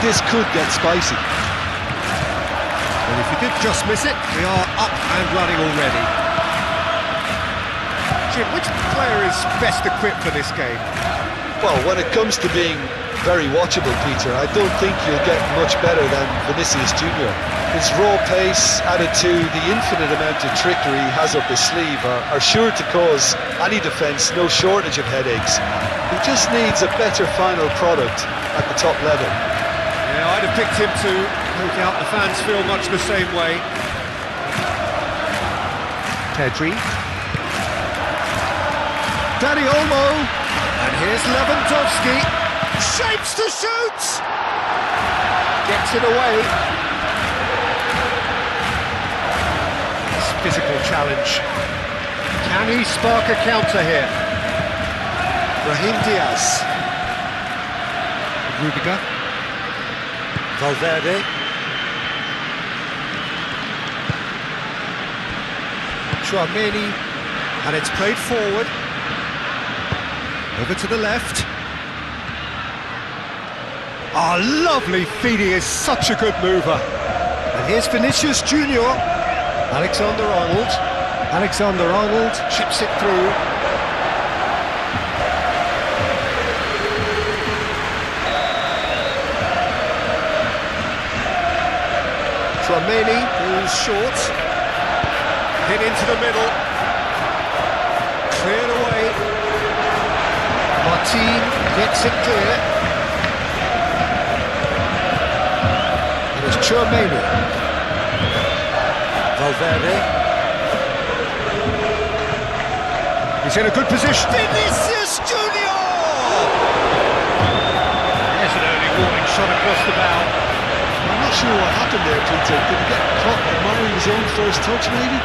this could get spicy. And if he did just miss it, we are up and running already. Jim, which player is best equipped for this game? Well, when it comes to being very watchable, Peter, I don't think you'll get much better than Vinicius Junior. His raw pace, added to the infinite amount of trickery he has up his sleeve, are sure to cause any defence no shortage of headaches. He just needs a better final product at the top level. Yeah, I'd have picked him too. No doubt the fans feel much the same way. Pedri. Dani Olmo. And here's Lewandowski. Shapes to shoot! Gets it away. It's physical challenge. Can he spark a counter here? Brahim Diaz. Rudiger. Valverde. Tchouaméni. And it's played forward. Over to the left. Ah, lovely feed, he is such a good mover. And here's Vinicius Junior. Alexander-Arnold. Alexander-Arnold chips it through. Tchouaméni goes short. Hit into the middle. Cleared away. Martin gets it clear. Tchouaméni. Valverde. He's in a good position. Vinicius Junior! There's an early warning shot across the bow. I'm not sure what happened there, Peter. Did he get caught admiring his own first touch, maybe?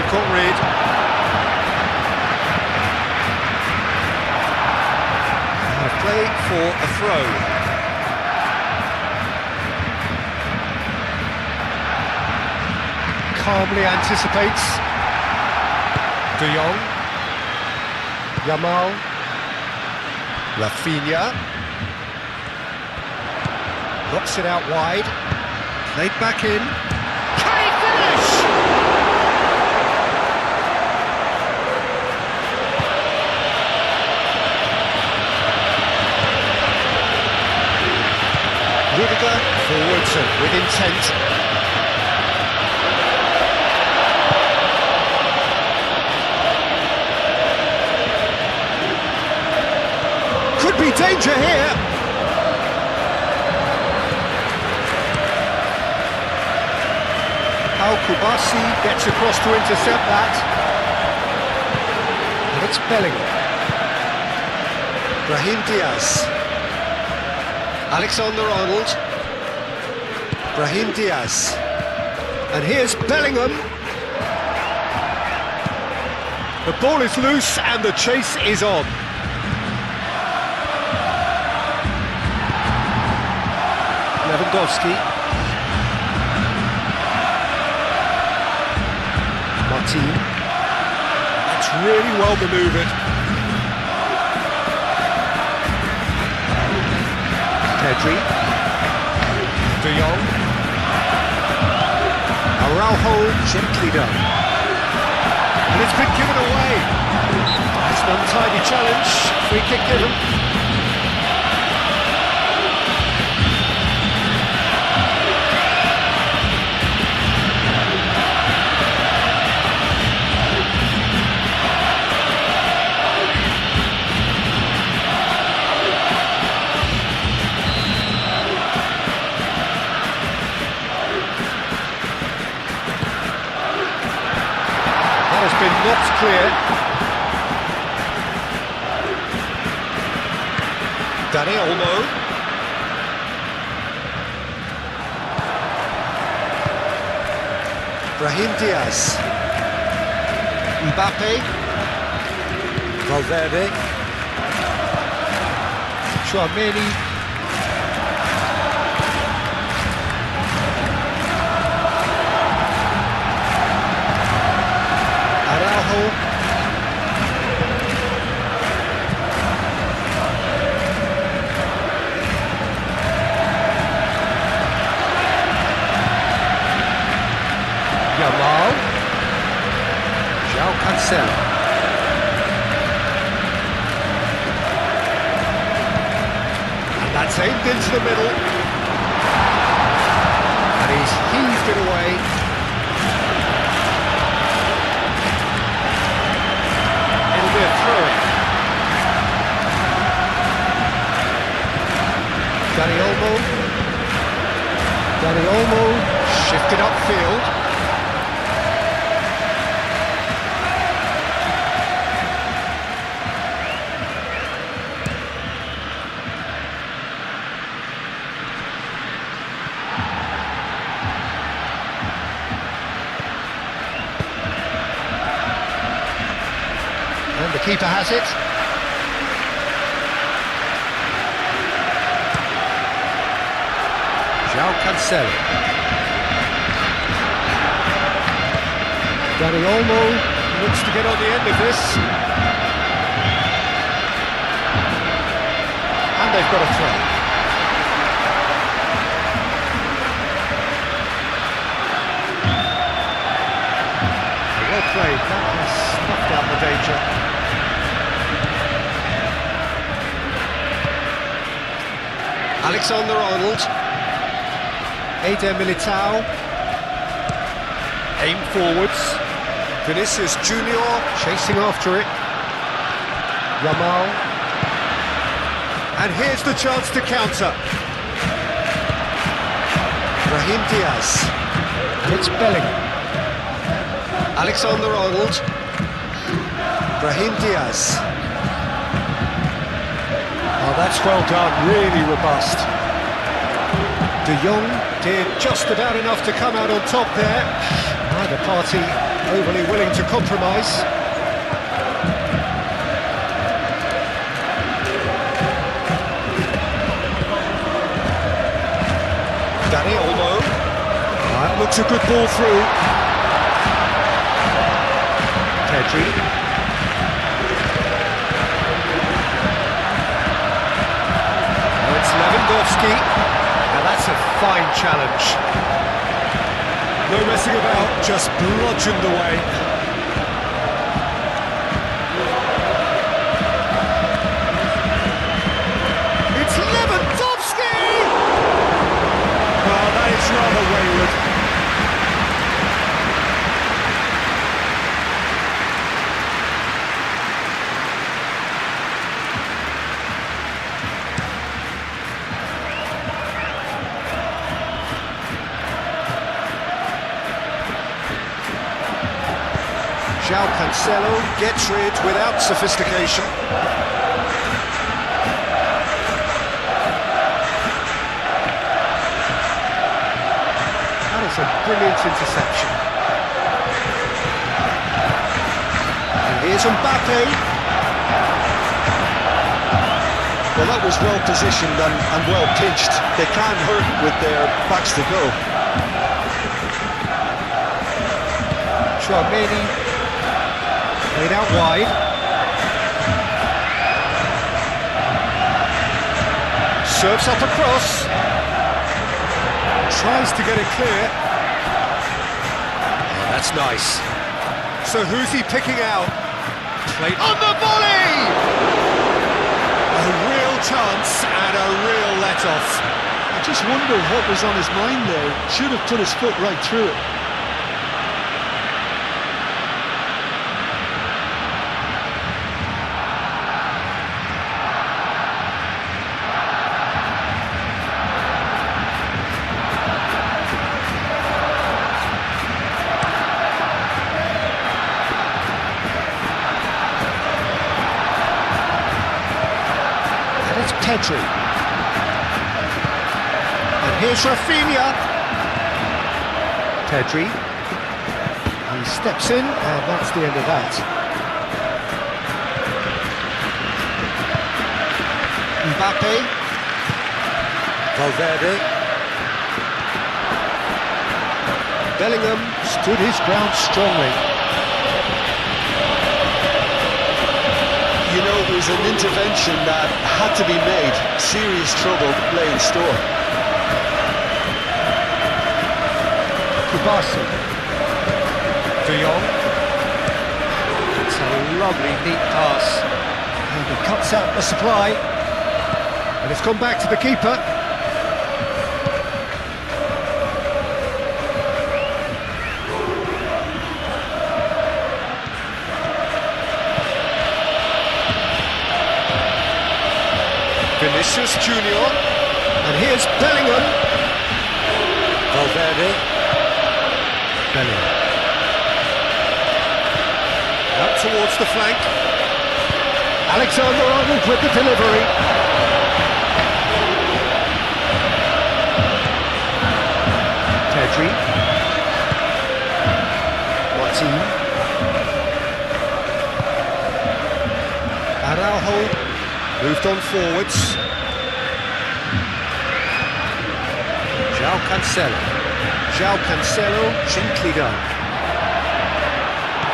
Got rid. And a play for a throw. Calmly anticipates. De Jong. Yamal. Rafinha. Knocks it out wide. Played back in. Can he finish? Rudiger forwards and with intent. Could be danger here. Al-Kubasi gets across to intercept that. And it's Bellingham. Brahim Diaz. Alexander-Arnold. Brahim Diaz. And here's Bellingham. The ball is loose and the chase is on. Lewandowski. Martin. That's really well manoeuvred. Pedri. De Jong. Araujo, gently done. And it's been given away. It's an untidy challenge. Free kick given. Has been knocked clear. Dani Olmo. Brahim Diaz. Mbappe. Valverde. Chouameni. Araujo. Yamal. João Cancelo. That's aimed into the middle. And he's heaved it away. It'll be a throw-in. Dani Olmo shifted upfield. And the keeper has it. João Cancelo. Dani Olmo looks to get on the end of this. And they've got a throw. Well played, that has snuffed out the danger. Alexander-Arnold. Eder Militao. Aim forwards. Vinicius Junior chasing after it. Yamal. And here's the chance to counter. Brahim Diaz. And it's Bellingham. Alexander-Arnold. Brahim Diaz. Oh, that's well done, really robust. De Jong did just about enough to come out on top there. Neither party overly willing to compromise. Dani Olmo. That looks a good ball through. Pedri. Lewandowski, and that's a fine challenge. No messing about, just bludgeoned away. It's Lewandowski! Well, that is rather wayward. João Cancelo gets rid without sophistication. That is a brilliant interception. And here's Mbappe. Well, that was well positioned and well pitched. They can't hurt with their backs to go. Chouameni. Played out wide. Serves up across. Tries to get it clear. Oh, that's nice. So who's he picking out? Played on the volley! A real chance and a real let-off. I just wonder what was on his mind there. Should have put his foot right through it. Pedri. And here's Rafinha. Pedri. He steps in, and that's the end of that. Mbappe. Valverde. Bellingham stood his ground strongly. You know, it was an intervention that had to be made. Serious trouble lay in store. Kubasi. De Jong. It's a lovely, neat pass. And he cuts out the supply. And it's gone back to the keeper. Vinicius Junior, and here's Bellingham. Valverde. Bellingham. Out towards the flank. Alexander-Arnold with the delivery. Pedri. Martin. Araujo. Moved on forwards. João Cancelo, gently done.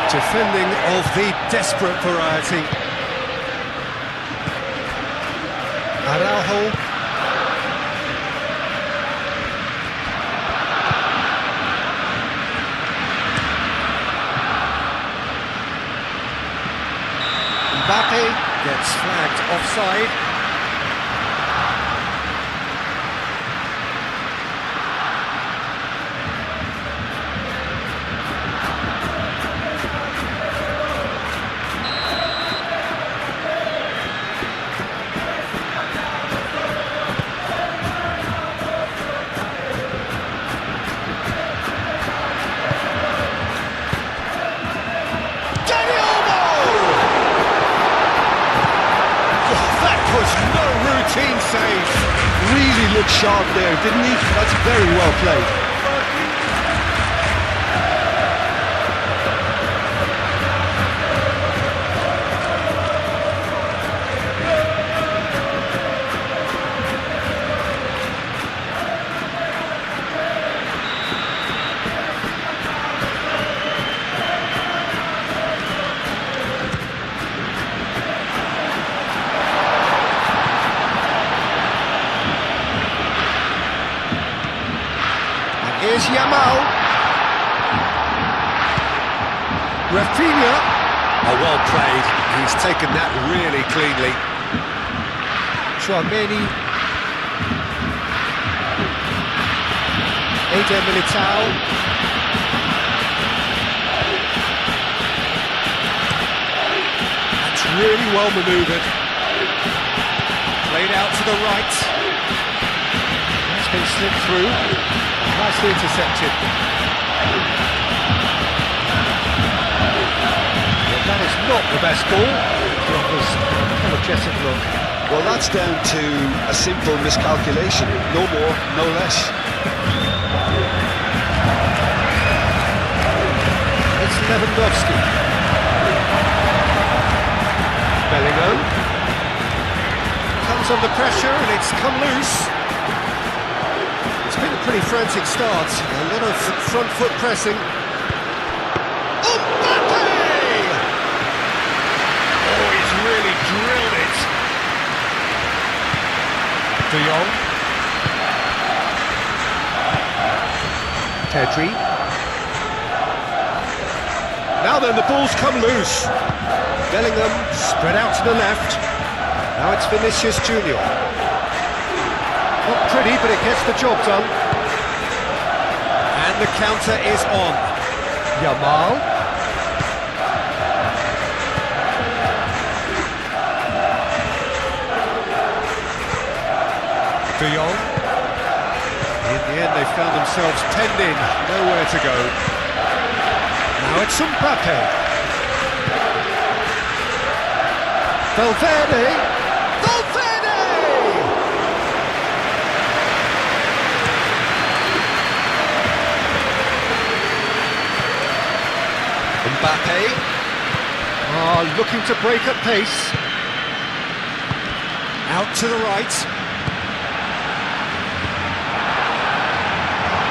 Defending of the desperate variety. Araujo. Mbappe gets flagged offside. Routine save. Really looked sharp there, didn't he? That's very well played. Here's Yamal. Rafinha. Oh, well played. He's taken that really cleanly. Chouameni. Eder Militao. That's really well manoeuvred. Played out to the right. That's been slipped through. Nicely intercepted. Well, that is not the best ball. It offers an apologetic look. Well, that's down to a simple miscalculation. No more, no less. It's Lewandowski. Bellingham. Comes under pressure and it's come loose. It's been a pretty frantic start, a lot of front foot pressing. Mbappe! Oh, he's really drilled it. De Jong. Pedri. Now then, the ball's come loose. Bellingham spread out to the left. Now it's Vinicius Junior. Not pretty, but it gets the job done. And the counter is on. Yamal. De Jong. In the end, they found themselves penned in, nowhere to go. Now it's Mbappe. Valverde. Mbappe, looking to break at pace. Out to the right.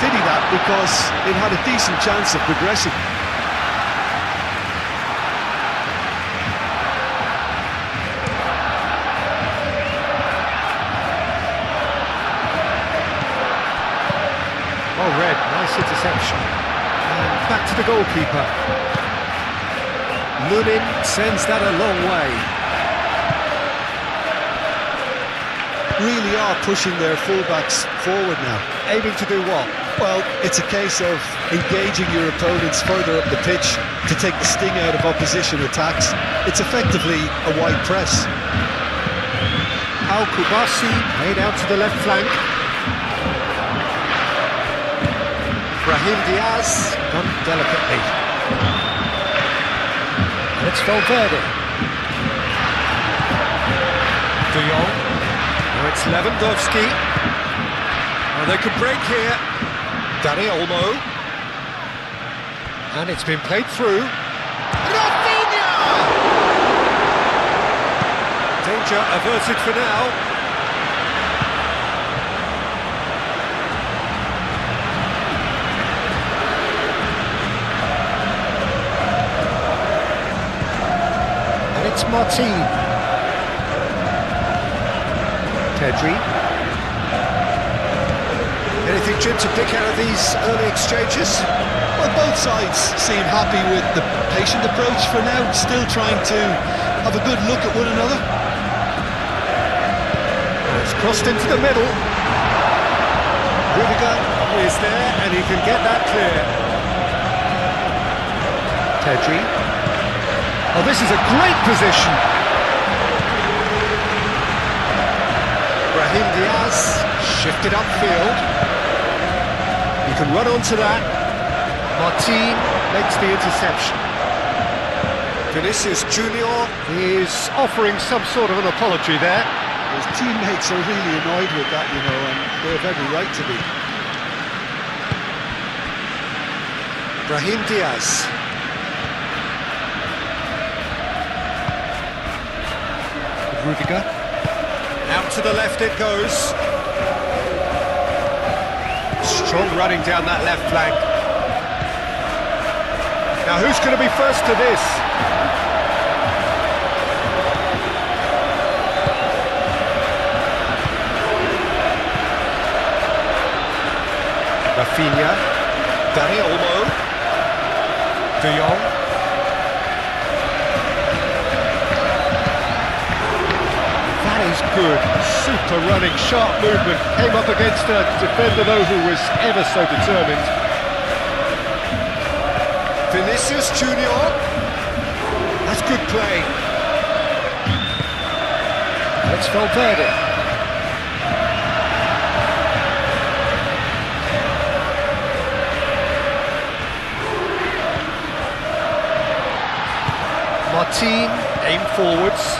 Did he that because it had a decent chance of progressing? Oh, Red, nice interception. And back to the goalkeeper. Lunin sends that a long way. Really are pushing their fullbacks forward now. Aiming to do what? Well, it's a case of engaging your opponents further up the pitch to take the sting out of opposition attacks. It's effectively a wide press. Al Kubasi played out to the left flank. Brahim Diaz done delicately. And it's Valverde. De Jong. Now it's Lewandowski. Oh, they could break here. Dani Olmo. And it's been played through. Rafinha! Danger averted for now. It's Martin. Pedri. Anything, Jim, to pick out of these early exchanges? Well, both sides seem happy with the patient approach for now, still trying to have a good look at one another. It's crossed into the middle. Rudiger is there, and he can get that clear. Pedri. Oh, this is a great position. Brahim Diaz shifted upfield. You can run onto that. Martin makes the interception. Vinicius Junior is offering some sort of an apology there. His teammates are really annoyed with that, you know, and they have every right to be. Brahim Diaz. Rudiger. Out to the left it goes. Strong running down that left flank. Now who's going to be first to this? Rafinha. Dani Olmo. De Jong. Good, super running, sharp movement, came up against a defender though who was ever so determined. Vinicius Junior, that's good play. It's Valverde. Martin, aim forwards.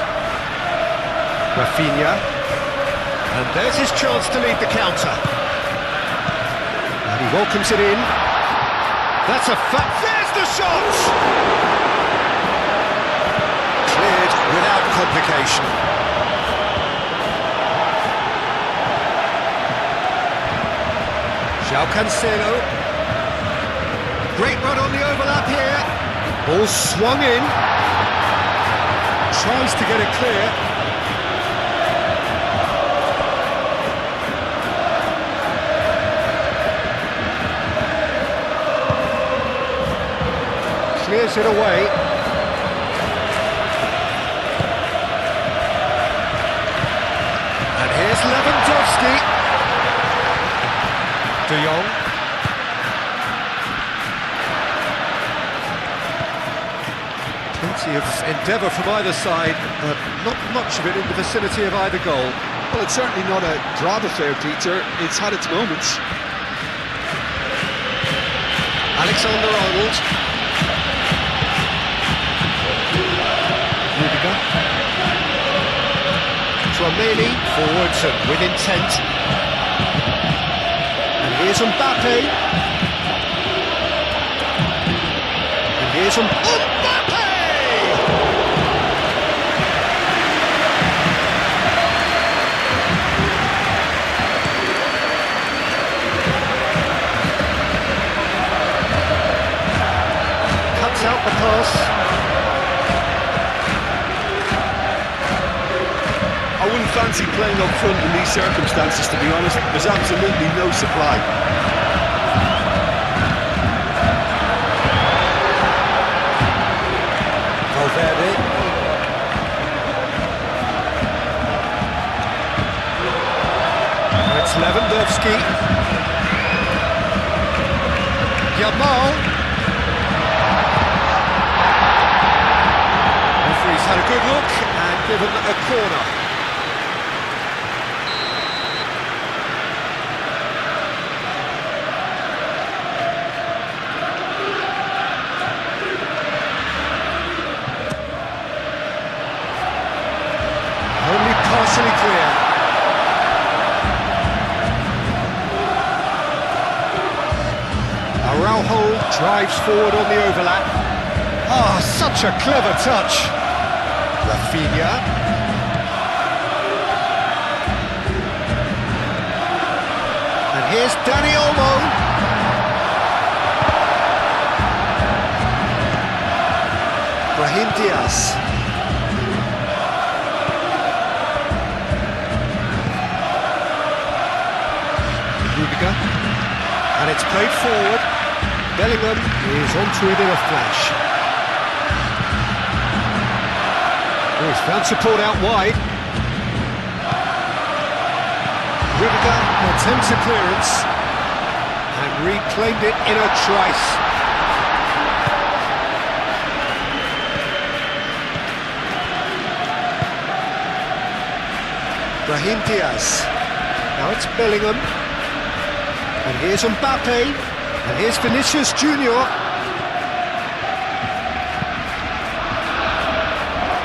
Rafinha, and there's his chance to lead the counter. And he welcomes it in. That's a there's the shot! Cleared without complication. João Cancelo. Great run on the overlap here. Ball swung in. Tries to get it clear. Clears it away. And here's Lewandowski. De Jong. Plenty of endeavour from either side, but not much of it in the vicinity of either goal. Well, it's certainly not a drab affair, Peter. It's had its moments. Alexander-Arnold. Rudiger. Tchouaméni forwards and with intent. And here's Mbappe. And here's Mbappe! playing up front in these circumstances, to be honest. There's absolutely no supply. Valverde. It's Lewandowski. Yamal. Referee's had a good look and given a corner. Only partially clear. Araujo drives forward on the overlap. Ah, such a clever touch. Rafinha. And here's Dani Olmo. Brahim Diaz. Rudiger. And it's played forward. Bellingham is onto it in a flash. Oh, he's found support out wide. Rudiger attempts a clearance and reclaimed it in a trice. Brahim Diaz. Now it's Bellingham. And here's Mbappe. And here's Vinicius Junior.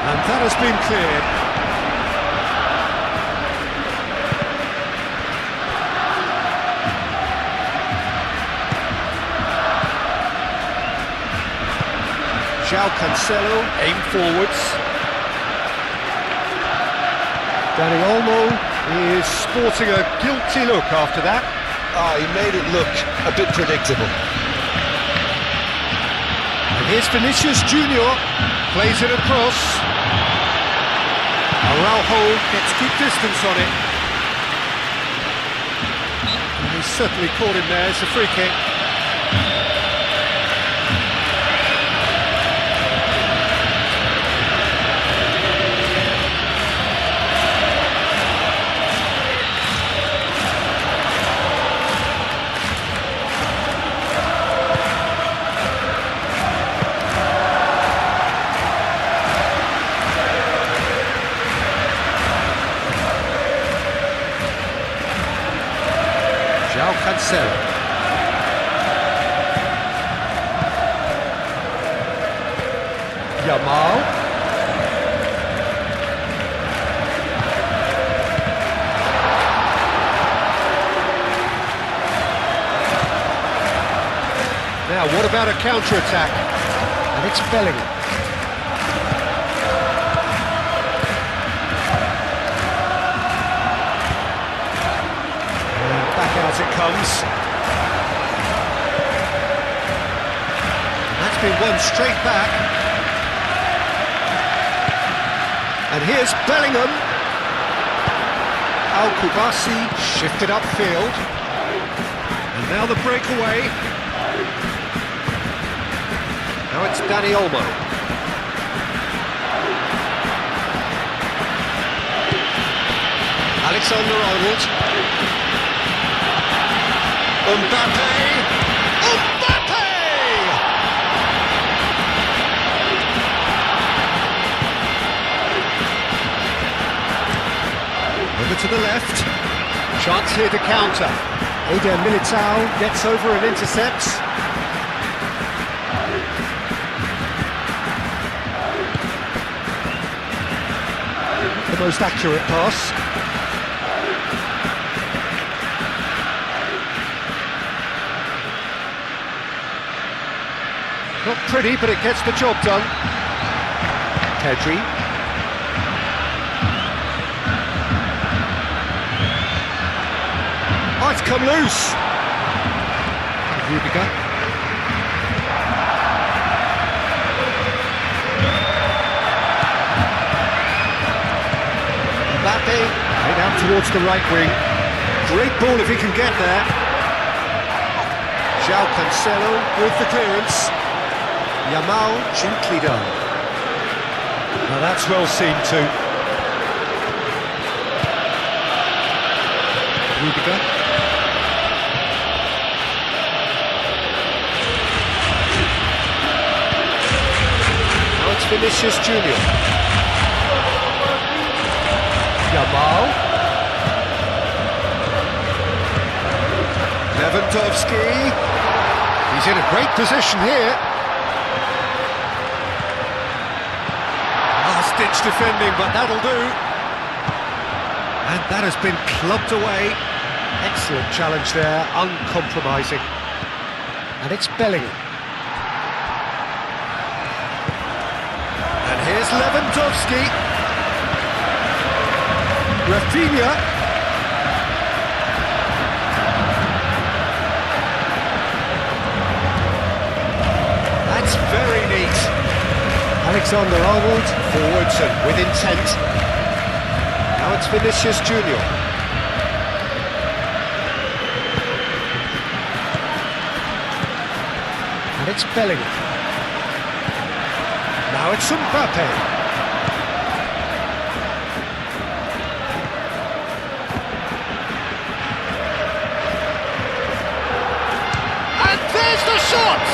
And that has been cleared. João Cancelo, aim forwards. Dani Olmo is sporting a guilty look after that. He made it look a bit predictable. And here's Vinicius Junior, plays it across. Araujo gets good distance on it. And he's certainly caught him there, it's a free kick. João Cancelo. Yamal. Now, what about a counter-attack? And it's Bellingham. As it comes. And that's been won straight back. And here's Bellingham. Al-Kubasi shifted upfield. And now the breakaway. Now it's Dani Olmo. Alexander-Arnold. Mbappe! Mbappe! Over to the left. Chance here to counter. Eder Militao gets over and intercepts. The most accurate pass. Not pretty, but it gets the job done. Pedri. Oh, it's come loose. Rudiger. Mbappe. Played out towards the right wing. Great ball if he can get there. João Cancelo with the clearance. Yamal gently done. Now that's well seen too. Liga. Now it's Vinicius Junior. Yamal. Lewandowski. He's in a great position here. Last-ditch defending, but that'll do. And that has been clubbed away. Excellent challenge there, uncompromising. And it's Bellingham. And here's Lewandowski. Rafinha. That's very neat. Alexander-Arnold forwards and with intent. Now it's Vinicius Junior. And it's Bellingham. Now it's Mbappe. And there's the shot!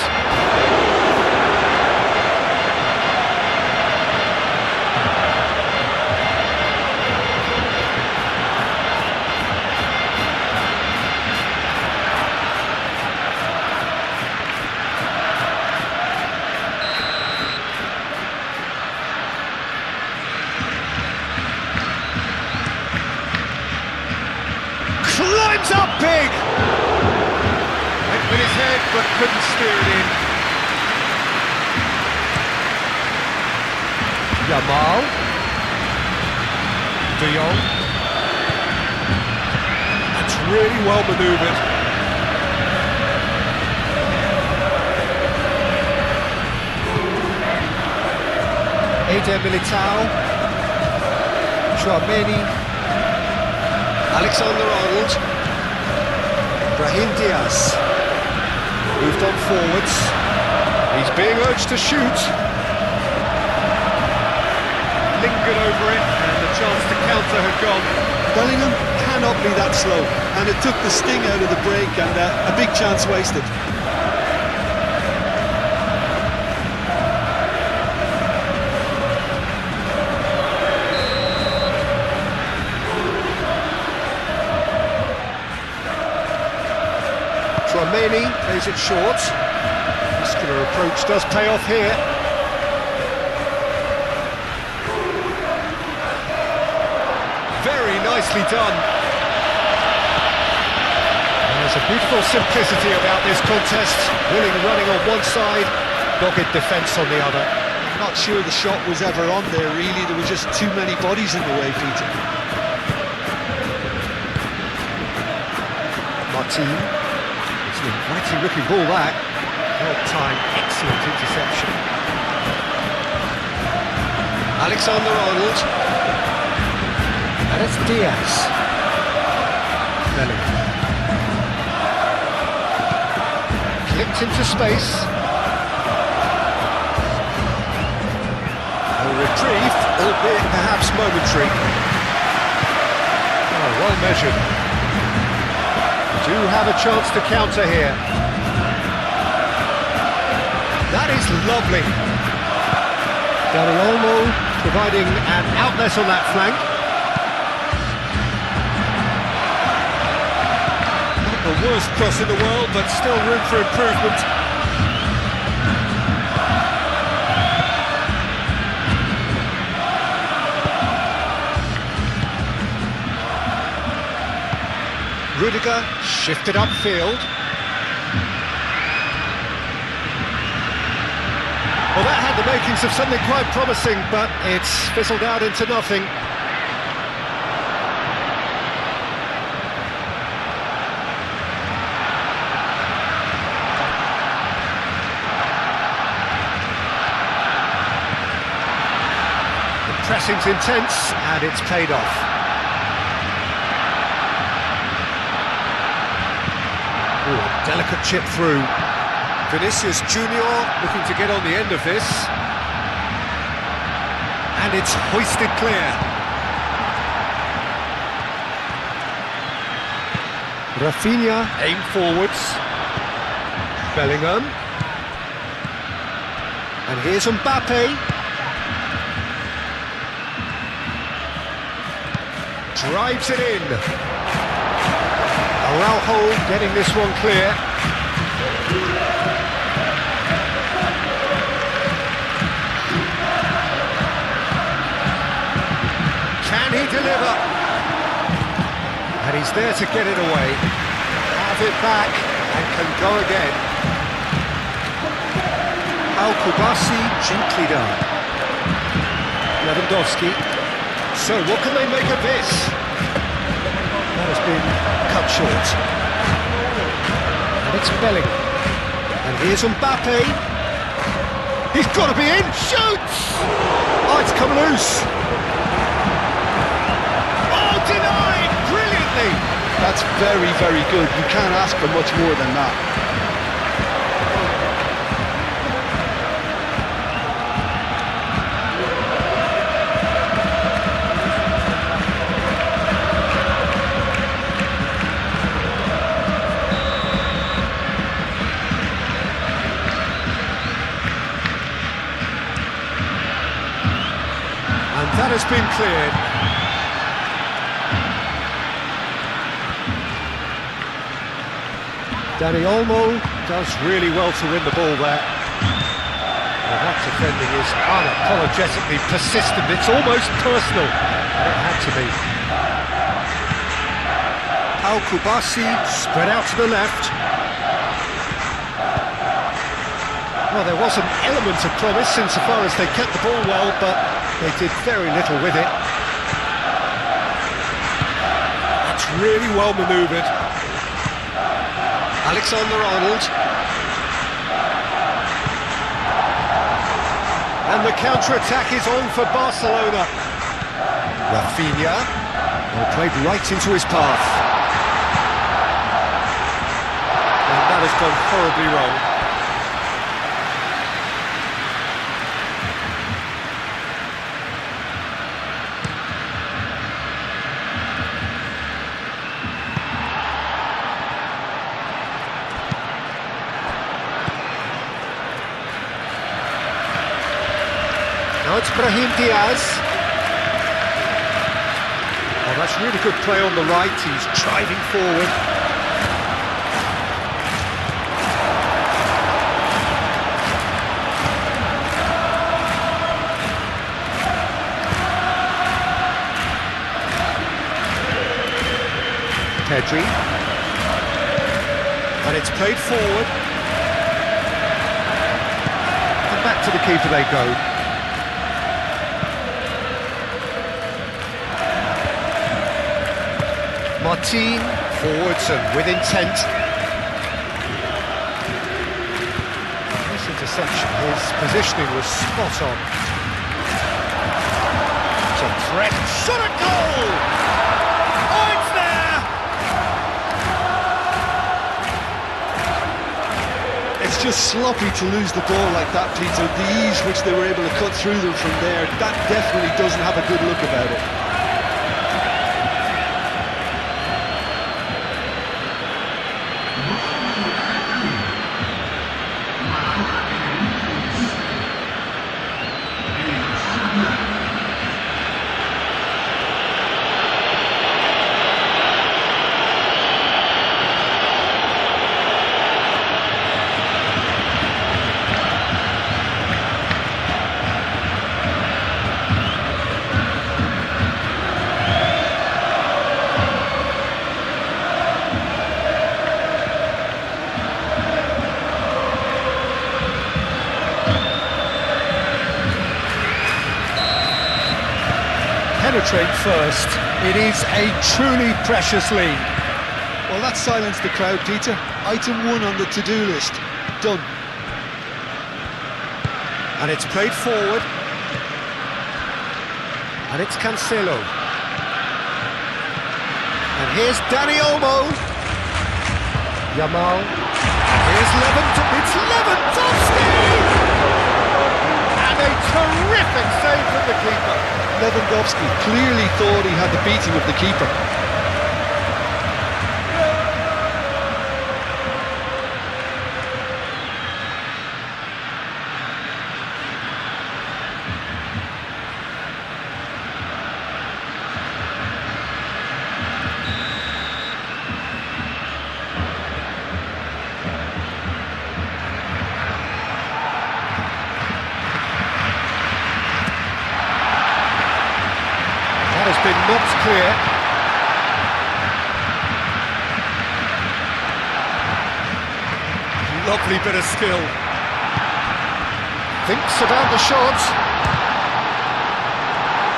Climbs up big! Went with his head but couldn't steer it in. Yamal. De Jong. That's really well manoeuvred. Eder Militao. Tchouaméni. Alexander-Arnold. Brahim Diaz. Moved on forwards. He's being urged to shoot. Lingered over it, and the chance to counter had gone. Bellingham cannot be that slow, and it took the sting out of the break, and a big chance wasted. Tchouaméni plays it short. Muscular approach does pay off here. Very nicely done. There's a beautiful simplicity about this contest. Willing running on one side, dogged defence on the other. I'm not sure the shot was ever on there, really. There were just too many bodies in the way, Peter. Martin. It's an inviting looking ball that. Well timed, excellent interception. Alexander-Arnold. And it's Diaz. Bellingham. Clipped into space. A reprieve, albeit perhaps momentary. Oh, well measured. Do have a chance to counter here. That is lovely. Dani Olmo providing an outlet on that flank. Not the worst cross in the world, but still room for improvement. Rudiger shifted upfield. Well, that had the makings of something quite promising, but it's fizzled out into nothing. The pressing's intense, and it's paid off. Delicate chip through. Vinicius Junior looking to get on the end of this. And it's hoisted clear. Rafinha, aim forwards. Bellingham. And here's Mbappe. Drives it in. Araujo getting this one clear. Can he deliver? And he's there to get it away. Have it back and can go again. Al-Kubasi gently done. Lewandowski. So what can they make of this? That has been cut short. And it's Bellingham. And here's Mbappe. He's got to be in. Shoots! Oh, it's come loose. Oh, denied! Brilliantly! That's very, very good. You can't ask for much more than that. That has been cleared. Dani Olmo does really well to win the ball there. Well, that defending is unapologetically persistent. It's almost personal. And it had to be. Al-Kubasi spread out to the left. Well, there was an element of promise insofar as they kept the ball well, but they did very little with it. That's really well manoeuvred. Alexander-Arnold. And the counter-attack is on for Barcelona. Rafinha. Well, played right into his path. And that has gone horribly wrong. Now it's Brahim Diaz. Oh, that's really good play on the right. He's driving forward. Pedri. And it's played forward. And back to the keeper they go. Martin, forwards and with intent. This interception, his positioning was spot on. It's a threat, shot at goal! Oh, it's there! It's just sloppy to lose the ball like that, Peter. The ease which they were able to cut through them from there, that definitely doesn't have a good look about it. Penetrate first. It is a truly precious lead. Well, that silenced the crowd, Peter. Item 1 on the to-do list. Done. And it's played forward. And it's Cancelo. And here's Dani Olmo. Yamal. Here's it's Lewandowski! And a terrific save from the keeper. Lewandowski clearly thought he had the beating of the keeper. That has been knocked clear. Lovely bit of skill. Thinks about the shot.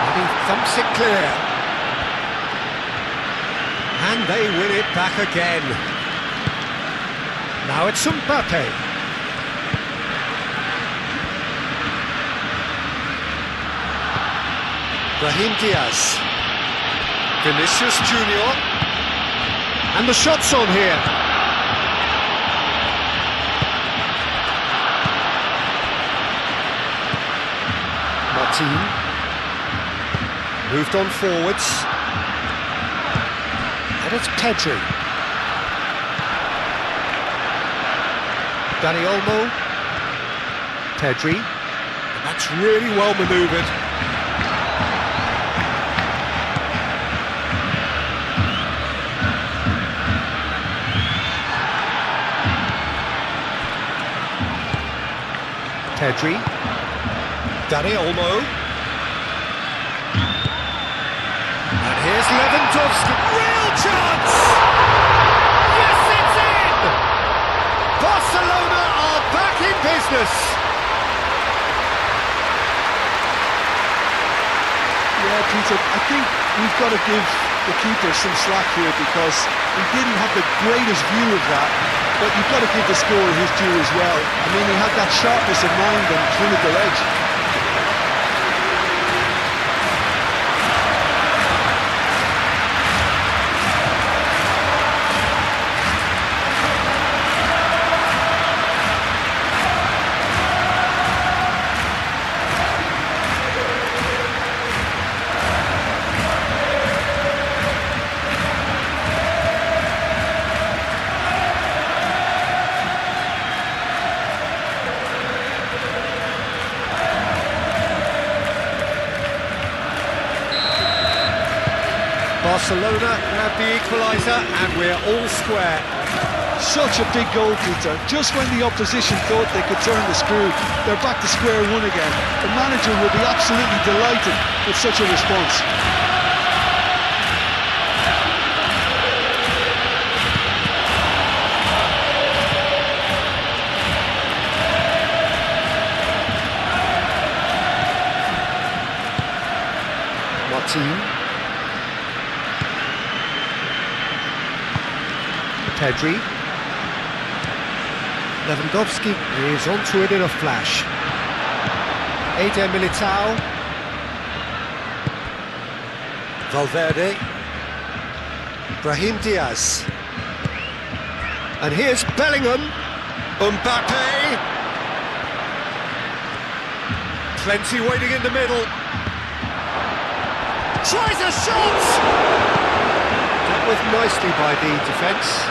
And he thumps it clear. And they win it back again. Now it's Mbappe. Brahim Diaz. Vinicius Junior. And the shot's on here. Martin. Moved on forwards. And it's Pedri. Dani Olmo. Pedri. And that's really well manoeuvred. Pedri, Dani Olmo, and here's Lewandowski, real chance! Yes, it's in! Barcelona are back in business! Yeah, Peter, I think we've got to give the keeper some slack here because he didn't have the greatest view of that, but you've got to give the scorer his due as well. I mean, he had that sharpness of mind and clinical edge. Barcelona grab the equaliser and we're all square. Such a big goal, Peter. Just when the opposition thought they could turn the screw, they're back to square one again. The manager will be absolutely delighted with such a response. Martin. Pedri. Lewandowski is onto it in a flash. Eder Militao. Valverde. Brahim Diaz. And here's Bellingham. Mbappe. Plenty waiting in the middle. Tries a shot! Dealt with nicely by the defence.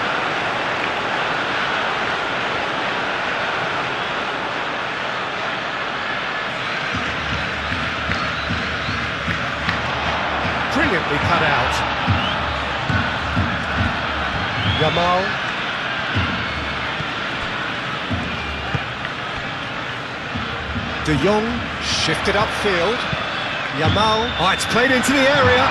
Brilliantly cut out. Yamal. De Jong shifted upfield. Yamal. Oh, it's played into the area.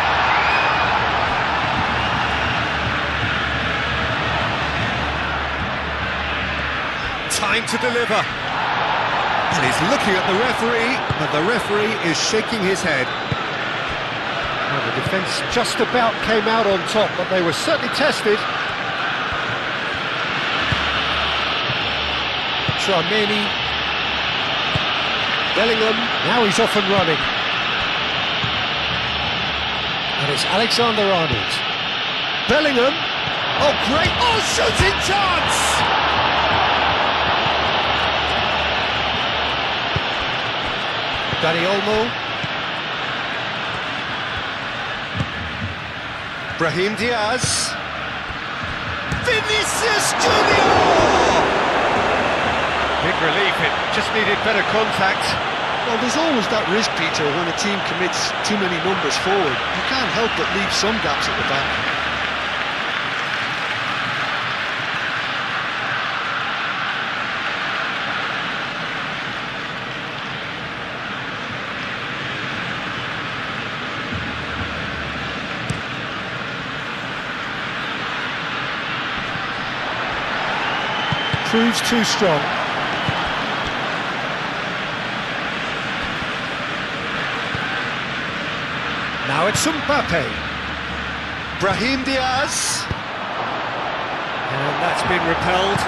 Time to deliver. And he's looking at the referee, but the referee is shaking his head. Well, the defence just about came out on top, but they were certainly tested. Tchouameni. Bellingham, now he's off and running. And it's Alexander-Arnold. Bellingham. Oh, great. Oh, shooting chance! Dani Olmo. Brahim Diaz. Vinicius Junior! Big relief, it just needed better contact. Well, there's always that risk, Peter, when a team commits too many numbers forward. You can't help but leave some gaps at the back. Proves too strong. Now it's Mbappe. Brahim Diaz. And that's been repelled.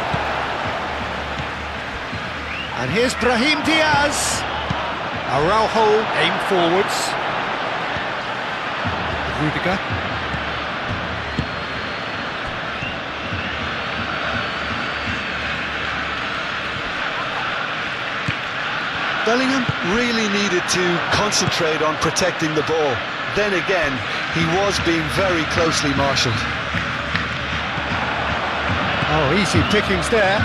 And here's Brahim Diaz. Araujo aim forwards. Rudiger. Bellingham really needed to concentrate on protecting the ball. Then again, he was being very closely marshalled. Oh, easy pickings there.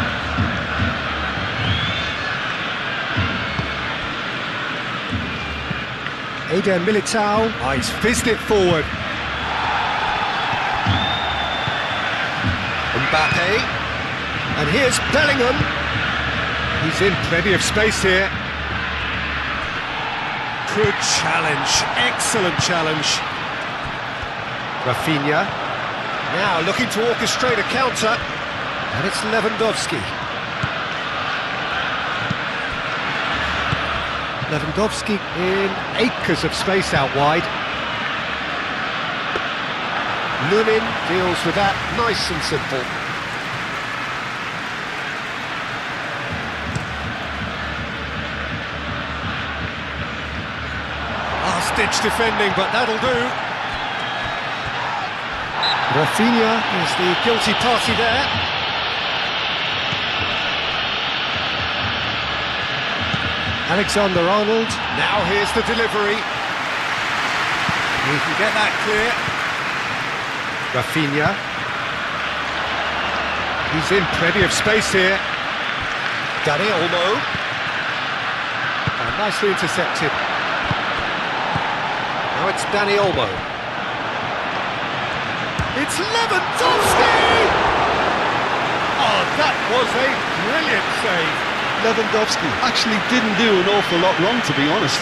Eder Militao. Oh, he's fizzed it forward. Mbappe. And here's Bellingham. He's in plenty of space here. Good challenge, excellent challenge. Rafinha, now looking to orchestrate a counter, and it's Lewandowski. Lewandowski in acres of space out wide. Lunin deals with that nice and simple. Ditch defending, but that'll do. Rafinha is the guilty party there. Alexander-Arnold. Now here's the delivery. He can get that clear. Rafinha. He's in plenty of space here. Dani Olmo. Nicely intercepted. Now it's Dani Olmo. It's Lewandowski! Oh, that was a brilliant save. Lewandowski actually didn't do an awful lot wrong, to be honest.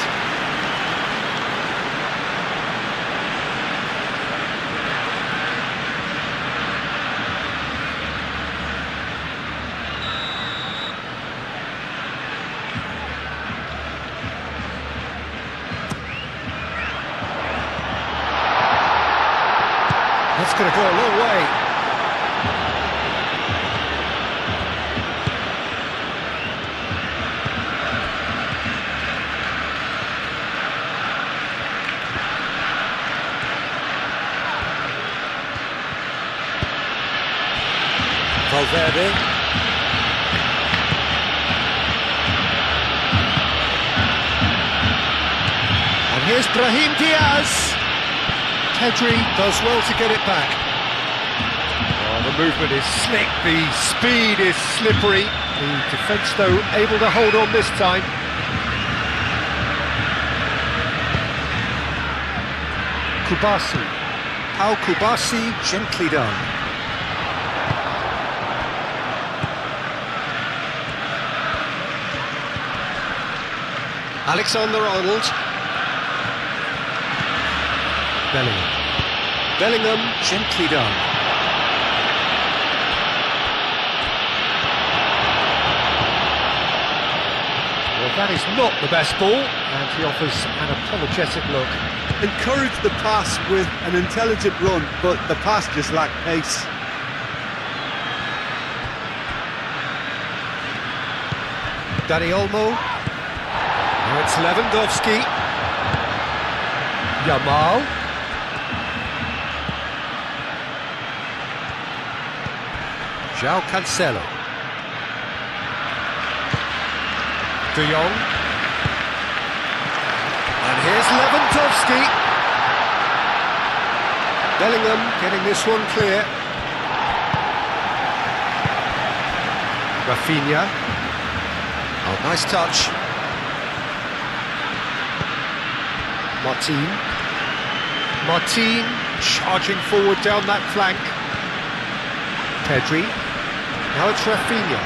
That's going to go a long way. Valverde. And here's Brahim Diaz. Pedri does well to get it back. Oh, the movement is slick, the speed is slippery. The defence, though, able to hold on this time. Kubasi. How Kubasi, gently done. Alexander-Arnold. Bellingham. Bellingham, gently done. Well, that is not the best ball, and he offers an apologetic look. Encouraged the pass with an intelligent run, but the pass just lacked pace. Dani Olmo. Now it's Lewandowski. Yamal. João Cancelo. De Jong. And here's Lewandowski. Bellingham getting this one clear. Rafinha. Oh, nice touch. Martin charging forward down that flank. Pedri. Now it's Rafinha.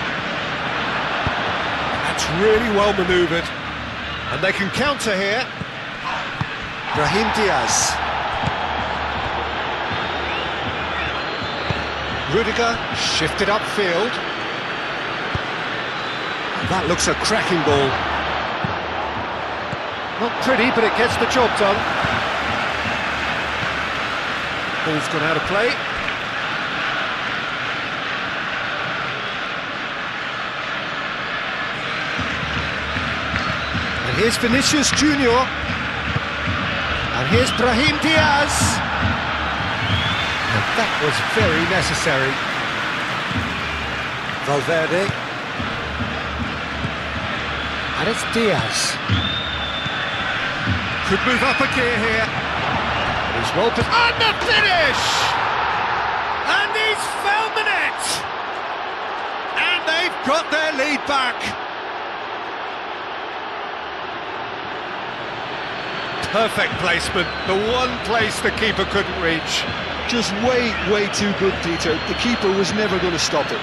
That's really well manoeuvred. And they can counter here. Brahim Diaz. Rudiger shifted upfield. That looks a cracking ball. Not pretty, but it gets the job done. Ball's gone out of play. And here's Vinicius Junior. And here's Brahim Diaz. And that was very necessary. Valverde. And it's Diaz. Could move up a gear here. And he's well put. And the finish! And he's found the net! And they've got their lead back. Perfect placement, the one place the keeper couldn't reach. Just way too good, Peter. The keeper was never going to stop it.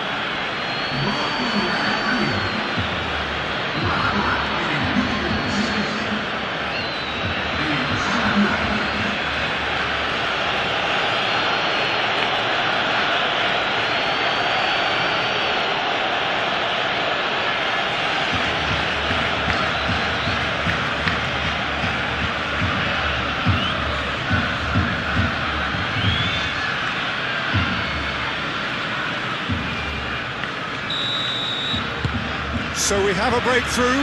So we have a breakthrough.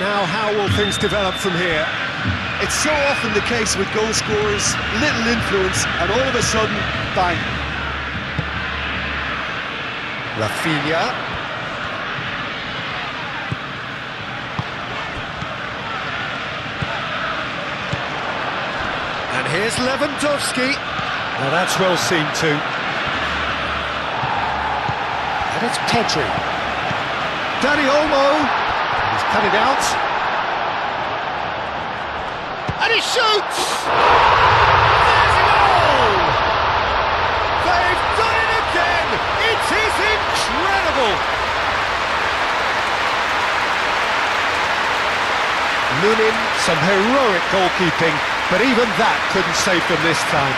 Now how will things develop from here? It's so often the case with goal scorers, little influence, and all of a sudden, bang. Rafinha. And here's Lewandowski. Now that's well seen too. And it's Pedri. Dani Olmo. He's cut it out. And he shoots! There's a goal! They've done it again! It is incredible! Lunin, some heroic goalkeeping, but even that couldn't save them this time.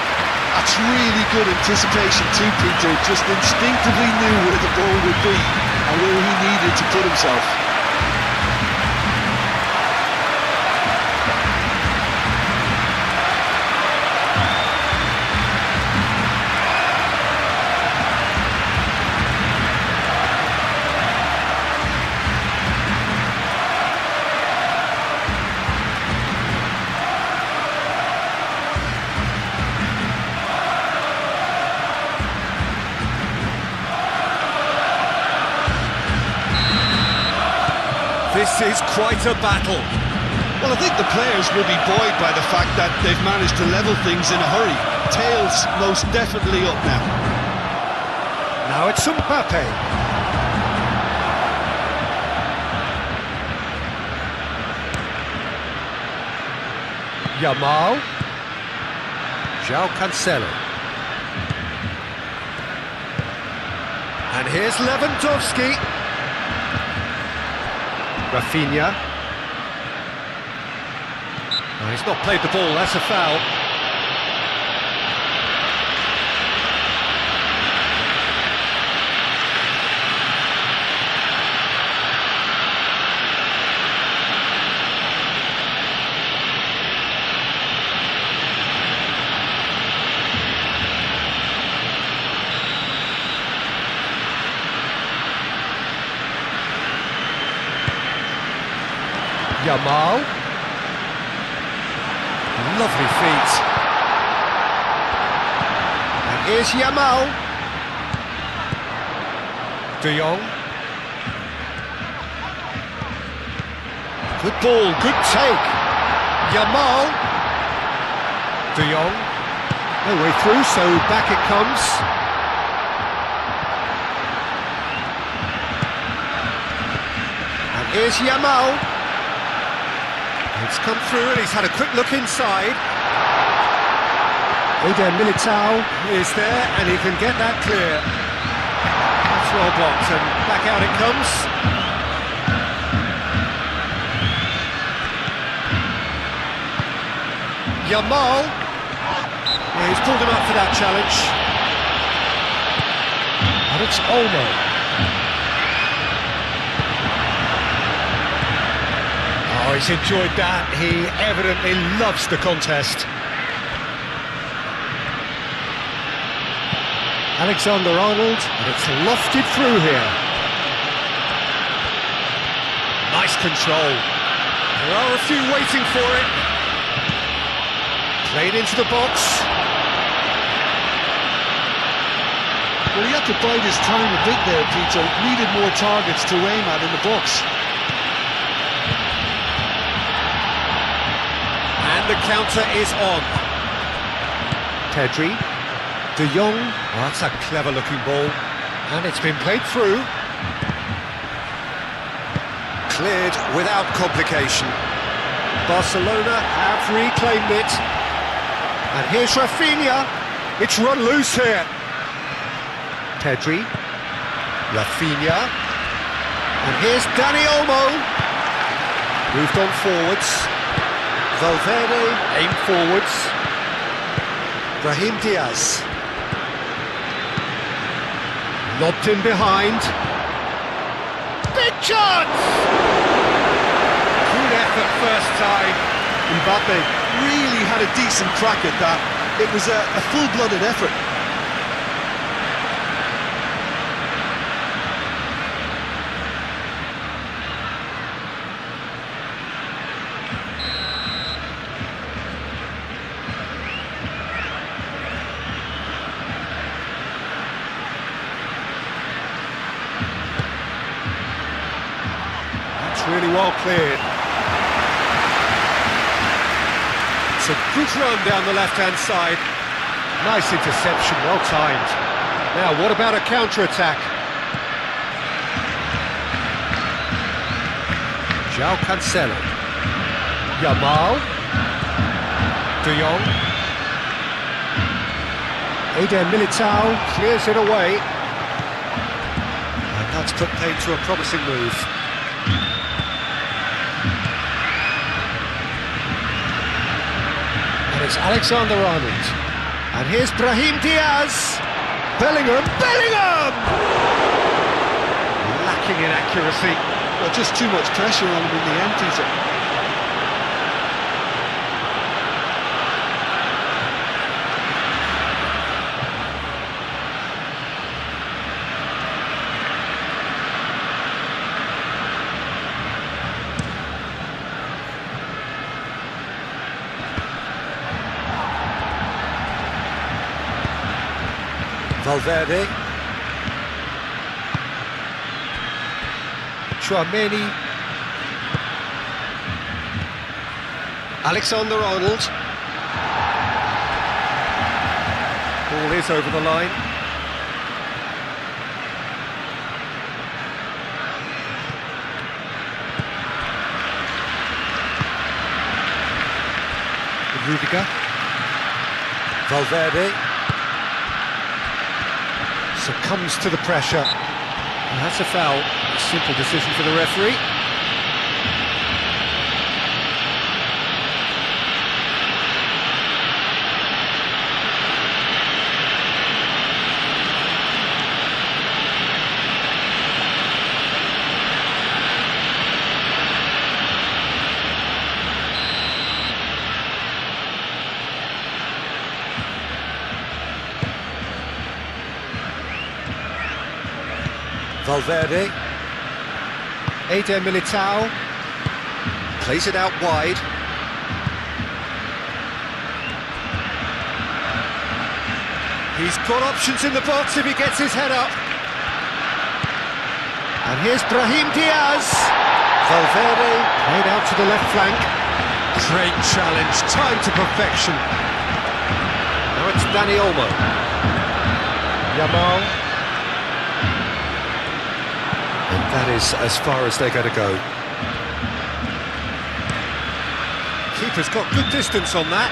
That's really good anticipation too, Peter. Just instinctively knew where the ball would be and where he needed to put himself. This is quite a battle. Well, I think the players will be buoyed by the fact that they've managed to level things in a hurry. Tails most definitely up now. Now it's Mbappe. Yamal. João Cancelo. And here's Lewandowski. Rafinha. Oh, he's not played the ball, that's a foul. Yamal. Lovely feet. And here's Yamal. De Jong. Good ball, good take. Yamal. De Jong. No way through, so back it comes. And here's Yamal. It's come through and he's had a quick look inside. Eder Militao is there and he can get that clear. That's well blocked and back out it comes. Yamal. Yeah, he's pulled him up for that challenge. And it's Olmo. Oh, he's enjoyed that. He evidently loves the contest. Alexander-Arnold, and it's lofted through here. Nice control. There are a few waiting for it. Played into the box. Well, he had to bide his time a bit there, Peter. Needed more targets to aim at in the box. And the counter is on. Pedri. De Jong. Oh, that's a clever-looking ball. And it's been played through. Cleared without complication. Barcelona have reclaimed it. And here's Rafinha. It's run loose here. Pedri. Rafinha. And here's Dani Olmo. Moved on forwards. Valverde aimed forwards. Brahim Diaz. Lobbed in behind. Big chance! Good effort first time. Mbappe really had a decent crack at that. It was a full-blooded effort. Really well cleared. It's a good run down the left-hand side. Nice interception, well timed. Now, what about a counter-attack? João Cancelo. Yamal. De Jong. Eder Militao clears it away. And that's put paid to a promising move. It's Alexander-Arnold. And here's Brahim Diaz. Bellingham. Lacking in accuracy. Well, just too much pressure on him in the end, Peter. Valverde. Chouameni. Alexander-Arnold. Ball is over the line. Rudiger. Valverde. Succumbs to the pressure. And that's a foul. A simple decision for the referee. Valverde. Eder Militao. Plays it out wide. He's got options in the box if he gets his head up. And here's Brahim Diaz. Valverde played out to the left flank. Great challenge, time to perfection. Now it's Dani Olmo. Yamal. And that is as far as they're going to go. Keeper's got good distance on that.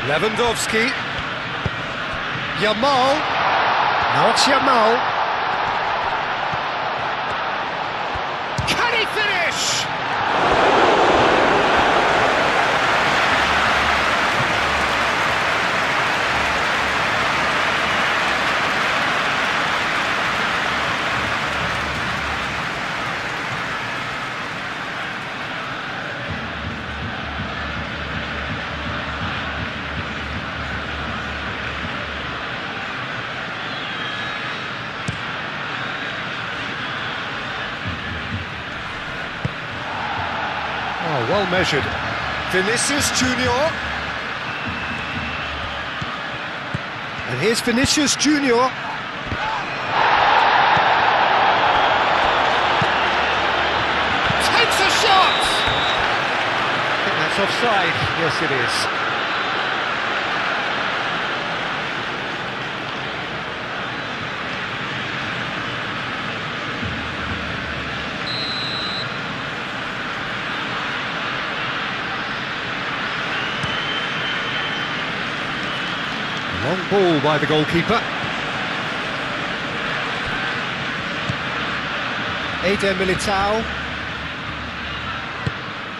Lewandowski. Yamal. Now it's Yamal. Can he finish? Oh, well measured. Vinicius Junior. And here's Vinicius Junior. Takes a shot! I think that's offside. Yes, it is. Long ball by the goalkeeper. Eder Militao.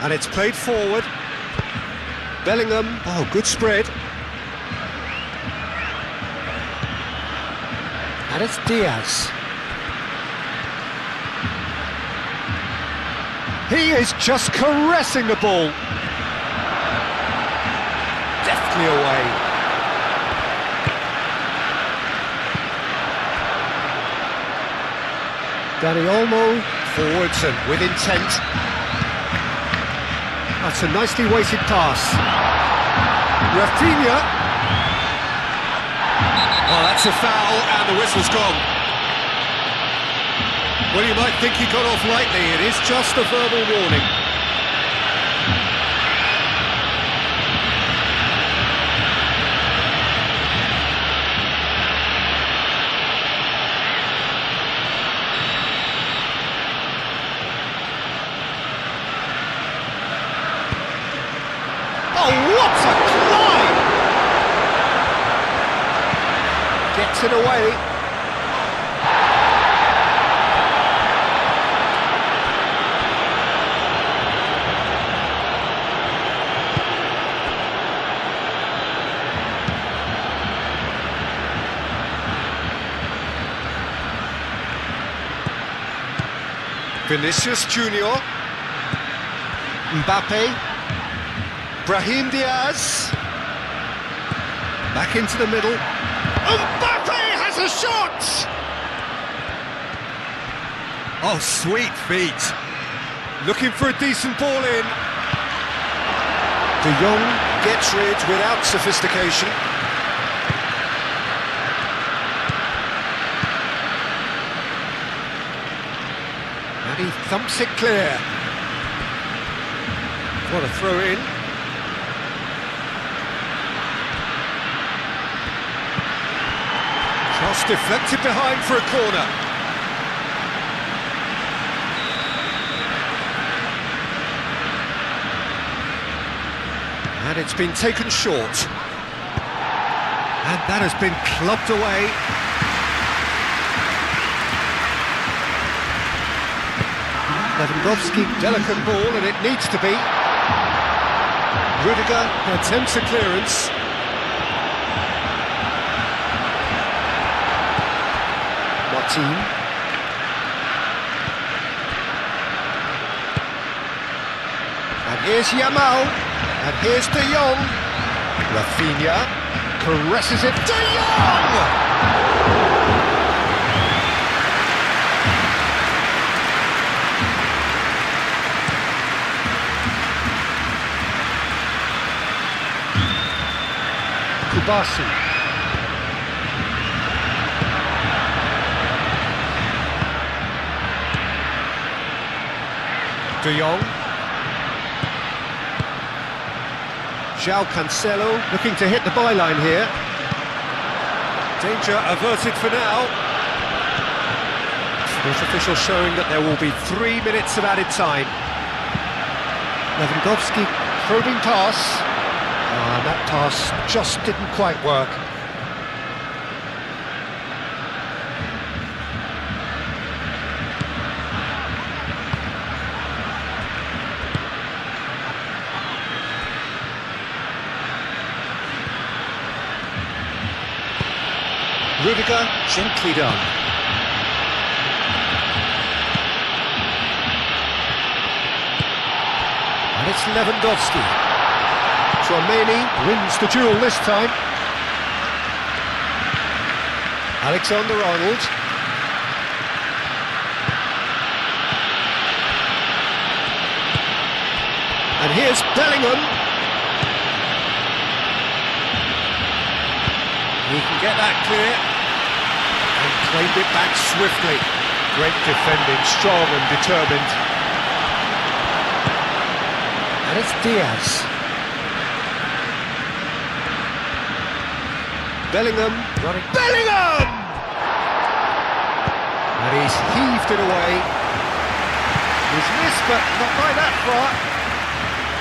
And it's played forward. Bellingham. Oh, good spread. And it's Diaz. He is just caressing the ball. Deftly away. Dani Olmo, forwards and with intent. That's a nicely weighted pass. Rafinha. Oh, that's a foul and the whistle's gone. Well, you might think he got off lightly. It is just a verbal warning. Oh, what a climb! Gets it away. Vinicius Junior. Mbappe. Brahim Diaz. Back into the middle. Mbappe has a shot! Oh, sweet feet. Looking for a decent ball in. De Jong gets rid without sophistication. And he thumps it clear. What a throw in. Cross deflected behind for a corner. And it's been taken short. And that has been clubbed away. Lewandowski, delicate ball, and it needs to be. Rudiger attempts a clearance. Martin. And here's Yamal. And here's De Jong. Rafinha caresses it. De Jong! Kubasi. De Jong. João Cancelo looking to hit the byline here. Danger averted for now. Sports official showing that there will be 3 minutes of added time. Lewandowski probing pass. That pass just didn't quite work. Rudiger, gently done. And it's Lewandowski. Tchouaméni wins the duel this time. Alexander-Arnold. And here's Bellingham. He can get that clear. And claimed it back swiftly. Great defending, strong and determined. And it's Diaz. Bellingham running. Bellingham! And he's heaved it away. He's missed, but not by that far.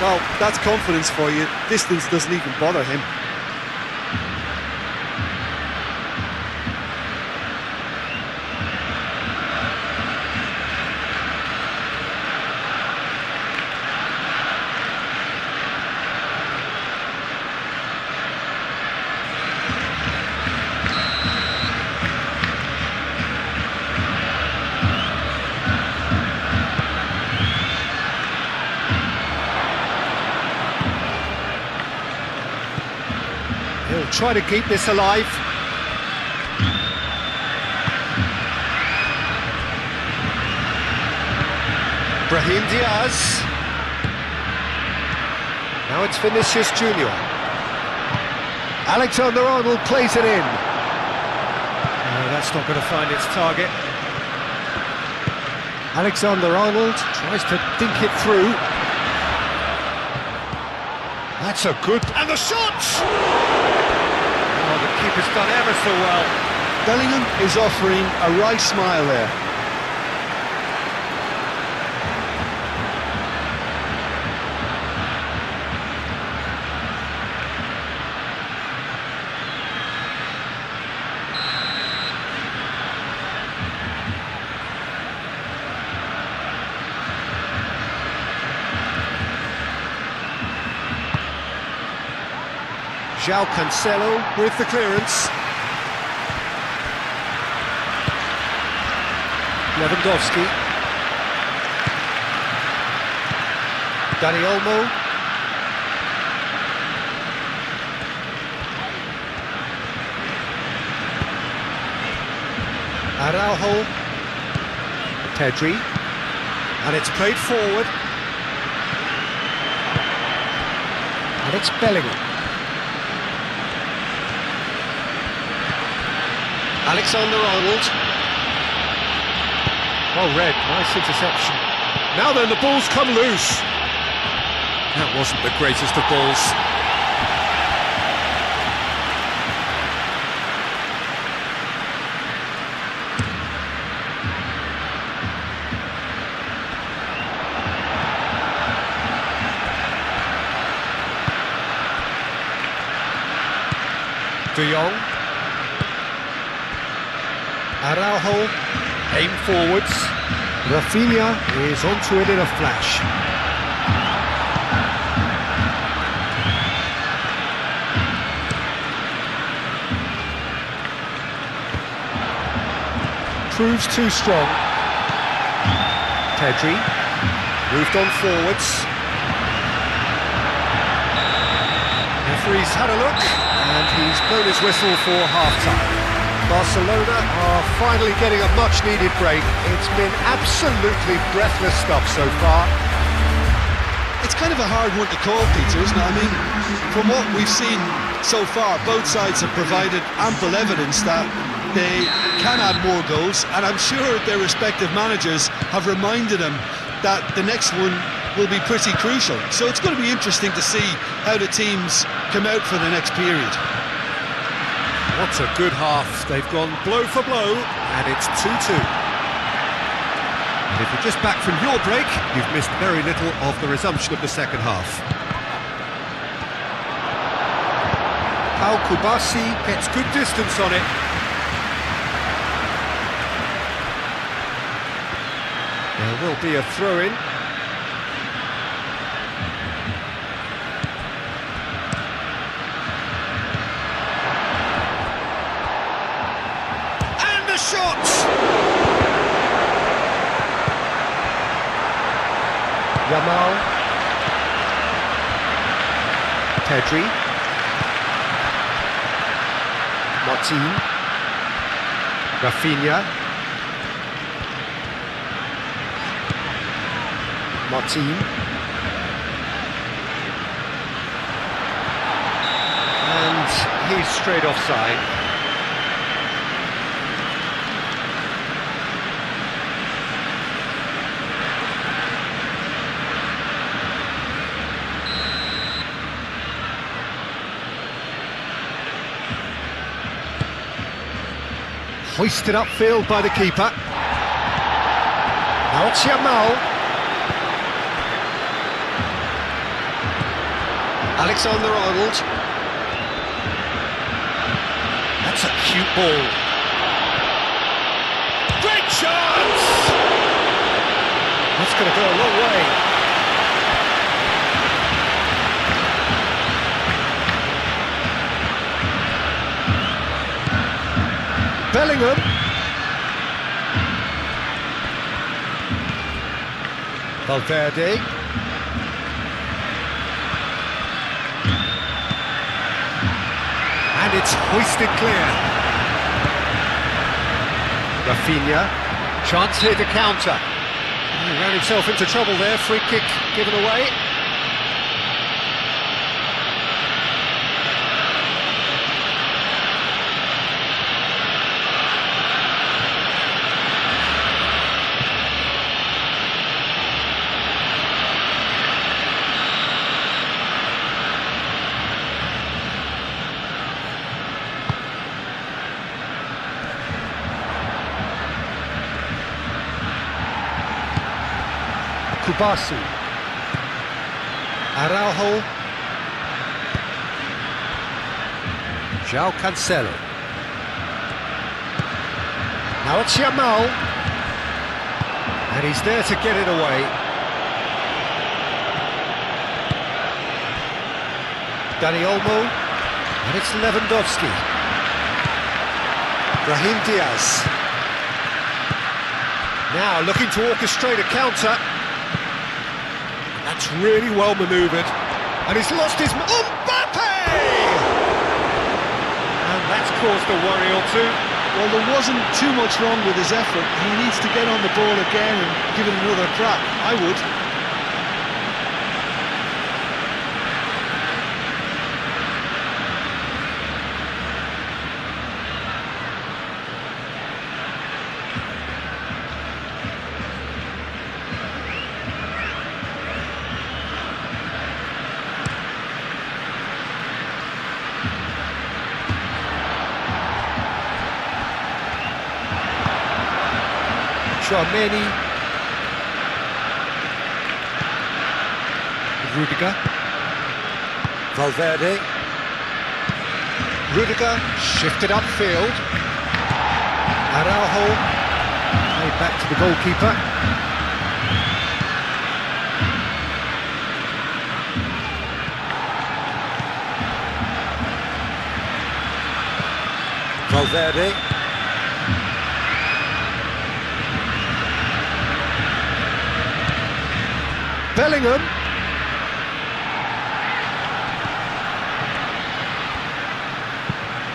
Well, that's confidence for you. Distance doesn't even bother him. He'll try to keep this alive. Brahim Diaz. Now it's Vinicius Junior. Alexander-Arnold plays it in. No, that's not going to find its target. Alexander-Arnold tries to dink it through. That's a good... And the shot! Oh, the keeper's done ever so well. Bellingham is offering a wry smile there. João Cancelo with the clearance. Lewandowski. Dani Olmo. Araujo. Pedri. And it's played forward. And it's Bellingham. Alexander-Arnold. Well read, nice interception. Now then, the ball's come loose. That wasn't the greatest of balls. De Jong. Araujo, aim forwards. Rafinha is onto it in a flash. Proves too strong. Pedri moved on forwards. Referee's had a look and he's blown his whistle for half-time. Barcelona are finally getting a much-needed break. It's been absolutely breathless stuff so far. It's kind of a hard one to call, Peter, isn't it? I mean, from what we've seen so far, both sides have provided ample evidence that they can add more goals, and I'm sure their respective managers have reminded them that the next one will be pretty crucial. So it's going to be interesting to see how the teams come out for the next period. What a good half. They've gone blow for blow, and it's 2-2. And if you're just back from your break, you've missed very little of the resumption of the second half. Pau Kubasi gets good distance on it. There will be a throw-in. And the shot! Yamal. Pedri. Martin. Rafinha. Martin. And he's straight offside. Hoisted upfield by the keeper. Now it's Yamal. Alexander-Arnold. That's a cute ball. Great chance! That's going to go a long way. Bellingham. Valverde. And it's hoisted clear. Rafinha. Chance here to counter. He ran himself into trouble there. Free kick given away. Kubasi. Araujo. João Cancelo. Now it's Yamal. And he's there to get it away. Dani Olmo. And it's Lewandowski. Brahim Diaz. Now looking to orchestrate a counter. That's really well manoeuvred, and he's lost his... Mbappe! And that's caused a worry or two. Well, there wasn't too much wrong with his effort. He needs to get on the ball again and give it another crack. I would. Tchouaméni. Rudiger. Valverde. Rudiger shifted upfield. Araujo. Played back to the goalkeeper. Valverde. Bellingham.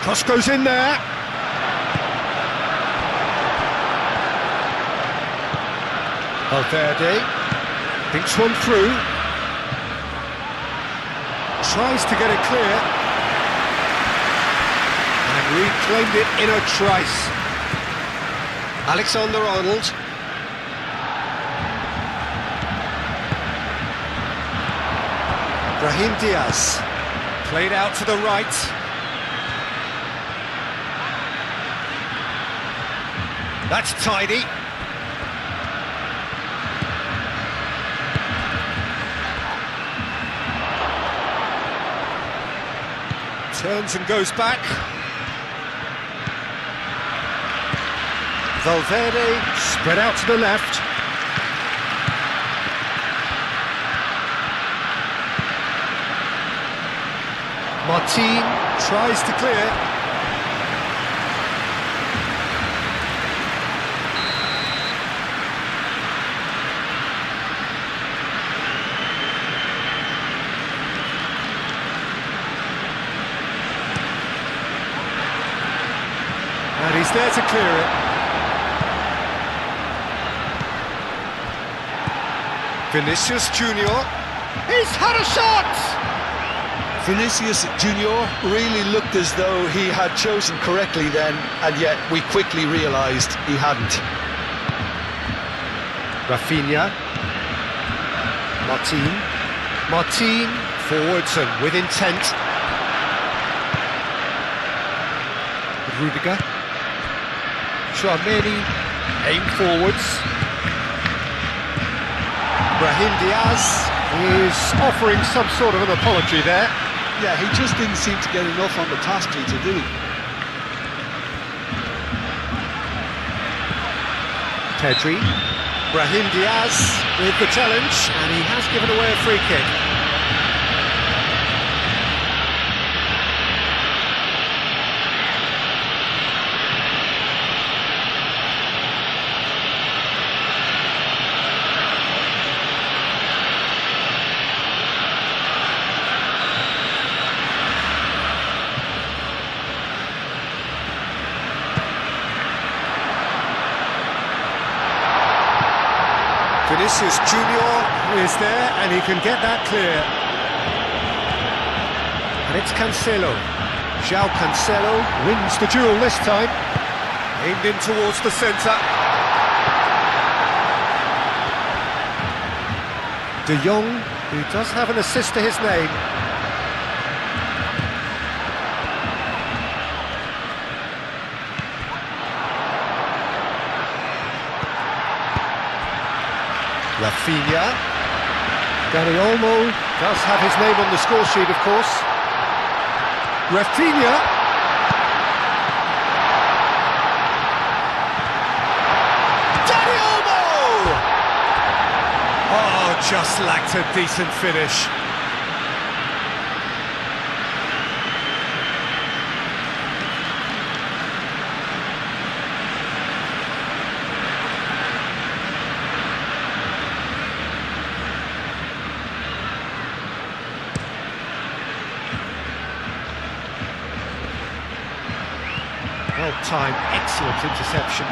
Cross goes in there. Valverde thinks one through. Tries to get it clear. And reclaimed it in a trice. Alexander-Arnold. Brahim Diaz. Played out to the right. That's tidy. Turns and goes back. Valverde spread out to the left. Martin tries to clear. And he's there to clear it. Vinicius Junior. He's had a shot! Vinicius Junior really looked as though he had chosen correctly then, and yet we quickly realised he hadn't. Rafinha. Martin forwards and with intent. Rudiger. Tchouameni aim forwards. Brahim Diaz is offering some sort of an apology there. Yeah, he just didn't seem to get enough on the task, Peter, did he? Pedri. Brahim Diaz with the challenge, and he has given away a free kick. Vinicius Junior is there, and he can get that clear. And it's Cancelo. João Cancelo wins the duel this time. Aimed in towards the centre. De Jong, who does have an assist to his name. Rafinha. Dani Olmo does have his name on the score sheet, of course. Rafinha. Dani Olmo! Oh, just lacked a decent finish. Well-timed, excellent interception.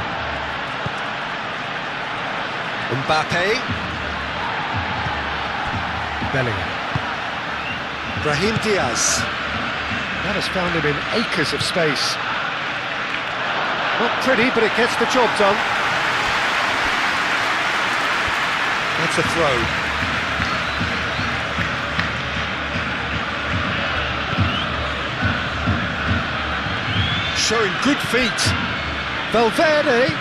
Mbappe. Bellingham. Brahim Diaz. That has found him in acres of space. Not pretty, but it gets the job done. That's a throw. Showing good feet. Valverde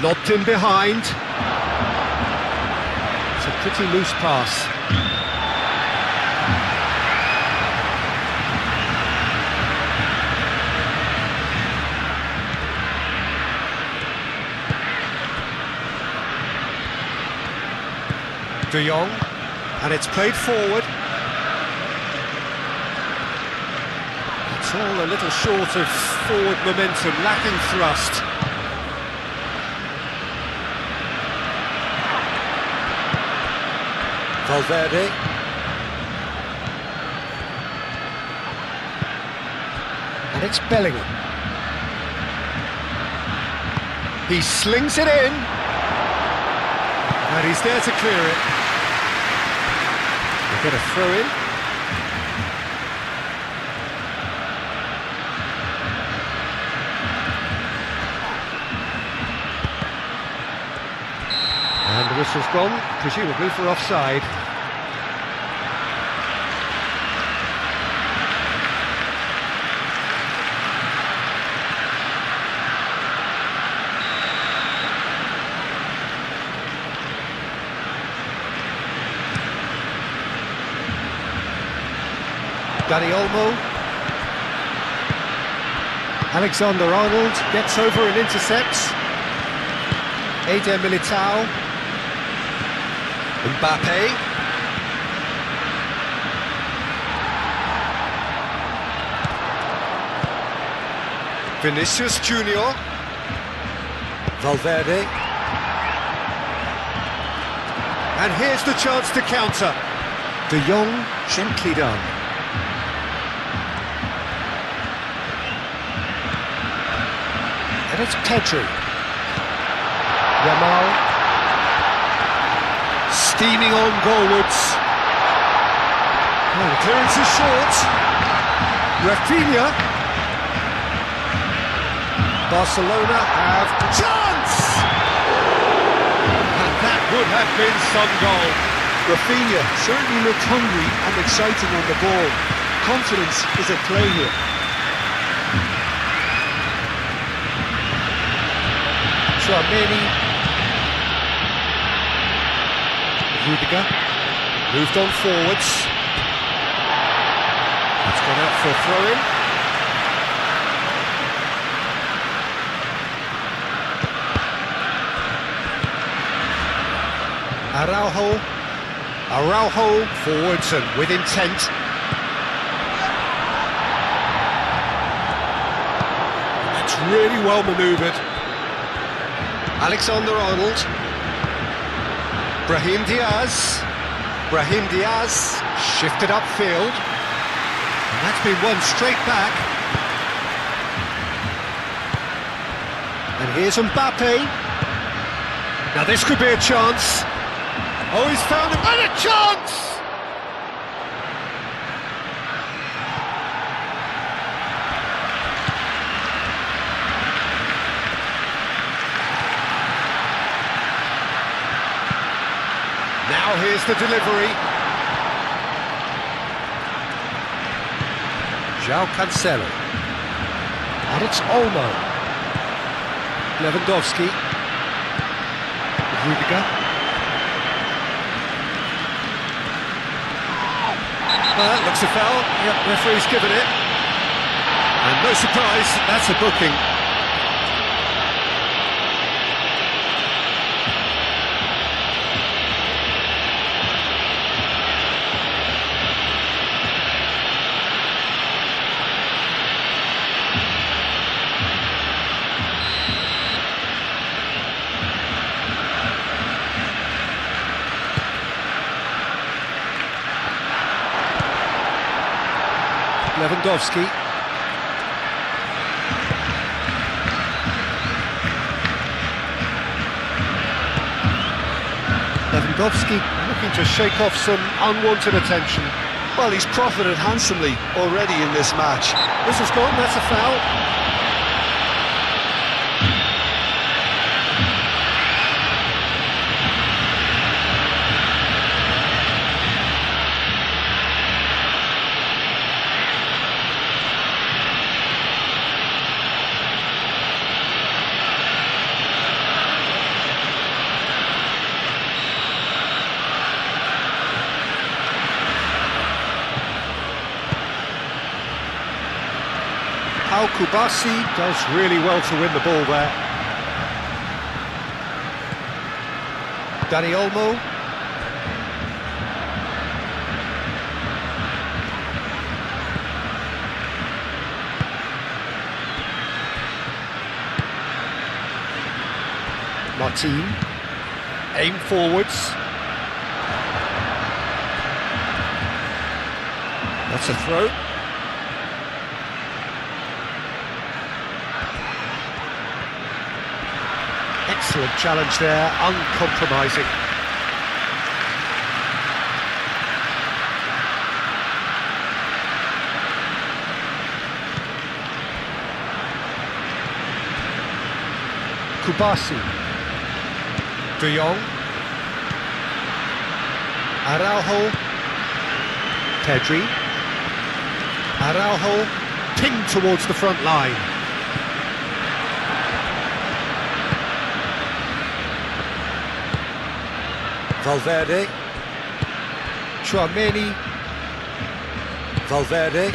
lobbed in behind. It's a pretty loose pass. De Jong, and it's played forward. It's all a little short of forward momentum, lacking thrust. Valverde. And it's Bellingham. He slings it in. And he's there to clear it. We'll get a throw in. And the whistle's gone, presumably for offside. Dani Olmo. Alexander-Arnold gets over and intercepts. Eder Militao. Mbappe. Vinicius Junior. Valverde. And here's the chance to counter. De Jong, gently done. And it's Pedri. Yamal. Steaming on goalwards. Oh, the clearance is short. Rafinha. Barcelona have a chance! And that would have been some goal. Rafinha certainly looked hungry and exciting on the ball. Confidence is at play here. Tchouaméni. Rudiger. Moved on forwards. It's gone out for a throw-in. Araujo forwards and with intent. It's really well manoeuvred. Alexander-Arnold. Brahim Diaz shifted upfield. And that's been won straight back. And here's Mbappe. Now this could be a chance. Oh, he's found him, and a chance! Now here's the delivery. João Cancelo. And it's Olmo. Lewandowski. Rudiger. That looks a foul. Yep, referee's given it. And no surprise, that's a booking. Lewandowski. Lewandowski looking to shake off some unwanted attention. Well, he's profited handsomely already in this match. This has gone, that's a foul. Kubasi does really well to win the ball there. Dani Olmo. Martin. Aim forwards. That's a throw. Excellent challenge there, uncompromising. Kubasi. De Jong. Araujo. Pedri. Araujo pinged towards the front line. Valverde. Tchouaméni. Valverde.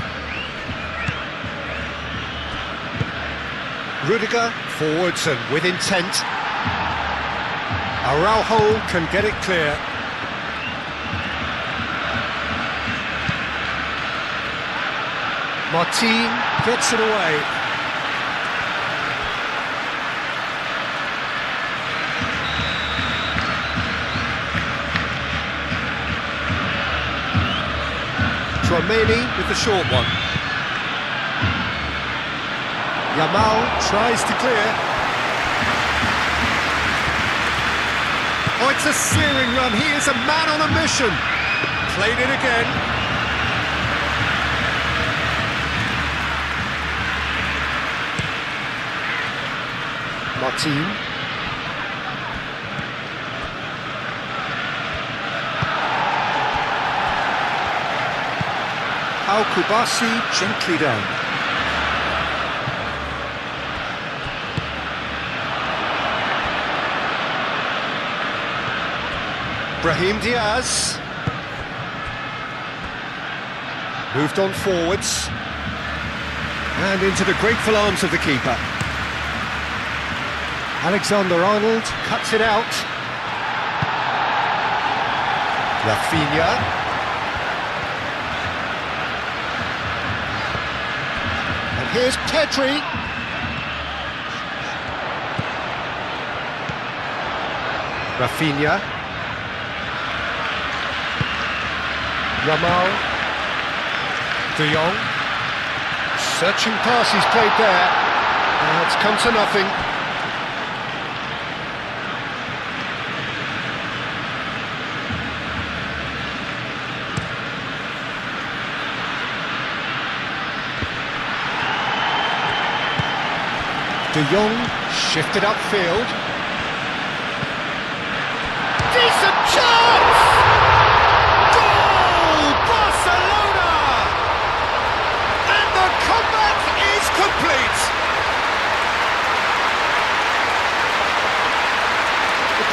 Rudiger, forwards and with intent. Araujo can get it clear. Martin gets it away. Tchouaméni with the short one. Yamal tries to clear. Oh, it's a searing run. He is a man on a mission. Played it again. Martin. Al-Kubasi gently down. Brahim Diaz. Moved on forwards. And into the grateful arms of the keeper. Alexander-Arnold cuts it out. Rafinha. And here's Pedri. Rafinha. Yamal. De Jong. Searching pass he's played there. It's come to nothing. De Jong shifted upfield. Decent chance! Goal! Barcelona! And the comeback is complete!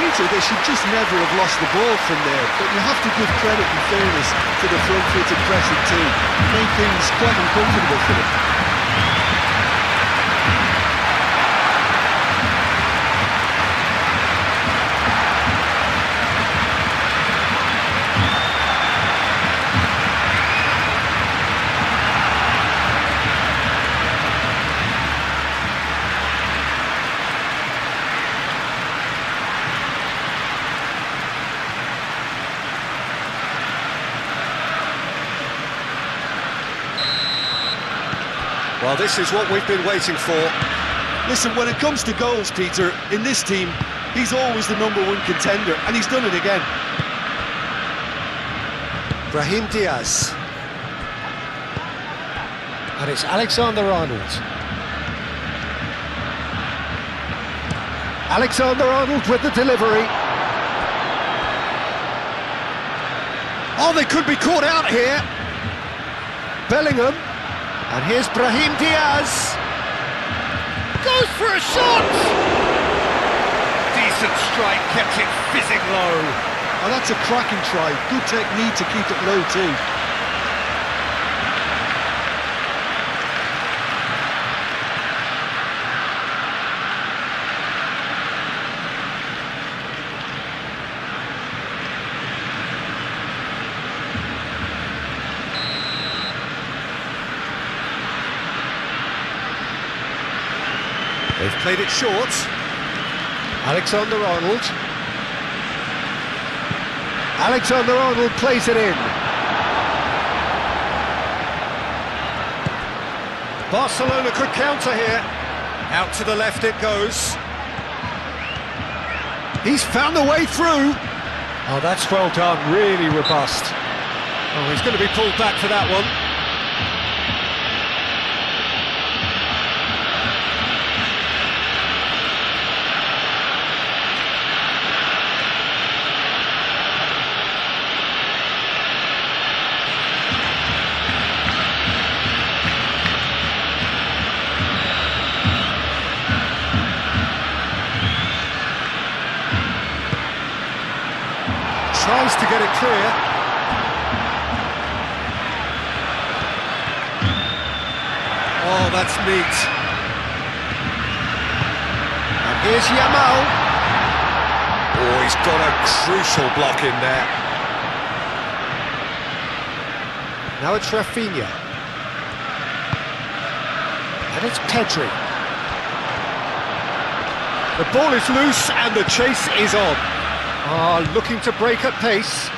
Peter, they should just never have lost the ball from there, but you have to give credit and fairness to the front-footed pressing team. Made things quite uncomfortable for them. Well, this is what we've been waiting for. Listen, when it comes to goals, Peter, in this team, he's always the #1 contender, and he's done it again. Brahim Diaz. And it's Alexander-Arnold. Alexander-Arnold with the delivery. Oh, they could be caught out here. Bellingham. And here's Brahim Diaz. Goes for a shot! Decent strike, kept it fizzing low. Oh, that's a cracking try. Good technique to keep it low too. They've played it short. Alexander-Arnold. Alexander-Arnold plays it in. Barcelona could counter here. Out to the left it goes. He's found a way through. Oh, that's well done, really robust. Oh, he's going to be pulled back for that one. Tries to get it clear. Oh, that's neat. And here's Yamal. Oh, he's got a crucial block in there. Now it's Rafinha. And it's Pedri. The ball is loose and the chase is on. Looking to break at pace.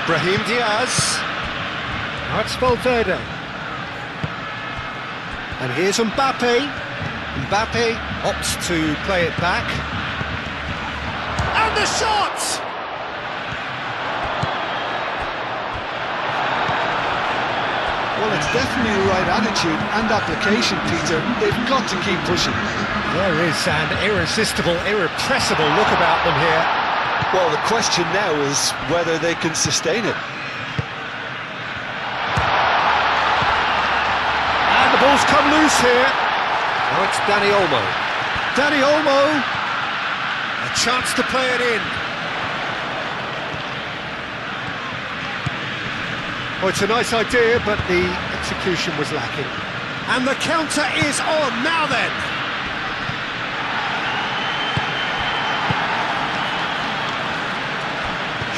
Brahim Diaz. Now it's Valverde. And here's Mbappe. Mbappe opts to play it back. And the shot! Well, it's definitely the right attitude and application, Peter. They've got to keep pushing. There is an irresistible, irrepressible look about them here. Well, the question now is whether they can sustain it. And the ball's come loose here. Now it's Dani Olmo. Dani Olmo! A chance to play it in. Oh, it's a nice idea, but the execution was lacking. And the counter is on, now then!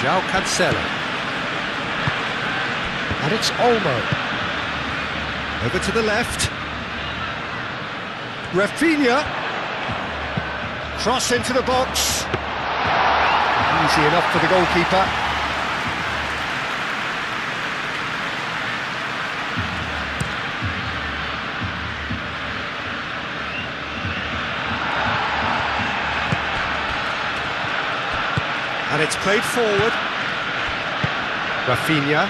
João Cancelo. And it's Olmo. Over to the left. Rafinha. Cross into the box. Easy enough for the goalkeeper. And it's played forward. Rafinha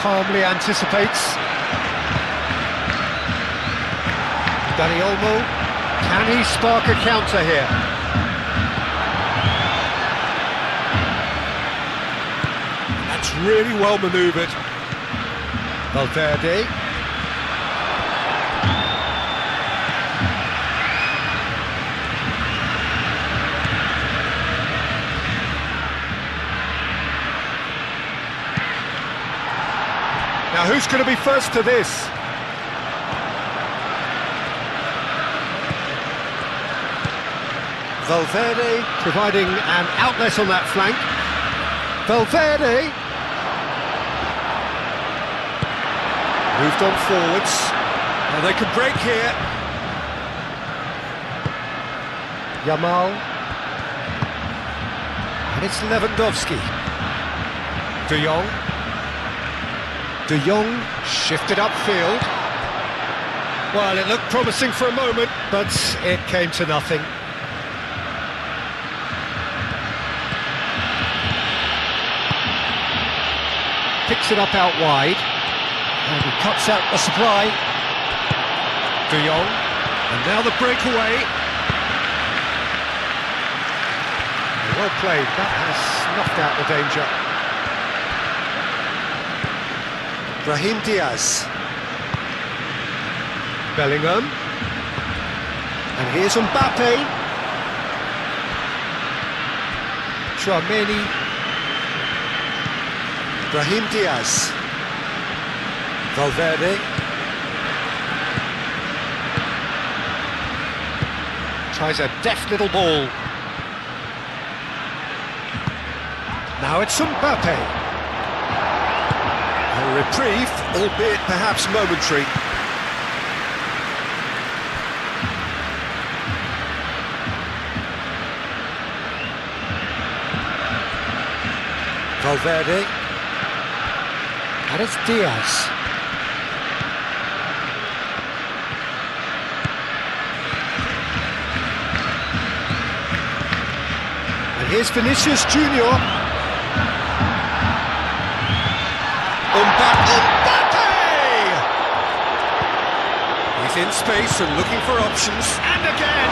calmly anticipates. Dani Olmo, can he spark a counter here? That's really well manoeuvred. Valverde. Now who's going to be first to this? Valverde providing an outlet on that flank. Valverde moved on forwards. Now they can break here. Yamal. And it's Lewandowski. De Jong. De Jong shifted upfield. Well, it looked promising for a moment, but it came to nothing. Picks it up out wide, and he cuts out the supply. De Jong, and now the breakaway. Well played, that has snuffed out the danger. Brahim Diaz. Bellingham. And here's Mbappe. Tchouaméni. Brahim Diaz. Valverde. Tries a deft little ball. Now it's Mbappe. A reprieve, albeit perhaps momentary. Valverde. And it's Diaz. And here's Vinicius Junior. Mbappe! He's in space and looking for options. And again!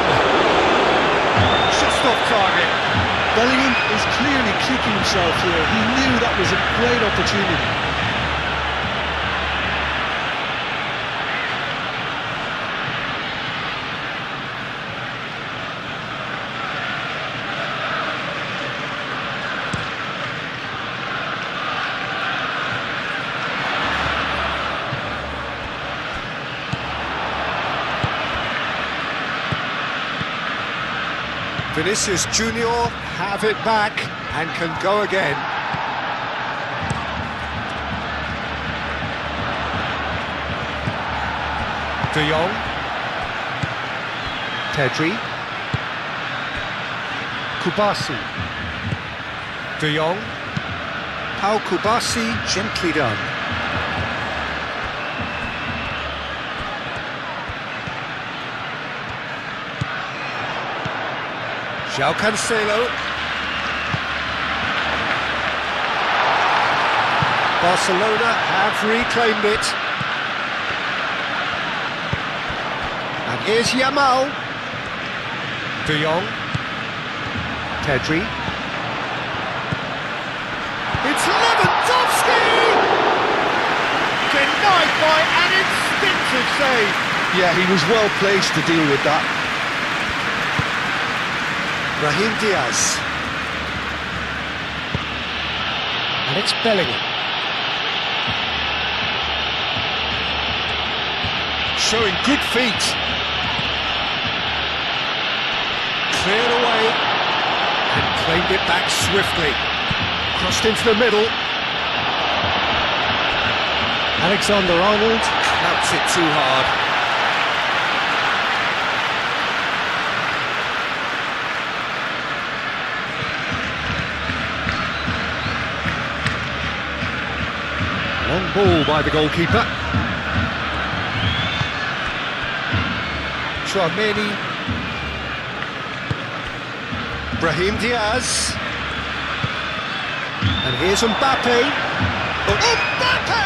Just off target. Bellingham is clearly kicking himself here. He knew that was a great opportunity. Vinicius Junior have it back and can go again. De Jong. Pedri. Kubasi. De Jong. Pau Kubasi, gently done. João Cancelo. Barcelona have reclaimed it. And here's Yamal. De Jong. Pedri. It's Lewandowski! Denied by an instinctive save. Yeah, he was well placed to deal with that. Brahim Diaz. And it's Bellingham. Showing good feet. Cleared away. And claimed it back swiftly. Crossed into the middle. Alexander-Arnold clouts it too hard. Long ball by the goalkeeper. Tchouaméni. Brahim Diaz. And here's Mbappe. Mbappe!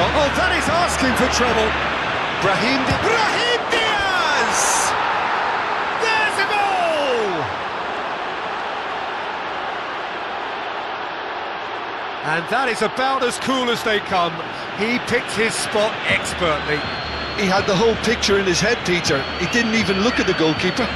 Oh, that is asking for trouble. Brahim Diaz! There's a goal! And that is about as cool as they come. He picked his spot expertly. He had the whole picture in his head, Peter. He didn't even look at the goalkeeper.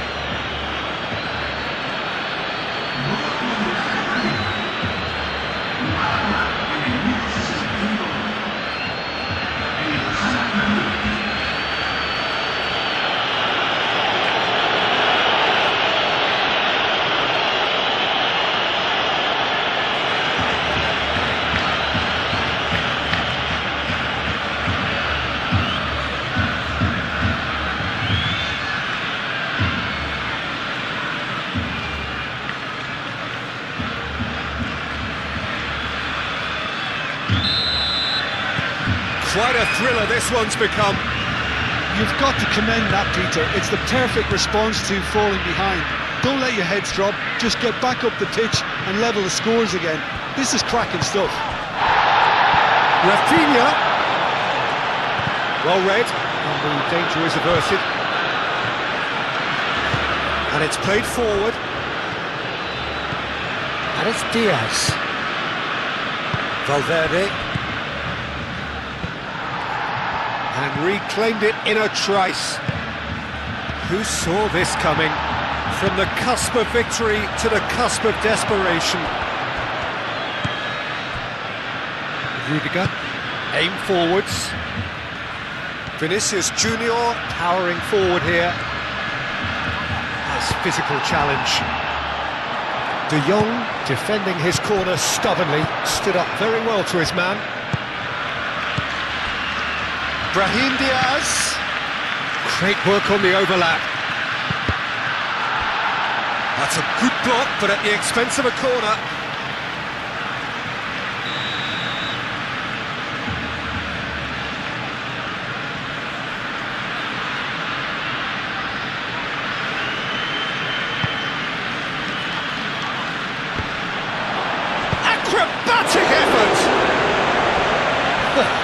Quite a thriller this one's become. You've got to commend that, Peter. It's the perfect response to falling behind. Don't let your heads drop, just get back up the pitch and level the scores again. This is cracking stuff. Rafinha. Well read, and the danger is averted. And it's played forward. And it's Diaz. Valverde. And reclaimed it in a trice. Who saw this coming? From the cusp of victory to the cusp of desperation. Rudiger, aim forwards. Vinicius Junior powering forward here. That's physical challenge. De Jong defending his corner stubbornly, stood up very well to his man. Brahim Diaz. Great work on the overlap. That's a good block, but at the expense of a corner. Acrobatic effort!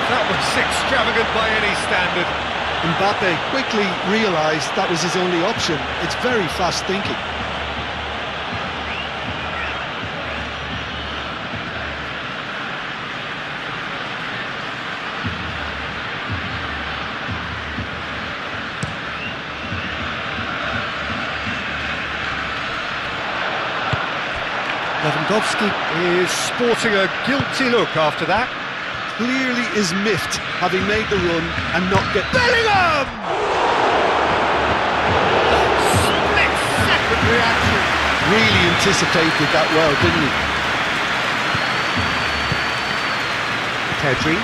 That was extravagant by any standard. Mbappe quickly realised that was his only option. It's very fast thinking. Lewandowski is sporting a guilty look after that. Clearly is miffed, having made the run and not get... Bellingham! reaction. Really anticipated that well, didn't he? Pedri.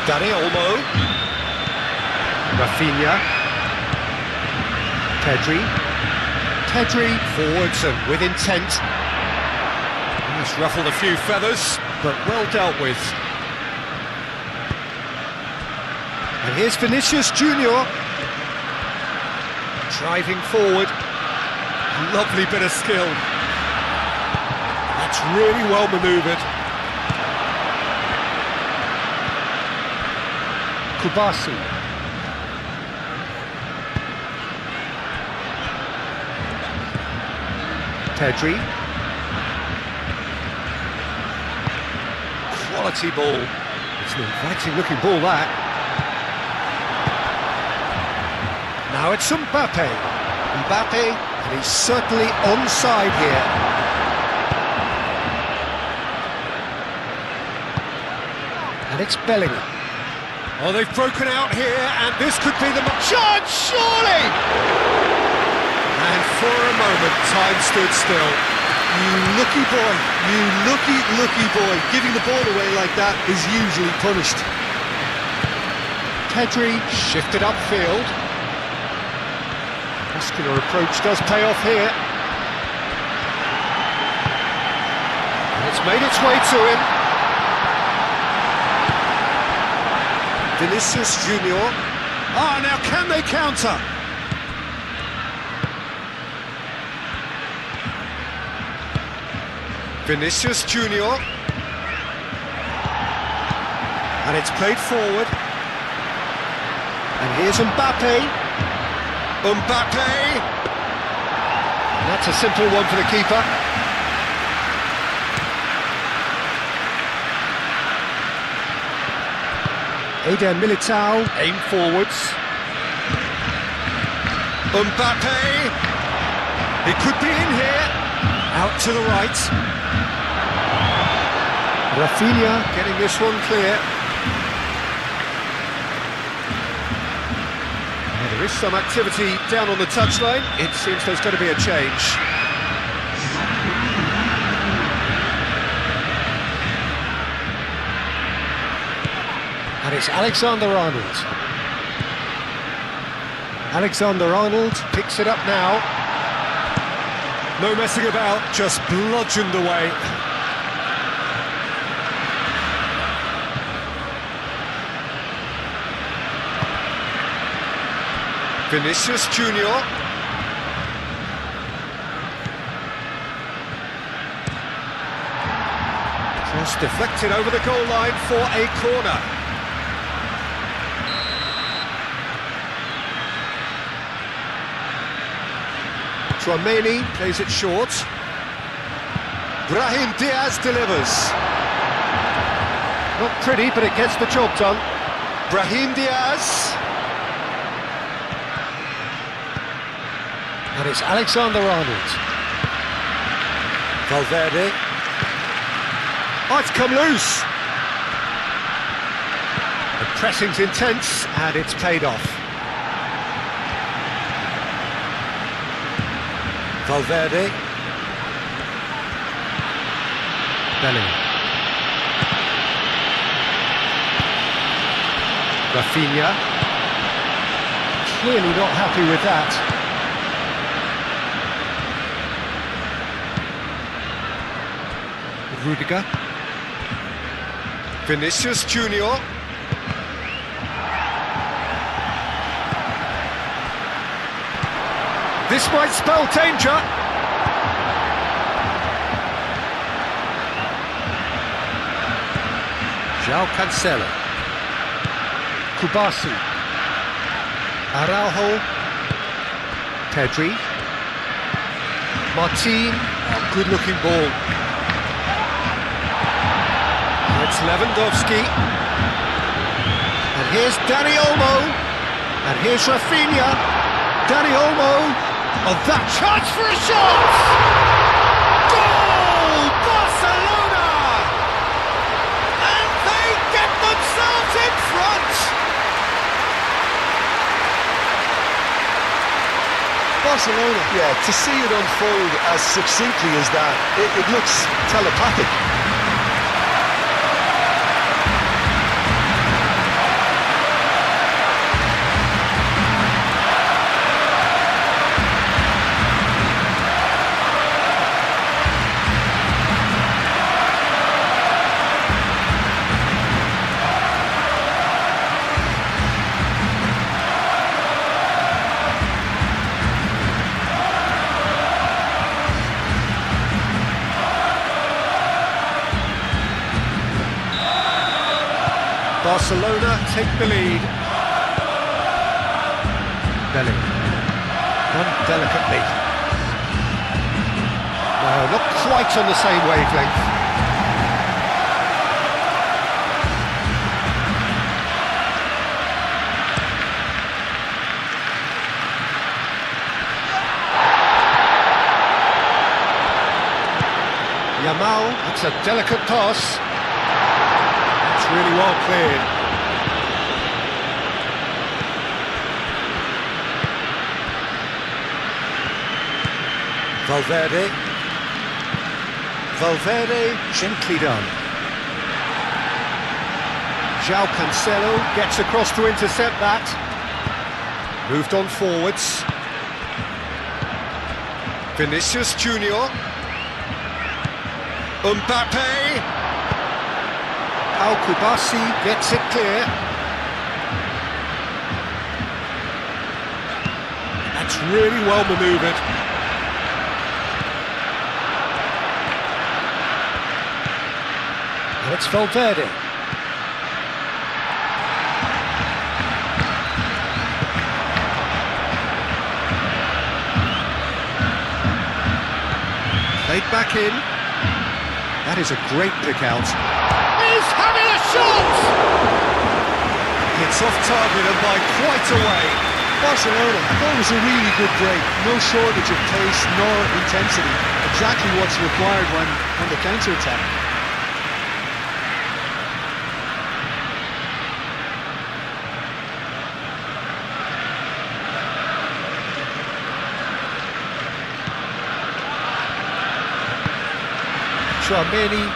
Dani Olmo. Rafinha. Pedri. Pedri forwards and with intent. He's ruffled a few feathers, but well dealt with. And here's Vinicius Junior. Driving forward. Lovely bit of skill. That's really well manoeuvred. Kubasi. Pedri. Quality ball. It's an inviting looking ball, that. Now it's Mbappe. Mbappe, and he's certainly onside here. And it's Bellingham. Oh, they've broken out here, and this could be the chance, surely! And for a moment, time stood still. You lucky boy, you lucky boy. Giving the ball away like that is usually punished. Pedri shifted upfield. Muscular approach does pay off here. And it's made its way to him. Vinicius Junior. Ah, now can they counter? Vinicius Junior. And it's played forward. And here's Mbappe. Mbappe! And that's a simple one for the keeper. Eder Militao, aim forwards. Mbappe! He could be in here. Out to the right. Rafinha getting this one clear. Well, there is some activity down on the touchline. It seems there's going to be a change. And it's Alexander-Arnold. Alexander-Arnold picks it up now. No messing about, just bludgeoned away. Vinicius Junior. Cross deflected over the goal line for a corner. Tchouameni plays it short. Brahim Diaz delivers. Not pretty, but it gets the job done. Brahim Diaz. And it's Alexander-Arnold. Valverde. Oh, it's come loose. The pressing's intense, and it's paid off. Valverde. Bellingham. Rafinha. Clearly not happy with that. Rudiger. Vinicius Junior. This might spell danger. João Cancelo. Kubasi. Araujo. Pedri. Martin. Oh, good-looking ball. It's Lewandowski. And here's Dani Olmo. And here's Rafinha. Dani Olmo. Oh, that chance for a shot! Goal! Barcelona! And they get themselves in front! Barcelona. Yeah, to see it unfold as succinctly as that, it looks telepathic. Barcelona take the lead. Belling. Done delicately. No, not quite on the same wavelength. Yamal, that's a delicate pass. It's really well cleared. Valverde, gently done. João Cancelo gets across to intercept that. Moved on forwards. Vinicius Junior. Mbappe. Al-Kubasi gets it clear. That's really well manoeuvred. And it's Valverde. Played back in. That is a great pick out. He's having a shot! It's off target and by quite a way. Barcelona, I thought it was a really good break. No shortage of pace nor intensity. Exactly what's required when the counter-attack. Tchouaméni.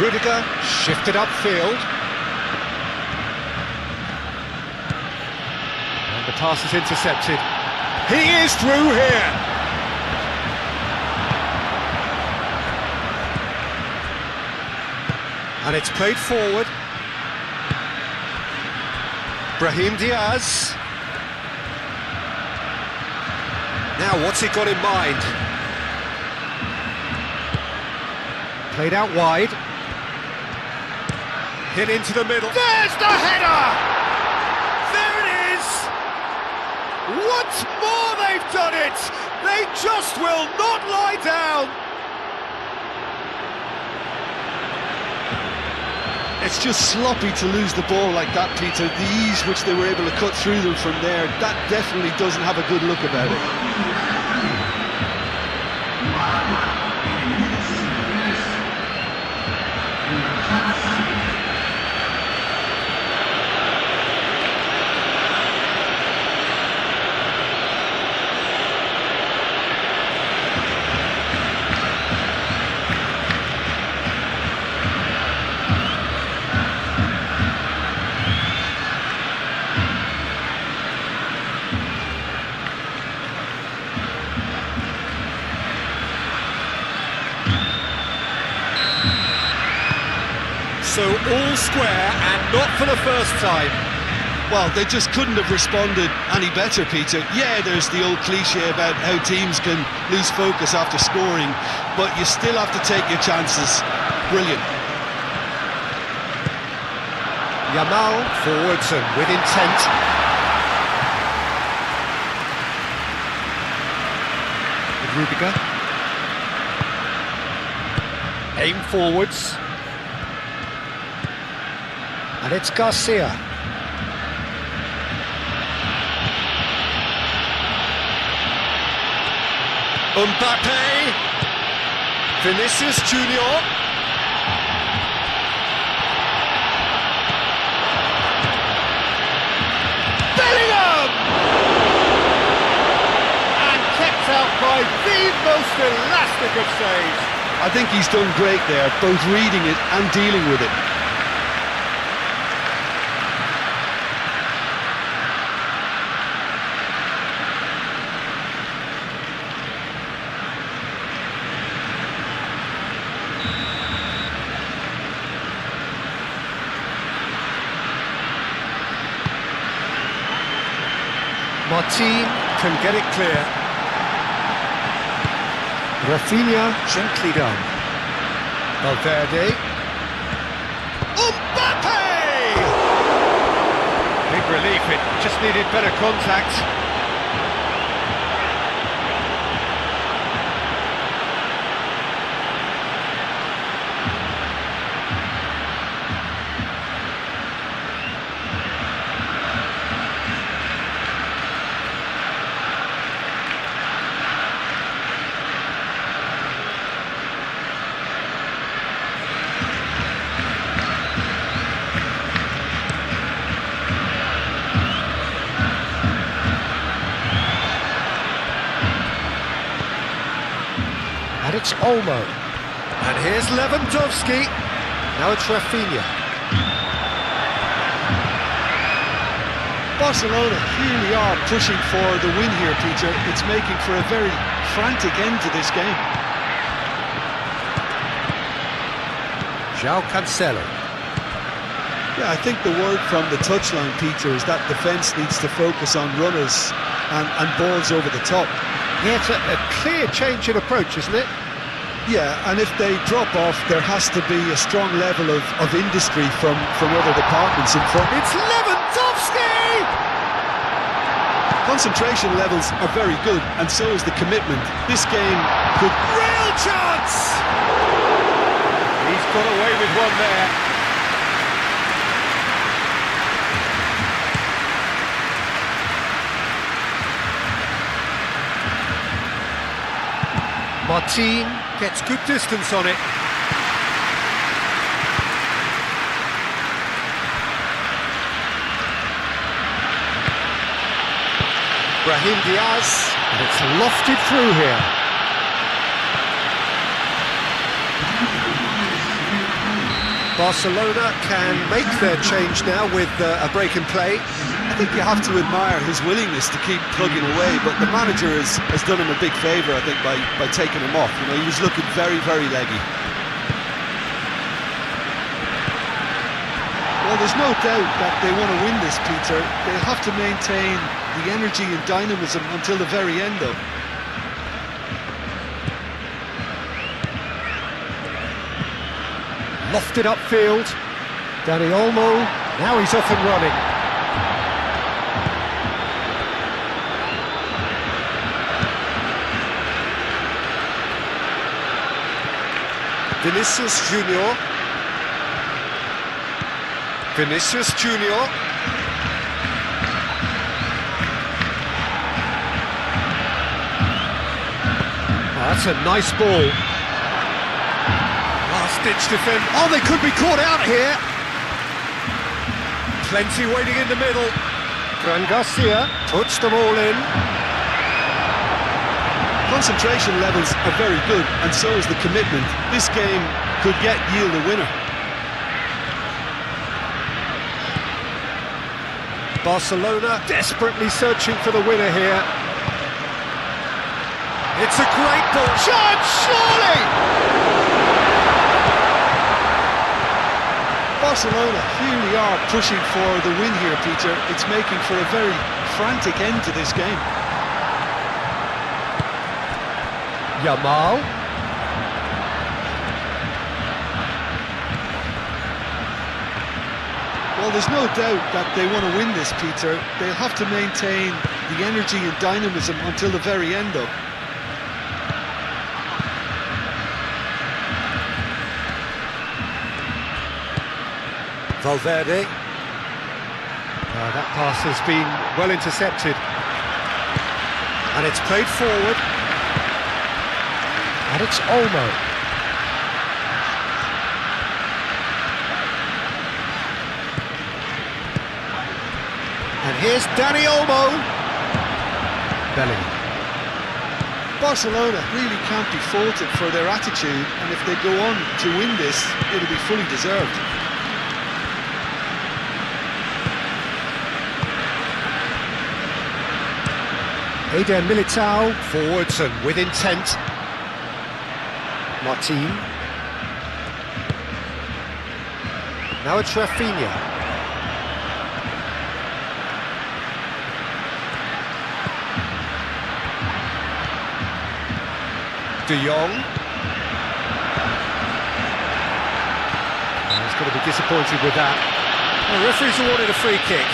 Rudiger shifted upfield. And the pass is intercepted. He is through here. And it's played forward. Brahim Diaz. Now, what's he got in mind? Played out wide. Hit into the middle. There's the header! There it is! Once more they've done it! They just will not lie down! It's just sloppy to lose the ball like that, Peter. The ease which they were able to cut through them from there, that definitely doesn't have a good look about it. So all square and not for the first time. Well, they just couldn't have responded any better, Peter. Yeah, there's the old cliche about how teams can lose focus after scoring, but you still have to take your chances. Brilliant. Yamal forwards and with intent. Rudiger. Aim forwards. And it's Garcia. Mbappe. Vinicius Junior. Bellingham! the most elastic of saves. I think he's done great there, both reading it and dealing with it. Martin can get it clear. Rafinha gently done. Valverde. Mbappe! Big relief, it just needed better contact. And it's Olmo. And here's Lewandowski. Now it's Rafinha. Barcelona really are pushing for the win here, Peter. It's making for a very frantic end to this game. João Cancelo. Yeah, I think the word from the touchline, Peter, is that defence needs to focus on runners and balls over the top. Yeah, it's a clear change in approach, isn't it? Yeah, and if they drop off, there has to be a strong level of industry from other departments in front. It's Lewandowski! Concentration levels are very good, and so is the commitment. This game could... Real chance! He's got away with one there. Martin gets good distance on it. Brahim Diaz, and it's lofted through here. Barcelona can make their change now with a break in play. I think you have to admire his willingness to keep plugging away, but the manager has done him a big favour, I think, by taking him off. You know, he was looking very, very leggy. Well, there's no doubt that they want to win this, Peter. They have to maintain the energy and dynamism until the very end, though. Lofted upfield. Dani Olmo, now he's off and running. Vinicius Junior. Vinicius Junior. Oh, that's a nice ball. Last-ditch defend. Oh, they could be caught out here. Plenty waiting in the middle. Fran Garcia puts them all in. Concentration levels are very good, and so is the commitment. This game could yield a winner. Barcelona desperately searching for the winner here. It's a great ball. Chance, surely! Barcelona really are pushing for the win here, Peter. It's making for a very frantic end to this game. Yamal. Well, there's no doubt that they want to win this, Peter. They'll have to maintain the energy and dynamism until the very end, though. Valverde. That pass has been well intercepted. And it's played forward. And it's Olmo. And here's Dani Olmo. Bellingham. Barcelona really can't be faulted for their attitude, and if they go on to win this, it'll be fully deserved. Eder Militao, forwards and with intent. Martin. Now it's Rafinha. De Jong. He's going to be disappointed with that. The referee's awarded a free kick.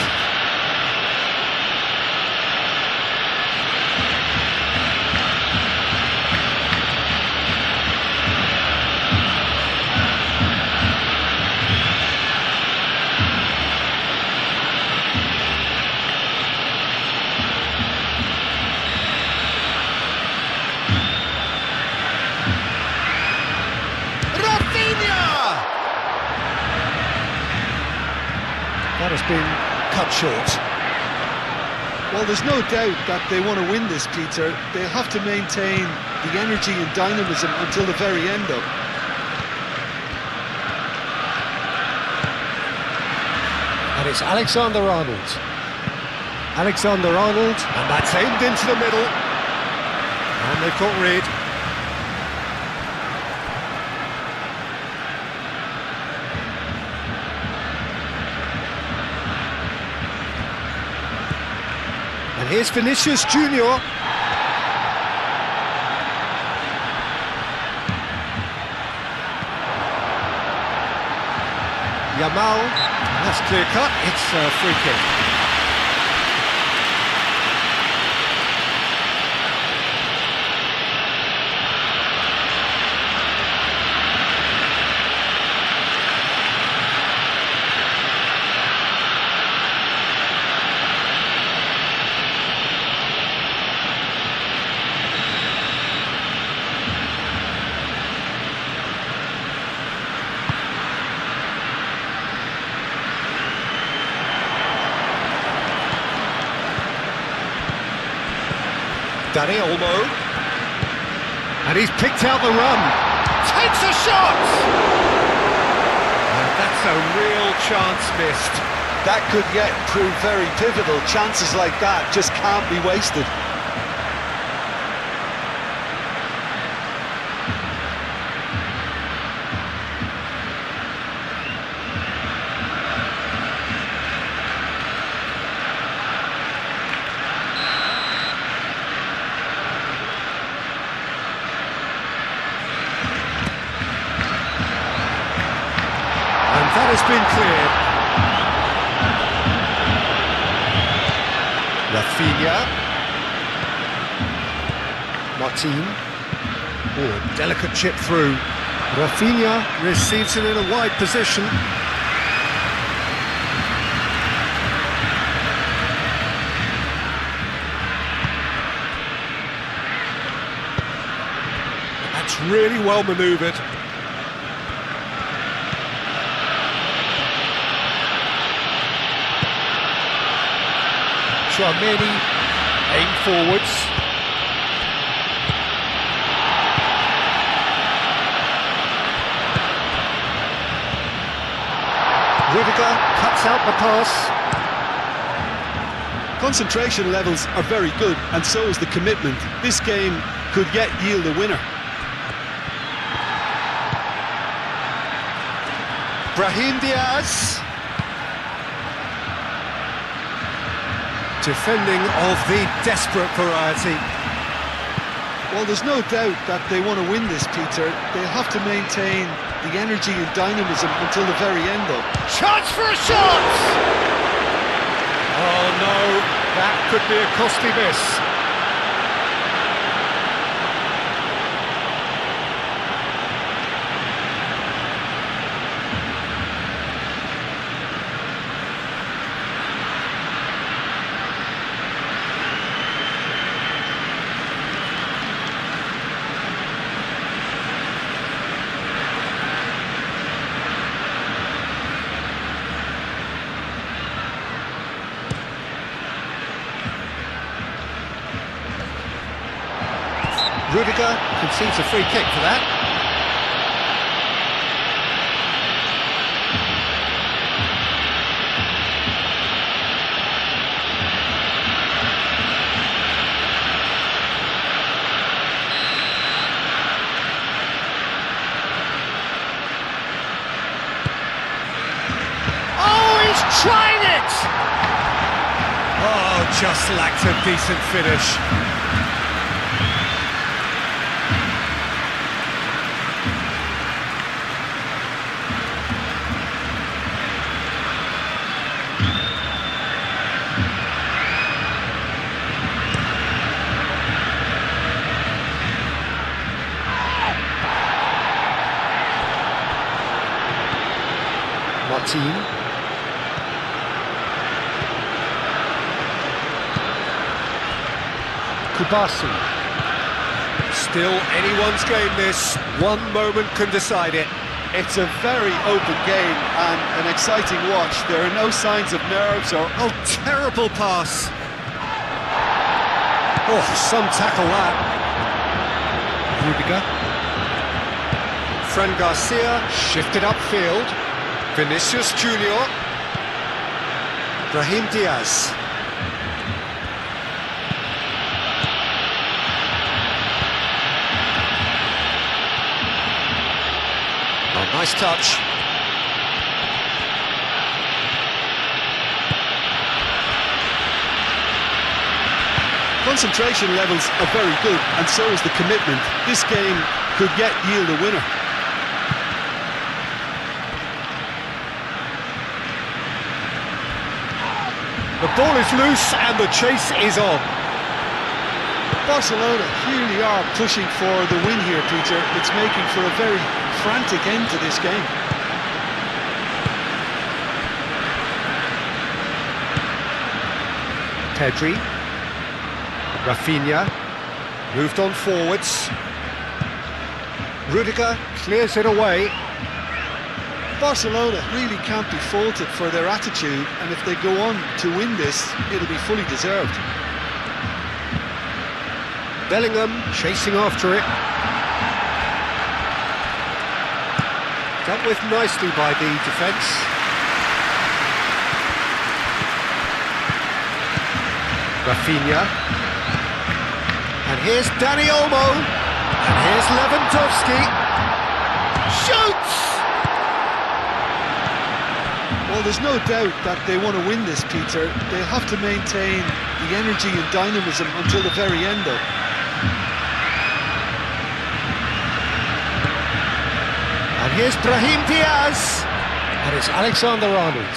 That has been cut short. Well, there's no doubt that they want to win this, Peter. They'll have to maintain the energy and dynamism until the very end, though. And it's Alexander-Arnold. Alexander-Arnold, and that's aimed into the middle. And they've got rid. And here's Vinicius Junior. Yamal, that's clear cut, it's a free kick. Dani Olmo, and he's picked out the run, takes a shot, and that's a real chance missed. That could yet prove very pivotal. Chances like that just can't be wasted. That has been cleared. Rafinha. Martin. Oh, delicate chip through. Rafinha receives it in a wide position. That's really well manoeuvred. Tchouaméni, aim forwards. Rudiger cuts out the pass. Concentration levels are very good, and so is the commitment. This game could yet yield a winner. Brahim Diaz. Defending of the desperate variety. Well, there's no doubt that they want to win this, Peter. They'll have to maintain the energy and dynamism until the very end, though. Chance for a shot! Oh no, that could be a costly miss. Rudiger concedes a free kick for that. Oh, he's trying it! Oh, just lacked a decent finish. Martin. Kubasi. Still anyone's game this. One moment can decide it. It's a very open game and an exciting watch. There are no signs of nerves or... Oh, terrible pass. Oh, some tackle that. Rudiger. Fran Garcia shifted upfield. Vinicius Junior. Brahim Diaz. Oh, nice touch. Concentration levels are very good, and so is the commitment. This game could yet yield a winner. The ball is loose and the chase is on. Barcelona really are pushing for the win here, Peter. It's making for a very frantic end to this game. Pedri. Rafinha. Moved on forwards. Rudiger clears it away. Barcelona really can't be faulted for their attitude, and if they go on to win this, it'll be fully deserved. Bellingham chasing after it. Dealt with nicely by the defence. Rafinha. And here's Dani Olmo. And here's Lewandowski. Shoots! Well, there's no doubt that they want to win this, Peter. They'll have to maintain the energy and dynamism until the very end, though. And here's Brahim Diaz. And it's Alexander-Arnold.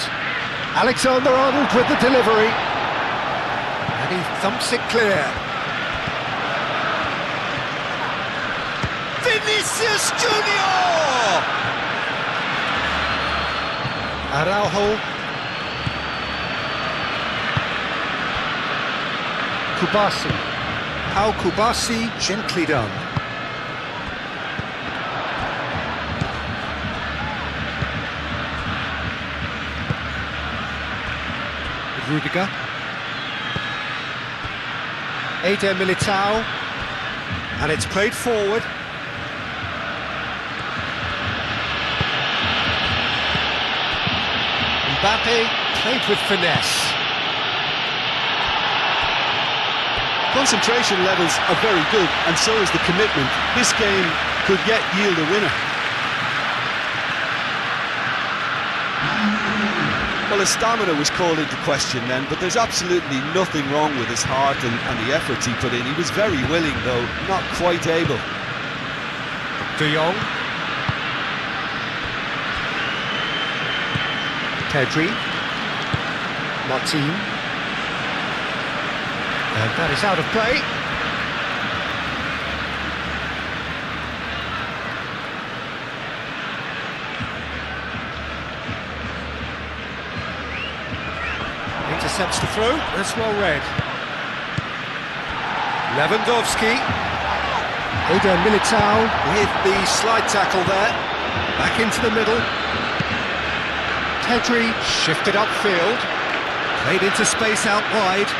Alexander-Arnold with the delivery. And he thumps it clear. Vinicius Junior! Araujo. Kubasi. How Kubasi, gently done. Rudiger. Eder Militao. And it's played forward. Mbappe played with finesse. Concentration levels are very good, and so is the commitment. This game could yet yield a winner. Well, his stamina was called into question then, but there's absolutely nothing wrong with his heart and the efforts he put in. He was very willing, though, not quite able. De Jong. Pedri. Martin. And that is out of play. Intercepts the throw, that's well read. Lewandowski. Eder Militao with the slide tackle there. Back into the middle. Pedri shifted upfield. Played into space out wide.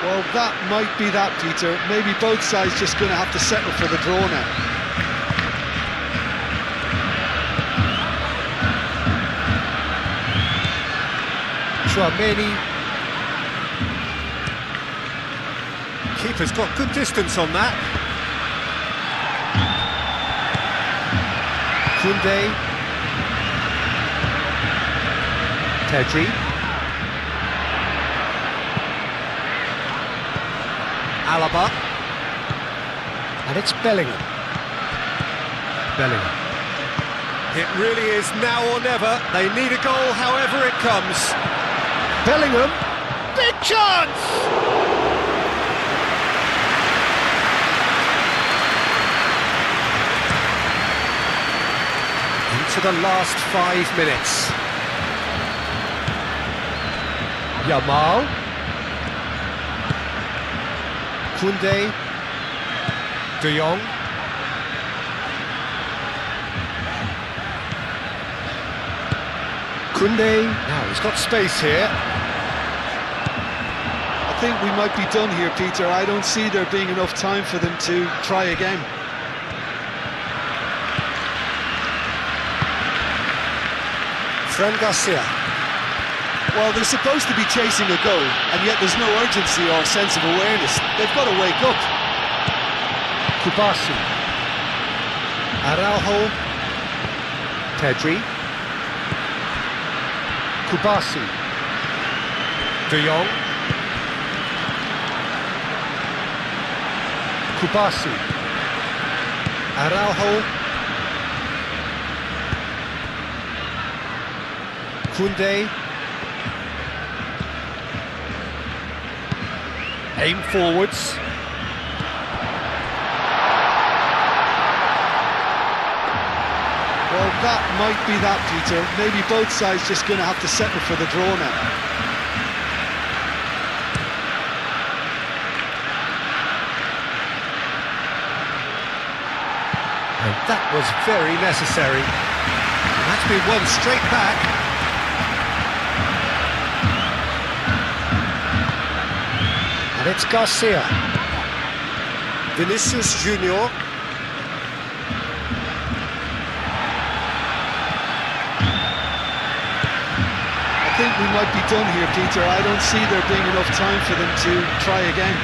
Well, that might be that, Peter. Maybe both sides just going to have to settle for the draw now. Chouameni. Keeper's got good distance on that. Koundé. Pedri. Alaba. And it's Bellingham. Bellingham. It really is now or never. They need a goal however it comes. Bellingham. Big chance! Into the last 5 minutes. Yamal. Koundé. De Jong. Koundé. Now he's got space here. I think we might be done here, Peter. I don't see there being enough time for them to try again. Fran Garcia. Well, they're supposed to be chasing a goal, and yet there's no urgency or sense of awareness. They've got to wake up. Kubasi. Araujo. Pedri. Kubasi. De Jong. Kubasi. Araujo. Koundé. Aim forwards. Well, that might be that, Peter. Maybe both sides just going to have to settle for the draw now. And that was very necessary. That's been won straight back. And it's Garcia. Vinicius Junior. I think we might be done here, Peter. I don't see there being enough time for them to try again.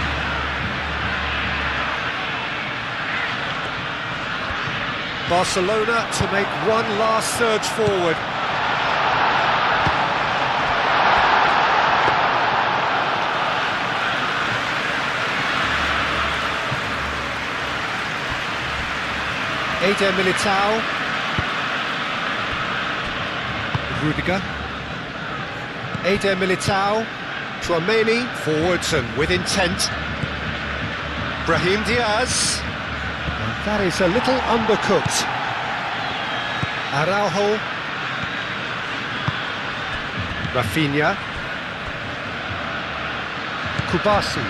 Barcelona to make one last surge forward. Eder Militao. Rudiger. Eder Militao. Chouameni. Forwards and with intent. Brahim Diaz. And that is a little undercooked. Araujo. Rafinha. Kubasi.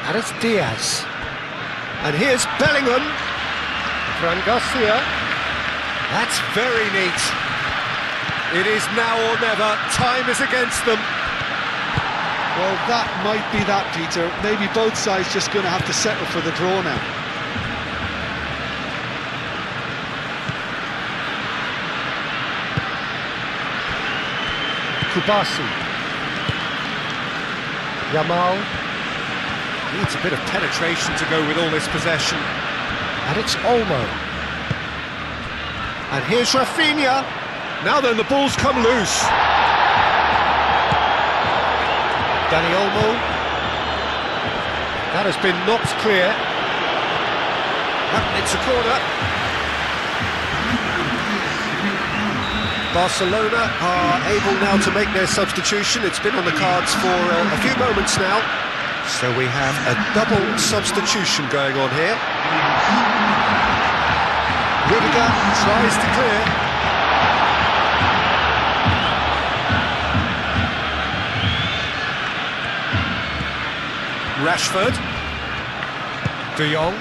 And it's Diaz. And here's Bellingham. Fran Garcia. That's very neat. It is now or never. Time is against them. Well, that might be that, Peter. Maybe both sides just going to have to settle for the draw now. Kubasi. Yamal. Needs a bit of penetration to go with all this possession. And it's Olmo. And here's Rafinha. Now then, the ball's come loose. Dani Olmo. That has been knocked clear. It's a corner. Barcelona are able now to make their substitution. It's been on the cards for a few moments now. So we have a double substitution going on here. Rudiger tries to clear. Rashford. De Jong.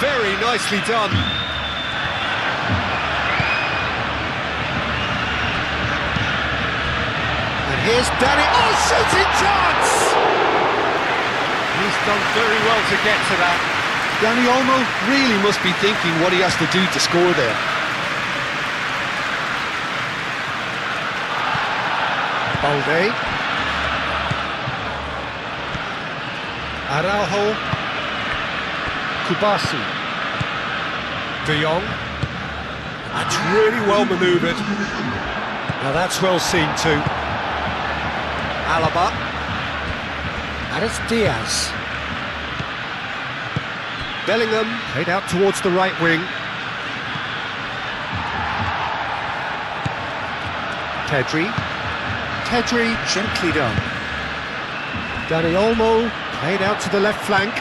Very nicely done. Here's Danny. Oh, shooting chance! He's done very well to get to that. Danny Olmo really must be thinking what he has to do to score there. Balde. Araujo. Kubasi. De Jong. That's really well manoeuvred. Now that's well seen too. Alaba. And it's Diaz. Bellingham played out towards the right wing. Pedri. Pedri gently done. Dani Olmo played out to the left flank.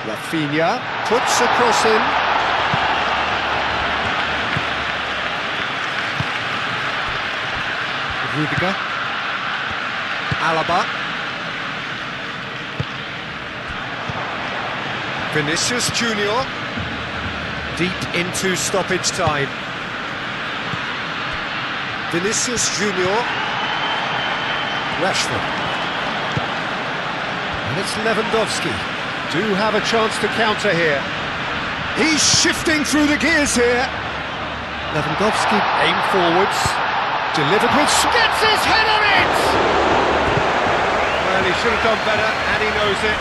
Rafinha puts a cross in. Rudiger. Alaba. Vinicius Junior. Deep into stoppage time. Vinicius Junior. Rashford. And it's Lewandowski. Do have a chance to counter here. He's shifting through the gears here. Lewandowski aim forwards. Delivered with... Gets his head on it! Well, he should have done better, and he knows it.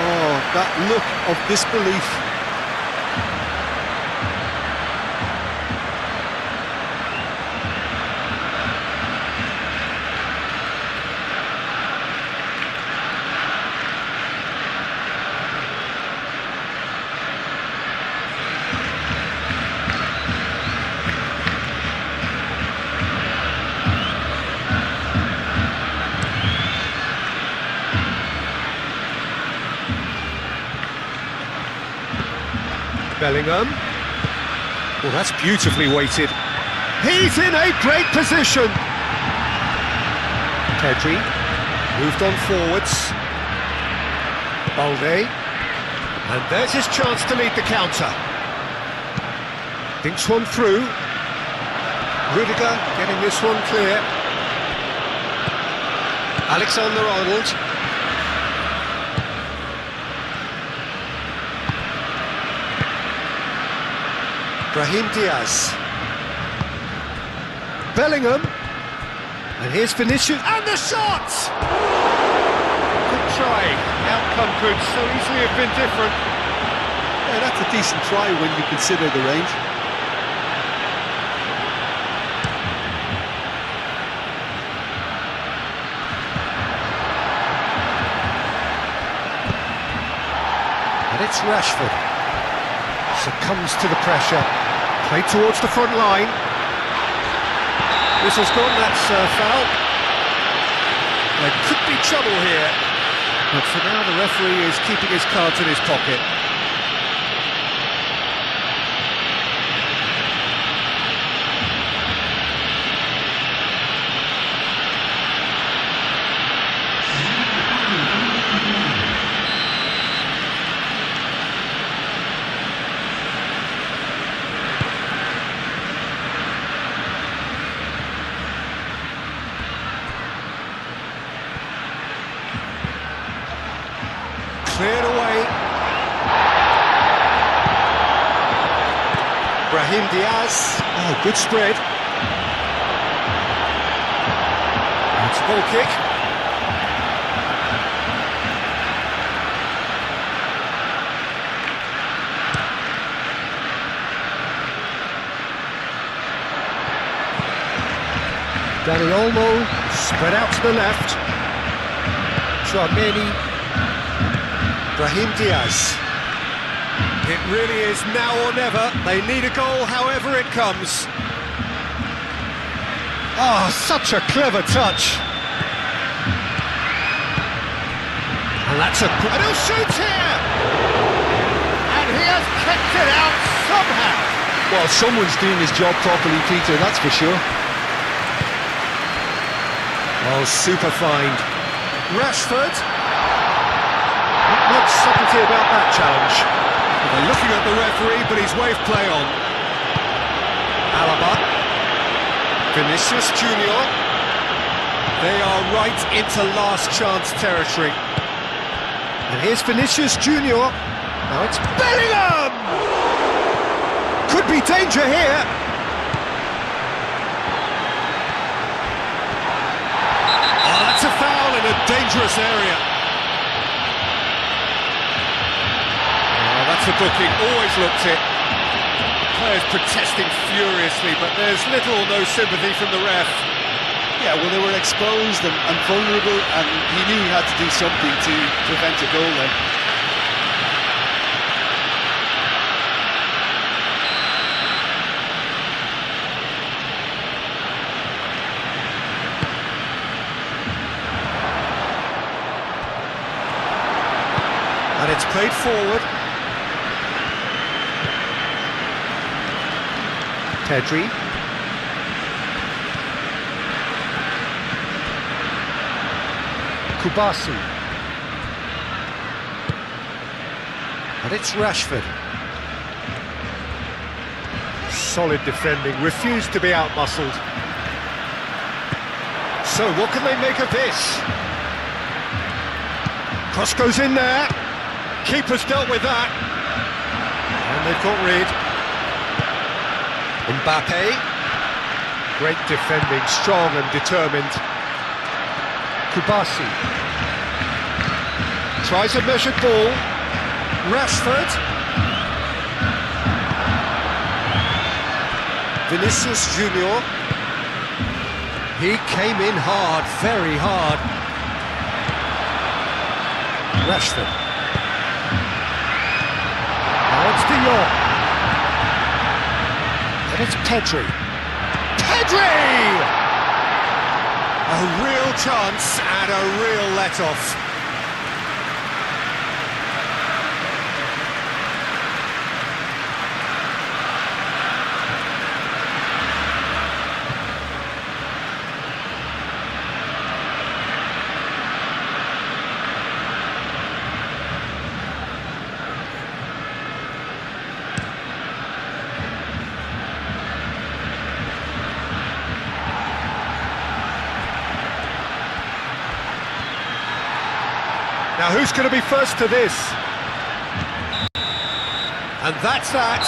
Oh, that look of disbelief. Bellingham. Well, that's beautifully weighted. He's in a great position. Pedri moved on forwards. Balde. And there's his chance to lead the counter. Thinks one through. Rudiger getting this one clear. Alexander-Arnold. Brahim Diaz. Bellingham. And here's Vinicius. And the shot! Good try. Outcome could so easily have been different. Yeah, that's a decent try when you consider the range. And it's Rashford. Succumbs to the pressure. Played towards the front line. Whistle's gone, that's foul. There could be trouble here. But for now, the referee is keeping his cards in his pocket. Cleared away. Brahim Diaz. Oh, good spread. It's a goal kick. Dani Olmo spread out to the left. Tchouaméni. Brahim Diaz. It really is now or never. They need a goal however it comes. Oh, such a clever touch. And that's a... And he'll shoot here! And he has kept it out somehow. Well, someone's doing his job properly, Peter, that's for sure. Oh, super find. Rashford. Not much subtlety about that challenge. They're looking at the referee, but he's waved play on. Alaba. Vinicius Junior. They are right into last chance territory. And here's Vinicius Junior. Now it's Bellingham! Could be danger here. Oh, that's a foul in a dangerous area. Oh, that's a booking, always looked it. Players protesting furiously, but there's little or no sympathy from the ref. Yeah, well, they were exposed and vulnerable, and he knew he had to do something to prevent a goal then. And it's played forward. Pedri. Kubasi. And it's Rashford. Solid defending, refused to be outmuscled. So what can they make of this? Cross goes in there. Keeper's dealt with that. And they've got rid. Mbappe. Great defending, strong and determined. Kubasi. Tries a measured ball. Rashford. Vinicius Junior. He came in hard, very hard. Rashford. Now it's De Jong. And it's Pedri. Pedri! A real chance and a real let-off. Now who's going to be first to this? And that's that.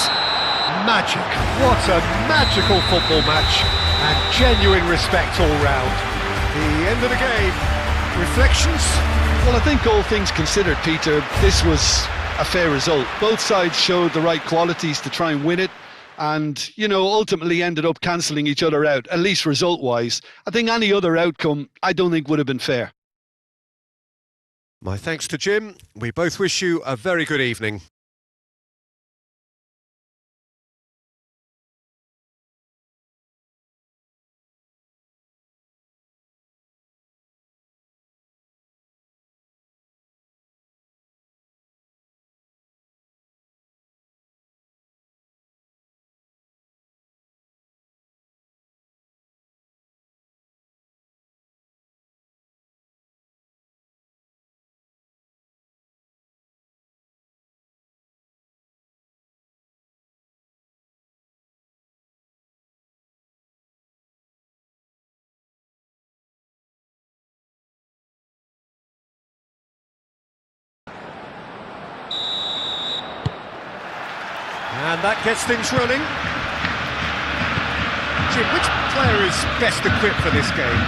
Magic. What a magical football match. And genuine respect all round. The end of the game. Reflections? Well, I think all things considered, Peter, this was a fair result. Both sides showed the right qualities to try and win it, and, you know, ultimately ended up cancelling each other out, at least result-wise. I think any other outcome, I don't think would have been fair. My thanks to Jim. We both wish you a very good evening. And that gets things running. Jim, which player is best equipped for this game?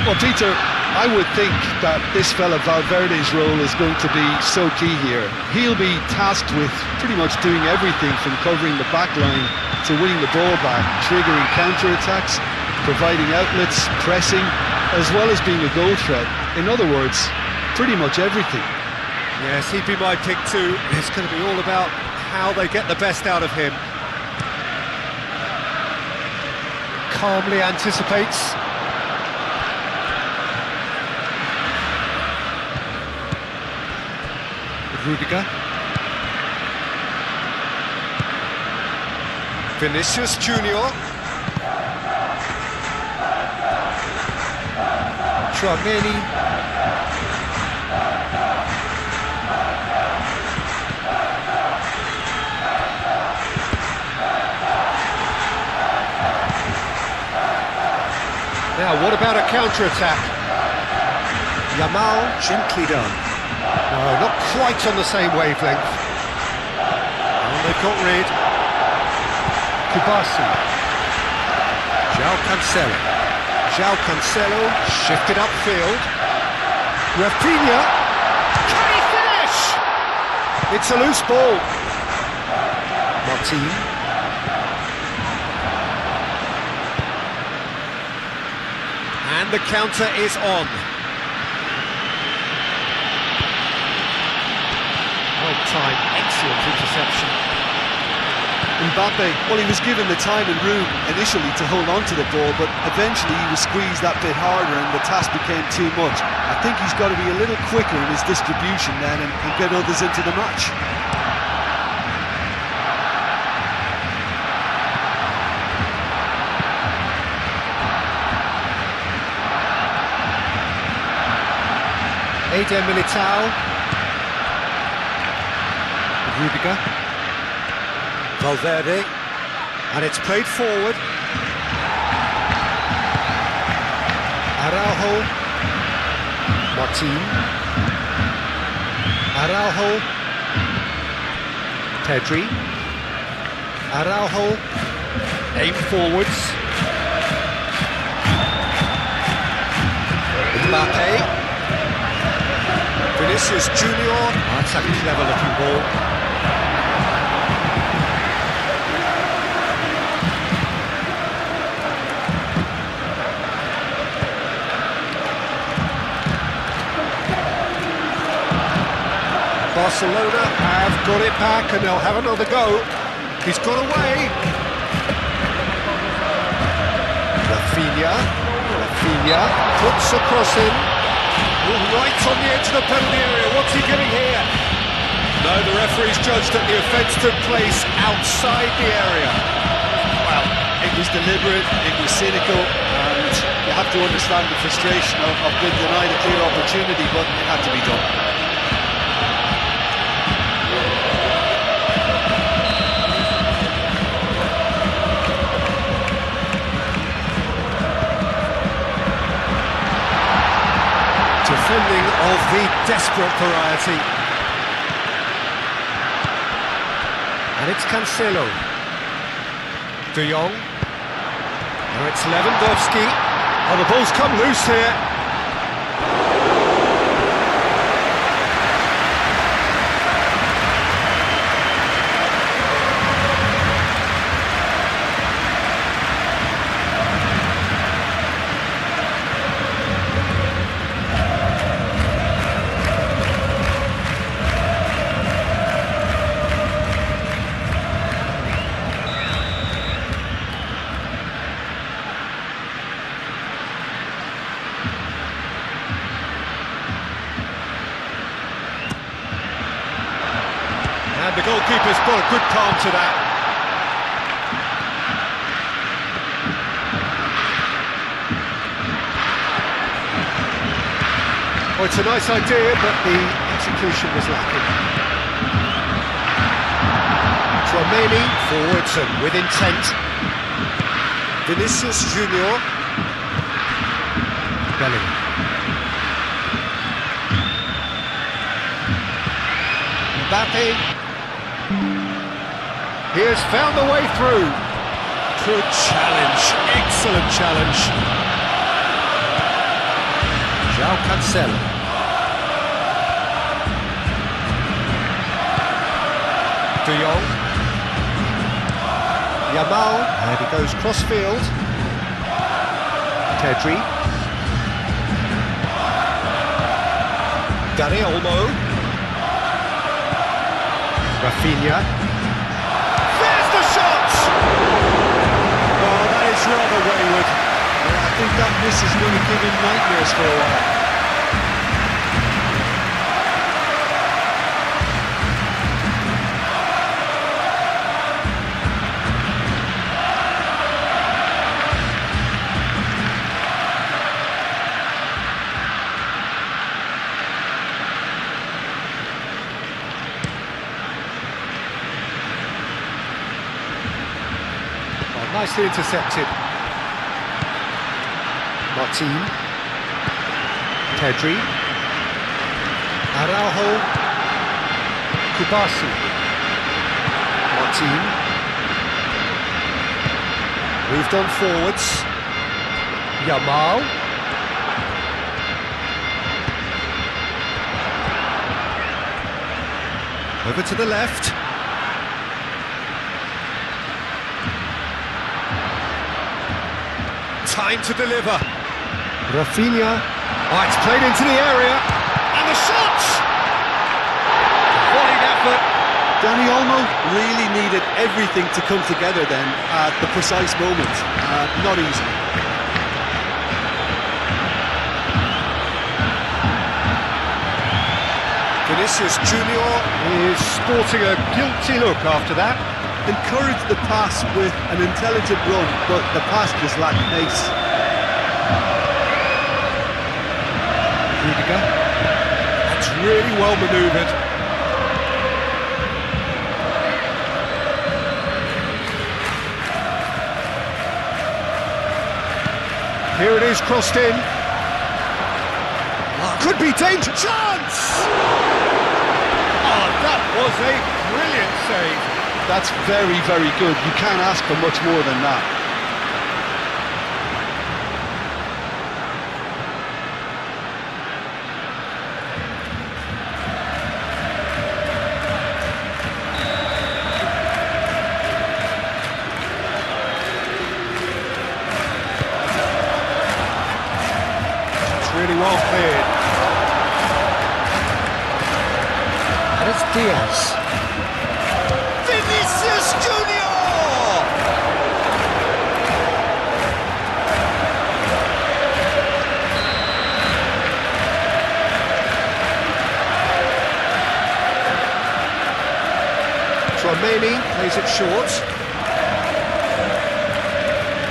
Well, Peter, I would think that this fella Valverde's role is going to be so key here. He'll be tasked with pretty much doing everything from covering the back line to winning the ball back, triggering counter-attacks, providing outlets, pressing, as well as being a goal threat. In other words, pretty much everything. Yes, he'd be my pick too. It's going to be all about how they get the best out of him. Calmly anticipates. Rudiger. Vinicius Junior. Tchouaméni. Now, what about a counter-attack? Yamal, gently done. No, not quite on the same wavelength. And they've got rid. Kubasi. João Cancelo, shifted upfield. Rafinha. Can he finish? It's a loose ball. Martin. And the counter is on. Well timed, excellent interception. Mbappe, well, he was given the time and room initially to hold on to the ball, but eventually he was squeezed that bit harder and the task became too much. I think he's got to be a little quicker in his distribution then and get others into the match. Eder Militao. Rudiger. Valverde. And it's played forward. Araujo. Martin. Araujo. Pedri. Araujo. Aim forwards. Mbappe. Vinicius Junior. Oh, that's a clever looking ball. Barcelona have got it back and they'll have another go. He's got away. Rafinha puts a cross in. Right on the edge of the penalty area. What's he giving here? No, the referee's judged that the offence took place outside the area. Well, it was deliberate, it was cynical, and you have to understand the frustration of being denied a clear opportunity, but it had to be done. Defending of the desperate variety. And it's Cancelo. De Jong. Now it's Lewandowski. Oh, the ball's come loose here. And the goalkeeper's got a good palm to that. Well, it's a nice idea, but the execution was lacking. Tchouaméni forwards and with intent. Vinicius Junior. Bellingham. Mbappe. He has found the way through. Good challenge, excellent challenge. João Cancelo. De Jong. Yamal, and he goes cross-field. Pedri. Dani Olmo. Rafinha. There's the shot! Oh, that is rather wayward. Yeah, I think that miss is going to give him nightmares for a while. Nicely intercepted. Martin. Pedri. Araujo. Kubasi. Martin. Moved on forwards. Yamal. Over to the left. Time to deliver. Rafinha. Oh, it's played into the area. And the shot! What an effort. Dani Olmo really needed everything to come together then at the precise moment. Not easy. Vinicius Junior is sporting a guilty look after that. Encouraged the pass with an intelligent run, but the pass just lacked pace. Liga. That's really well manoeuvred. Here it is, crossed in. Could be danger. Chance! Oh, that was a brilliant save. That's very, very good. You can't ask for much more than that. It's really well cleared. And it's Diaz. Vinicius Junior! Tchouaméni plays it short.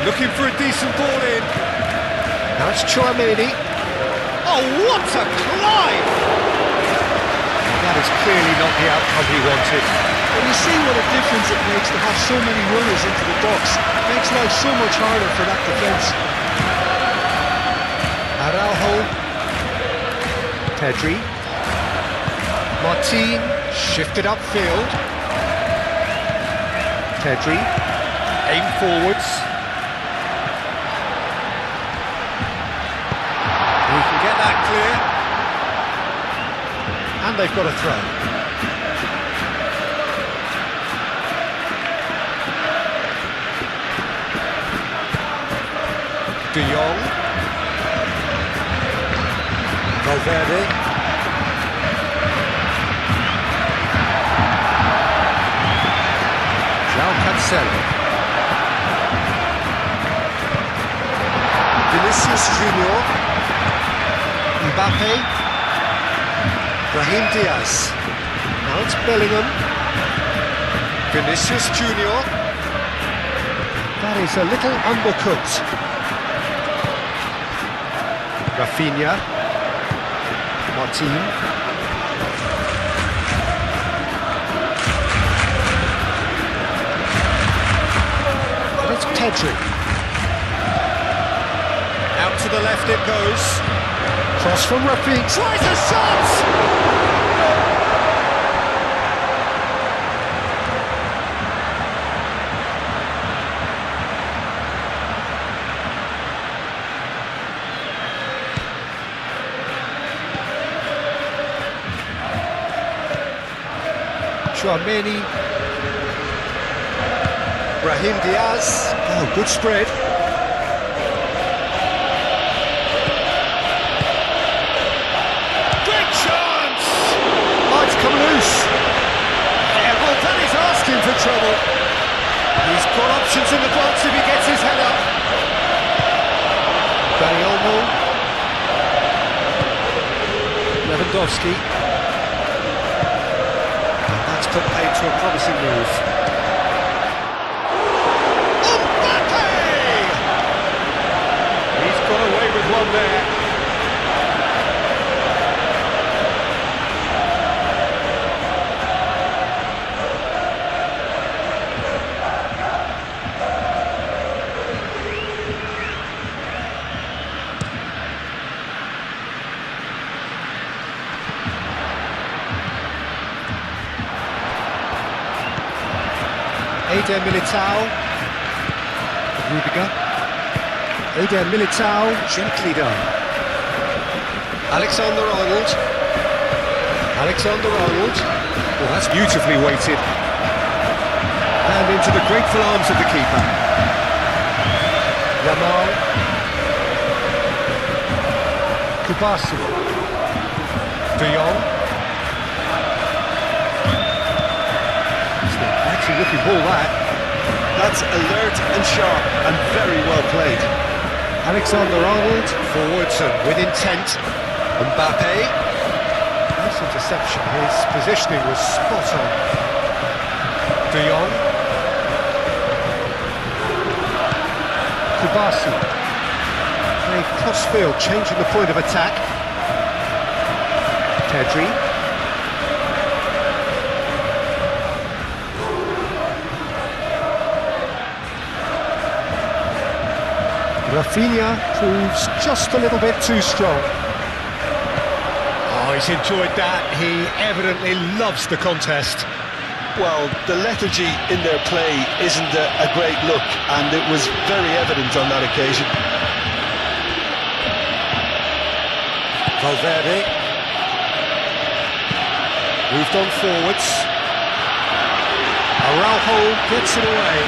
Looking for a decent ball in. Now it's Tchouaméni. Oh, what a climb! That is clearly not the outcome he wanted. And you see what a difference it makes to have so many runners into the box. It makes life so much harder for that defence. Araujo. Pedri. Martin shifted upfield. Pedri. Aim forwards. He can get that clear. And they've got a throw. De Jong. Valverde. João Cancelo. Vinicius Junior. Mbappe. Brahim Diaz. Now it's Bellingham. Vinicius Junior. That is a little undercooked. Rafinha. Martin. And it's Pedri. Out to the left it goes. Cross from Rafinha. Tries a shot! Tchouaméni. Brahim Diaz. Oh, good spread. Great chance! Oh, it's come loose. Yeah, well, that is asking for trouble. He's got options in the box if he gets his head up. Dani Olmo. Lewandowski. Put paid to a promising move. Mbappe! He's got away with one there. Eder Militao. Rudiger. Eder Militao, gently done. Alexander-Arnold. Alexander-Arnold. Well, that's beautifully weighted. And into the grateful arms of the keeper. Yamal. Kubasi. De Jong. It's an actually looking ball, that. That's alert and sharp and very well played. Alexander-Arnold, forwards and with intent. Mbappe. Nice interception, his positioning was spot on. De Jong. Kubasi. Playing cross-field, changing the point of attack. Pedri. Rafinha proves just a little bit too strong. Oh, he's enjoyed that. He evidently loves the contest. Well, the lethargy in their play isn't a great look, and it was very evident on that occasion. Valverde. Moved on forwards. Araujo gets it away.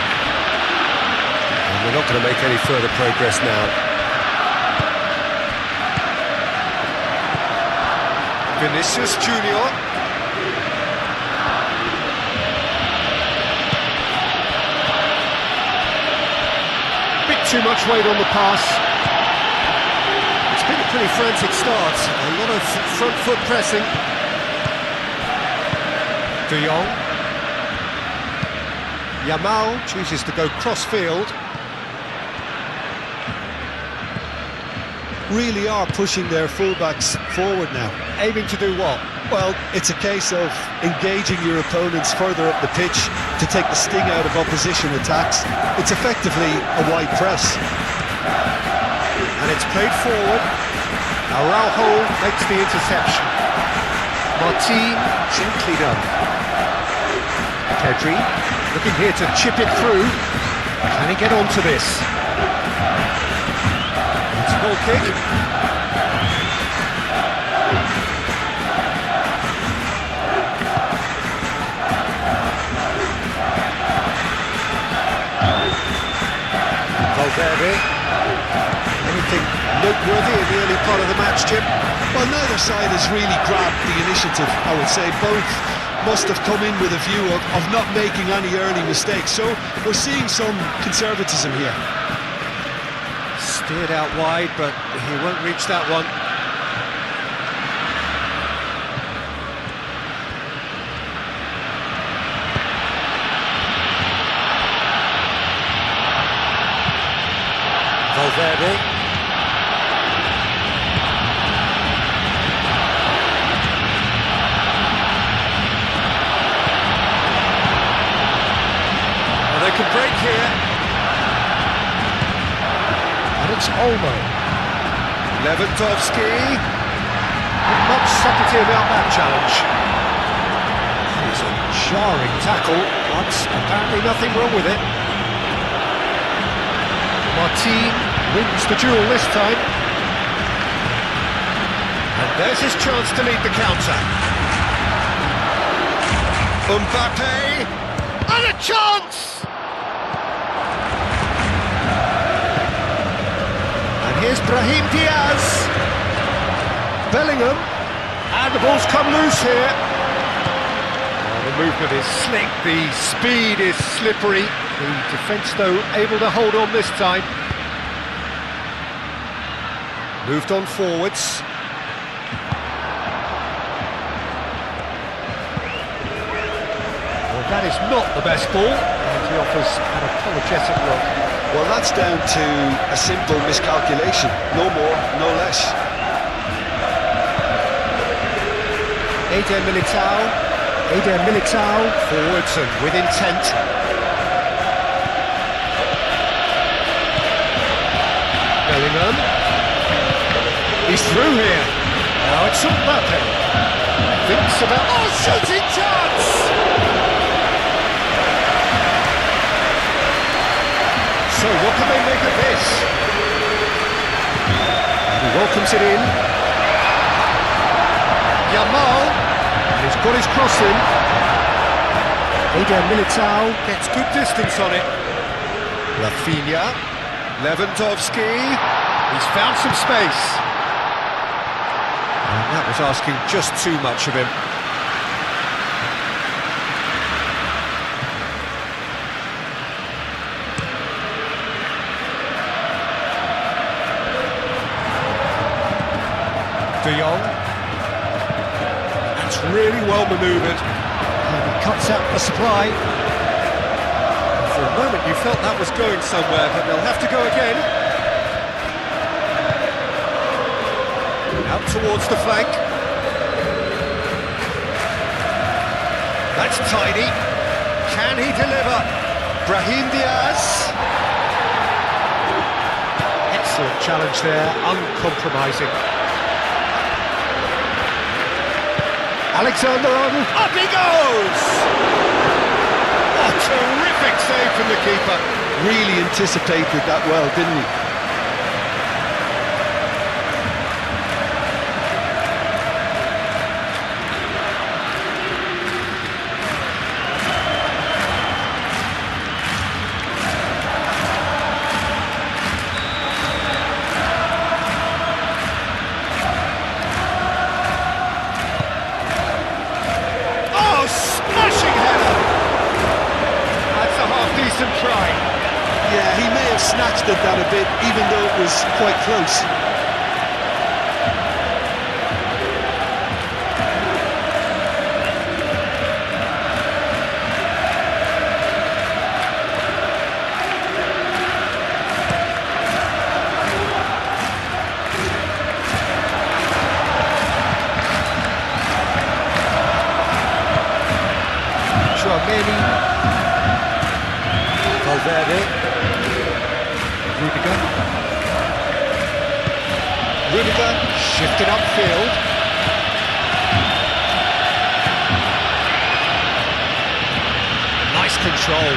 And we're not going to make any further progress now. Vinicius Junior. Bit too much weight on the pass. It's been a pretty frantic start. A lot of front foot pressing. De Jong. Yamal chooses to go cross-field. Really are pushing their fullbacks forward now. Aiming to do what? Well, it's a case of engaging your opponents further up the pitch to take the sting out of opposition attacks. It's effectively a wide press. And it's played forward. Araujo makes the interception. Martin, gently done. Pedri, looking here to chip it through. Can he get onto this? It's a goal kick. Valverde. Anything noteworthy in the early part of the match, Jim? Well, neither side has really grabbed the initiative, I would say. Both must have come in with a view of not making any early mistakes. So we're seeing some conservatism here. Steered out wide, but he won't reach that one. Valverde. They can break here. And it's Olmo. Lewandowski. Much subtlety about that challenge. It's a jarring tackle, but apparently nothing wrong with it. Martin wins the duel this time. And there's his chance to lead the counter. Mbappe. And a chance! Here's Brahim Diaz. Bellingham. And the ball's come loose here. Oh, the movement is slick, the speed is slippery. The defence, though, able to hold on this time. Moved on forwards. Well, that is not the best ball. And he offers an apologetic look. Well, that's down to a simple miscalculation. No more, no less. Eder Militao. Eder Militao. Forwards and with intent. Bellingham. He's through here. Now it's Mbappe. Thinks about... Oh, shooting chance! So, what can they make of this? He welcomes it in. Yamal, and he's got his cross in. Militao gets good distance on it. Rafinha, Lewandowski, he's found some space. And that was asking just too much of him. De Jong. That's really well manoeuvred. And he cuts out the supply. For a moment you felt that was going somewhere, but they'll have to go again. Out towards the flank. That's tidy. Can he deliver? Brahim Diaz. Excellent challenge there, uncompromising. Alexander-Arnold, up he goes! A terrific save from the keeper. Really anticipated that well, didn't he? Try. Yeah, he may have snatched at that a bit, even though it was quite close. Valverde, Rudiger, shifted upfield. Nice control.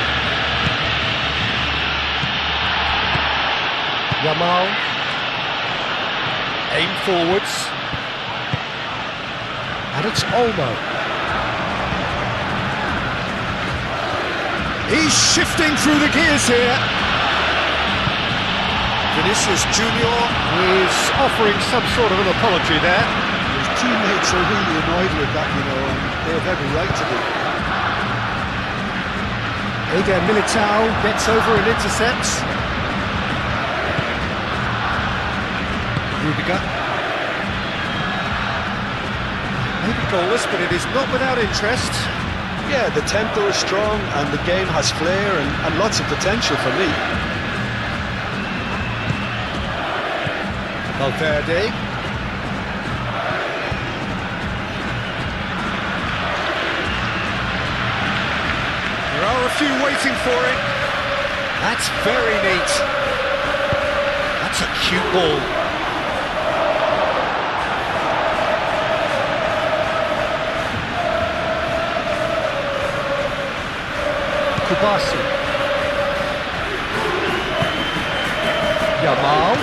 Yamal, aim forwards, and it's Olmo. He's shifting through the gears here. Vinicius Junior is offering some sort of an apology there. His teammates are really annoyed with that, you know, and they have every right to be. Militao gets over and intercepts. Rudiger. Maybe goalless, but it is not without interest. Yeah, the tempo is strong and the game has flair and lots of potential for me. Valverde. There are a few waiting for it. That's very neat. That's a cute ball. Kubasi. Yamal.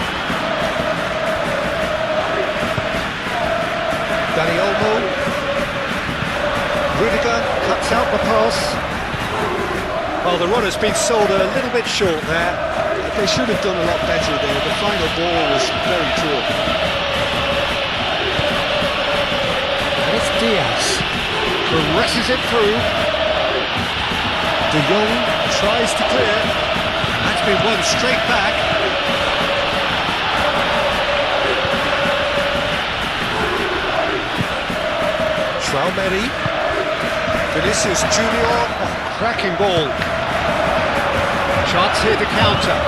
Dani Olmo. Rudiger cuts out the pass. Well, the run has been sold a little bit short there. They should have done a lot better there. The final ball was very poor. And it's Diaz. Presses it through. De Jong tries to clear. That's been won straight back. Traumeri. Vinicius Junior. Oh, cracking ball. Chance here to counter.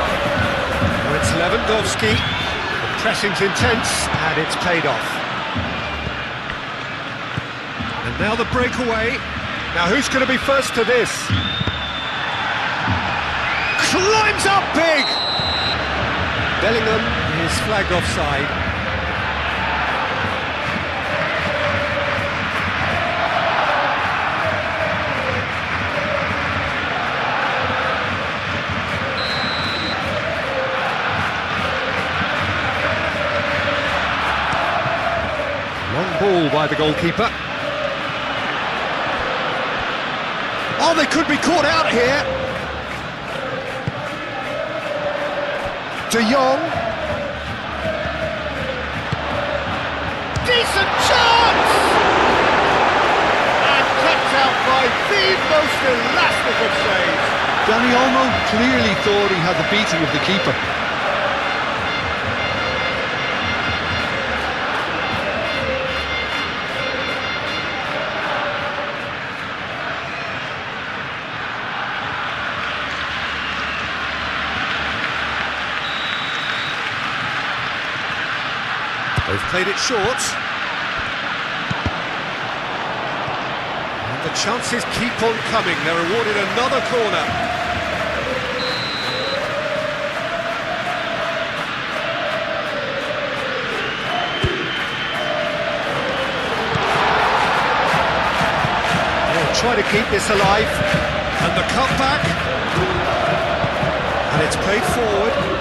Now it's Lewandowski. The pressing's intense and it's paid off. And now the breakaway. Now who's going to be first to this? Climbs up big! Bellingham is flagged offside. ball by the goalkeeper. Oh, they could be caught out here. De Jong. Decent chance! And kept out by the most elastic of saves. Danny Olmo clearly thought he had the beating of the keeper. They've played it short. And the chances keep on coming. They're awarded another corner. They'll try to keep this alive. And the cutback. And it's played forward.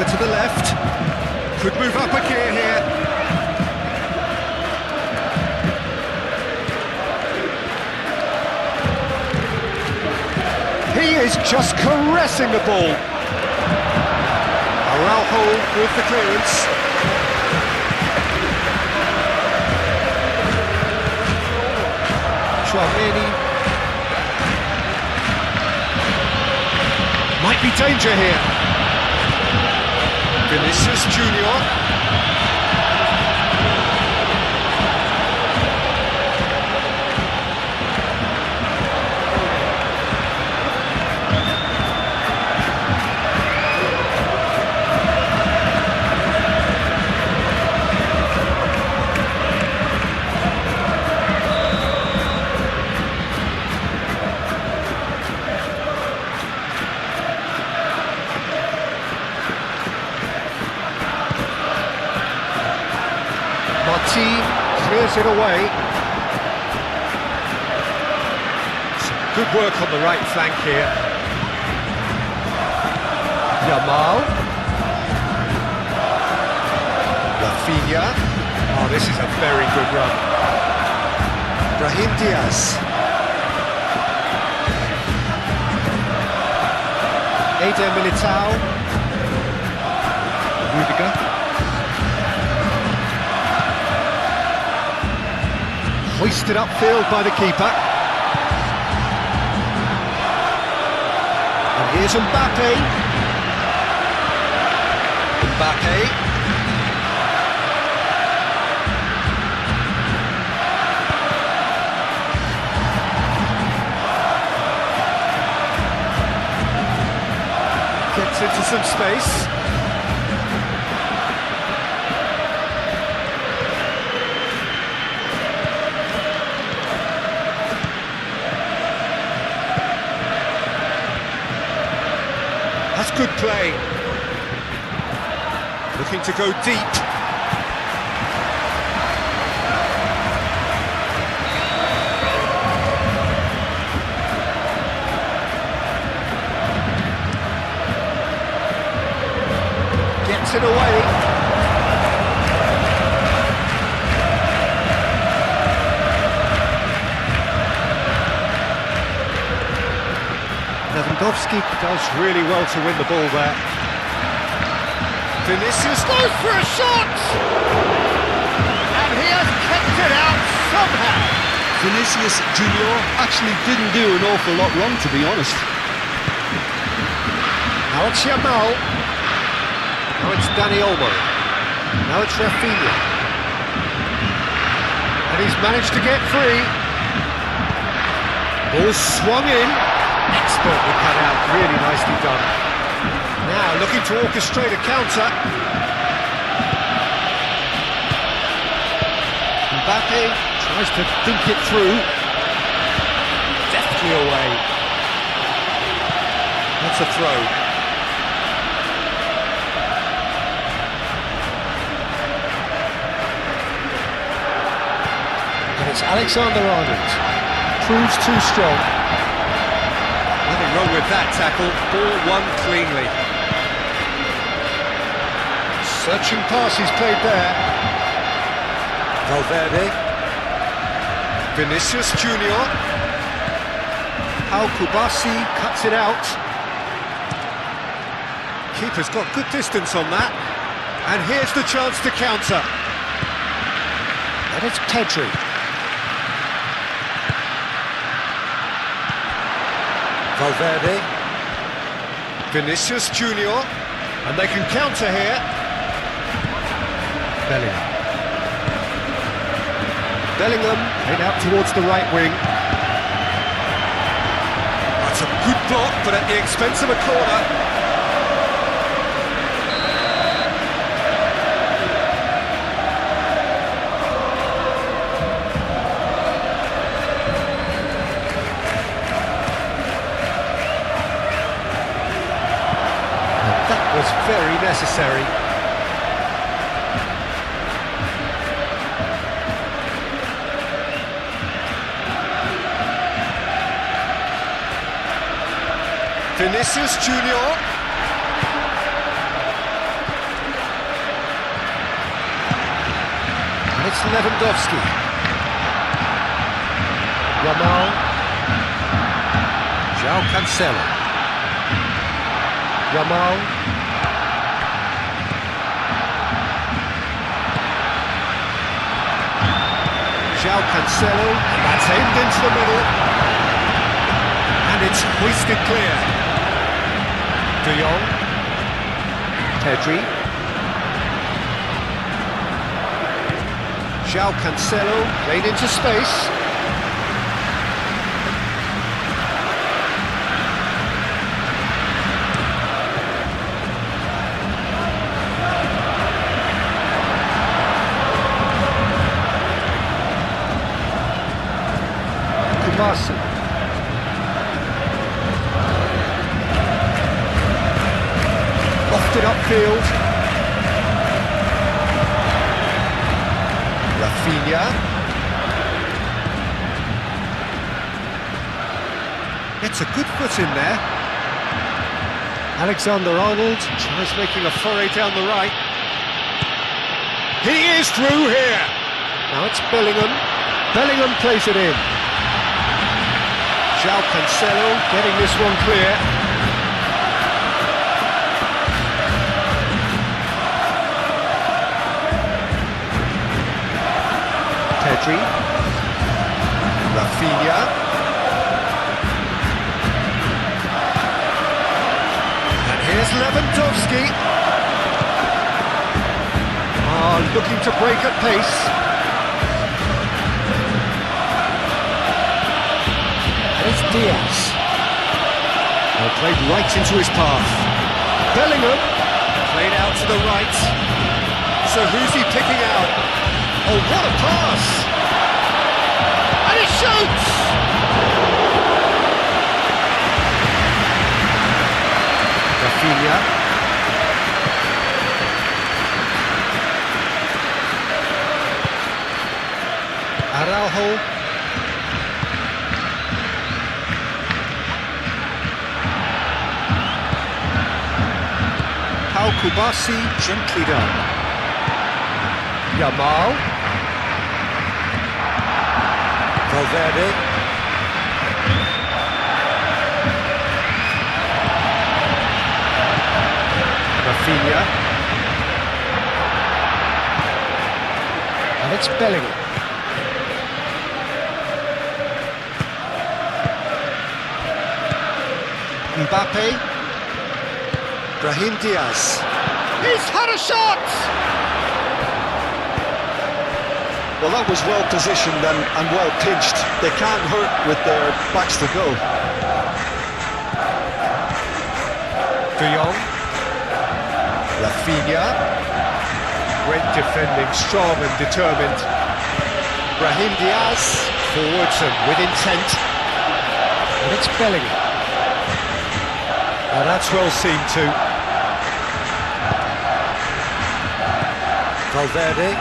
To the left, could move up a gear here. He is just caressing the ball. Araujo with the clearance. Tchouameni. Might be danger here. Vinicius Junior. Clears it away. Some good work on the right flank here. Yamal. Rafinha. Oh, this is a very good run. Brahim Diaz. Eder Militao. Rudiger. Hoisted upfield by the keeper. And here's Mbappe. Mbappe. Gets into some space. That's good play. Looking to go deep. Gets it away. Lewandowski does really well to win the ball there. Vinicius Goes for a shot! And he has kept it out somehow. Vinicius Junior actually didn't do an awful lot wrong, to be honest. Now it's Yamal. Now it's Dani Olmo. Now it's Rafinha. And he's managed to get free. Ball swung in. Expertly cut out, really nicely done. Now looking to orchestrate a counter. Mbappe tries to think it through. Deftly away. That's a throw. And it's Alexander-Arnold. Proves too strong. Nothing wrong with that tackle, ball won cleanly. Searching pass he's played there. Valverde. Vinicius Junior. Al Kubasi cuts it out. Keeper's got good distance on that. And here's the chance to counter. And it's Pedri. Valverde. Vinicius Junior. And they can counter here. Bellingham head out towards the right wing. That's a good block, but at the expense of a corner. That was very necessary. Vinicius Junior. And it's Lewandowski. Ramal. João Cancelo. Ramal. João Cancelo. And that's aimed into the middle. And it's hoisted clear. De Jong, Pedri, João Cancelo, played into space. Kubasi. It upfield. Rafinha. Gets a good foot in there. Alexander-Arnold tries making a foray down the right. He is through here. Now it's Bellingham. Bellingham plays it in. João Cancelo getting this one clear. Pedri, Rafinha, and here's Lewandowski. Looking to break at pace. And it's Diaz. Played right into his path. Bellingham, played out to the right. So who's he picking out? Oh, what a pass! And he shoots! Rafinha. Araujo. Al Kubasi, gently done. Yamal. Valverde. Rafinha. And it's Bellingham. Mbappe. Brahim Diaz. He's had a shot! Well, that was well positioned and well pinched. They can't hurt with their backs to goal. De Jong. Rafinha. Great defending, strong and determined. Brahim Diaz. Forwards and with intent. And it's Bellingham. Now that's well seen too. Valverde.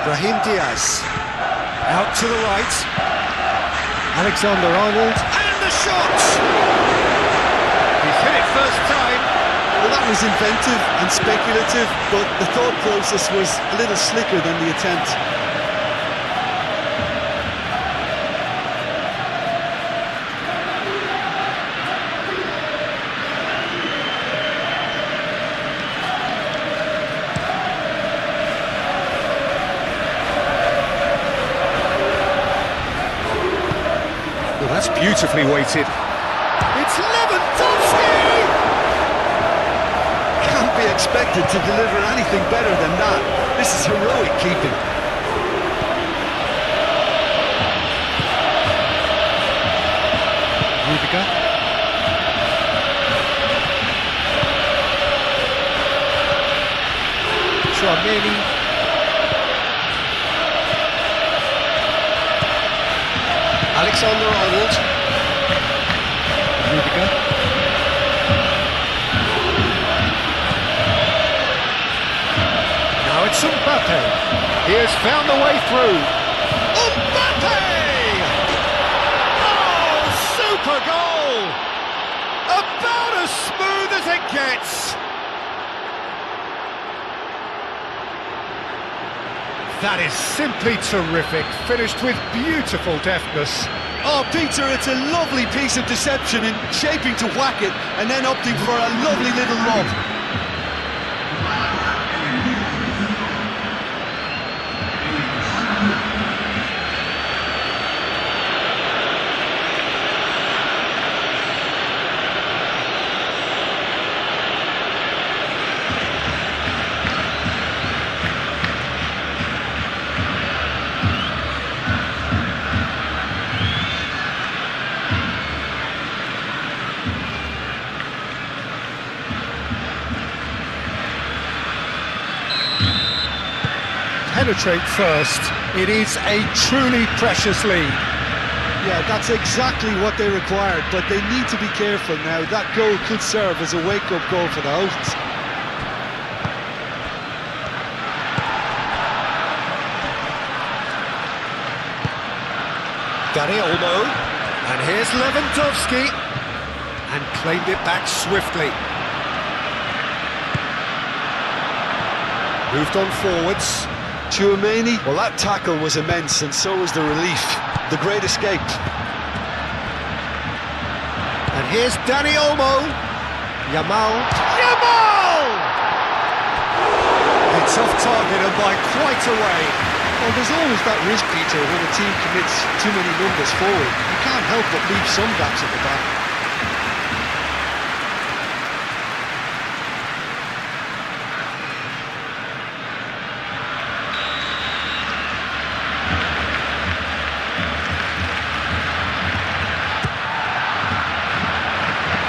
Brahim Diaz. Out to the right. Alexander-Arnold. And the shot! He's hit it first time. Well, that was inventive and speculative, but the thought process was a little slicker than the attempt. Well, that's beautifully weighted. It's Lewandowski! Can't be expected to deliver anything better than that. This is heroic keeping. Rudiger. Tchouaméni. Alexander-Arnold. Rudiger. Now it's Mbappe. He has found the way through. Mbappe! Oh, super goal! About as smooth as it gets. That is simply terrific, finished with beautiful deftness. Oh, Peter, it's a lovely piece of deception in shaping to whack it and then opting for a lovely little lob. Penetrate first. It is a truly precious lead. Yeah, that's exactly what they required, but they need to be careful now. That goal could serve as a wake-up goal for the hosts. Dani Olmo. And here's Lewandowski. And claimed it back swiftly. Moved on forwards. Tchouaméni, well, that tackle was immense, and so was the relief. The great escape. And here's Dani Olmo. Yamal. Yamal! It's off target and by quite a way. Well, there's always that risk, Peter, when a team commits too many numbers forward. You can't help but leave some gaps at the back.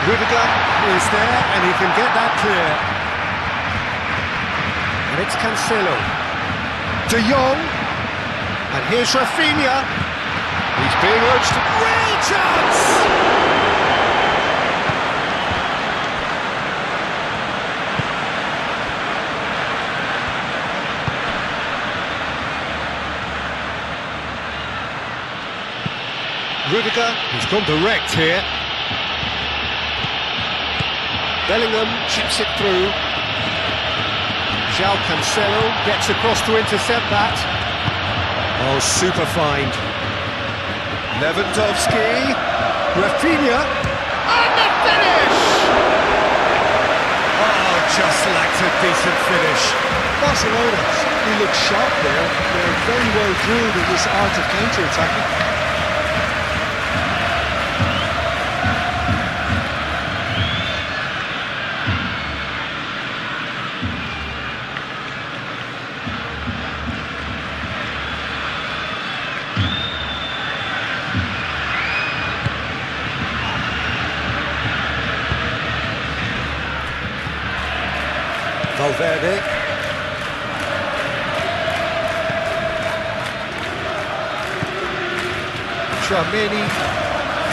Rudiger is there, and he can get that clear. And it's Cancelo. De Jong. And here's Rafinha. He's being urged to... Real chance! Rudiger, he's gone direct here. Bellingham chips it through. João Cancelo gets across to intercept that. Oh, super find. Lewandowski. Rafinha. And the finish! Oh, just lacked a decent finish. Barcelona, he looks sharp there. They're very well drilled in this art of counter-attacking. Valverde. Tchouaméni.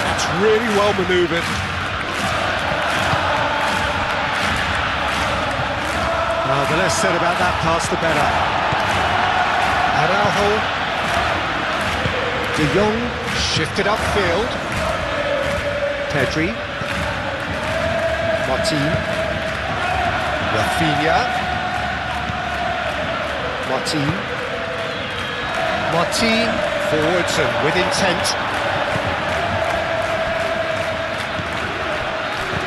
That's really well manoeuvred. The less said about that pass, the better. Araujo. De Jong shifted upfield. Pedri. Martin. Rafinha. Martin. Martin. Forwards and with intent.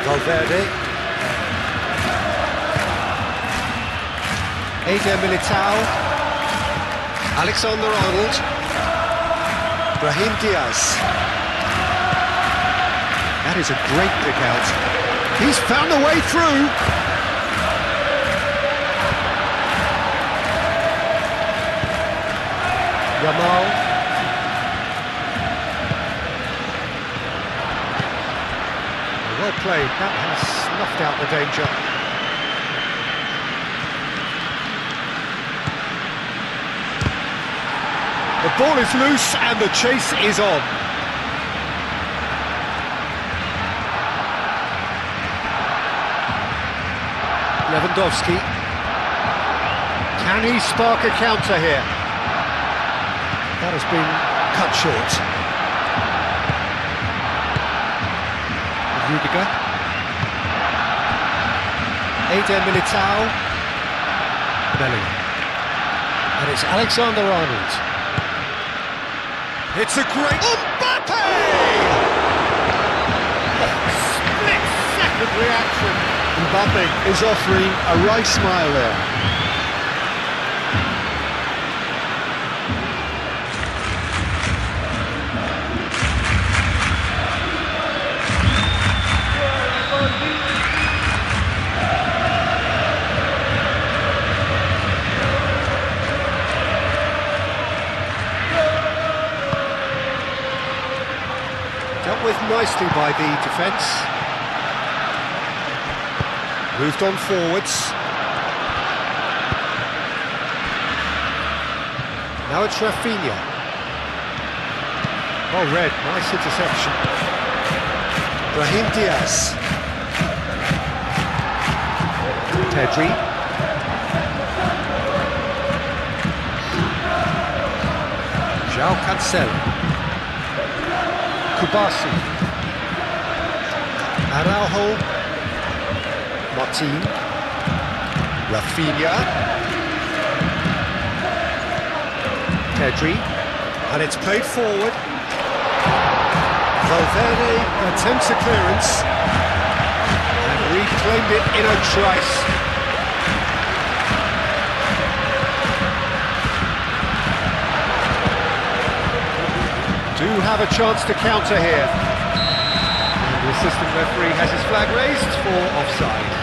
Valverde. Eder Militao. Alexander-Arnold. Brahim Diaz. That is a great pick out. He's found a way through. Yamal. Well played. That has snuffed out the danger. The ball is loose and the chase is on. Lewandowski. Can he spark a counter here? That has been cut short. Rudiger. Eder Militao. Bellingham. And it's Alexander-Arnold. It's a great... Mbappe! Split-second reaction. Mbappe is offering a right smile there. Dealt with nicely by the defence. Moved on forwards. Now it's Rafinha. Well read, nice interception. Brahim Diaz. Pedri. João Cancelo. Kubasi. Araujo. Martin. Rafinha. Pedri. And it's played forward. Valverde attempts a clearance and reclaimed it in a trice. Do have a chance to counter here. And the assistant referee has his flag raised for offside.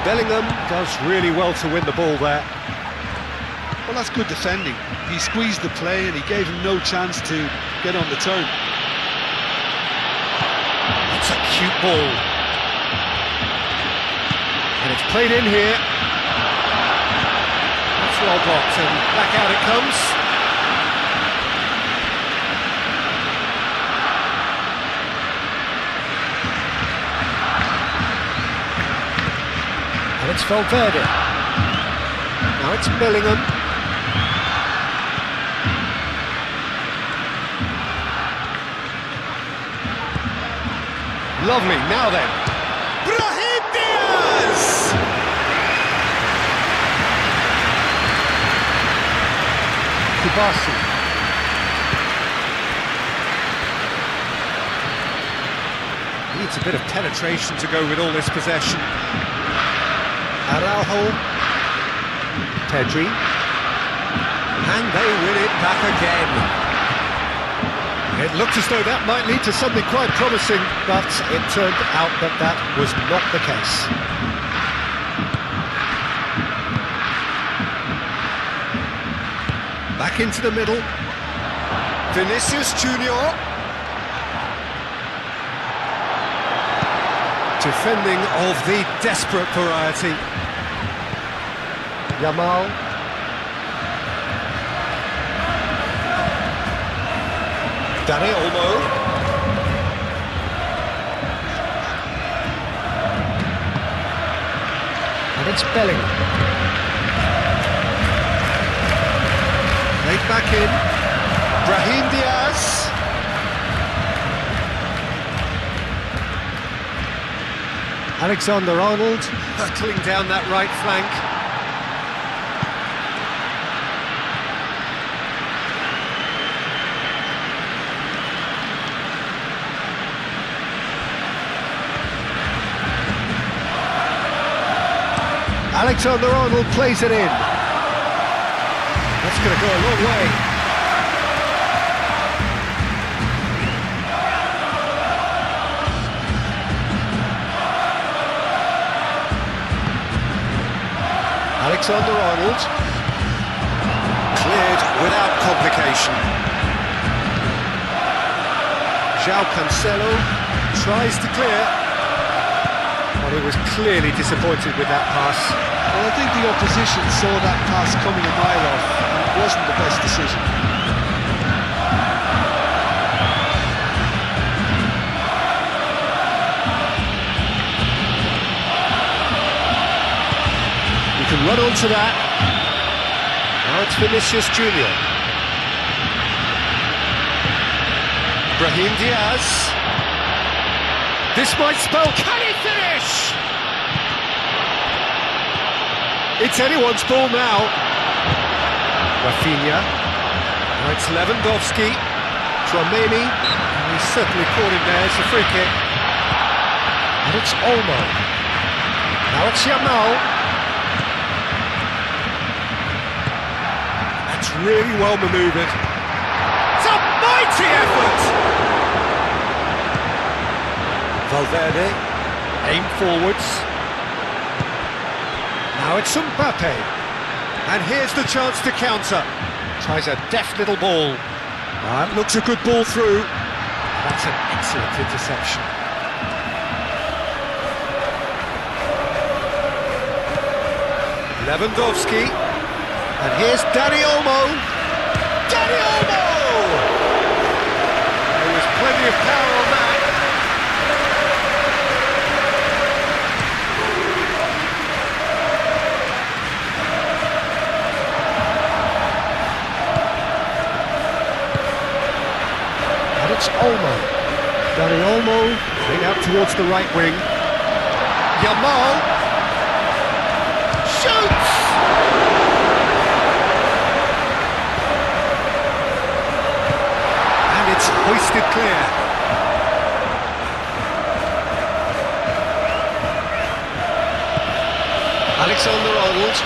Bellingham does really well to win the ball there. Well, that's good defending. He squeezed the play and he gave him no chance to get on the turn. That's a cute ball. And it's played in here. That's well blocked and back out it comes. And it's Valverde. Now it's Bellingham. Lovely, now then. Brahim Diaz! Kubasi. Needs a bit of penetration to go with all this possession. Araujo. Pedri. And they win it back again. It looked as though that might lead to something quite promising, but it turned out that that was not the case. Back into the middle. Vinicius Junior. Defending of the desperate variety. Yamal. Dani Olmo. it's Belling. Played back in. Brahim Diaz. Alexander-Arnold hurtling down that right flank. Alexander-Arnold plays it in. That's going to go a long way. Alexander-Arnold. Cleared without complication. João Cancelo tries to clear. Well, he was clearly disappointed with that pass. Well, I think the opposition saw that pass coming a mile off, and it wasn't the best decision. You can run onto that. Now it's Vinicius Junior. Brahim Diaz. This might spell, can he finish? It's anyone's ball now. Rafinha. Now it's Lewandowski. Tchouaméni. He's certainly caught him there, it's a free kick. And it's Olmo. Now it's Yamal. That's really well manoeuvred. It's a mighty effort! Valverde, aim forwards. Now it's Mbappe. And here's the chance to counter. Tries a deft little ball. That looks a good ball through. That's an excellent interception. Lewandowski. And here's Dani Olmo. Dani Olmo! There was plenty of power on that. It's Olmo. Dani Olmo, playing out towards the right wing. Yamal shoots! And it's hoisted clear. Alexander-Arnold.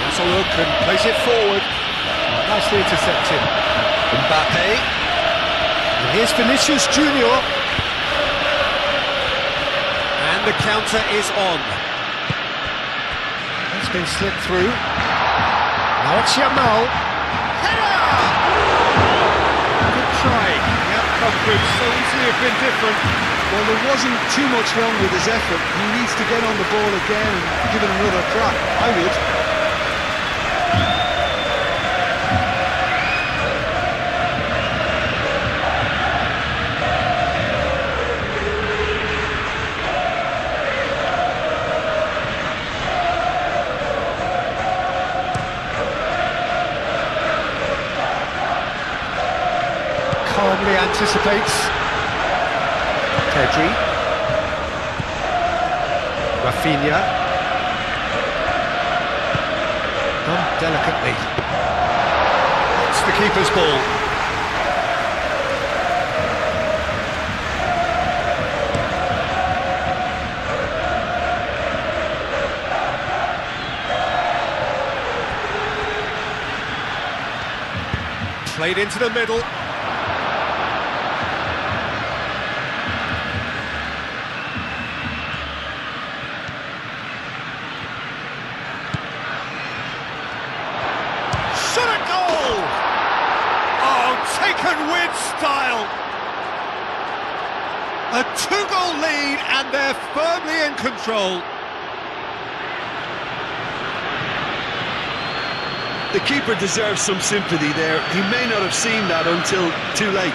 Has a look and plays it forward. Nicely intercepted. Mbappe. And here's Vinicius Junior. And the counter is on. It's been slipped through. Now it's Yamal. Header! Good try. The outcome could so easily have been different. Well, there wasn't too much wrong with his effort. He needs to get on the ball again and give it another crack. I would. Calmly anticipates. Pedri. Rafinha. Done delicately. It's the keeper's ball. Played into the middle. Taken with style. A 2-goal lead and they're firmly in control. The keeper deserves some sympathy there. He may not have seen that until too late.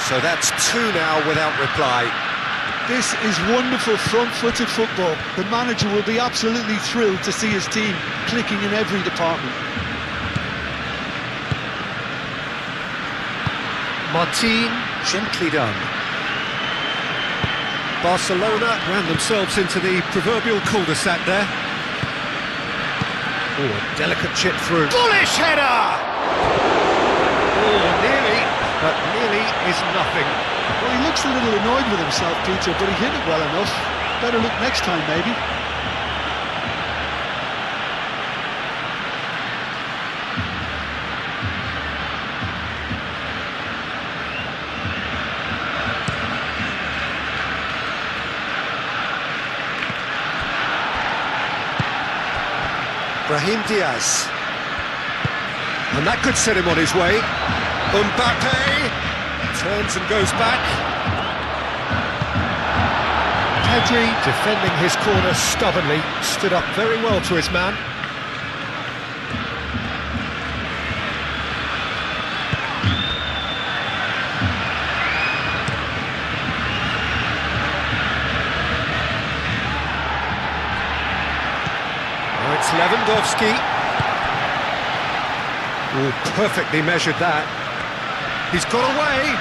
So that's two now without reply. This is wonderful front-footed football. The manager will be absolutely thrilled to see his team clicking in every department. Martin, gently done. Barcelona ran themselves into the proverbial cul-de-sac there. Oh, a delicate chip through. Bullish header! Oh, nearly, but nearly is nothing. Well, he looks a little annoyed with himself, Peter, but he hit it well enough. Better look next time, maybe. Brahim Diaz. And that could set him on his way. Mbappe turns and goes back. Pedri, defending his corner stubbornly, stood up very well to his man. Now it's Lewandowski. Oh, perfectly measured that. He's got away.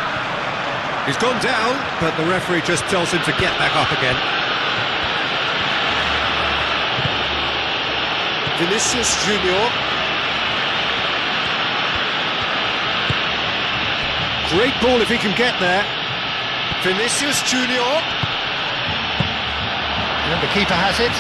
He's gone down, but the referee just tells him to get back up again. Vinicius Junior. Great ball if he can get there. Vinicius Junior. And the keeper has it.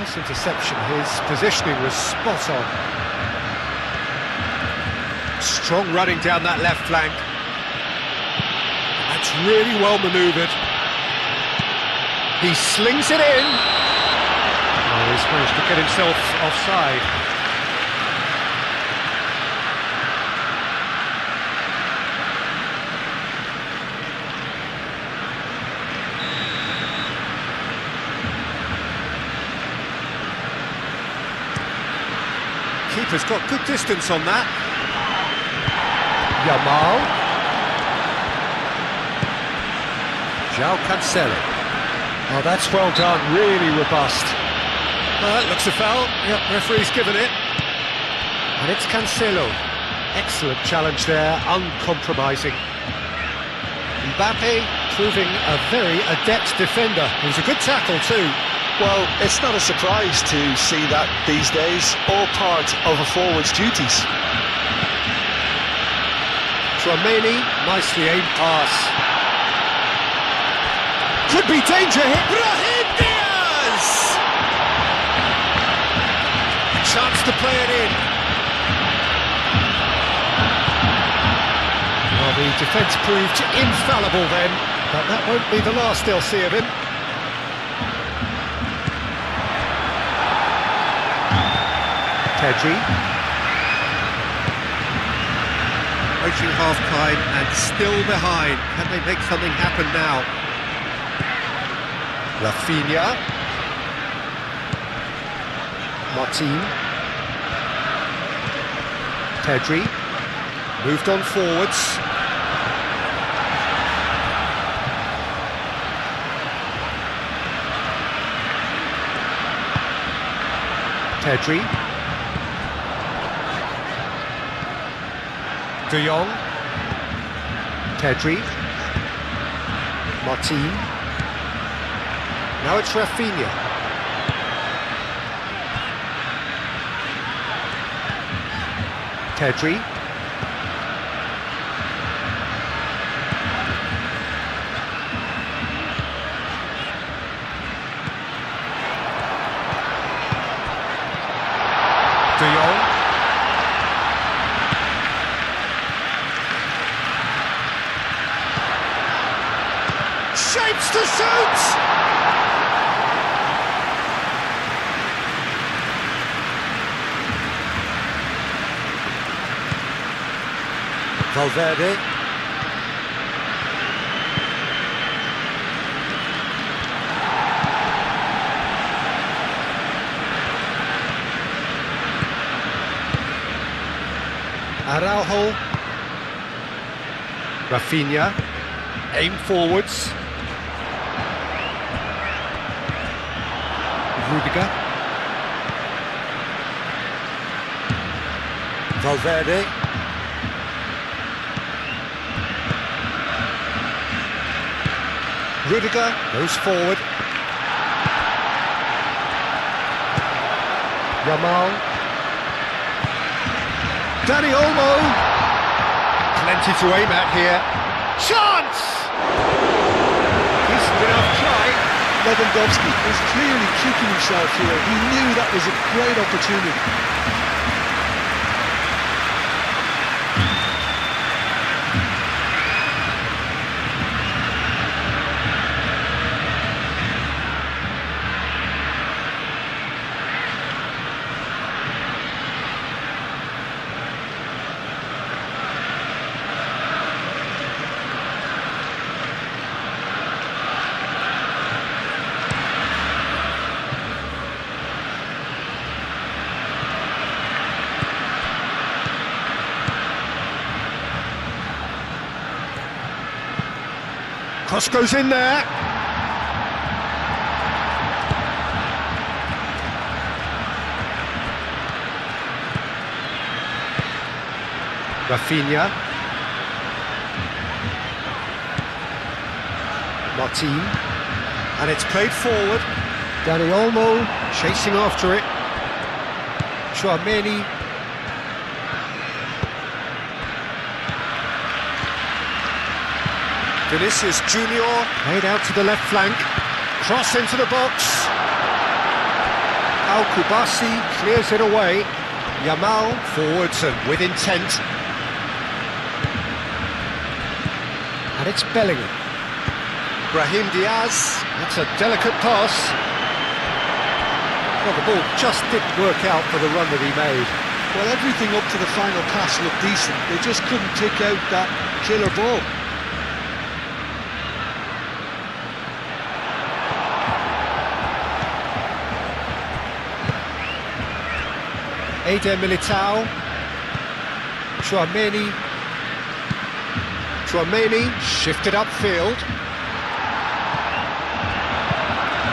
Nice interception, his positioning was spot on. Strong running down that left flank. That's really well manoeuvred. He slings it in. Oh, he's managed to get himself offside. Keeper's got good distance on that. Yamal. João Cancelo. Oh, that's well done, really robust. That looks a foul. Yep, referee's given it. And it's Cancelo. Excellent challenge there, uncompromising. Mbappe proving a very adept defender. It was a good tackle too. Well, it's not a surprise to see that these days, all part of a forward's duties. Tchouaméni, nicely aimed pass. Could be danger here. Brahim Diaz! A chance to play it in. Well, the defence proved infallible then, but that won't be the last they'll see of him. Pedri. Approaching half-time and still behind. Can they make something happen now? Rafinha. Martin. Pedri. Moved on forwards. Pedri. De Jong. Pedri. Martin. Now it's Rafinha. Pedri. De Jong. Shapes to shoot! Valverde. Araujo. Rafinha. Aim forwards. Rudiger. Valverde. Rudiger goes forward. Yamal. Dani Olmo. Plenty to aim at here. Chance! Decent enough try. Lewandowski is clearly kicking himself here. He knew that was a great opportunity. Cross goes in there. Rafinha. Martin. And it's played forward. Dani Olmo chasing after it. Tchouaméni. Vinicius Junior, played out to the left flank, cross into the box. Al-Kubasi clears it away. Yamal forwards and with intent. And it's Bellingham. Brahim Diaz, that's a delicate pass. Well, the ball just didn't work out for the run that he made. Well, everything up to the final pass looked decent. They just couldn't pick out that killer ball. Eder Militao. Tchouaméni. Tchouaméni shifted upfield.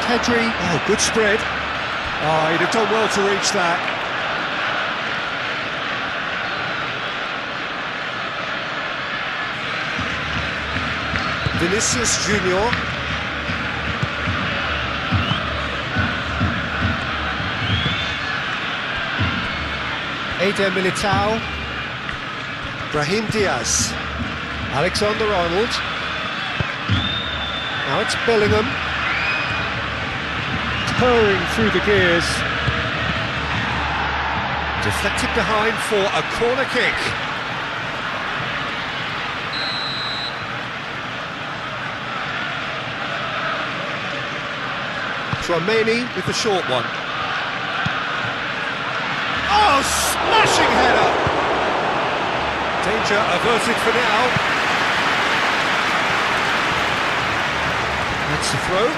Pedri. Oh, good spread. Oh, he'd have done well to reach that. Vinicius Junior. Eder Militao. Brahim Diaz. Alexander-Arnold. Now it's Bellingham. Purring through the gears. Deflected behind for a corner kick. Tchouaméni with the short one. Oh, smashing header! Danger averted for now. That's the throw.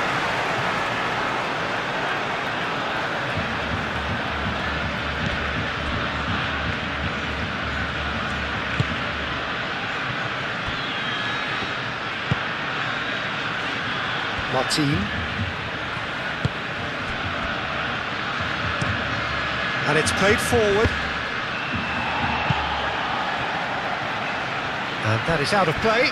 Martin. And it's played forward. And that is out of play.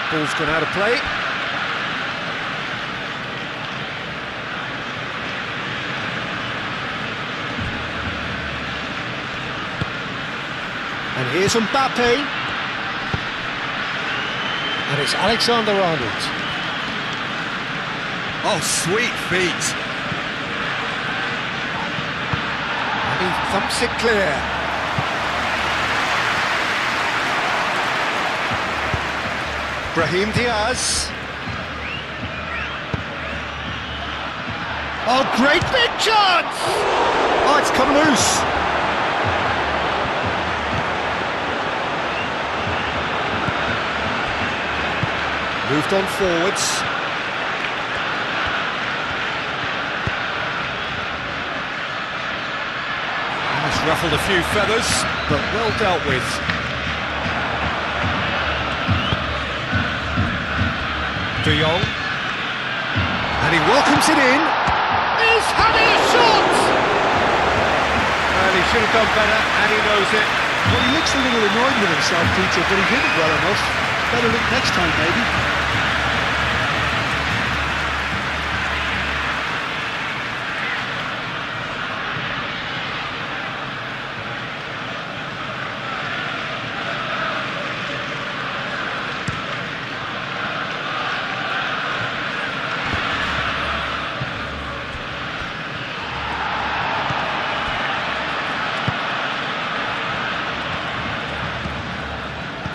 Ball's gone out of play. And here's Mbappe. And it's Alexander-Arnold. Oh, sweet feet. And he thumps it clear. Brahim Diaz. Oh, great big chance! Oh, it's come loose. Moved on forwards. Ruffled a few feathers, but well dealt with. De Jong. And he welcomes it in. He's having a shot! And he should have done better, and he knows it. Well, he looks a little annoyed with himself, Peter, but he hit it well enough. Better look next time, maybe.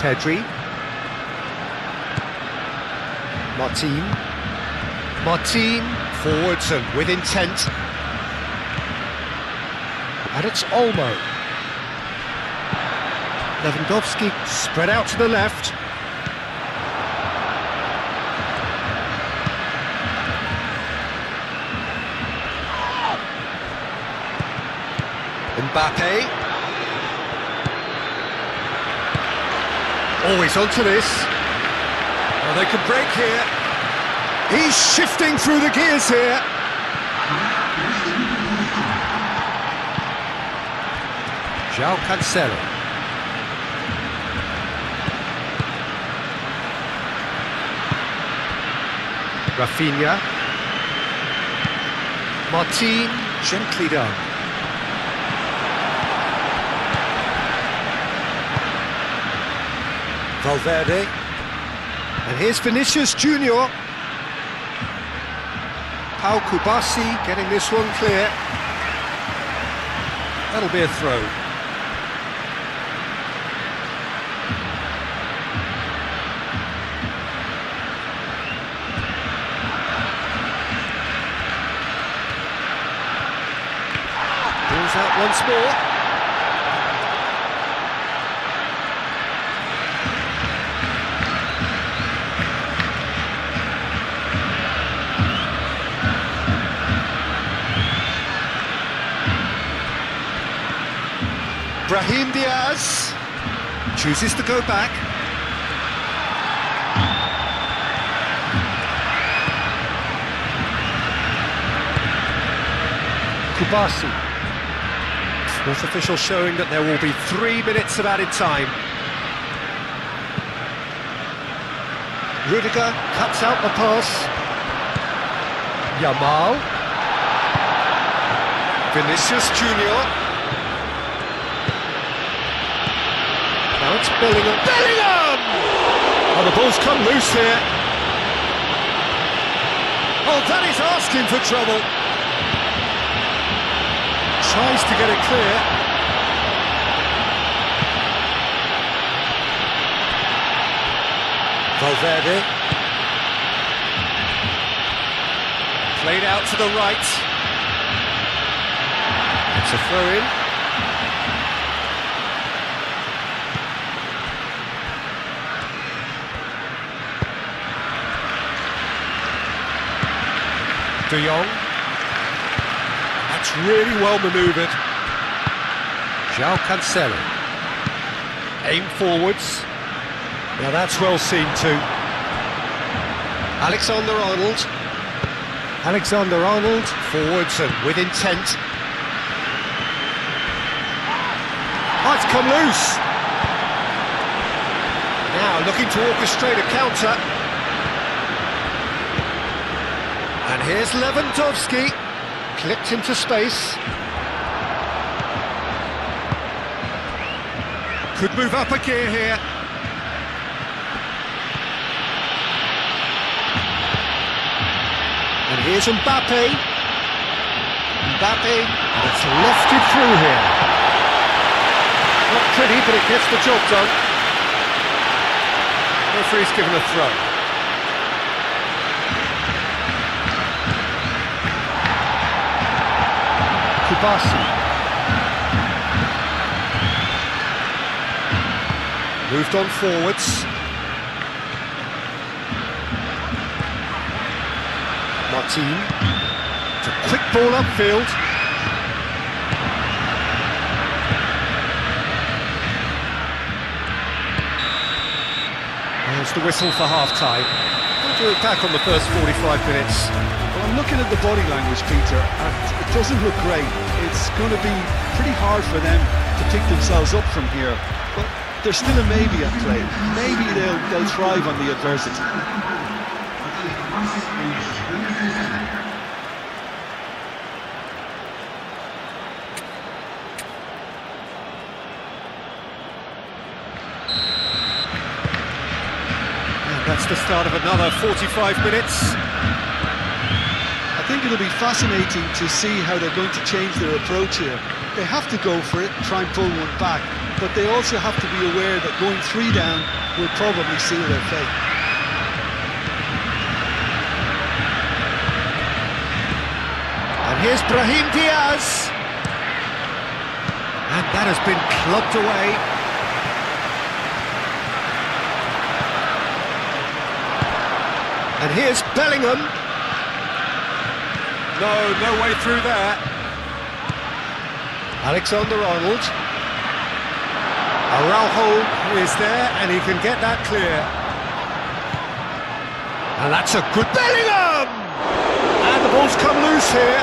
Pedri. Martin, forwards and with intent. And it's Olmo. Lewandowski spread out to the left. Mbappe. Always onto this. Well, they can break here. He's shifting through the gears here. João Cancelo. Rafinha. Martin, gently done. Valverde, and here's Vinicius Junior. Pau Kubasi getting this one clear. That'll be a throw. Balls out once more. Brahim Diaz chooses to go back. Kubasi. Fourth official showing that there will be 3 minutes of added time. Rudiger cuts out the pass. Yamal. Vinicius Junior. Now it's Bellingham. Bellingham! Oh, the ball's come loose here. Oh, that is asking for trouble. Tries to get it clear. Valverde. Played out to the right. It's a throw-in. De Jong. That's really well manoeuvred. João Cancelo. Aim forwards. Now that's well seen too. Alexander-Arnold. Alexander-Arnold. Forwards and with intent. Oh, it's come loose. Now looking to orchestrate a counter. And here's Lewandowski, clipped into space. Could move up a gear here. And here's Mbappe. Mbappe, and it's lofted through here. Not pretty, but it gets the job done. Referee's given a throw. Kubasi. Moved on forwards. Martin. It's a quick ball upfield. the whistle for half-time. We'll do it back on the first 45 minutes. Well, I'm looking at the body language, Peter, and it doesn't look great. It's going to be pretty hard for them to pick themselves up from here, but there's still a maybe at play. Maybe they'll thrive on the adversity. That's the start of another 45 minutes. I think it'll be fascinating to see how they're going to change their approach here. They have to go for it, try and pull one back, but they also have to be aware that going 3 down will probably seal their fate. And here's Brahim Diaz. And that has been clubbed away. And here's Bellingham. No way through there. Alexander-Arnold. Araujo is there, and he can get that clear. And that's a good Bellingham! And the ball's come loose here.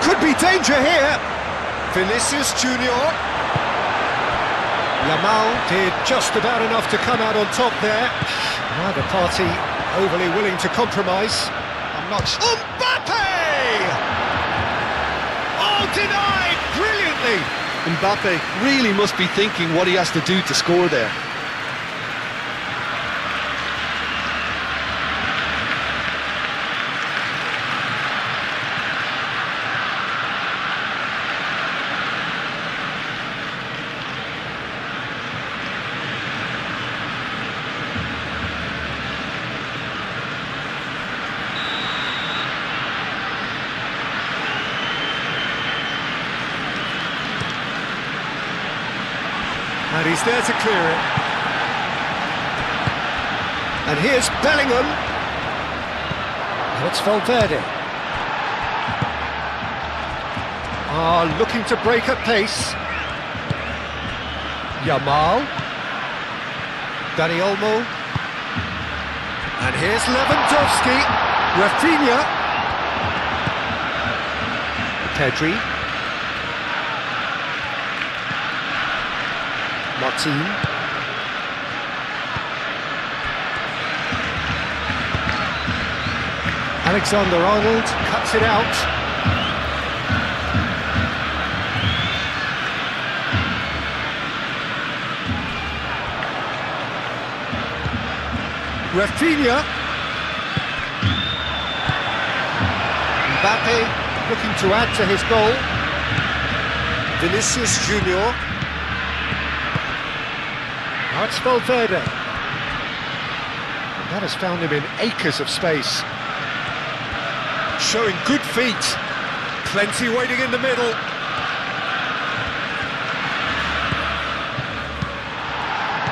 Could be danger here. Vinicius Junior. Yamal did just about enough to come out on top there. Neither party overly willing to compromise. I'm not sure. Mbappe! Oh, denied brilliantly. Mbappe really must be thinking what he has to do to score there. And he's there to clear it. And here's Bellingham. And it's Valverde. Looking to break at pace. Yamal. Dani Olmo. And here's Lewandowski. Rafinha. Pedri. Martin. Alexander-Arnold cuts it out. Rafinha. Mbappe looking to add to his goal. Vinicius Junior. Now it's Valverde. And that has found him in acres of space. Showing good feet. Plenty waiting in the middle.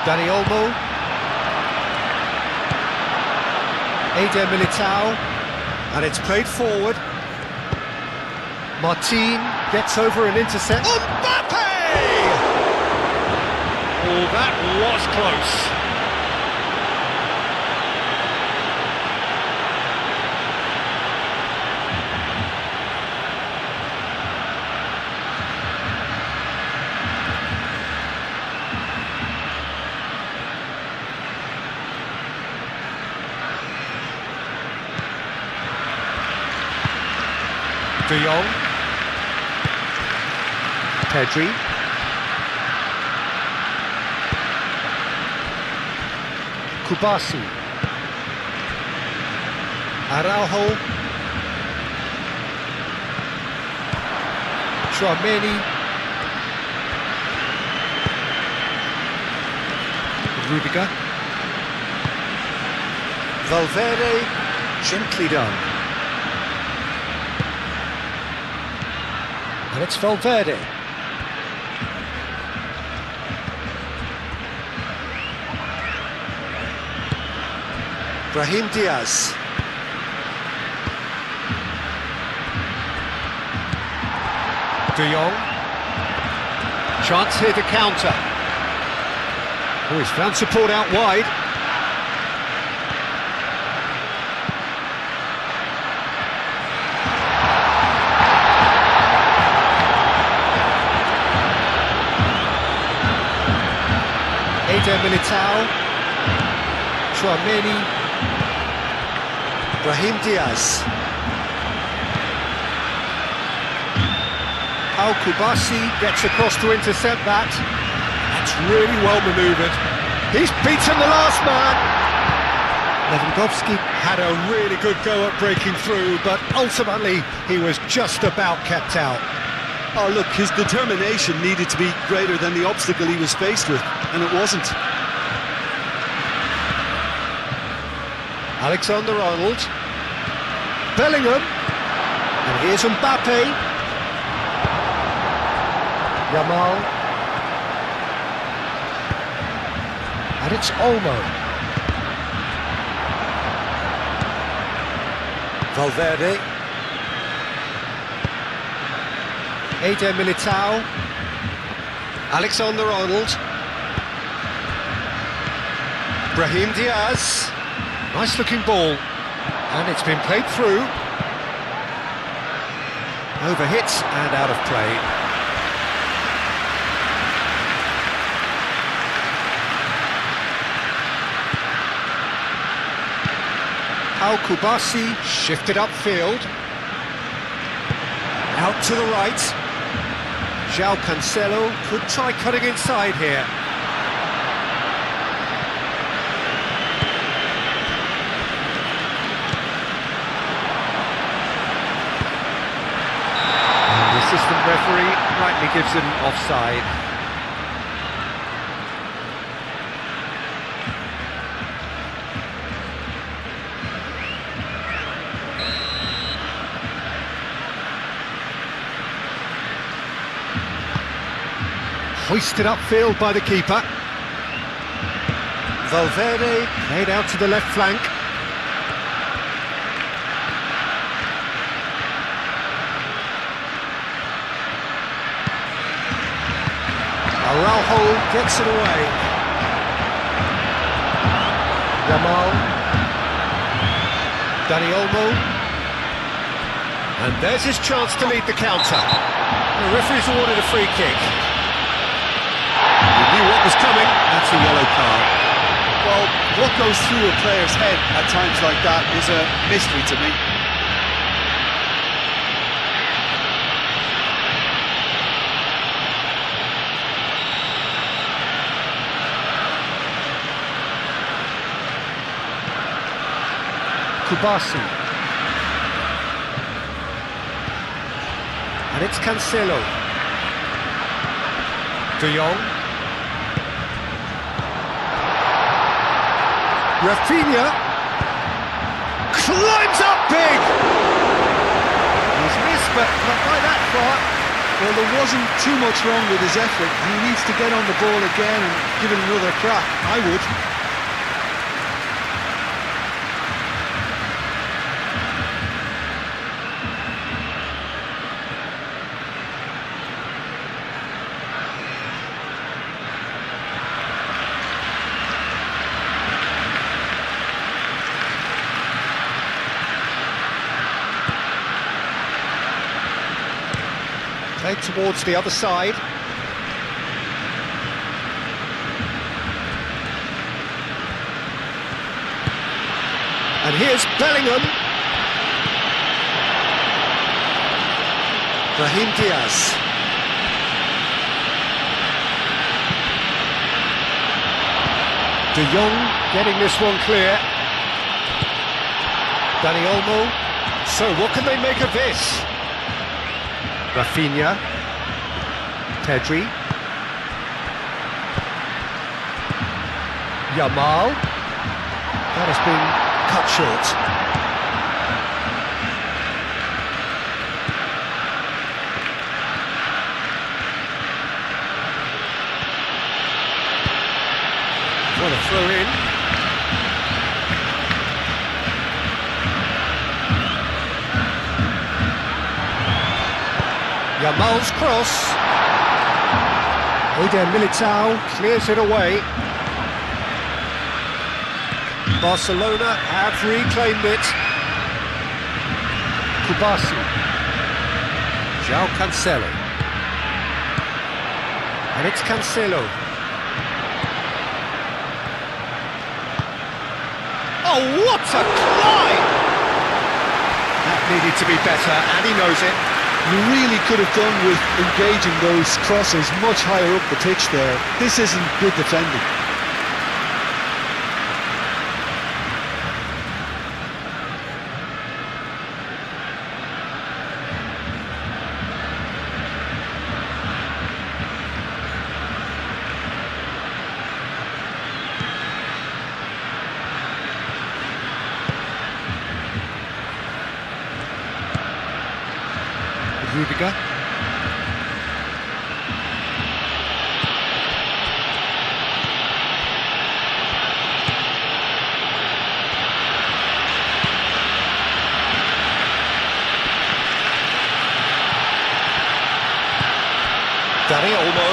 Dani Olmo. Eder Militao. And it's played forward. Martin gets over an intercept. Mbappe! Oh, that was close. De Jong. Pedri. Kubasi. Araujo. Tchouaméni. Rudiger. Valverde. Gently done. And it's Valverde. Brahim Diaz. De Jong. Chance here to counter. Oh, he's found support out wide. Eder Militao, Chouameni, Brahim Diaz, Al Kubasi gets across to intercept that. That's really well manoeuvred. He's beaten the last man. Lewandowski had a really good go at breaking through, but ultimately he was just about kept out. Oh, look, his determination needed to be greater than the obstacle he was faced with, and it wasn't. Alexander-Arnold, Bellingham, and here's Mbappe. Yamal, and it's Olmo. Valverde, Eder Militao, Alexander-Arnold, Brahim Diaz, nice looking ball, and it's been played through, overhit and out of play. Al Kubasi shifted upfield, out to the right. João Cancelo could try cutting inside here. And the assistant referee rightly gives him offside. Hoisted upfield by the keeper. Valverde played out to the left flank. Araujo gets it away. Yamal. Dani Olmo. And there's his chance to lead the counter. The referee's awarded a free kick. He knew what was coming, that's a yellow card. Well, what goes through a player's head at times like that is a mystery to me. Kubasi. And it's Cancelo. De Jong. Rafinha climbs up big. He's missed, but not by that far. Well, there wasn't too much wrong with his effort. He needs to get on the ball again and give it another crack. I would. Played towards the other side. And here's Bellingham. Brahim Diaz. De Jong getting this one clear. Dani Olmo. So what can they make of this? Rafinha, Pedri, Yamal, that has been cut short. What a throw in. Yamal's cross. Eder Militao clears it away. Barcelona have reclaimed it. Kubasi. João Cancelo. And it's Cancelo. Oh, what a climb! That needed to be better, and he knows it. You really could have done with engaging those crosses much higher up the pitch there. This isn't good defending. Rudiger. Dani Olmo.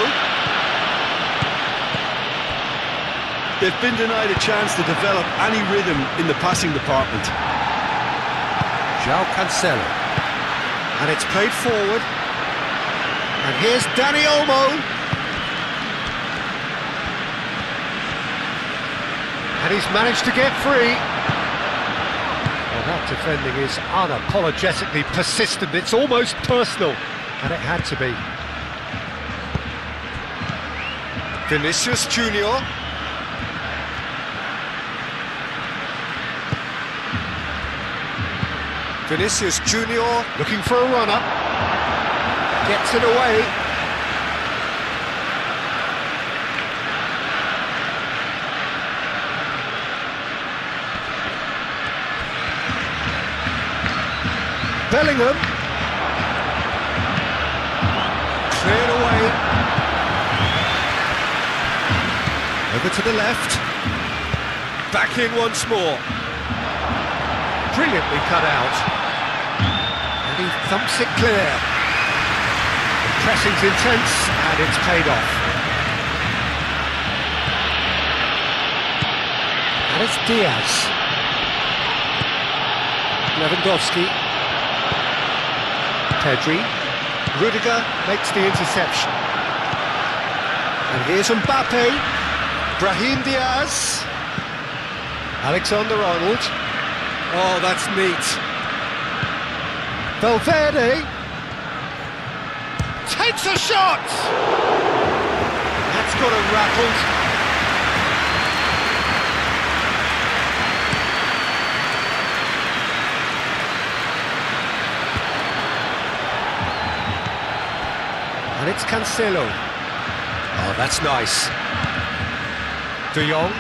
They've been denied a chance to develop any rhythm in the passing department. João Cancelo. And it's played forward. And here's Dani Olmo. And he's managed to get free. Well, that defending is unapologetically persistent. It's almost personal. And it had to be. Vinicius Junior. Vinicius Junior looking for a runner. Gets it away. Bellingham. Cleared away. Over to the left. Back in once more. Brilliantly cut out. And he thumps it clear. The pressing's intense and it's paid off. And it's Diaz. Lewandowski. Pedri. Rudiger makes the interception. And here's Mbappe. Brahim Diaz. Alexander-Arnold. Oh, that's neat. Valverde takes a shot! That's got him rattled. And it's Cancelo. Oh, that's nice. De Jong.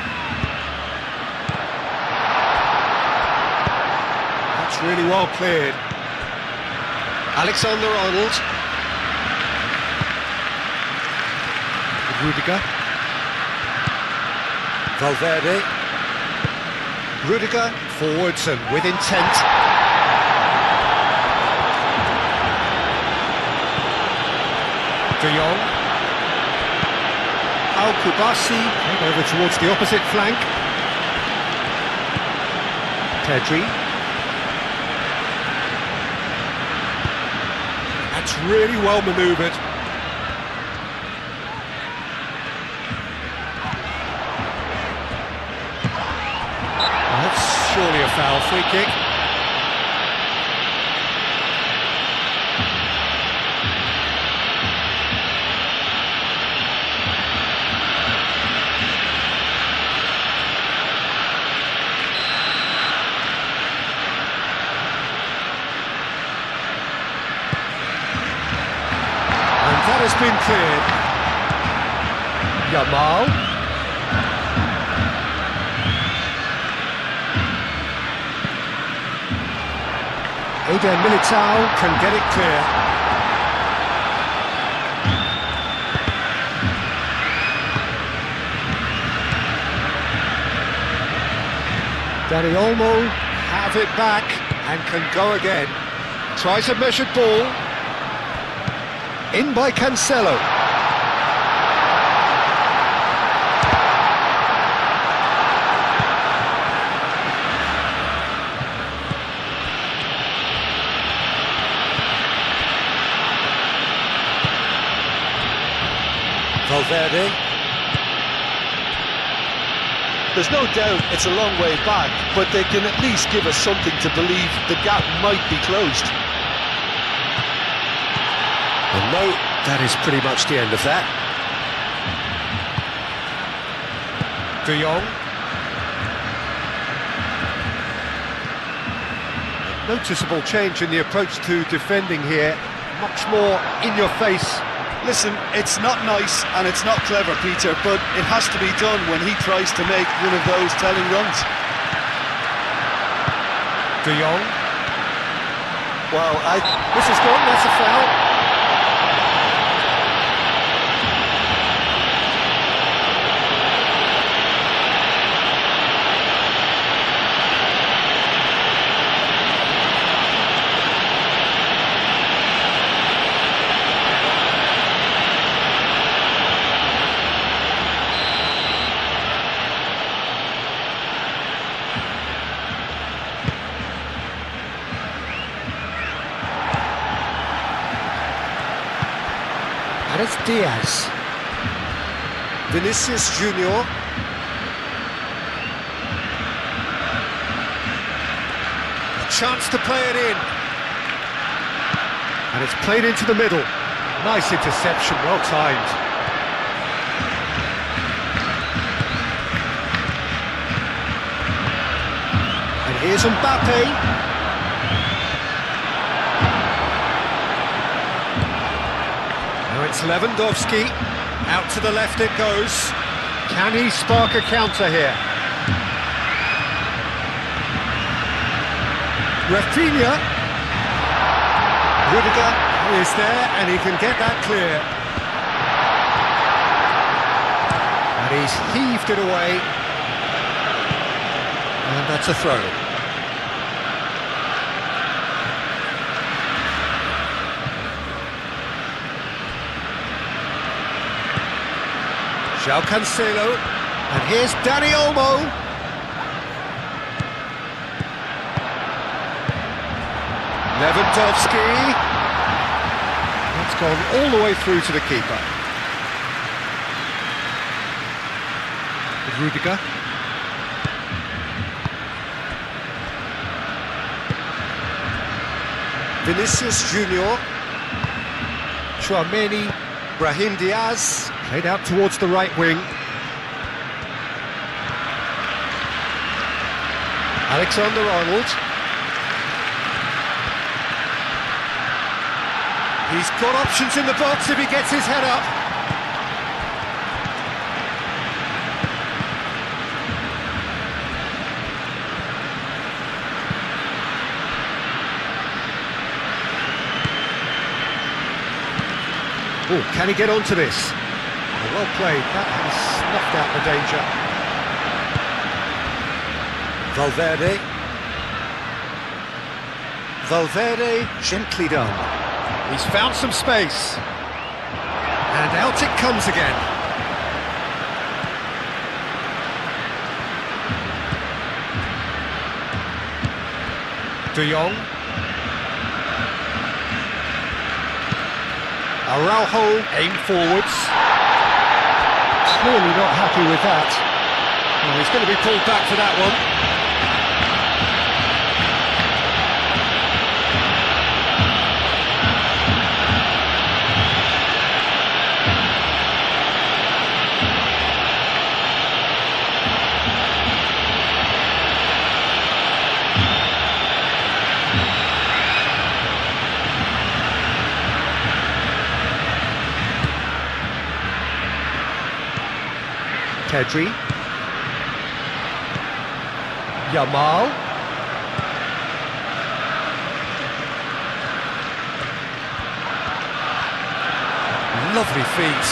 That's really well cleared. Alexander-Arnold. Rudiger. Valverde. Rudiger forwards and with intent. De Jong. Al-Kubasi over towards the opposite flank. Pedri. That's really well manoeuvred. That's surely a foul. Free kick. That has been cleared. Yamal. Eder Militao can get it clear. Dani Olmo have it back and can go again. Tries a measured ball. In by Cancelo. Valverde. There's no doubt it's a long way back, but they can at least give us something to believe the gap might be closed. Well, no, that is pretty much the end of that. De Jong. Noticeable change in the approach to defending here. Much more in your face. Listen, it's not nice and it's not clever, Peter, but it has to be done when he tries to make one of those telling runs. De Jong. Well, This is good, that's a foul. And it's Diaz. Vinicius Junior. A chance to play it in. And it's played into the middle. Nice interception, well timed. And here's Mbappe. Now it's Lewandowski, out to the left it goes. Can he spark a counter here? Rafinha. Rudiger is there and he can get that clear. And he's heaved it away. And that's a throw. João Cancelo, and here's Dani Olmo. Lewandowski. That's gone all the way through to the keeper. Rudiger. Vinicius Junior. Tchouaméni. Brahim Diaz. Played out towards the right wing. Alexander-Arnold. He's got options in the box if he gets his head up. Oh, can he get onto this? Well played, that has snuffed out the danger. Valverde, gently done. He's found some space. And out it comes again. De Jong. Araujo, aim forwards. Clearly not happy with that. Well, he's going to be pulled back for that one. Pedri. Yamal. Lovely feet.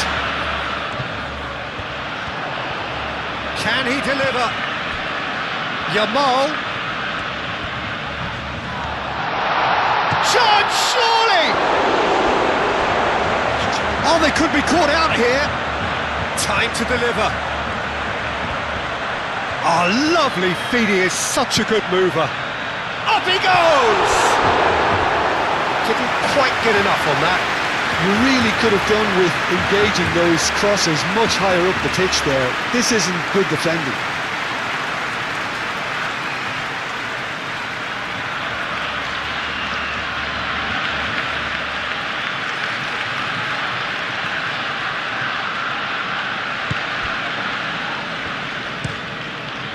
Can he deliver? Yamal. Shot, surely! Oh, they could be caught out here. Time to deliver. Oh, lovely feet, he is such a good mover. Up he goes! Didn't quite get enough on that. You really could have done with engaging those crosses much higher up the pitch there. This isn't good defending.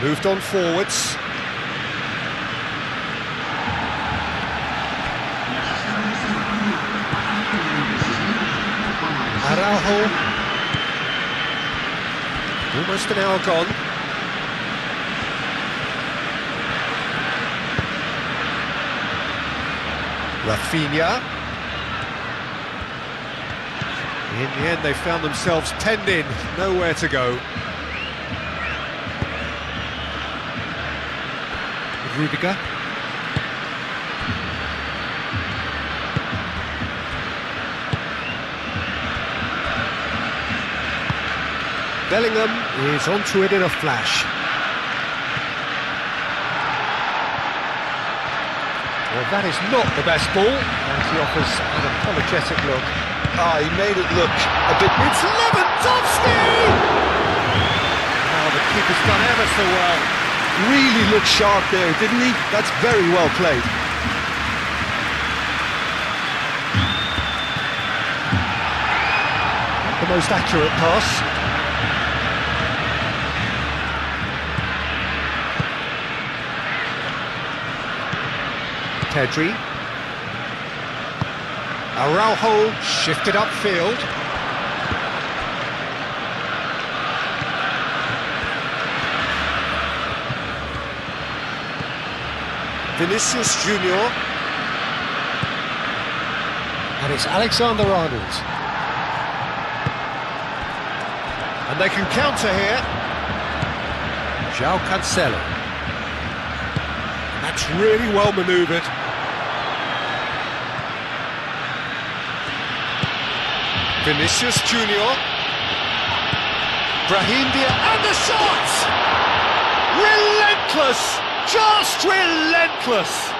Moved on forwards. Araujo. Almost an hour gone. Rafinha. In the end, they found themselves penned in, nowhere to go. Rudiger. Bellingham is onto it in a flash. Well, that is not the best ball, and he offers an apologetic look. Ah, he made it look a bit... It's Lewandowski! Oh, the keeper's done ever so well. Really looked sharp there, didn't he? That's very well played. The most accurate pass. Pedri. Araujo shifted upfield. Vinicius Junior. And it's Alexander-Arnold. And they can counter here. João Cancelo. That's really well manoeuvred. Vinicius Junior. Brahim Diaz, and the shot! Relentless! Just relentless!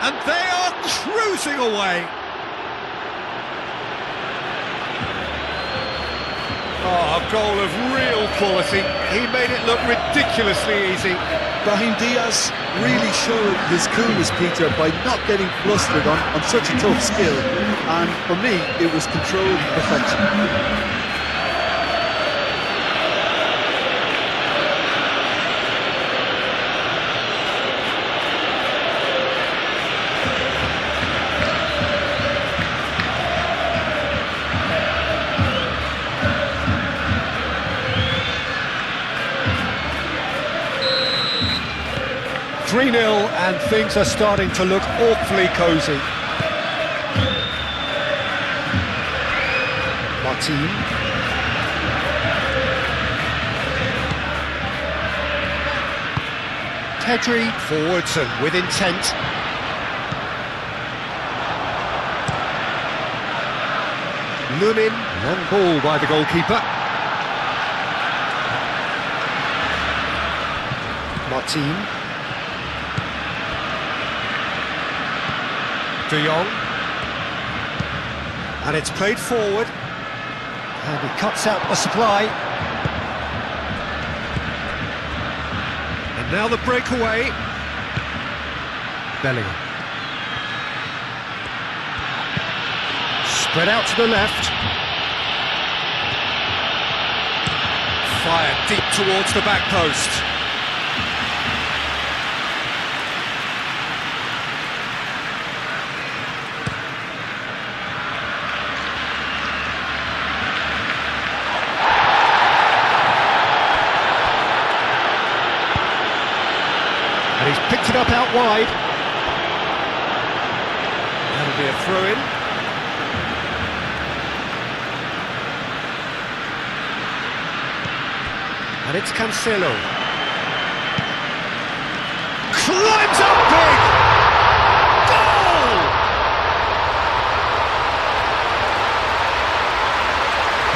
And they are cruising away. Oh, a goal of real quality. He made it look ridiculously easy. Brahim Diaz really showed his coolness, Peter, by not getting flustered on such a tough skill. And for me, it was controlled perfection. 3-0 and things are starting to look awfully cosy. Martin. Pedri forwards and with intent. Lunin, long ball by the goalkeeper. Martin. De Jong. And it's played forward. And he cuts out the supply. And now the breakaway. Bellingham. Spread out to the left. Fired deep towards the back post. And he's picked it up out wide. That'll be a throw-in. And it's Cancelo. Climbs up big! Goal!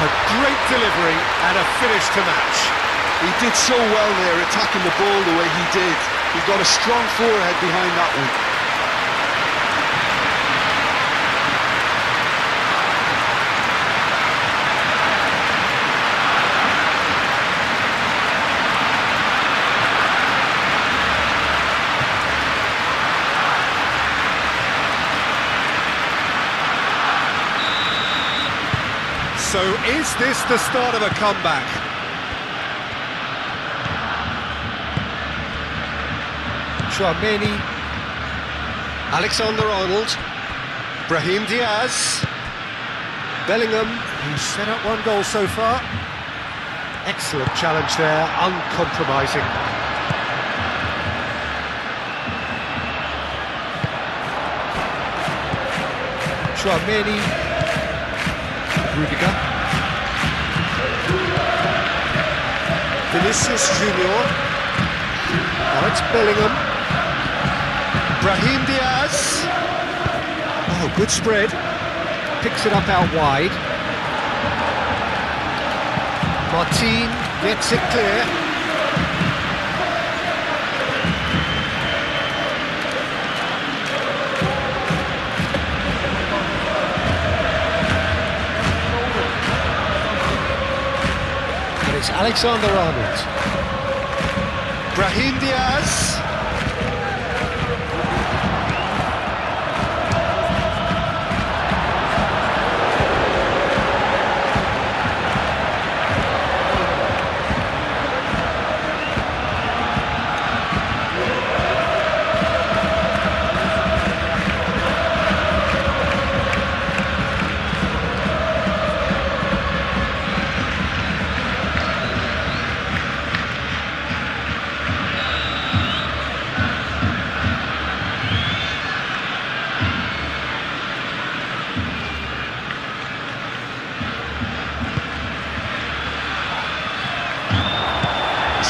A great delivery and a finish to match. He did so well there, attacking the ball the way he did. He got a strong forehead behind that one. So is this the start of a comeback? Chouameni, Alexander-Arnold, Brahim Diaz, Bellingham, who's set up one goal so far. Excellent challenge there, uncompromising. Chouameni, Rudiger, Vinicius Junior, now it's Bellingham, Brahim Diaz, oh, good spread, picks it up out wide, Martin gets it clear. It's Alexander-Arnold, Brahim Diaz,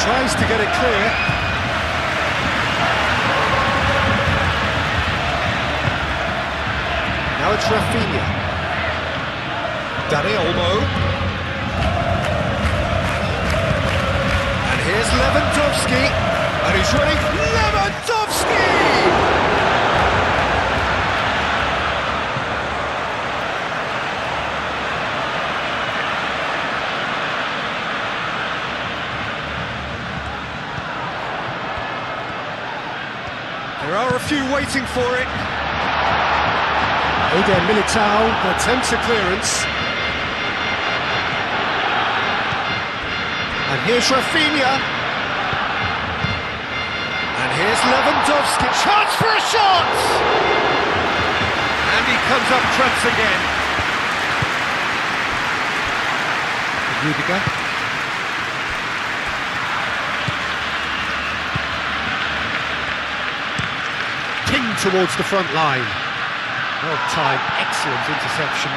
tries to get it clear. Now it's Rafinha. Dani Olmo. And here's Lewandowski. And he's running. Lewandowski! There are a few waiting for it. Eder Militao attempts a clearance. And here's Rafinha. And here's Lewandowski. Chance for a shot! And he comes up trumps again. Rudiger. Towards the front line. Well timed, excellent interception.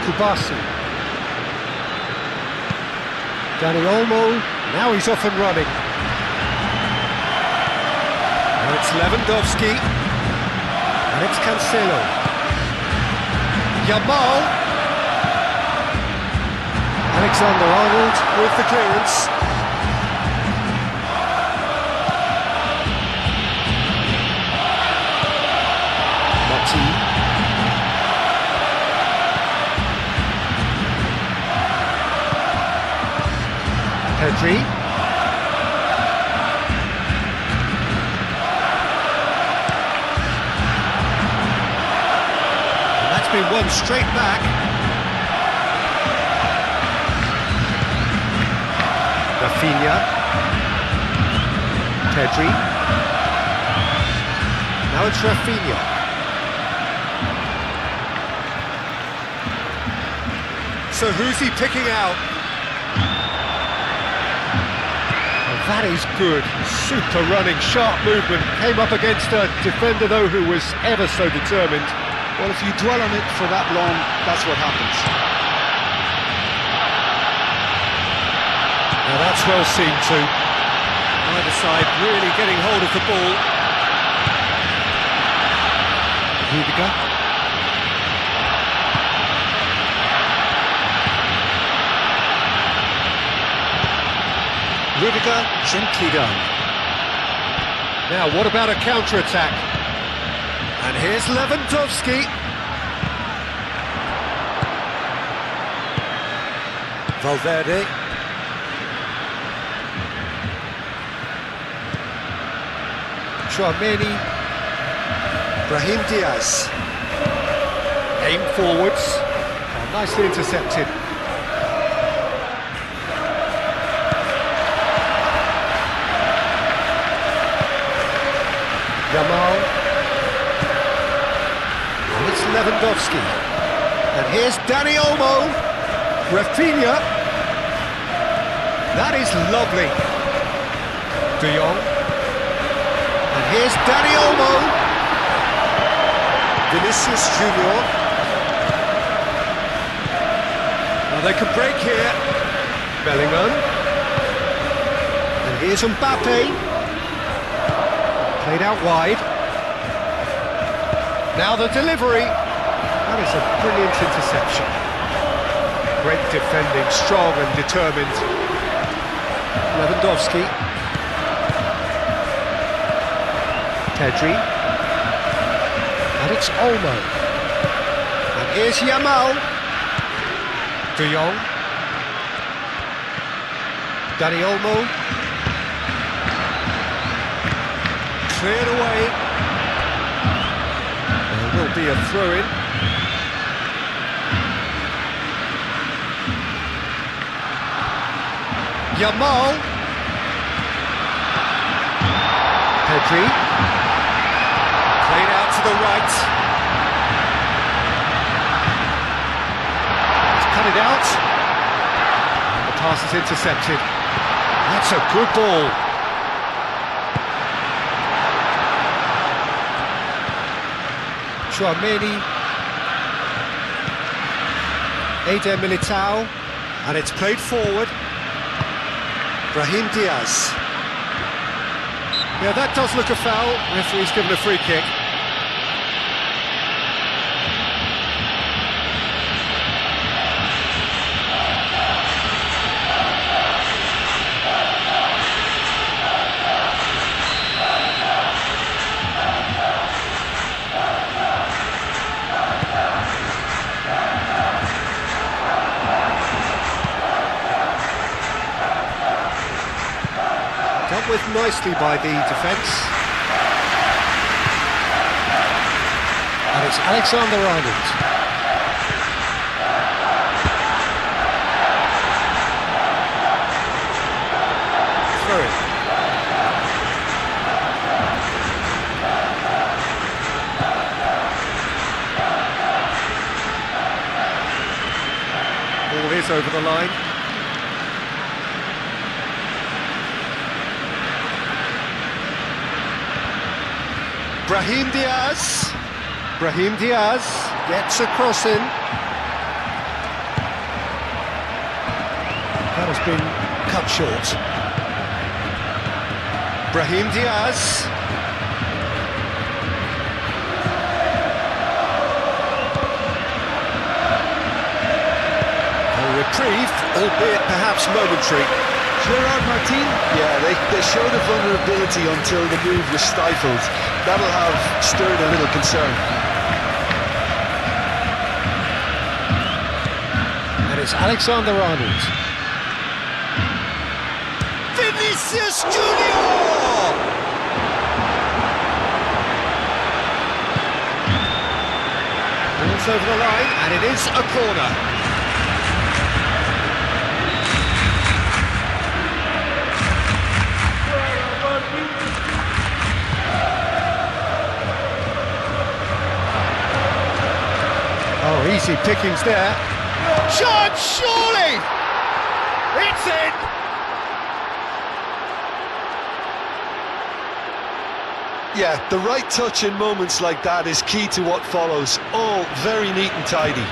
Kubasi. Dani Olmo, now he's off and running. Now it's Lewandowski. And it's Cancelo. Yamal. Alexander-Arnold with the clearance. Pedri. And that's been won straight back. Rafinha. Pedri. Now it's Rafinha. So who's he picking out? That is good, super running, sharp movement, came up against a defender though who was ever so determined. Well, if you dwell on it for that long, that's what happens. Now that's well seen too. Either side really getting hold of the ball. Rudiger. Rudiger, gently done. Now, what about a counter-attack? And here's Lewandowski. Valverde. Chouameni. Brahim Diaz. Aim forwards. Oh, nicely intercepted. Lewandowski. And here's Dani Olmo. Rafinha. That is lovely. De Jong. And here's Dani Olmo. Vinicius Junior. Now they can break here. Bellingham. And here's Mbappe. Played out wide. Now the delivery. That is a brilliant interception. Great defending, strong and determined. Lewandowski. Pedri. And it's Olmo. And here's Yamal. De Jong. Dani Olmo. Cleared away. There will be a throw-in. Yamal. Pedri. Played out to the right. He's cut it out. And the pass is intercepted. That's a good ball. Tchouaméni. Eder Militao. And it's played forward. Brahim Diaz. Yeah, that does look a foul. Referee's given a free kick. Dealt with nicely by the defence. And it's Alexander-Arnold. Throw it. Ball is over the line. Brahim Diaz. Brahim Diaz gets a cross in. That has been cut short. Brahim Diaz. A reprieve, albeit perhaps momentary. Gerard Martin? Yeah, they showed a vulnerability until the move was stifled. That'll have stirred a little concern. And it's Alexander-Arnold. Vinicius Junior! Ball's over the line, and it is a corner. Oh, easy pickings there. Shot, surely! It's in! Yeah, the right touch in moments like that is key to what follows. All very neat and tidy.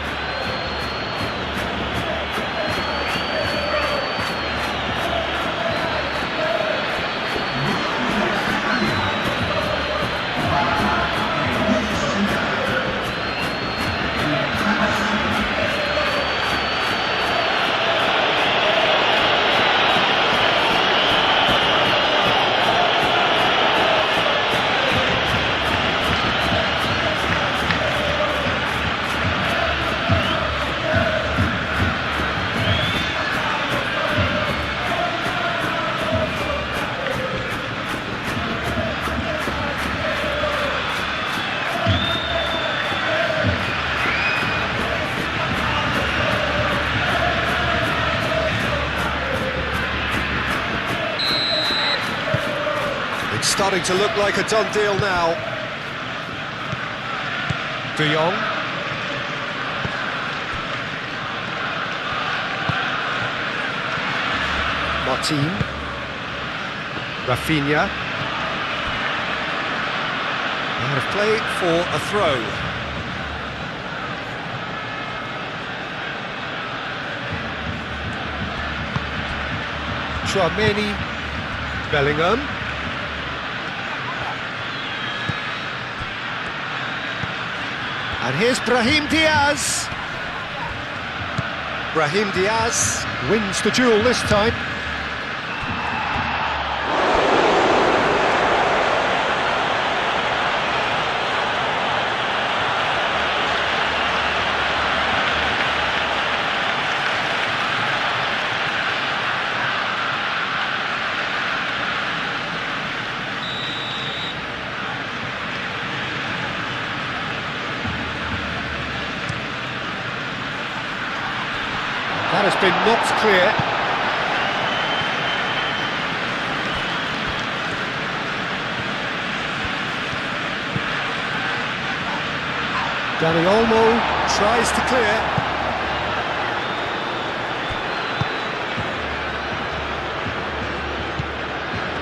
Starting to look like a done deal now. De Jong. Martin. Rafinha. Out of play for a throw. Chouameni. Bellingham. And here's Brahim Diaz. Brahim Diaz wins the duel this time. That has been knocked clear. Dani Olmo tries to clear.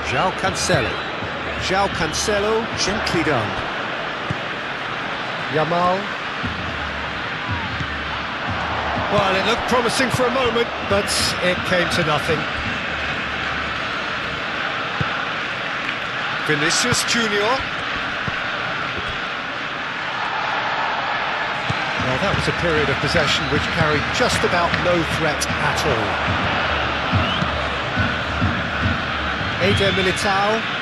João Cancelo. João Cancelo, gently done. Yamal. Well, it looked promising for a moment, but it came to nothing. Vinicius Junior. Well, that was a period of possession which carried just about no threat at all. Eder Militao.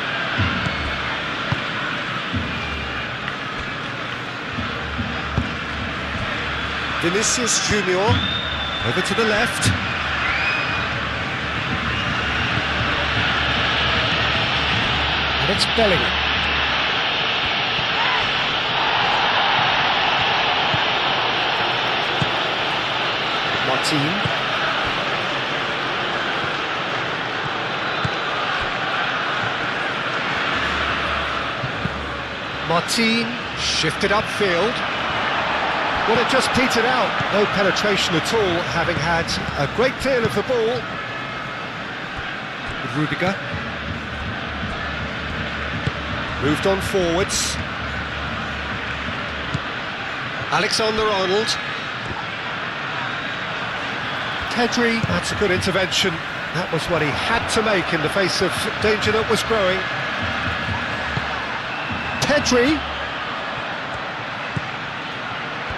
Vinicius Junior, over to the left. And it's Bellingham. Martin. Martin, shifted upfield. Well, it just petered out, no penetration at all, having had a great deal of the ball. Rudiger. Moved on forwards. Alexander-Arnold. Pedri, that's a good intervention. That was what he had to make in the face of danger that was growing. Pedri.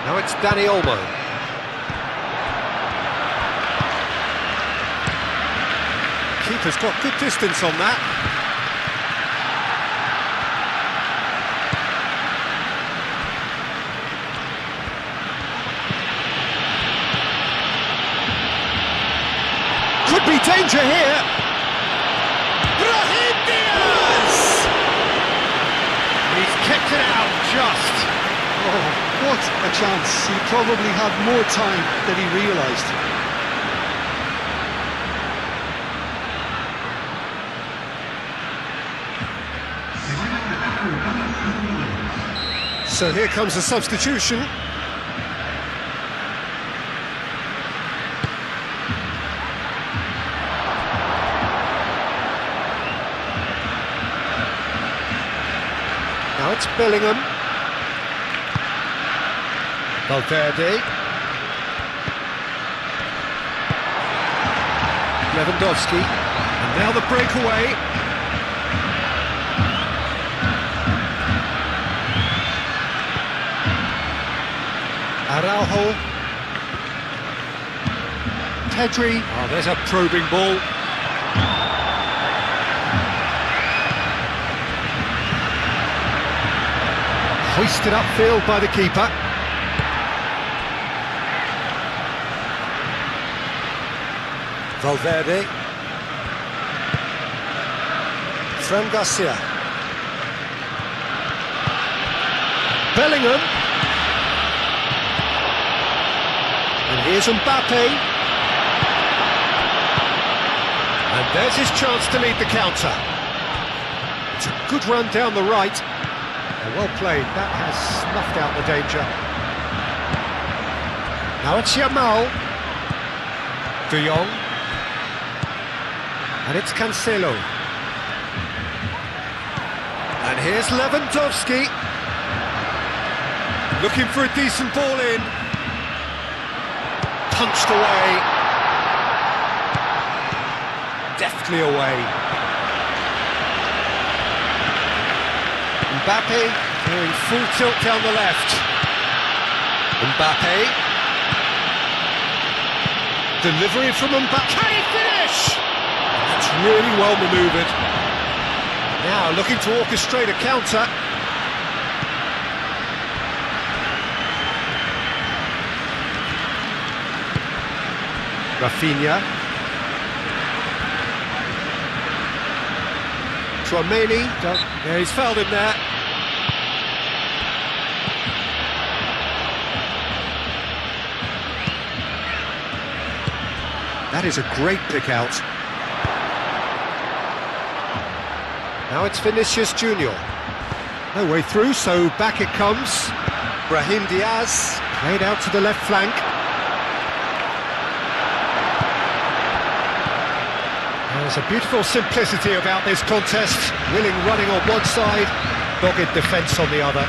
Now it's Dani Olmo. Keeper's got good distance on that. Could be danger here. Brahim Diaz! He's kicked it out just. Oh, what a chance. He probably had more time than he realised. So here comes a substitution. Now it's Bellingham. Valverde. Lewandowski. And now the breakaway. Araujo. Pedri. Oh, there's a probing ball. Hoisted upfield by the keeper. Valverde. Fran Garcia. Bellingham. And here's Mbappe. And there's his chance to lead the counter. It's a good run down the right. Well played, that has snuffed out the danger. Now it's Yamal. De Jong. And it's Cancelo. And here's Lewandowski. Looking for a decent ball in. Punched away. Deftly away. Mbappe going full tilt down the left. Mbappe. Delivery from Mbappe. Can he finish? That's really well manoeuvred. Now looking to orchestrate a counter. Rafinha. Tchouaméni. Yeah, he's fouled him there. That is a great pick out. Now it's Vinicius Junior. No way through, so back it comes. Brahim Diaz, played out to the left flank. There's a beautiful simplicity about this contest. Willing running on one side, dogged defence on the other.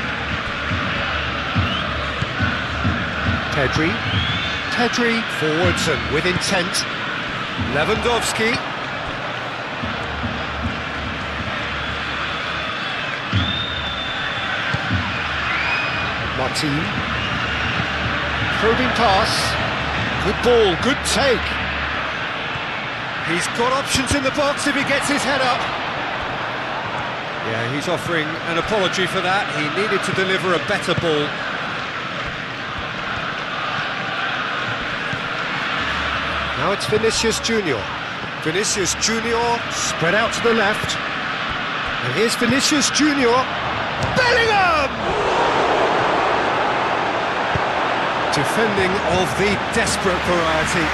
Pedri forwards and with intent. Lewandowski. Martin. Probing pass. Good ball, good take. He's got options in the box if he gets his head up. Yeah, he's offering an apology for that. He needed to deliver a better ball. Now it's Vinicius Junior. Vinicius Junior spread out to the left. And here's Vinicius Junior. Bellingham! Defending of the desperate variety.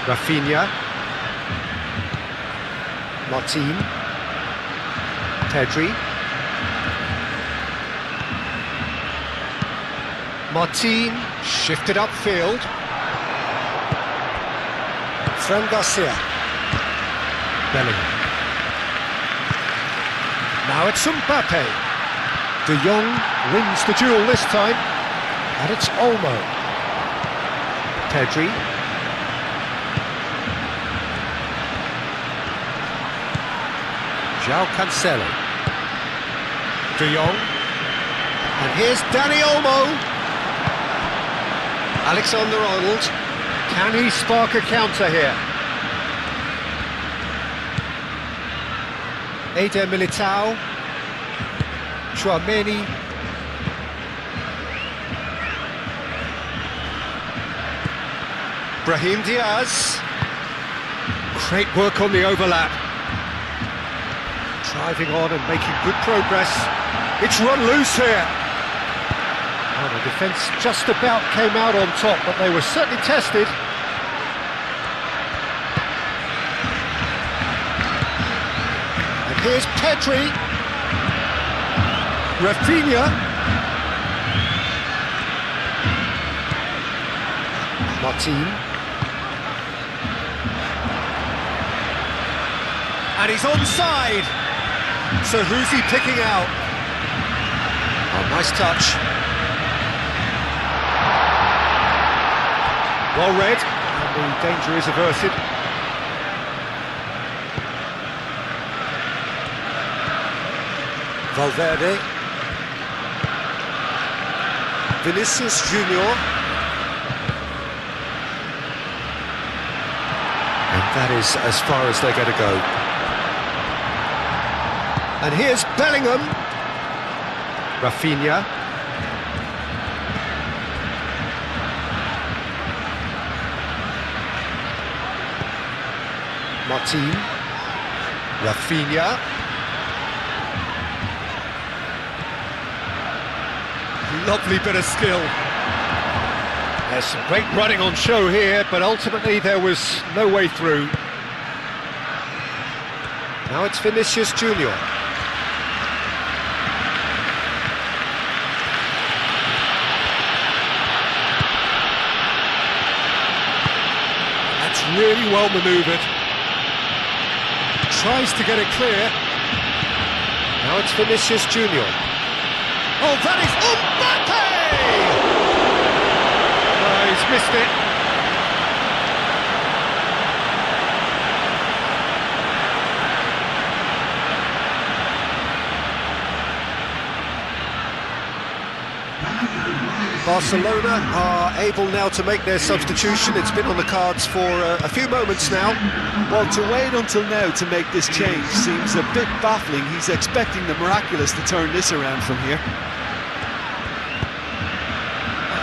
Rafinha. Martin. Pedri. Martin shifted upfield. Fran Garcia. Bellingham. Now it's Mbappe. De Jong wins the duel this time. And it's Olmo. Pedri. João Cancelo. De Jong. And here's Dani Olmo. Alexander-Arnold. Can he spark a counter here? Eder Militao. Tchouaméni. Brahim Diaz. Great work on the overlap. Driving on and making good progress. It's run loose here. Oh, the defence just about came out on top, but they were certainly tested. And here's Pedri. Rafinha. Martin. And he's onside. So who's he picking out? Oh, nice touch. Well read, and the danger is averted. Valverde. Vinicius Junior. And that is as far as they're going to go. And here's Bellingham. Rafinha. Martin. Rafinha. Lovely bit of skill. There's some great running on show here, but ultimately there was no way through. Now it's Vinicius Junior. It's really well manoeuvred. Tries to get it clear. Now it's Vinicius Junior. Oh, that is Mbappe! No, he's missed it. Barcelona are able now to make their substitution. It's been on the cards for a few moments now. Well, to wait until now to make this change seems a bit baffling. He's expecting the miraculous to turn this around from here.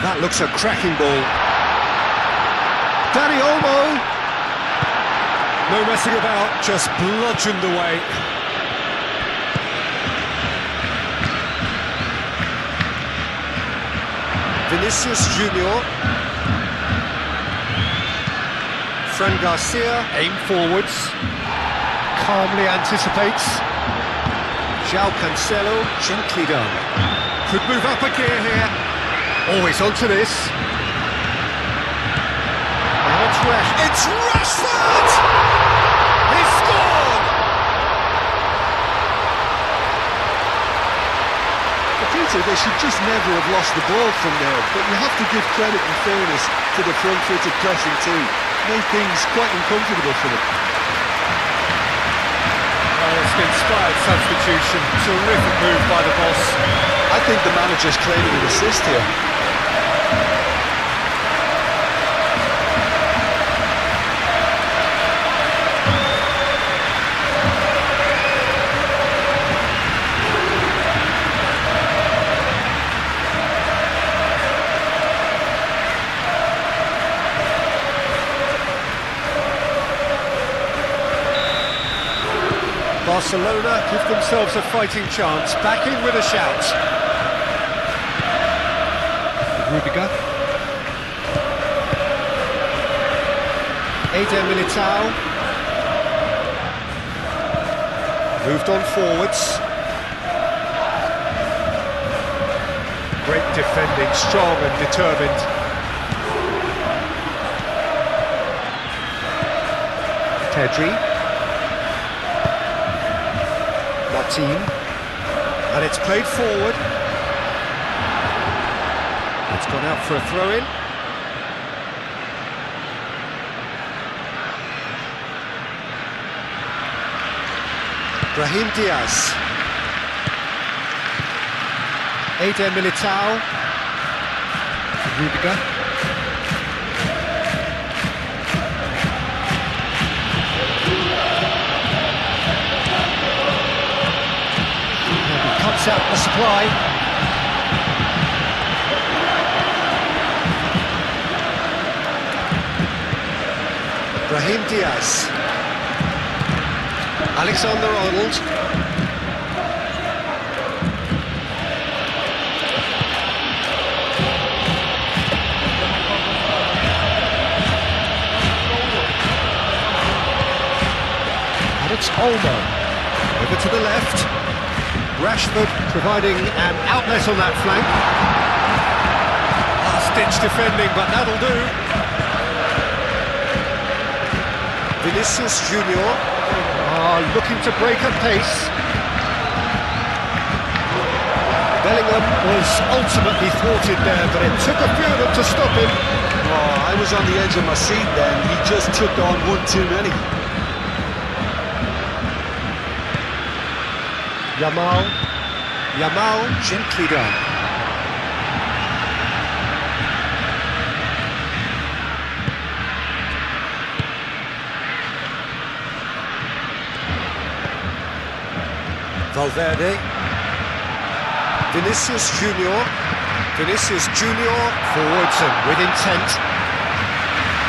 That looks a cracking ball. Dani Olmo! No messing about, just bludgeoned away. Vinicius Junior. Fran Garcia, aim forwards. Calmly anticipates. João Cancelo, gently done. Could move up a gear here. Always onto this. Now it's It's Rashford! He's scored! Peter, they should just never have lost the ball from there, but you have to give credit and fairness to the front-footed pressing too. Made things quite uncomfortable for them. Well, it's an inspired substitution. Terrific move by the boss. I think the manager's claiming an assist here. Barcelona give themselves a fighting chance, back in with a shout. Rudiger. Eder Militao. Moved on forwards. Great defending, strong and determined. Pedri. And it's played forward. It's gone out for a throw-in. Brahim Diaz. Eder Militao. Rudiger. Out the supply. Brahim Diaz. Alexander-Arnold. And it's Olmo. Over to the left. Rashford providing an outlet on that flank. Last-ditch defending, but that'll do. Vinicius Junior looking to break at pace. Bellingham was ultimately thwarted there, but it took a few of them to stop him. Oh, I was on the edge of my seat then. He just took on one too many. Yamal, gently done. Valverde. Vinicius Junior. Vinicius Junior, forwards and with intent.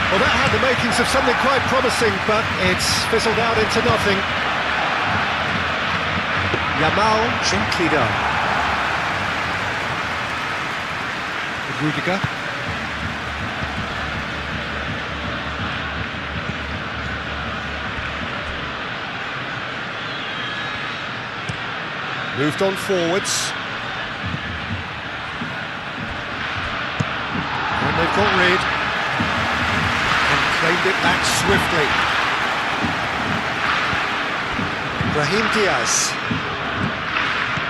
Well, that had the makings of something quite promising, but it's fizzled out into nothing. Yamal, gently done. Rudiger. Moved on forwards. And they've got rid. And claim claimed it back swiftly. Brahim Diaz.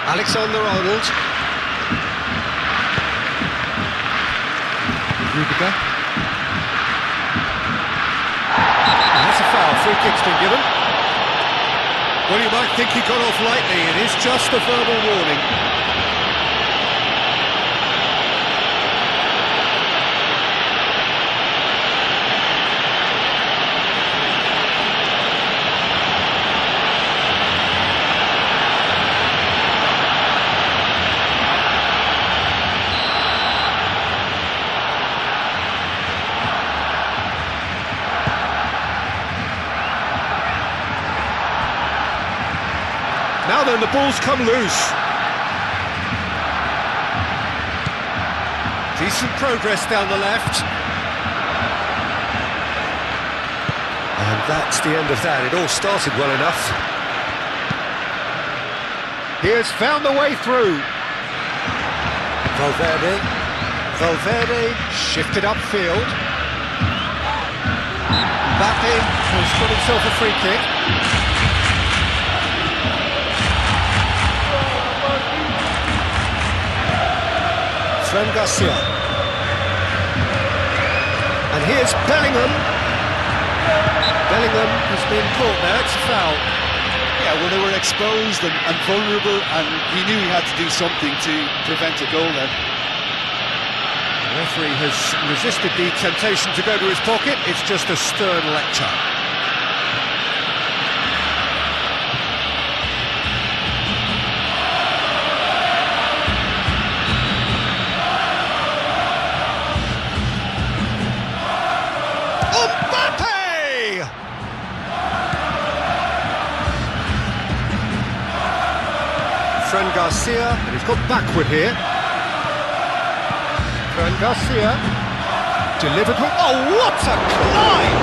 Alexander-Arnold. Rudiger. And that's a foul. Free kick's been given. Well, you might think he got off lightly. It is just a verbal warning. Now then, the ball's come loose. Decent progress down the left. And that's the end of that. It all started well enough. He has found the way through. Valverde Shifted upfield. Mbappe has got himself a free kick. Fran Garcia. And here's Bellingham. Bellingham has been caught there, it's a foul. Yeah, well, they were exposed and vulnerable, and he knew he had to do something to prevent a goal then. The referee has resisted the temptation to go to his pocket, it's just a stern lecture. Fran Garcia. And he's got backward here. Fran Garcia. Delivered with... Oh, what a climb!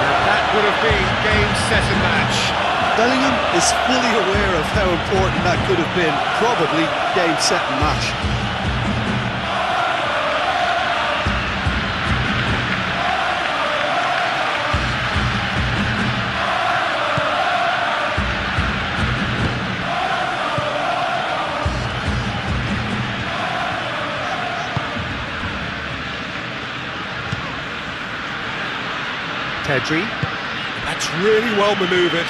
And that would have been game, set and match. Bellingham is fully aware of how important that could have been. Probably game, set and match. Pedri. That's really well manoeuvred.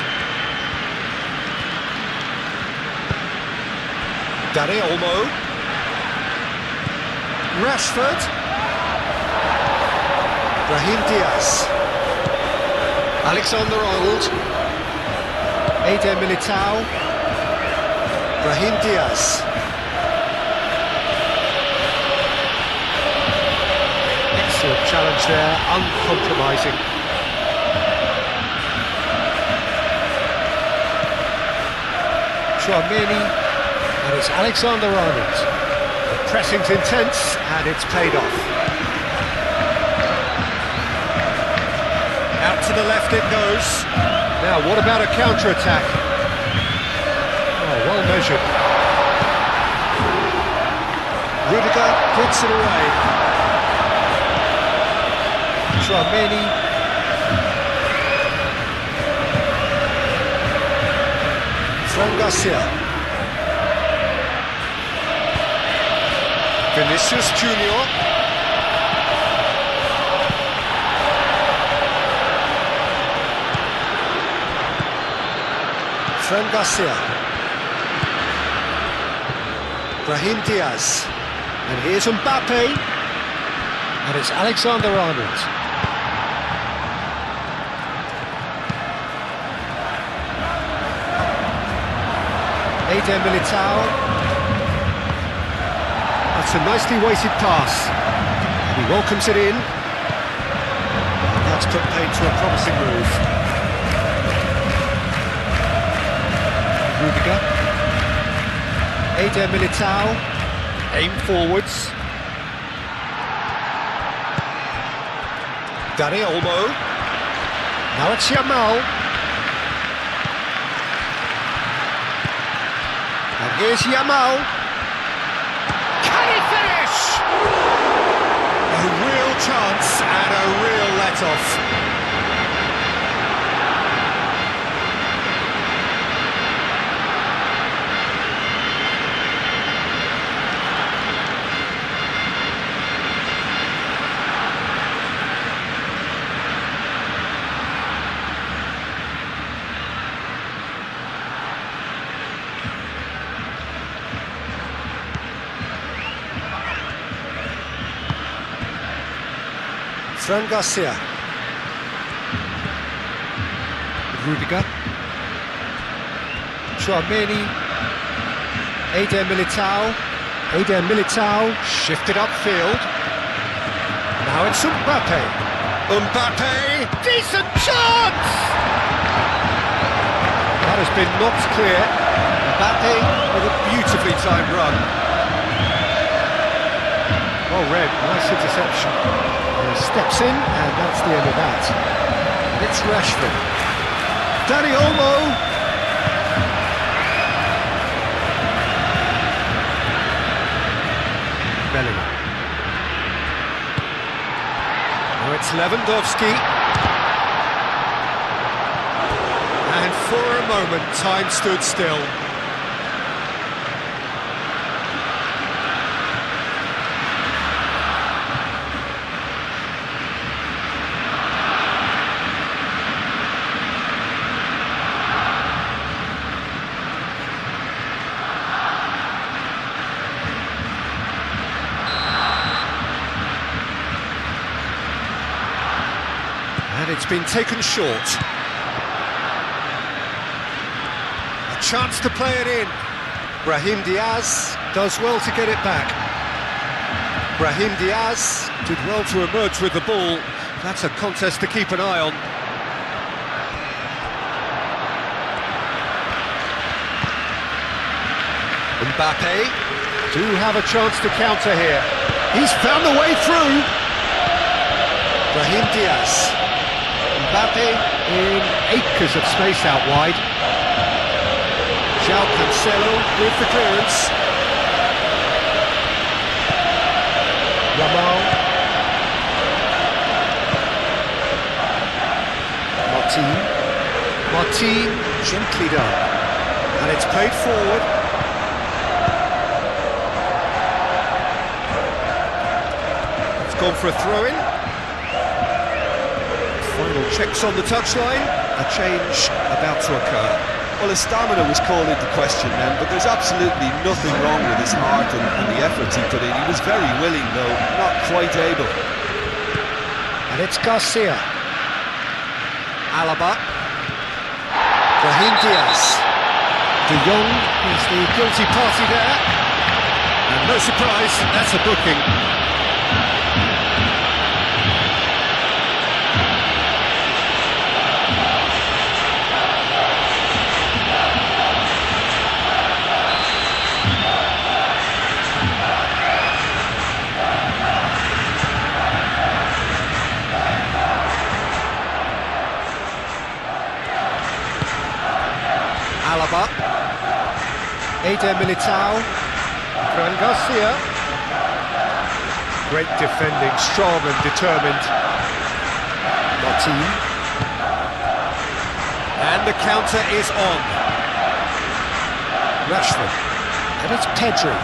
Dani Olmo. Rashford. Brahim Diaz. Alexander-Arnold. Eder Militao. Brahim Diaz. Excellent challenge there, uncompromising. Tchouaméni, and it's Alexander-Arnold. The pressing's intense, and it's paid off. Out to the left it goes. Now, what about a counter-attack? Oh, well measured. Rudiger puts it away. Tchouaméni. Fran Garcia. Vinicius Junior. Fran Garcia. Brahim Diaz. And here's Mbappe. And it's Alexander-Arnold. Eder Militao. That's a nicely weighted pass. He welcomes it in. And that's put paid to a promising move. Rudiger. Eder Militao. Aim forwards. Dani Olmo. Now it's Yamal. And here's Yamal. Can he finish? A real chance and a real let-off. Fran Garcia. Rudiger. Chouameni. Eder Militao. Shifted upfield. Now it's Mbappe. Decent chance! That has been knocked clear. Mbappe with a beautifully timed run. Well read, nice interception. Steps in, and that's the end of that. And it's Rashford. Dani Olmo. Bellingham. Now it's Lewandowski. And for a moment, time stood still. And it's been taken short. A chance to play it in. Brahim Diaz does well to get it back. Brahim Diaz did well to emerge with the ball. That's a contest to keep an eye on. Mbappe do have a chance to counter here. He's found the way through. Brahim Diaz. Mbappe in acres of space out wide. João Cancelo with the clearance. Yamal. Martin gently done. And it's played forward. It's gone for a throw-in. Final checks on the touchline, a change about to occur. Well, his stamina was called into question then, but there's absolutely nothing wrong with his heart and the efforts he put in. He was very willing, though, not quite able. And it's Garcia. Alaba. Brahim Diaz. De Jong is the guilty party there. And no surprise, that's a booking. Alaba, Eder Militao, Fran Garcia. Great defending, strong and determined. Martin. And the counter is on. Rashford. And it's Pedri.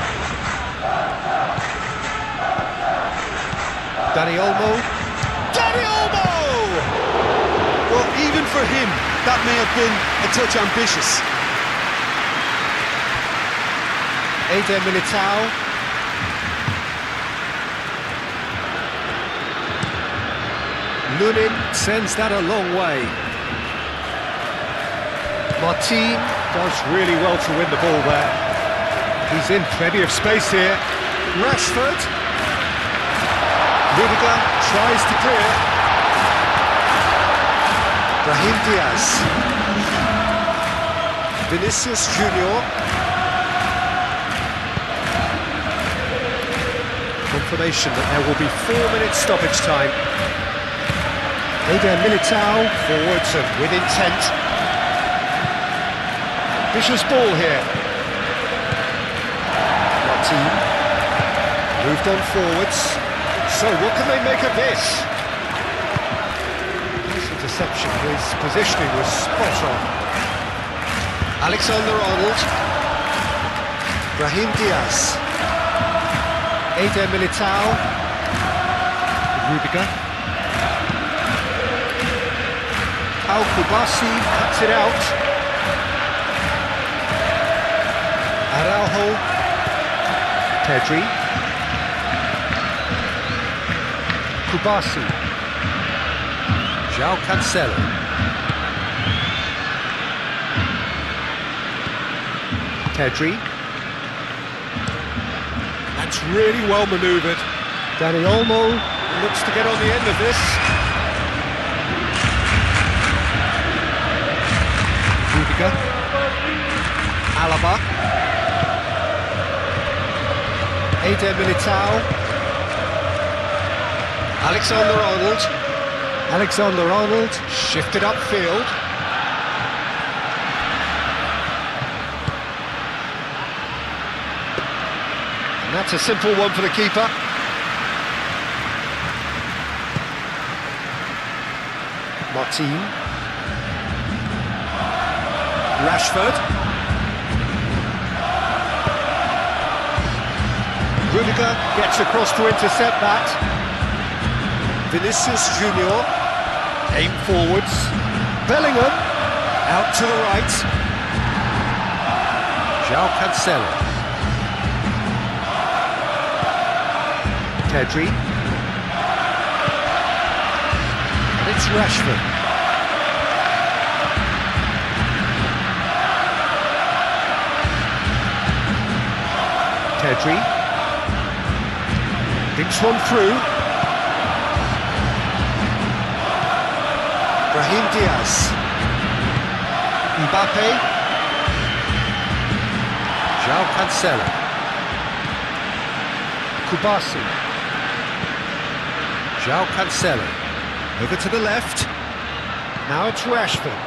Dani Olmo. Well, even for him, that may have been a touch ambitious. Eder Militao. Lunin sends that a long way. Martin does really well to win the ball there. He's in plenty of space here. Rashford. Rudiger tries to clear. Brahim Diaz. Vinicius Junior. Confirmation that there will be 4 minutes stoppage time. Eder Militao forwards and with intent. Vicious ball here. Martin moved on forwards. So what can they make of this? Nice interception, his positioning was spot on. Alexander-Arnold. Brahim Diaz. Eder Militao. Rudiger. Al Kubasi cuts it out. Araujo. Pedri. Kubasi. João Cancelo. Pedri. That's really well manoeuvred. Dani Olmo looks to get on the end of this. Rudiger. Alaba. Eder Militao. Alexander-Arnold. Alexander-Arnold shifted upfield. And that's a simple one for the keeper. Martin. Rashford. Rudiger gets across to intercept that. Vinicius Junior. Aim forwards. Bellingham. Out to the right. João Cancelo. Pedri. And it's Rashford. Pedri. Thinks one through. Brahim Diaz. Mbappe. João Cancelo. Kubasi. João Cancelo. Over to the left. Now it's Rashford.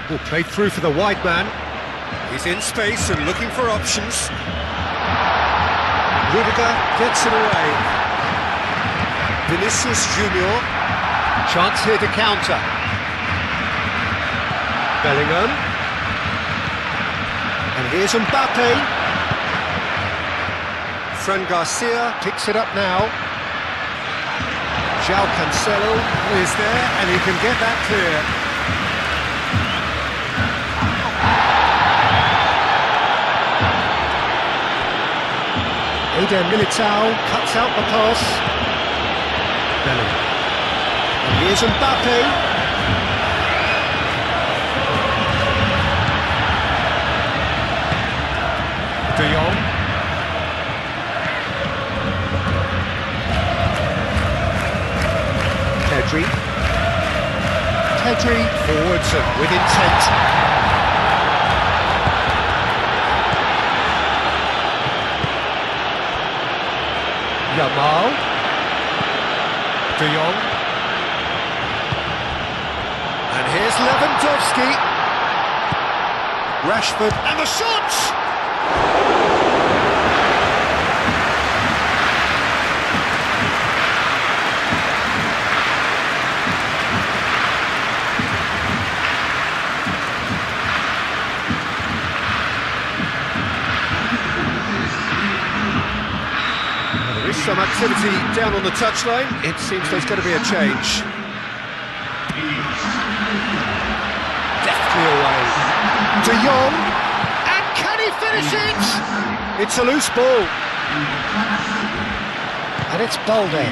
Oh, played through for the wide man. He's in space and looking for options. Rudiger gets it away. Vinicius Junior. Chance here to counter. Bellingham. And here's Mbappe. Fran Garcia. Picks it up now. João Cancelo is there, and he can get that clear. Eder Militao cuts out the pass. Bellingham. And here's Mbappe. De Jong. Pedri. Pedri forwards and with intent. Yamal. De Jong. And here's Lewandowski. Rashford. And the shot! There is some activity down on the touchline. It seems there's going to be a change. Deftly away. De Jong. And can he finish it? It's a loose ball. And it's Balde.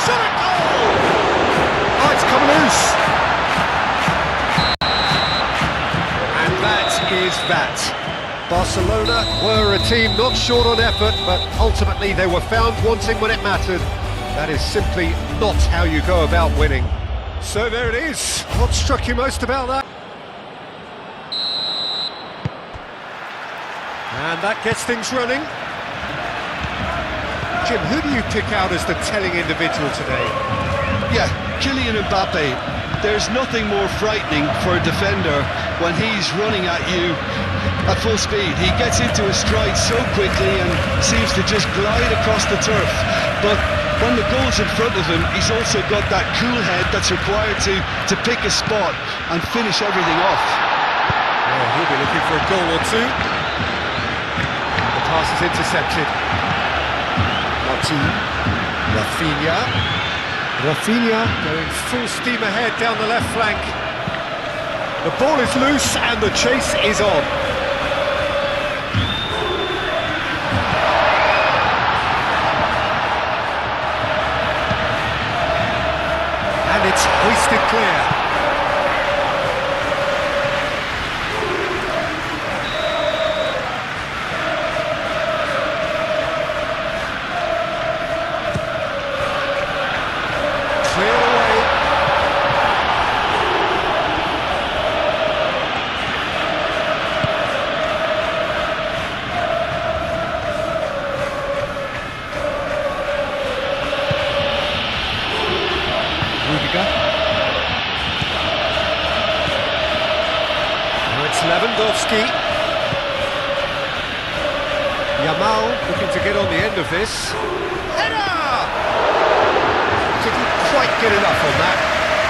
Shot it goal! Oh, it's come loose. And that is that. Barcelona were a team not short on effort, but ultimately they were found wanting when it mattered. That is simply not how you go about winning. So there it is. What struck you most about that? And that gets things running. Jim, who do you pick out as the telling individual today? Yeah, Kylian Mbappe. there's nothing more frightening for a defender when he's running at you at full speed. He gets into his stride so quickly and seems to just glide across the turf. But when the goal's in front of him, he's also got that cool head that's required to pick a spot and finish everything off. Well, he'll be looking for a goal or two. The pass is intercepted. Martin, Rafinha going full steam ahead down the left flank. The ball is loose and the chase is on. And it's hoisted clear. Lewandowski. Yamal looking to get on the end of this. Header! Didn't quite get enough on that.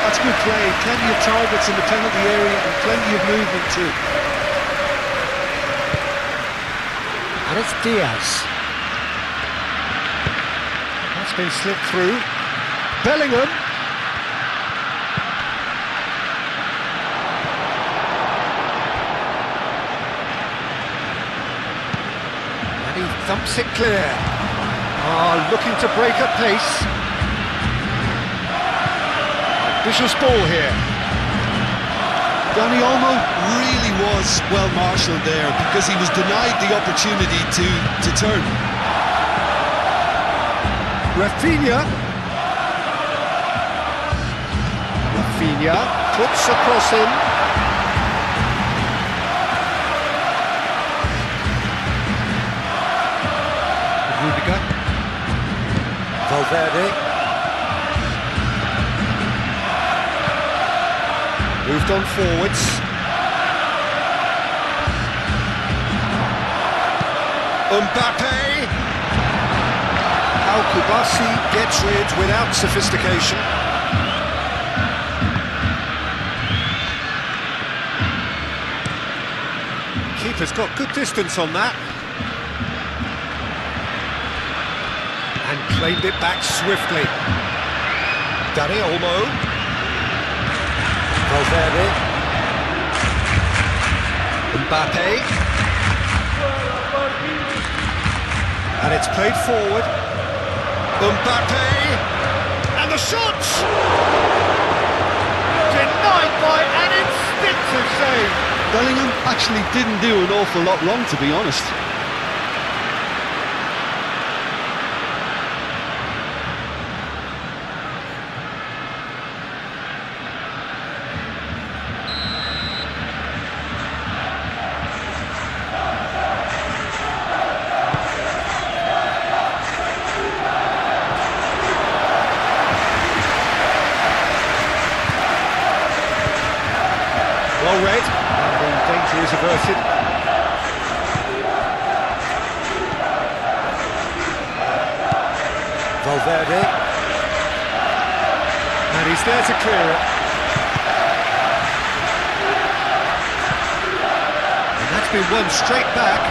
That's good play. Plenty of targets in the penalty area and plenty of movement too. And it's Diaz. That's been slipped through. Bellingham. Thumps it clear. Looking to break at pace. Vicious ball here. Dani Olmo really was well marshalled there because he was denied the opportunity to turn. Rafinha puts a cross in. Rudiger, Valverde, moved on forwards. Mbappe, Al-Kubasi gets rid without sophistication. Keeper's got good distance on that. And claimed it back swiftly. Dani Olmo. Valverde. Mbappe. And it's played forward. Mbappe. And the shot! Denied by an instinctive save. Bellingham actually didn't do an awful lot wrong, to be honest. Well read, and danger is averted. Valverde. And he's there to clear it. And that's been won straight back.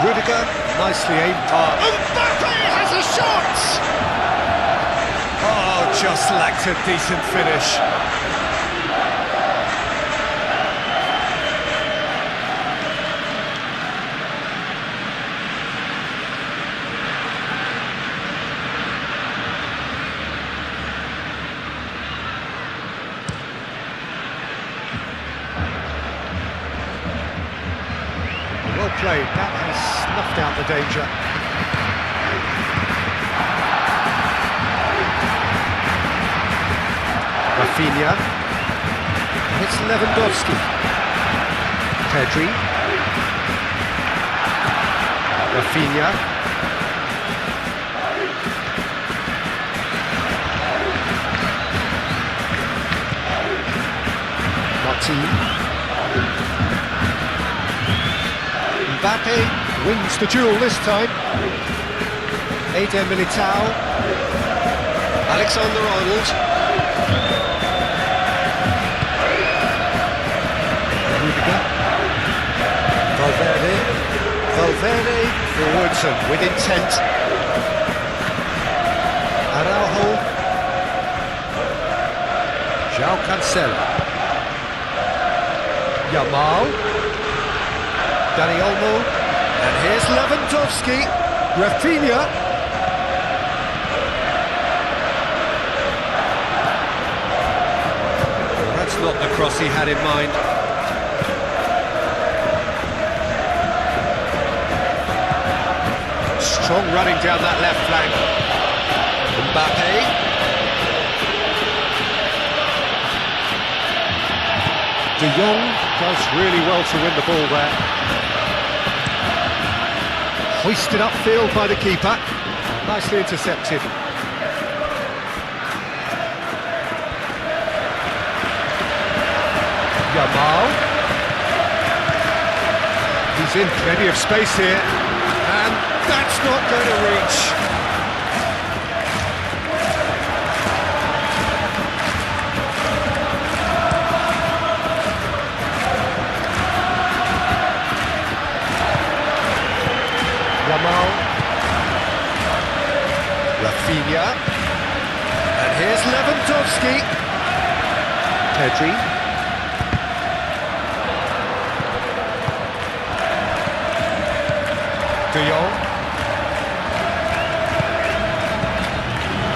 Rudiger, nicely aimed pass. Mbappe has a shot! Oh, just lacked a decent finish. Well played, that has snuffed out the danger. Rafinha, and it's Lewandowski. Pedri. Rafinha. Martin. Mbappe wins the duel this time. Eder Militao. Alexander-Arnold. Rudiger. Valverde forwards and with intent. Araujo. João Cancelo. Yamal. Dani Olmo. And here's Lewandowski. Rafinha. Well, that's not the cross he had in mind. Strong running down that left flank. Mbappe. De Jong does really well to win the ball there. Hoisted upfield by the keeper. Nicely intercepted. Yamal. He's in plenty of space here. And that's not going to reach. Yamal. Rafinha. And here's Lewandowski. Pedri. De Jong.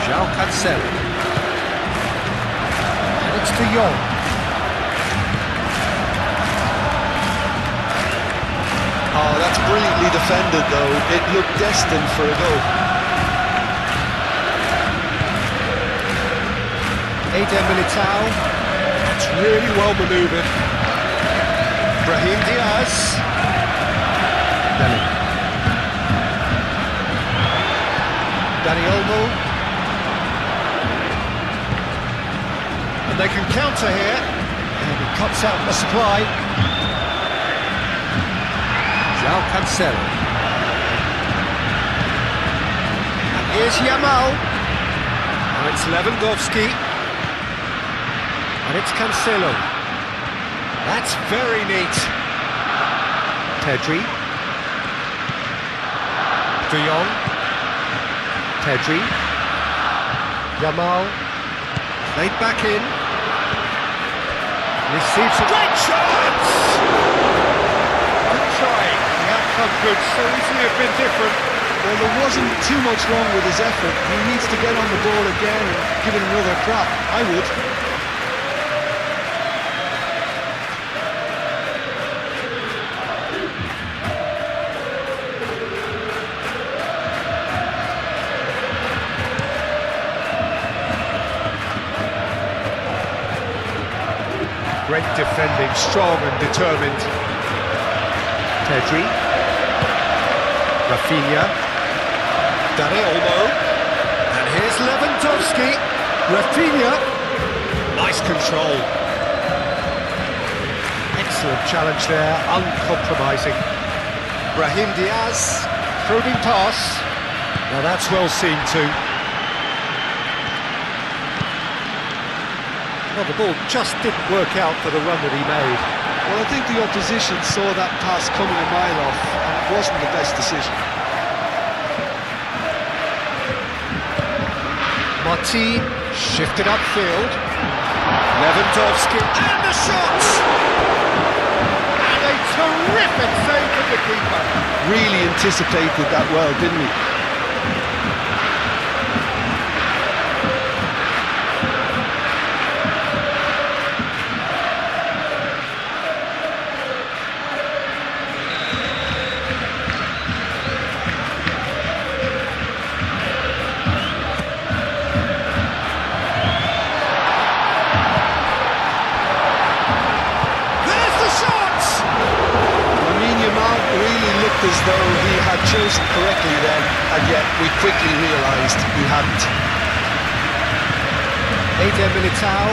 João Cancelo. And it's De Jong. Oh, that's brilliantly defended, though. It looked destined for a goal. Eder Militao. It's really well manoeuvred. Brahim Diaz. Dani Olmo. And they can counter here. And he cuts out the supply. João Cancelo. And here's Yamal. And it's Lewandowski. And it's Cancelo. That's very neat. Pedri. De Jong. Pedri. Yamal. Played back in. Receives a great chance! Good try. The outcome could so easily have been different. Well, there wasn't too much wrong with his effort. He needs to get on the ball again and give it another crack. I would. Great defending, strong and determined. Pedri. Rafinha. Dani Olmo. And here's Lewandowski. Rafinha. Nice control. Excellent challenge there, uncompromising. Brahim Diaz. Probing pass. Now that's well seen too. Well, the ball just didn't work out for the run that he made. Well, I think the opposition saw that pass coming a mile off, and it wasn't the best decision. Martin shifted upfield. Lewandowski and the shot! And a terrific save from the keeper. Really anticipated that well, didn't he? As though he had chosen correctly then, and yet we quickly realised he hadn't. Eder Militao.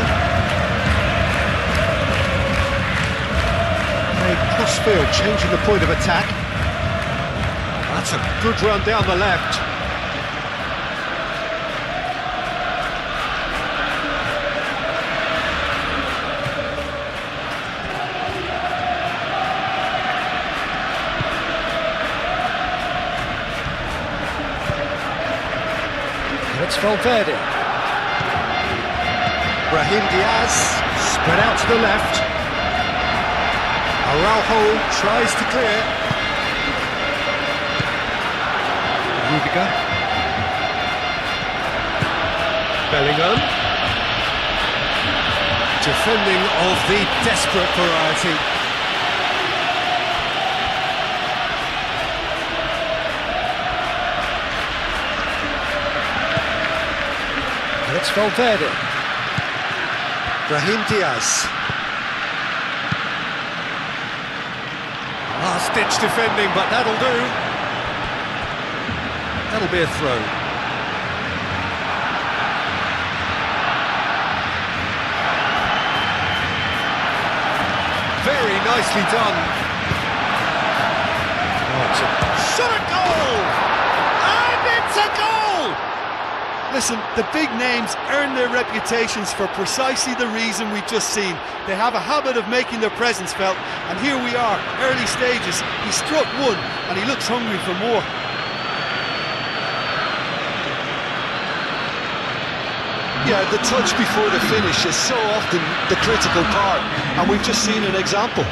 Playing cross-field, changing the point of attack. That's a good run down the left. It's Valverde. Brahim Diaz, spread out to the left. Araujo tries to clear. Rudiger. Bellingham. Defending of the desperate variety. It's Valverde. Brahim Diaz. Last-ditch defending, but that'll do. That'll be a throw. Very nicely done. Oh, it's a shot at goal! And it's a goal! Listen, the big names earn their reputations for precisely the reason we've just seen. They have a habit of making their presence felt, and here we are, early stages. He struck one, and he looks hungry for more. Yeah, the touch before the finish is so often the critical part, and we've just seen an example.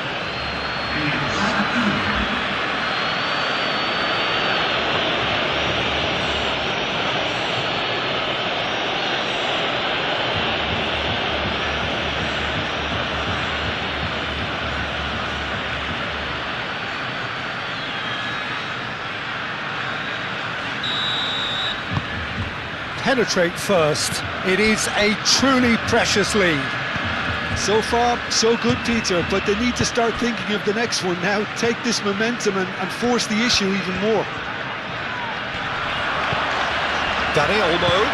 Penetrate first. It is a truly precious lead. So far, so good, Peter, but they need to start thinking of the next one now. Take this momentum and force the issue even more. Dani Olmo.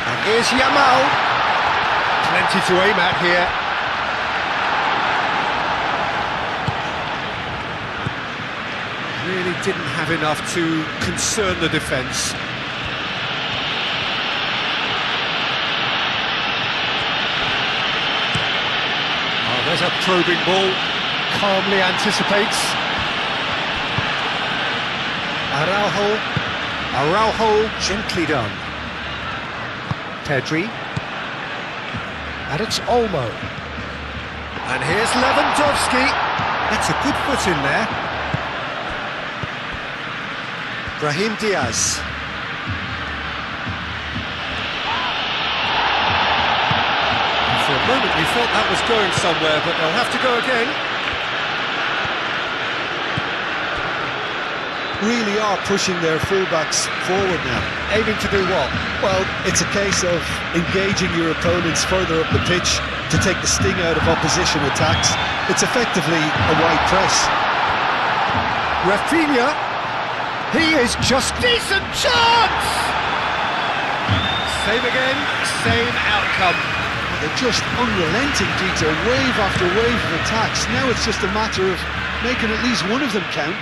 And here's Yamal. Plenty to aim at here. Really didn't have enough to concern the defence. There's a probing ball, calmly anticipates. Araujo, gently done. Pedri. And it's Olmo. And here's Lewandowski. That's a good foot in there. Brahim Diaz. For a moment we thought that was going somewhere, but they'll have to go again. Really are pushing their fullbacks forward now. Aiming to do what? Well, it's a case of engaging your opponents further up the pitch to take the sting out of opposition attacks. It's effectively a wide press. Rafinha, he is just decent chance! Same again, same outcome. They're just unrelenting, Peter, wave after wave of attacks. Now it's just a matter of making at least one of them count.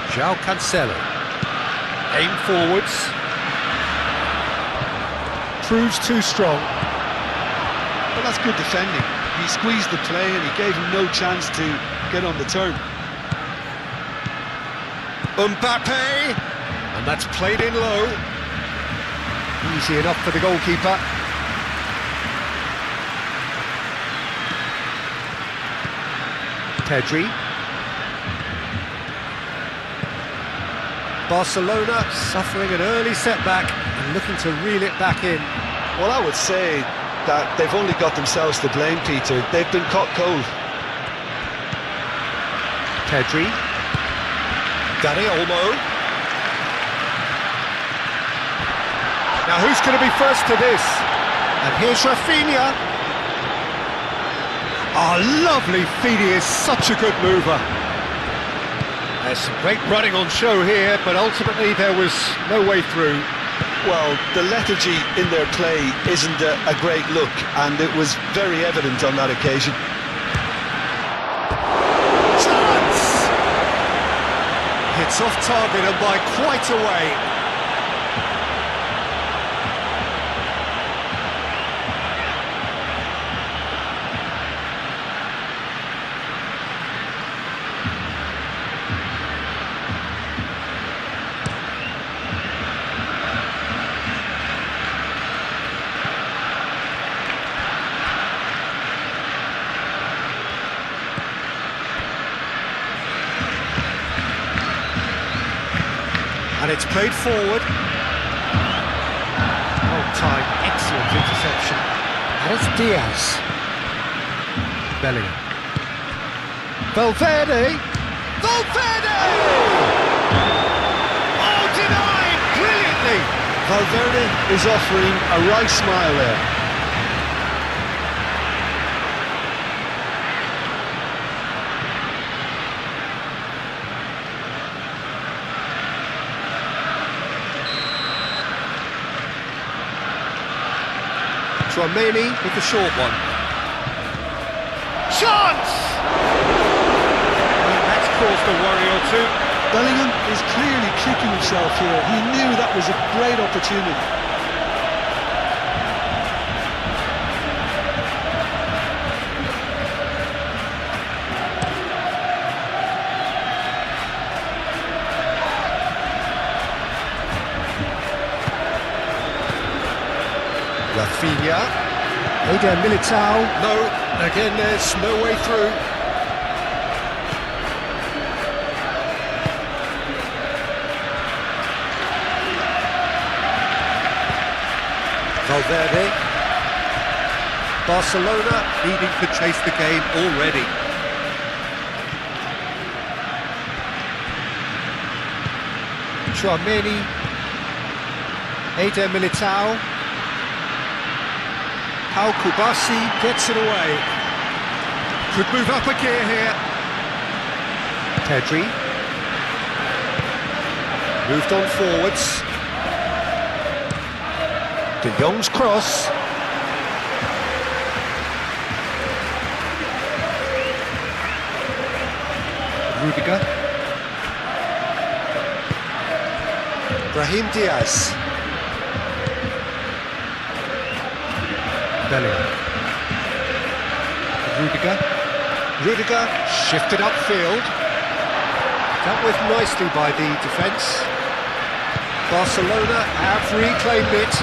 João Cancelo. Aim forwards. Proves too strong. But that's good defending. He squeezed the play and he gave him no chance to get on the turn. Mbappe, and that's played in low. Easy enough for the goalkeeper. Pedri. Barcelona suffering an early setback and looking to reel it back in. Well, I would say that they've only got themselves to blame, Peter. They've been caught cold. Pedri. Dani Olmo. Now who's going to be first to this? And here's Rafinha. Oh, lovely feed, he is such a good mover. There's some great running on show here, but ultimately there was no way through. Well, the lethargy in their play isn't a great look, and it was very evident on that occasion. Chance! Hits off target and by quite a way. And it's played forward. Oh, time, excellent interception. And it's Diaz. Bellingham. Valverde! Valverde! Oh, denied! Brilliantly! Valverde is offering a right smile there. Tchouaméni with the short one. Chance! Well, that's caused a worry or two. Bellingham is clearly kicking himself here. He knew that was a great opportunity. Rafinha. Eder Militao. No, again there's no way through. Valverde. Barcelona needing to chase the game already. Tchouaméni. Eder Militao. Pau Kubasi gets it away. Could move up a gear here. Pedri. Moved on forwards. De Jong's cross. Rudiger. Brahim Diaz. Bellingham. Rudiger. Rudiger shifted upfield. Dealt with nicely by the defence. Barcelona have reclaimed it.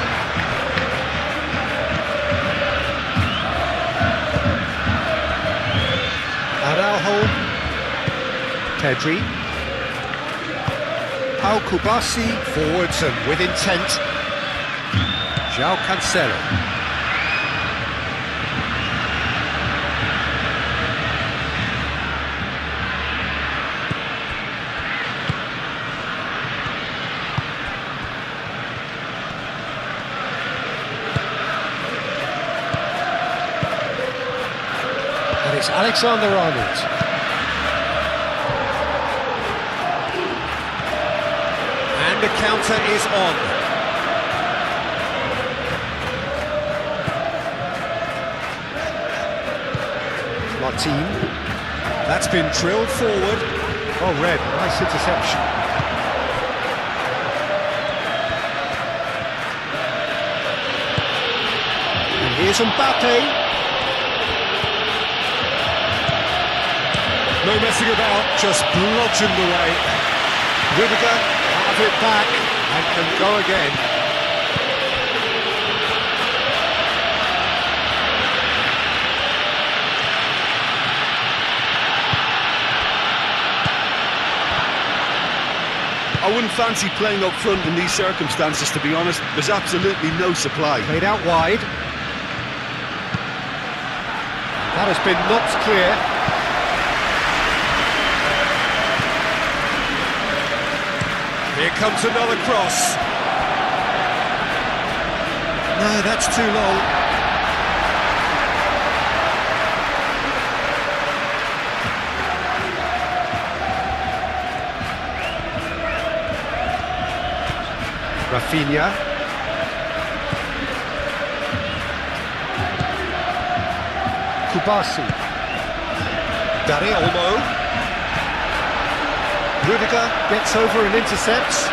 Araujo. Pedri. Pau Kubasi forwards and with intent. João Cancelo. And it's Alexander-Arnold. And the counter is on. Martin. That's been drilled forward. Oh, red. Nice interception. And here's Mbappe. No messing about, just bludgeoned away. Rudiger have it back and can go again. I wouldn't fancy playing up front in these circumstances, to be honest. There's absolutely no supply. Played out wide. That has been knocked clear. Here comes another cross. No, that's too long. Rafinha. Kubasi. Dani Olmo. Rudiger gets over and intercepts.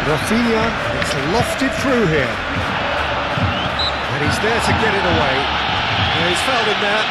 Rafinha, it's lofted through here. And he's there to get it away. Yeah, he's fouled him there.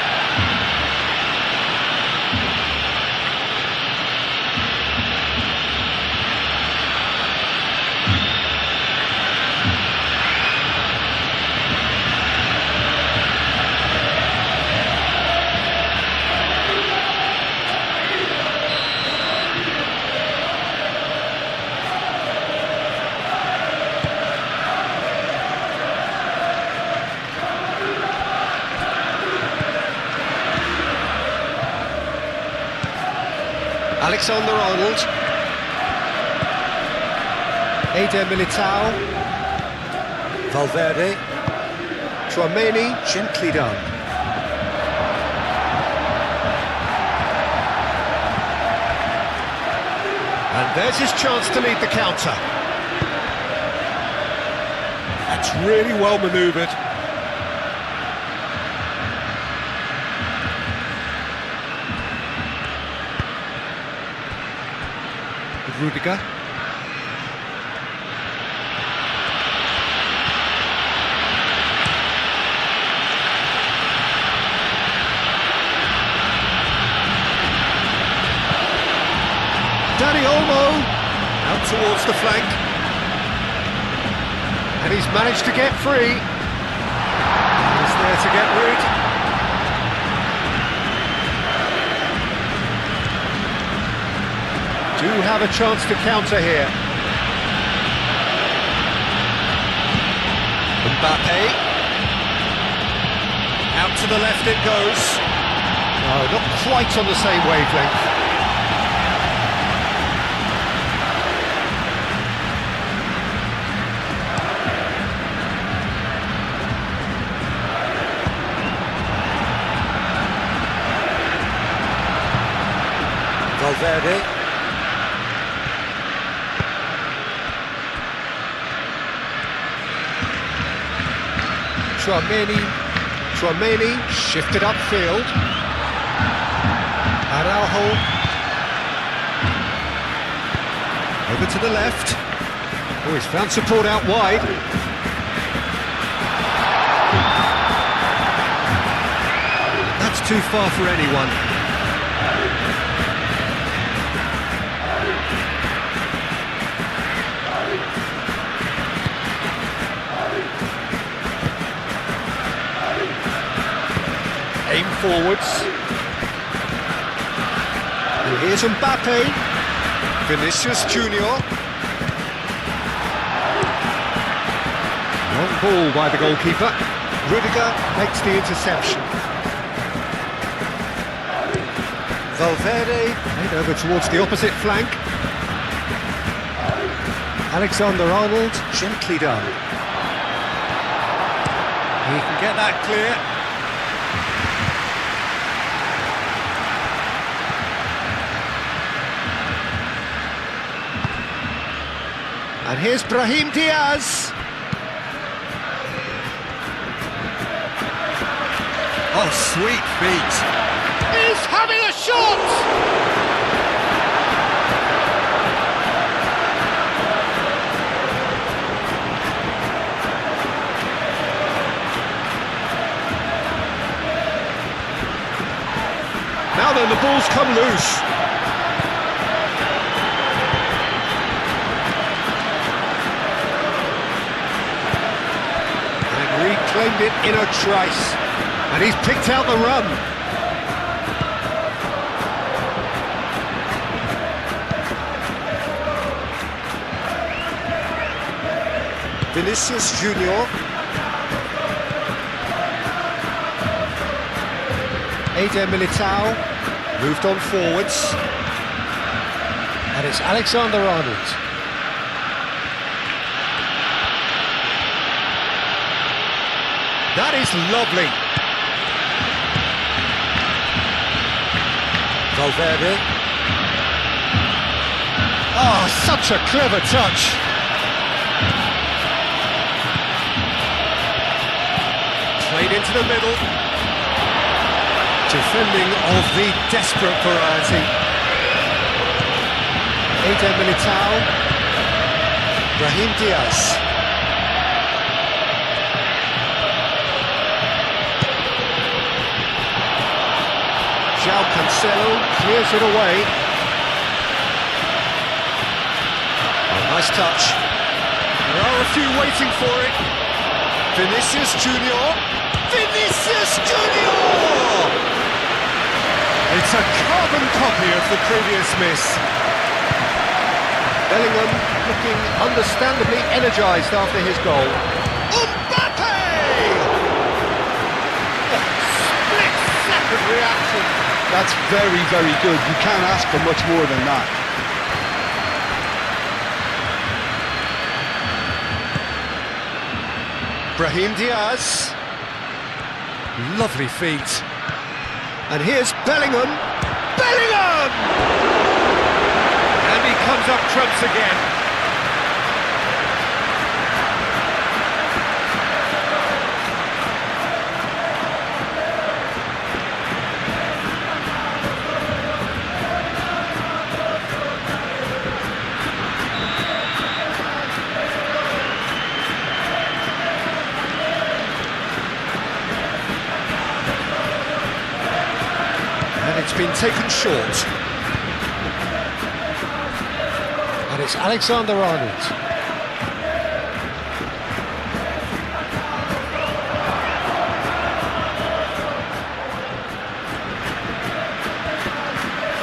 Alexander-Arnold. Eder Militao. Valverde. Tchouaméni, gently done. And there's his chance to lead the counter. That's really well manoeuvred. Rudiger. Dani Olmo out towards the flank, and he's managed to get free. He's there to get rid. Do have a chance to counter here. Mbappe. Out to the left it goes. No, not quite on the same wavelength. Valverde. Tchouaméni shifted upfield. Araujo over to the left. Oh, he's found support out wide. That's too far for anyone. Aim forwards. And here's Mbappe. Vinicius Junior. Long ball by the goalkeeper. Rudiger makes the interception. Valverde made over towards the opposite flank. Alexander-Arnold, gently done. He can get that clear. And here's Brahim Diaz. Oh, sweet feet. He's having a shot! Now then, the ball's come loose. Reclaimed it in a trice, and he's picked out the run. Vinicius Junior. Eder Militao moved on forwards, and it's Alexander-Arnold. That is lovely. Valverde. Oh, such a clever touch. Played into the middle. Defending of the desperate variety. Eder Militao. Brahim Diaz. João Cancelo clears it away. Oh, nice touch. There are a few waiting for it. Vinicius Junior. Vinicius Junior! It's a carbon copy of the previous miss. Bellingham looking understandably energised after his goal. Mbappe! Split-second reaction. That's very, very good. You can't ask for much more than that. Brahim Diaz. Lovely feet. And here's Bellingham. Bellingham! And he comes up trumps again. It's been taken short. And it's Alexander-Arnold.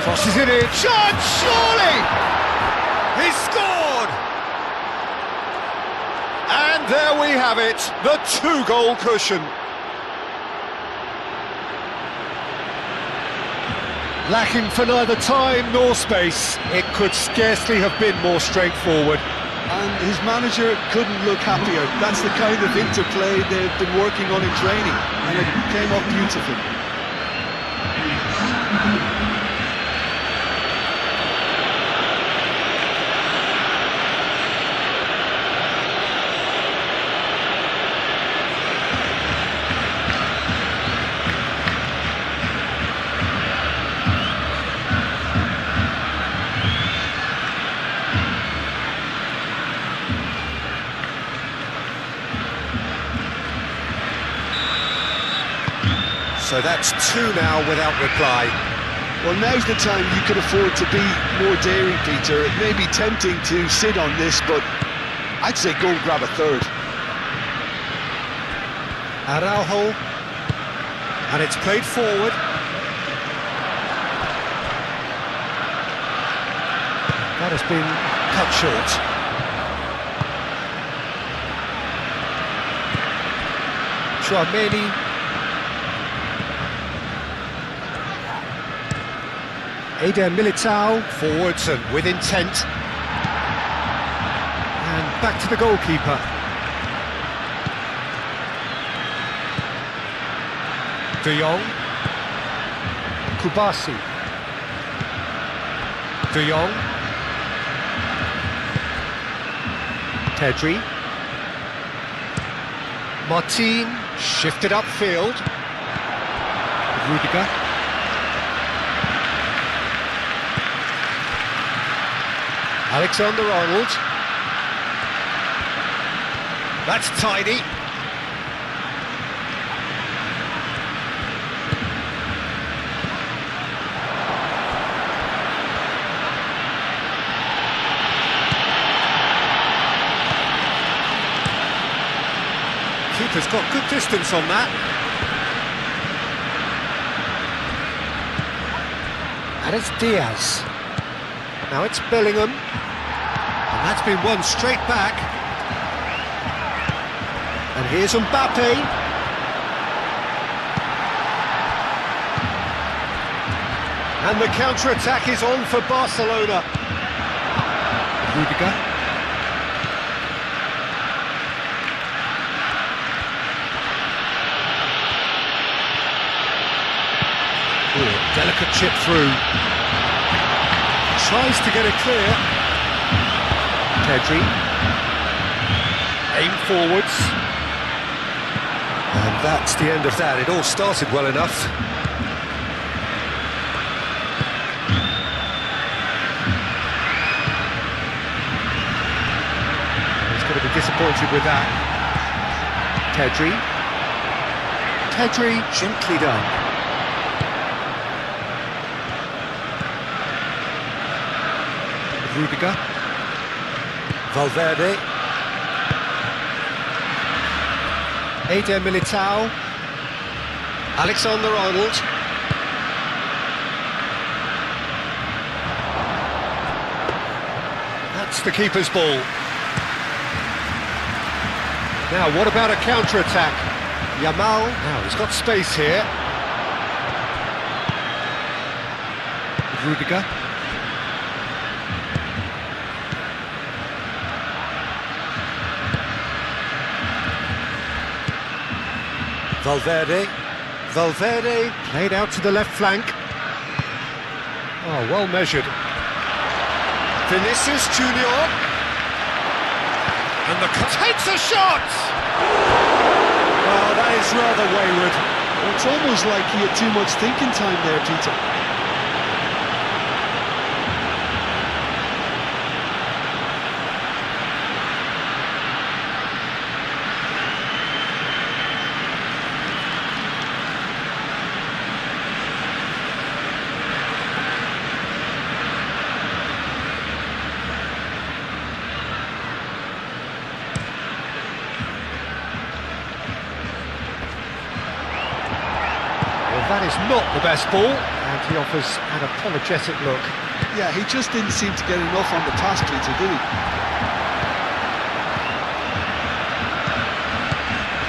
Crosses it in. Shot, surely! He's scored! And there we have it, the two-goal cushion. Lacking for neither time nor space, it could scarcely have been more straightforward. And his manager couldn't look happier. That's the kind of interplay they've been working on in training, and it came off beautifully. So that's two now without reply. Well, now's the time you could afford to be more daring, Peter. It may be tempting to sit on this, but I'd say go and grab a third. Araujo. And it's played forward. That has been cut short. Chouameni. Eder Militao, forwards and with intent. And back to the goalkeeper. De Jong. Kubasi. De Jong. Pedri. Martin, shifted upfield. Rudiger. Alexander-Arnold. That's tidy. Keeper's got good distance on that. And it's Diaz. Now it's Bellingham. And that's been won straight back. And here's Mbappe. And the counter-attack is on for Barcelona. Rudiger. Ooh, delicate chip through. Tries to get it clear. Pedri. Aim forwards. And that's the end of that. It all started well enough. He's going to be disappointed with that. Pedri. Pedri, gently done. Rudiger. Valverde. Eder Militao. Alexander-Arnold. That's the keeper's ball. Now, what about a counter-attack? Yamal. Now, he's got space here. Rudiger. Valverde. Valverde played out to the left flank. Oh, well measured. Vinicius Junior. And the takes a shot! Oh, that is rather wayward. Well, it's almost like he had too much thinking time there, Peter. That is not the best ball, and he offers an apologetic look. Yeah, he just didn't seem to get enough on the pass, Peter, did he?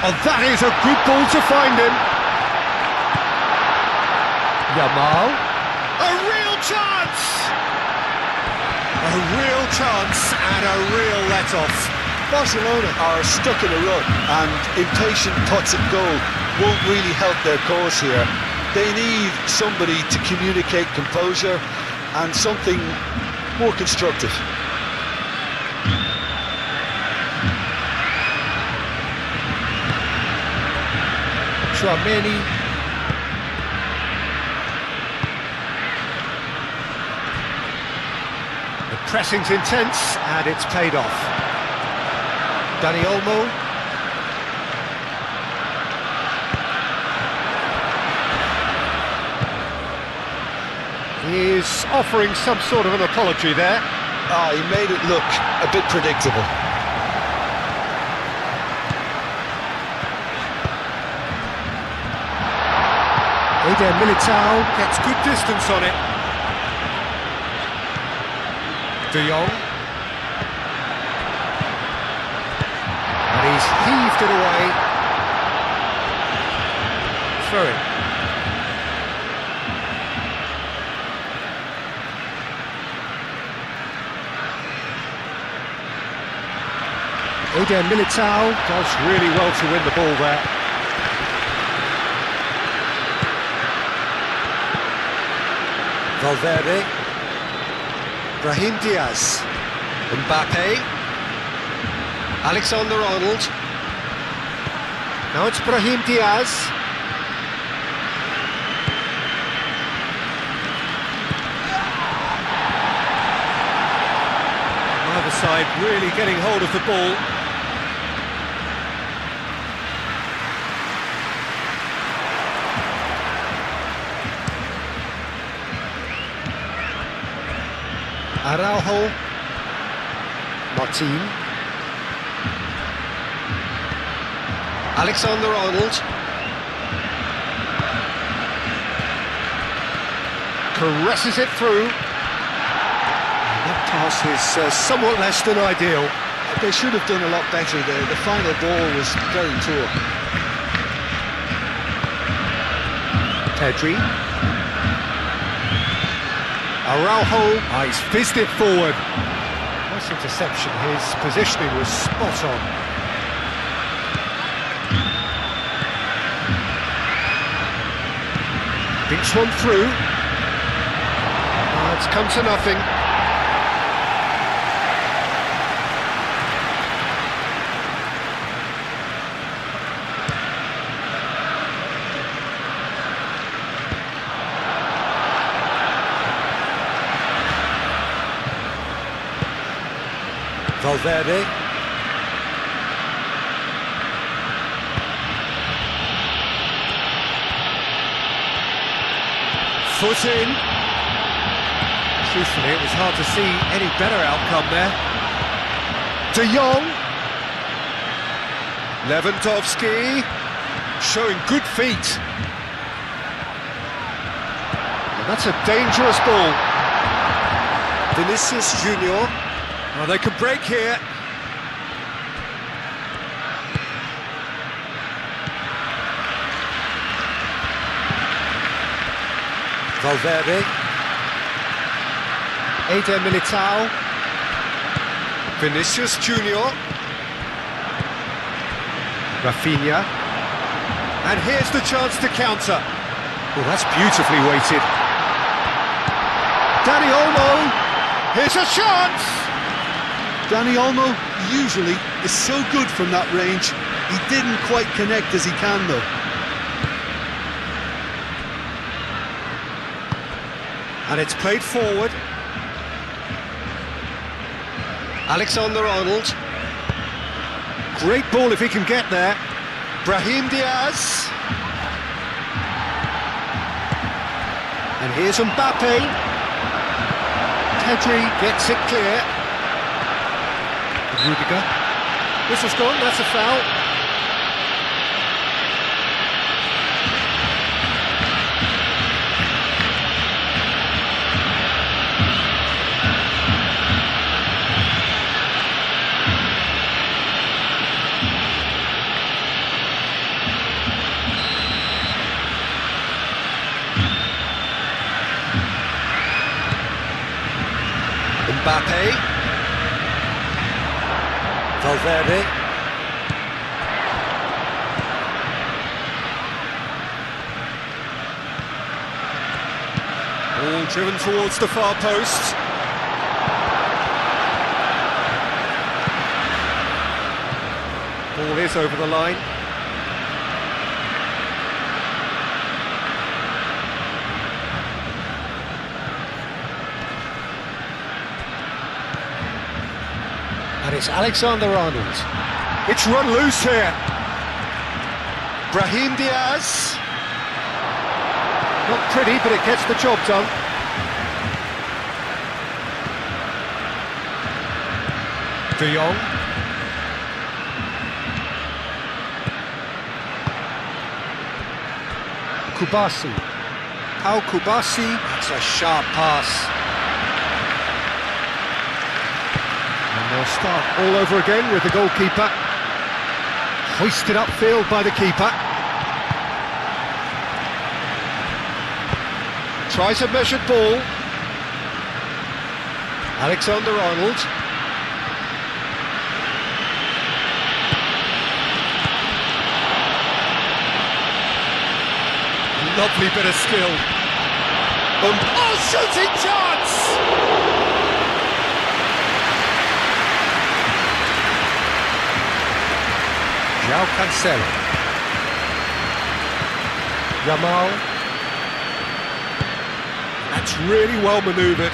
Oh, that is a good ball to find him. Yamal. A real chance! A real chance and a real let-off. Barcelona are stuck in a rut, and impatient putts at goal won't really help their cause here. They need somebody to communicate composure and something more constructive. Tchouaméni. The pressing's intense and it's paid off. Dani Olmo. He is offering some sort of an apology there. Ah, he made it look a bit predictable. Eder Militao gets good distance on it. De Jong. And he's heaved it away. Throw it. Eder Militao does really well to win the ball there. Valverde. Brahim Diaz. Mbappe. Alexander-Arnold. Now it's Brahim Diaz. Either side really getting hold of the ball. Araujo. Martin. Alexander-Arnold. Caresses it through. That pass is somewhat less than ideal. They should have done a lot better there. The final ball was very poor. Pedri. Araujo. He's fizzed it forward. Nice interception. His positioning was spot on. Thinks one through. It's come to nothing. Valverde. Foot in. Truthfully, it was hard to see any better outcome there. De Jong. Lewandowski. Showing good feet. And that's a dangerous ball. Vinicius Junior. Oh, they can break here. Valverde. Eder Militao. Vinicius Junior. Rafinha. And here's the chance to counter. Oh, that's beautifully weighted. Dani Olmo. Here's a chance. Dani Olmo usually is so good from that range. He didn't quite connect as he can though. And it's played forward. Alexander-Arnold. Great ball if he can get there. Brahim Diaz. And here's Mbappe. Pedri gets it clear. Rudiger. Whistle's gone, that's a foul. Mbappe. Valverde. Ball driven towards the far post. Ball is over the line. And it's Alexander-Arnold. It's run loose here. Brahim Diaz. Not pretty, but it gets the job done. De Jong. Kubasi. Pau Kubasi. It's a sharp pass. And they'll start all over again with the goalkeeper. Hoisted upfield by the keeper. Tries a measured ball. Alexander-Arnold. Lovely bit of skill. Oh, shooting chance! João Cancelo. Yamal. That's really well manoeuvred.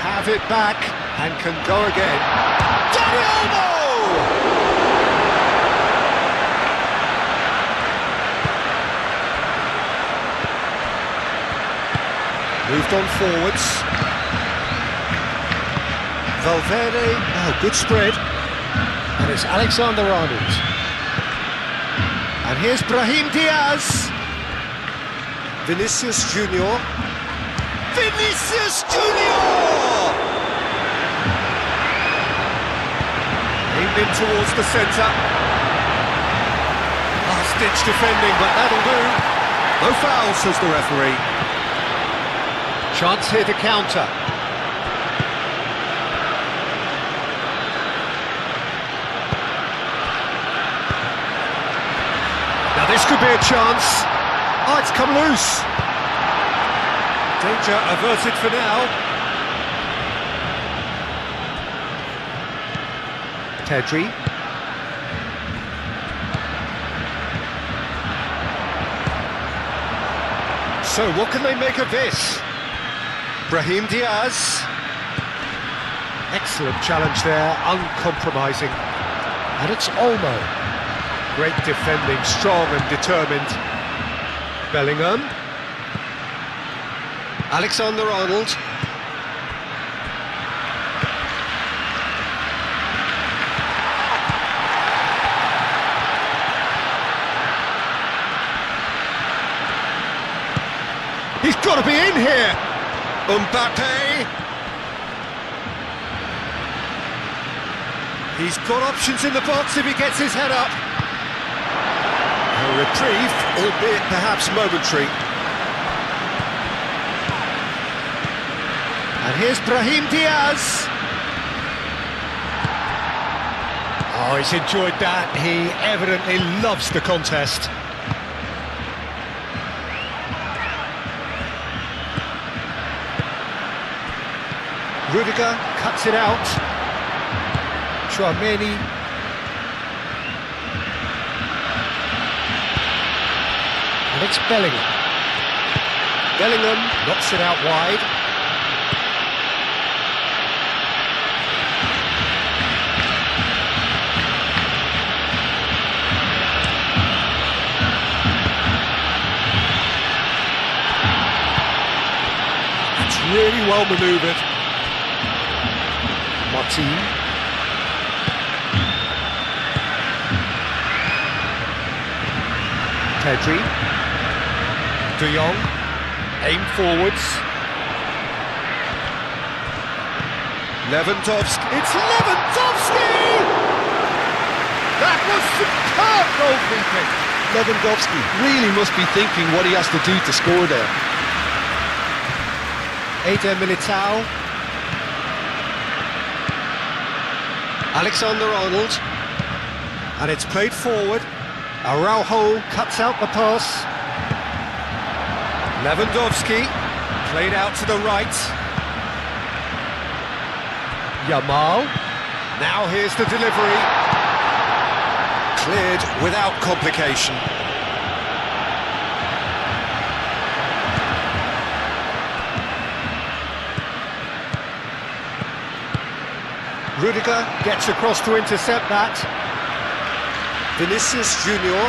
Have it back and can go again. Dani Olmo! Moved on forwards. Valverde. Oh, good spread. And it's Alexander-Arnold. And here's Brahim Diaz. Vinicius Junior. Vinicius Junior! Aimed in towards the centre. Last-ditch defending, but that'll do. No foul, says the referee. Chance here to counter. Now this could be a chance. Oh, it's come loose. Danger averted for now. Pedri. So, what can they make of this? Brahim Diaz. Excellent challenge there, uncompromising. And it's Olmo. Great defending, strong and determined. Bellingham. Alexander-Arnold. He's got to be in here! Mbappe! He's got options in the box if he gets his head up. A reprieve, albeit perhaps momentary. And here's Brahim Diaz. Oh, he's enjoyed that. He evidently loves the contest. Rudiger cuts it out. Chouameni. And it's Bellingham. Bellingham knocks it out wide. It's really well manoeuvred. Martin. Pedri. De Jong. Aim forwards. Lewandowski. It's Lewandowski! That was superb goalkeeping. Lewandowski really must be thinking what he has to do to score there. Eder Militao. Alexander-Arnold. And it's played forward. Araujo cuts out the pass. Lewandowski, played out to the right. Yamal. Now here's the delivery. Cleared without complication. Rudiger gets across to intercept that. Vinicius Junior.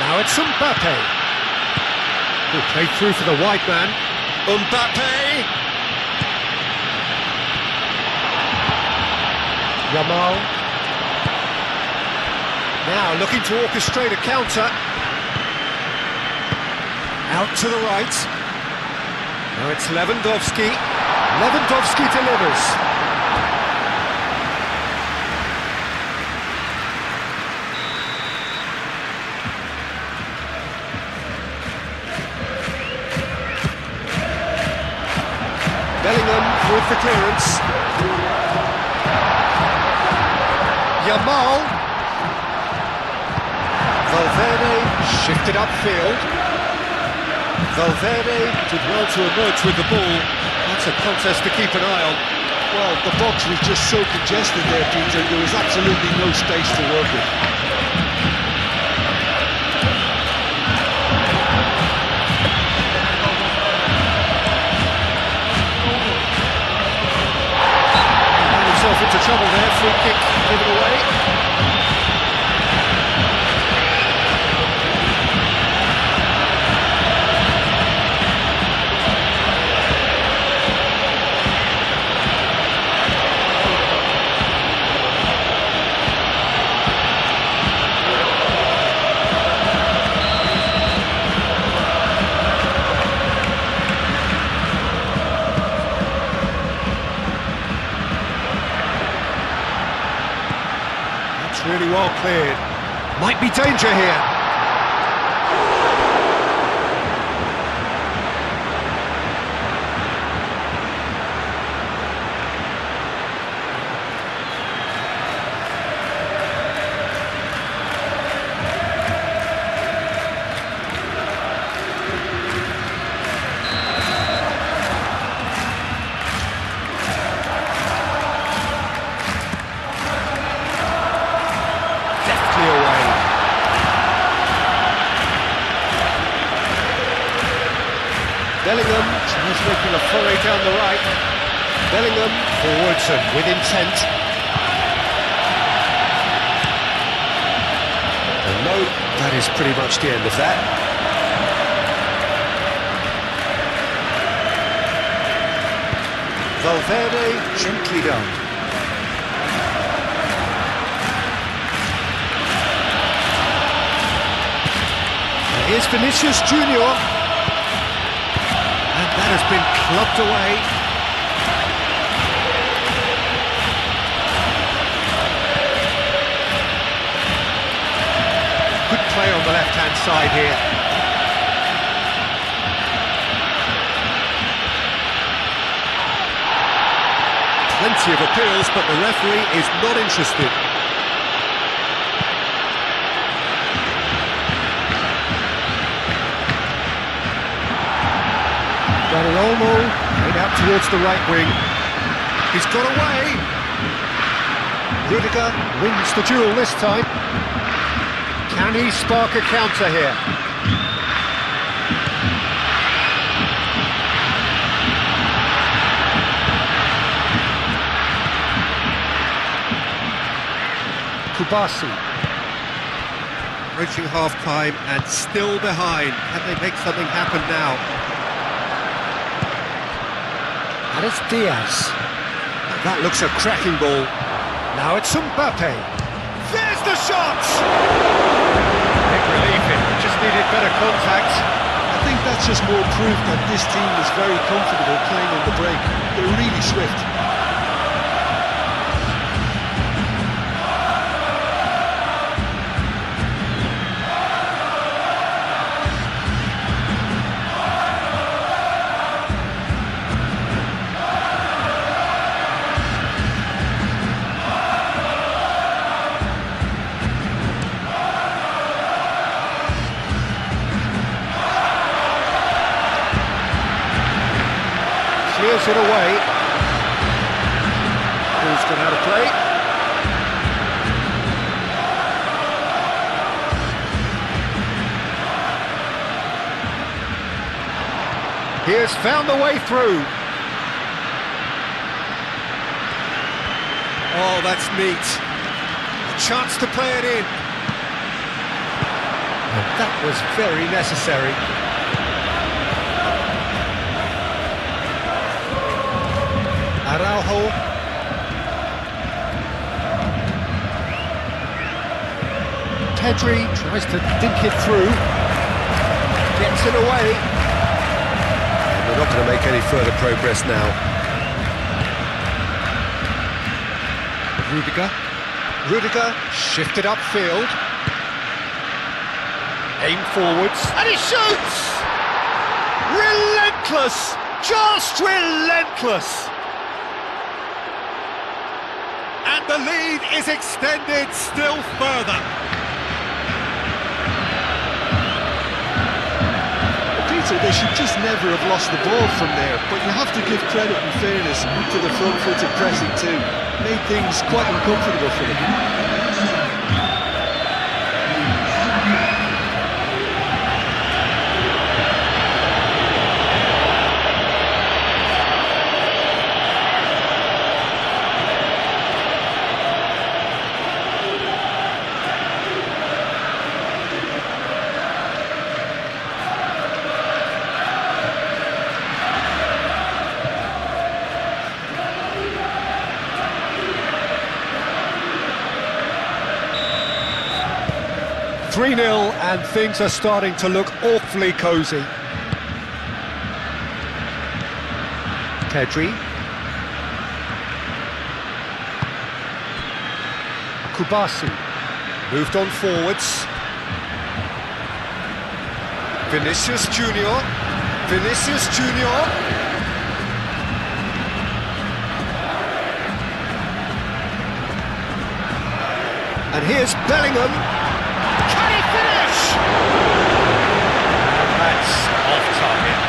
Now it's Mbappe. Who played through for the wide man. Mbappe! Yamal. Now looking to orchestrate a counter. Out to the right. Now it's Lewandowski. Lewandowski delivers. Bellingham with the clearance. Yamal. Valverde shifted upfield. Valverde did well to emerge with the ball. That's a contest to keep an eye on. Well, the box was just so congested there, Peter. There was absolutely no space to work with. Into trouble there, free kick given away. Really well cleared. Might be danger here. Bellingham tries making a foray down the right. Bellingham forwards and with intent. And no, that is pretty much the end of that. Valverde gently done. Here's Vinicius Junior. And that has been clubbed away. Good play on the left-hand side here. Plenty of appeals, but the referee is not interested. Dani Olmo made out towards the right wing. He's got away. Rudiger wins the duel this time. Can he spark a counter here? Kubasi. Approaching half-time and still behind. Can they make something happen now? And it's Diaz. That looks a cracking ball. Now it's Mbappe. There's the shot! Big relief, it just needed better contact. I think that's just more proof that this team is very comfortable playing in the break. They're really swift. Clears it away. Who's going out of play? He has found the way through. Oh, that's neat. A chance to play it in. And that was very necessary. Araujo. Pedri tries to dink it through. Gets it away. And they're not going to make any further progress now. Rudiger shifted upfield. Aim forwards. And he shoots! Relentless! Just relentless! And the lead is extended still further. Peter, they should just never have lost the ball from there, but you have to give credit and fairness to the front-footed pressing too. Made things quite uncomfortable for them. Three 0 and things are starting to look awfully cosy. Pedri. Kubasi. Moved on forwards. Vinicius Junior. Vinicius Junior. And here's Bellingham. Can he finish? And that's off target.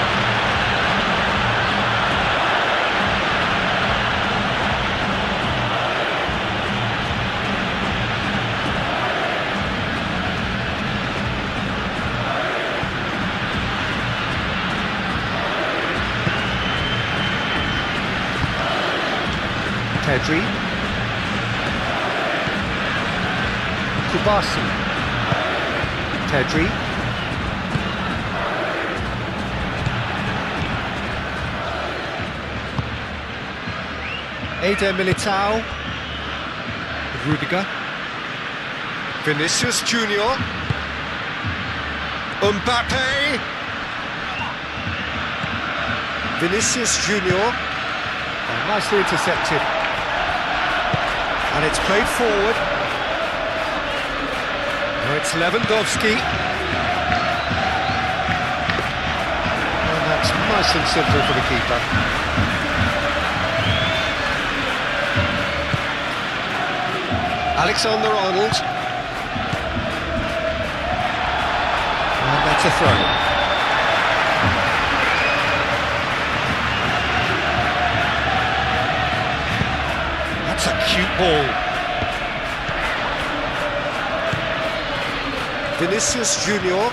Pedri. Kubasi. Pedri. Eder Militao. Rudiger. Vinicius Junior. Mbappe. Vinicius Junior. Oh, nicely intercepted. And it's played forward. Now it's Lewandowski. And that's nice and simple for the keeper. Alexander-Arnold. And that's a throw. That's a cute ball. Vinicius Junior.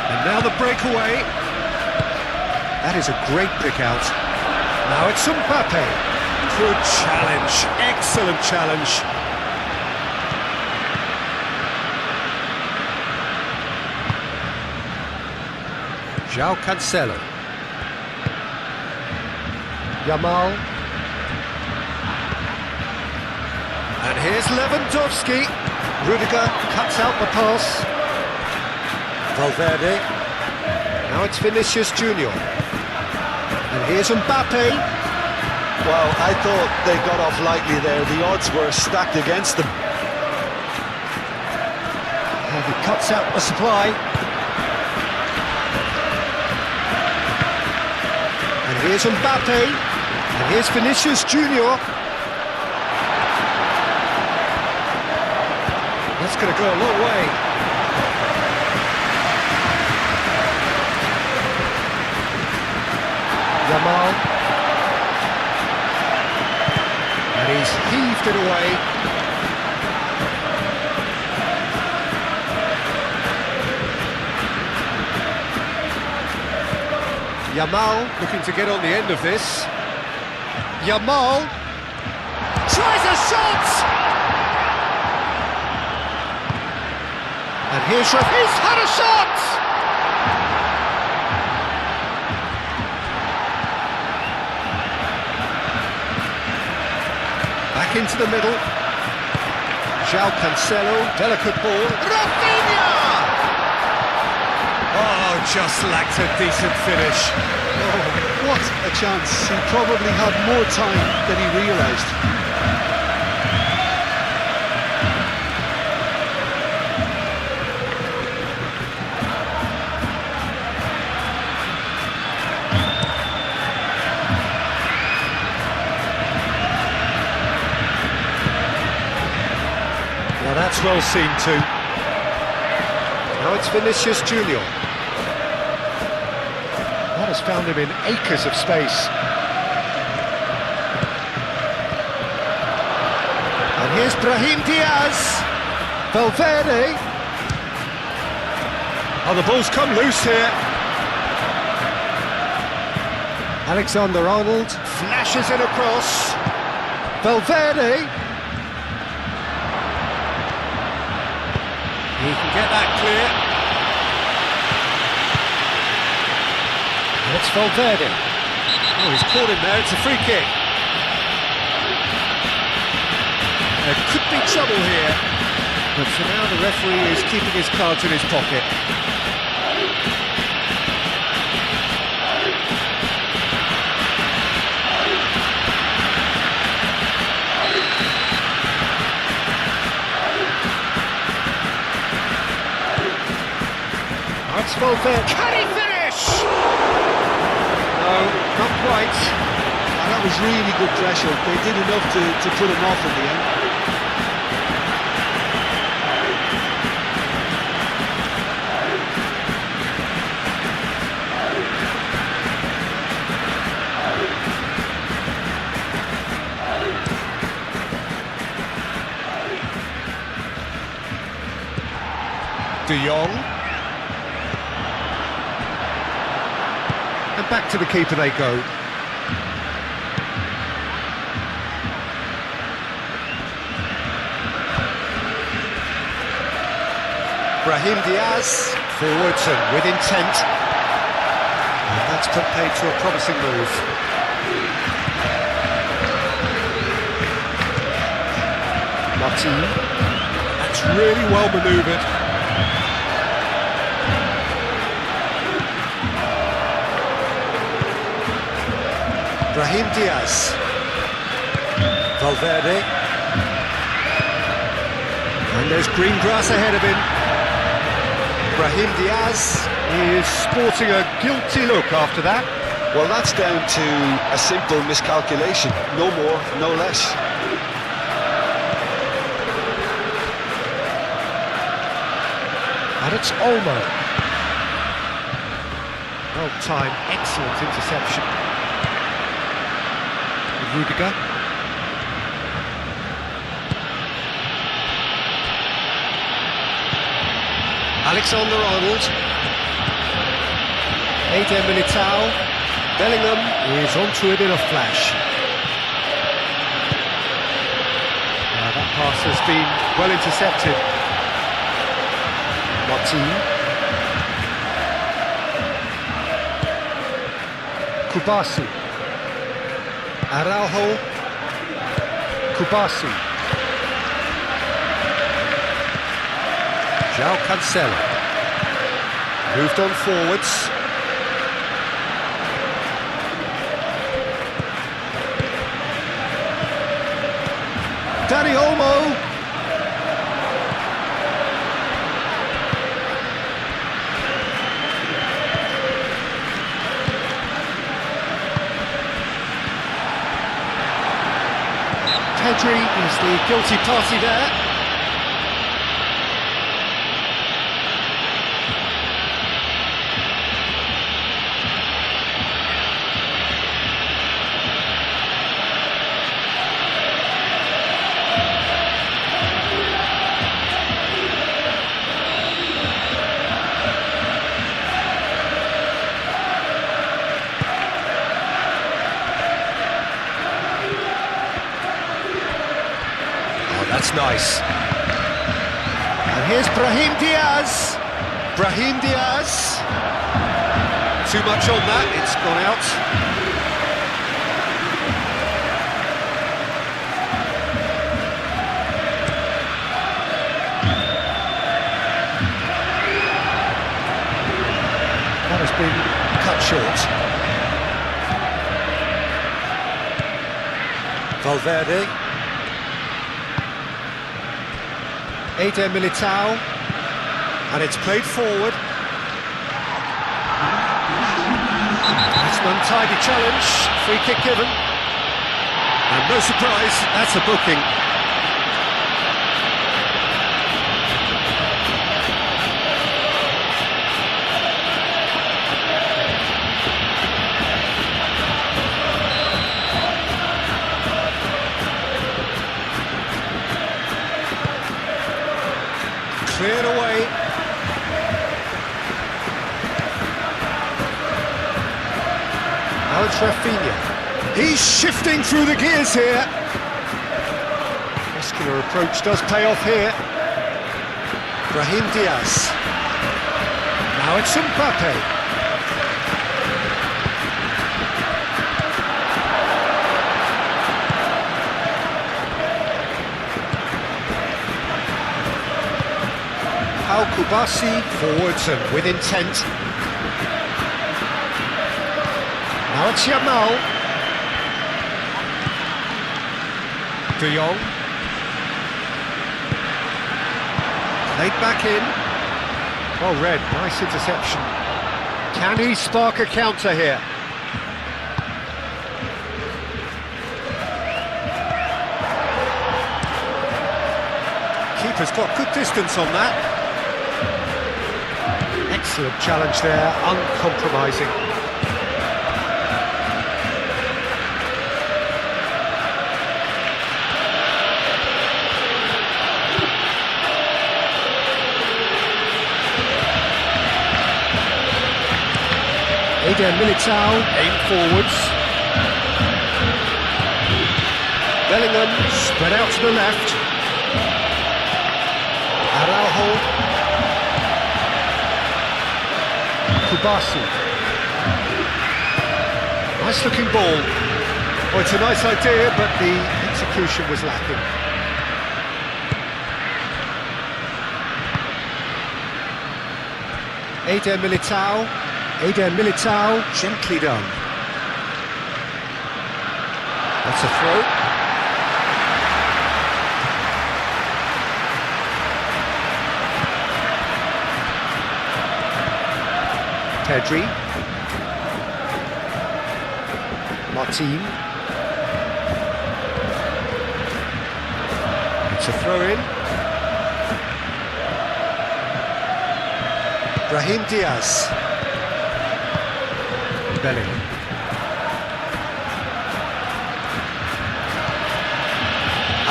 And now the breakaway. That is a great pick out. Now it's Mbappe. Good challenge. Excellent challenge. João Cancelo. Yamal. And here's Lewandowski. Rudiger cuts out the pass. Valverde. Now it's Vinicius Junior. And here's Mbappe. Well, I thought they got off lightly there. The odds were stacked against them. And he cuts out the supply. And here's Mbappe. And here's Vinicius Junior. That's going to go a long way. Yamal. And he's heaved it away. Yamal looking to get on the end of this. Yamal tries a shot! And he's had a shot! Back into the middle. João Cancelo, delicate ball. Rafinha! Oh, just lacked a decent finish. Oh, what a chance. He probably had more time than he realised. Now that's well seen too. Now it's Vinicius Junior. That has found him in acres of space. And here's Brahim Diaz. Valverde. Oh, the ball's come loose here. Alexander-Arnold flashes it across. Valverde. He can get that clear. And it's Valverde. Oh, he's caught him there. It's a free kick. There could be trouble here. But for now, the referee is keeping his cards in his pocket. That's Valverde. Can he finish? No, not quite. And that was really good pressure. They did enough to put him off in the end. De Jong. And back to the keeper they go. Brahim Diaz, forwards and with intent. And that's put paid to a promising move. Martin, that's really well manoeuvred. Brahim Diaz, Valverde, and there's green grass ahead of him. Brahim Diaz is sporting a guilty look after that. Well, that's down to a simple miscalculation, no more, no less. And it's Olmo. Well timed, excellent interception. Rudiger. Alexander-Arnold. Eder Militao. Bellingham is onto it in a flash. Now that pass has been well intercepted. Martin. Kubasi. Araujo, Kubasi, João Cancelo, moved on forwards. Dani Olmo. Pedri is the guilty party there. That's nice. And here's Brahim Diaz. Brahim Diaz. Too much on that, it's gone out. That has been cut short. Valverde. Eder Militao, and it's played forward. That's an untidy challenge, free kick given. And no surprise, that's a booking. Cleared away. Now it's Rafinha. He's shifting through the gears here. Muscular approach does pay off here. Brahim Diaz. Now it's Mbappe. Kubasi, forwards and with intent. Now it's Yamal. De Jong. Played back in. Well read, nice interception. Can he spark a counter here? Keeper's got good distance on that. Excellent challenge there, uncompromising. Eder Militao, aim forwards. Bellingham, spread out to the left. Araujo. Kubasi. Nice looking ball. Well, it's a nice idea, but the execution was lacking. Eder Militao, gently done. That's a throw. Pedri. Martin. It's a throw-in. Brahim Diaz. Bellingham.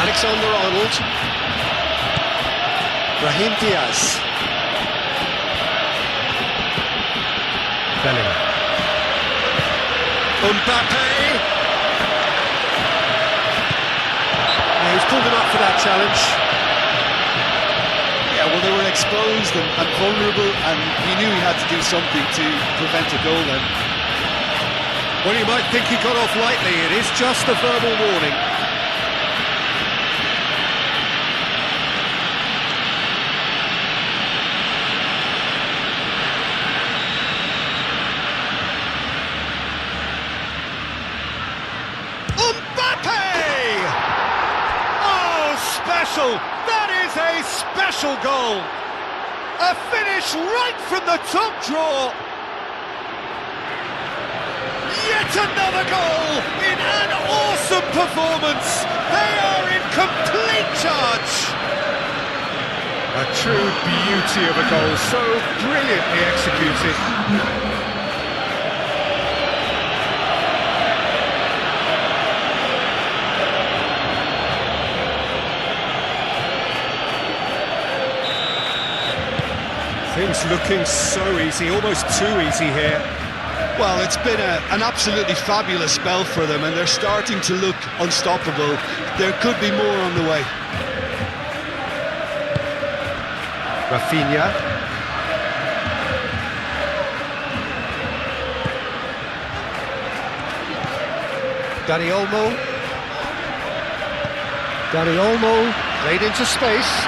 Alexander-Arnold. Brahim Diaz. Bellingham. Mbappe! He's pulled him up for that challenge. Yeah, well, they were exposed and vulnerable, and he knew he had to do something to prevent a goal then. Well, you might think he got off lightly. It is just a verbal warning. That is a special goal. A finish right from the top draw. Yet another goal in an awesome performance. They are in complete charge. A true beauty of a goal, so brilliantly executed. Things looking so easy, almost too easy here. Well, it's been an absolutely fabulous spell for them, and they're starting to look unstoppable. There could be more on the way. Rafinha. Dani Olmo played into space.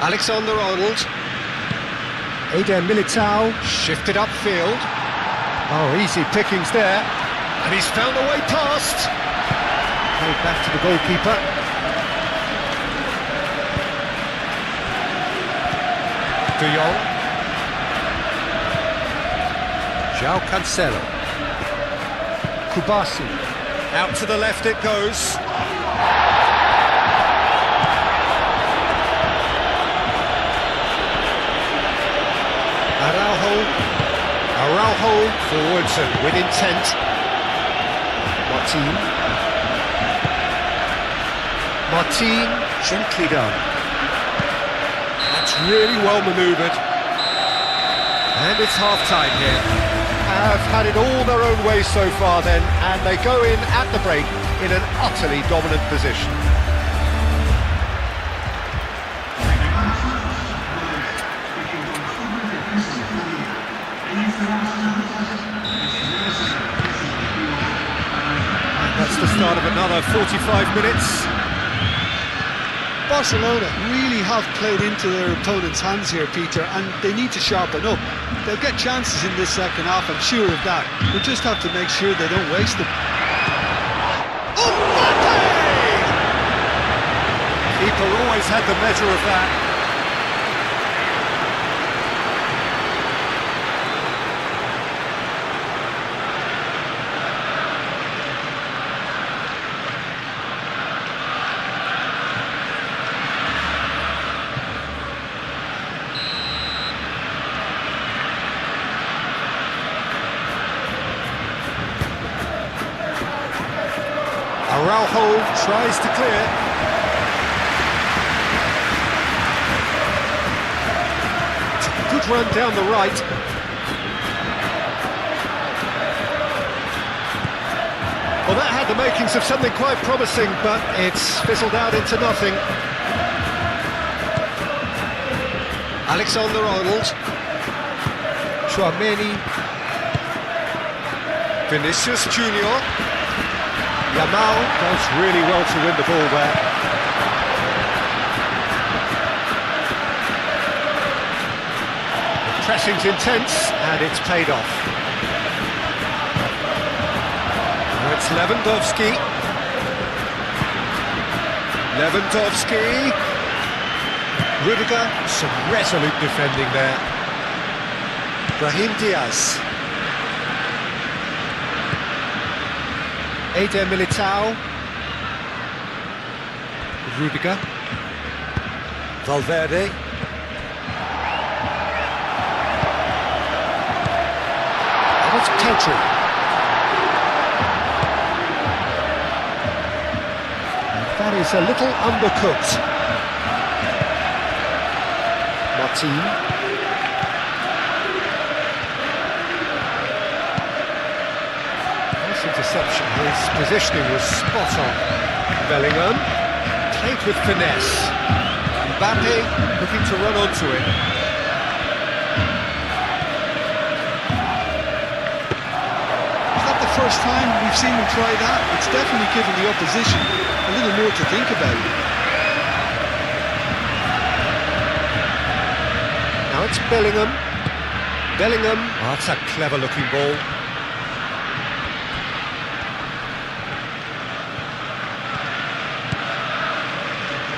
Alexander-Arnold. Eder Militao shifted upfield. Oh, easy pickings there. And he's found a way past. Played back to the goalkeeper. De Jong. João Cancelo. Kubasi. Out to the left it goes. Araujo forwards and with intent. Martin, gently done. That's really well manoeuvred. And it's half-time here. Have had it all their own way so far then, and they go in at the break in an utterly dominant position. That's the start of another 45 minutes. Barcelona really have played into their opponent's hands here, Peter, and they need to sharpen up. They'll get chances in this second half, I'm sure of that. They just have to make sure they don't waste them. Mbappe! Keeper always had the measure of that. Araujo tries to clear. Took a good run down the right. Well, that had the makings of something quite promising, but it's fizzled out into nothing. Alexander-Arnold. Chouameni. Vinicius Junior. Yamal does really well to win the ball there. The pressing's intense, and it's paid off. Now it's Lewandowski. Lewandowski. Rudiger, some resolute defending there. Brahim Diaz. Eder Militao. Rudiger. Valverde. And it's Pedri. And that is a little undercooked. Martin. Nice interception, his positioning was spot on. Bellingham, played with finesse. Mbappe looking to run onto it. Is that the first time we've seen him try that? It's definitely given the opposition a little more to think about. Now it's Bellingham. Bellingham. Oh, that's a clever-looking ball.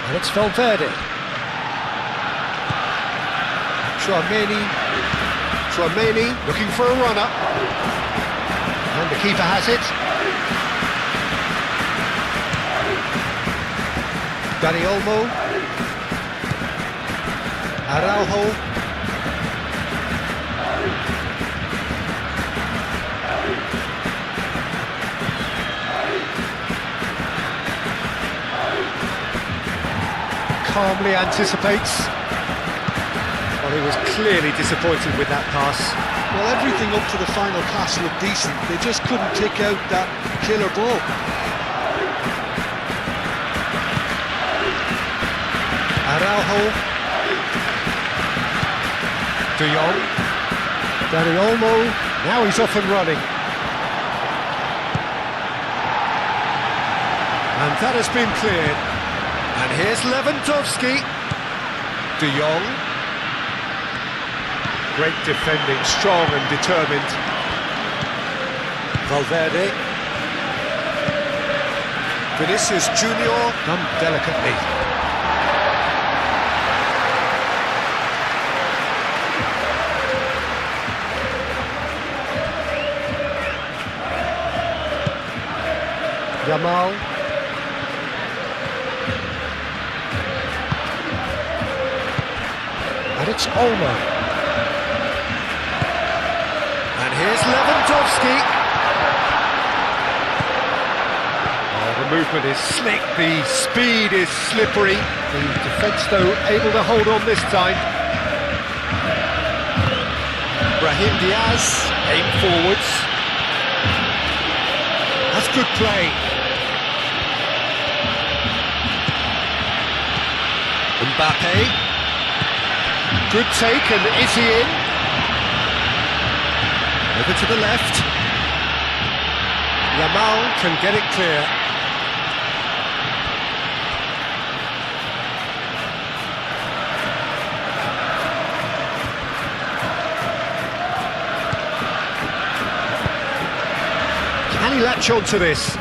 And it's Valverde. Chouameni. Chouameni looking for a runner. And the keeper has it. Dani Olmo. Araujo. Calmly anticipates. Well, he was clearly disappointed with that pass. Well, everything up to the final pass looked decent. They just couldn't pick out that killer ball. Araujo. De Jong. Dani Olmo. Now he's off and running. And that has been cleared. And here's Lewandowski. De Jong. Great defending, strong and determined. Valverde. Vinicius Junior, done delicately. Yamal. And it's Olmo. And here's Lewandowski. Oh, the movement is slick, the speed is slippery. The defence, though, able to hold on this time. Brahim Diaz, aim forwards. That's good play. Mbappe. Good take, and is he in? Over to the left. Yamal can get it clear. Can he latch on to this?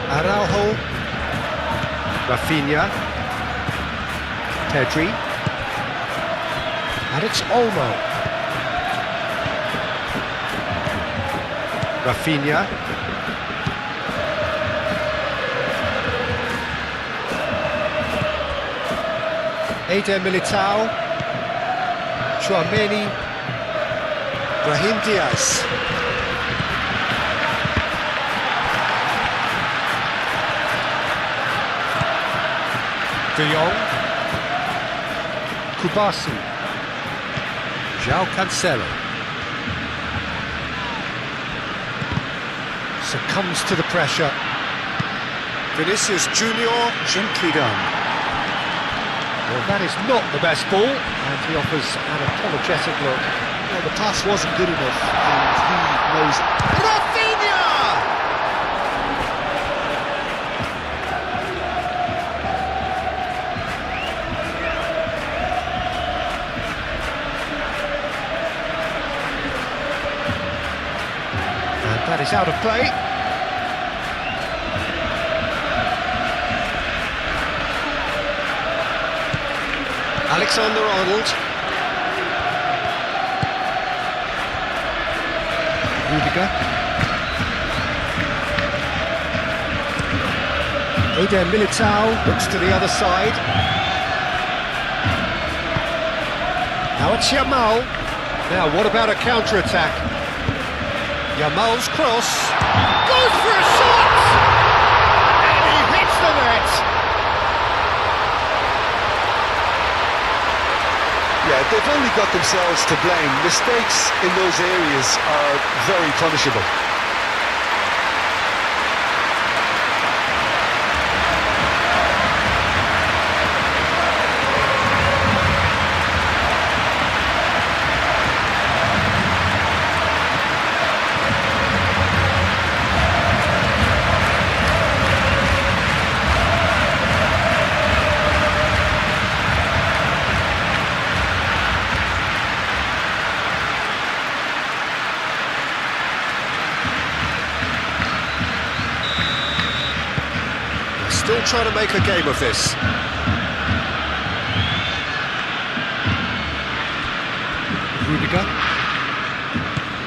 Araujo, Rafinha, Pedri, and it's Olmo. Rafinha. Eder Militao, Chouameni, Brahim Diaz. De Jong. Kubasi. João Cancelo. Succumbs to the pressure. Vinicius Junior, gently done. Well, that is not the best ball, and he offers an apologetic look. Well, the pass wasn't good enough, and he knows it. Rafinha! And that is out of play. Alexander-Arnold. Rudiger. Eder Militao looks to the other side. Now it's Yamal. Now what about a counter-attack? Yamal's cross. Goes for a shot! And he hits the net! Yeah, they've only got themselves to blame. Mistakes in those areas are very punishable. Still trying to make a game of this. Rudiger.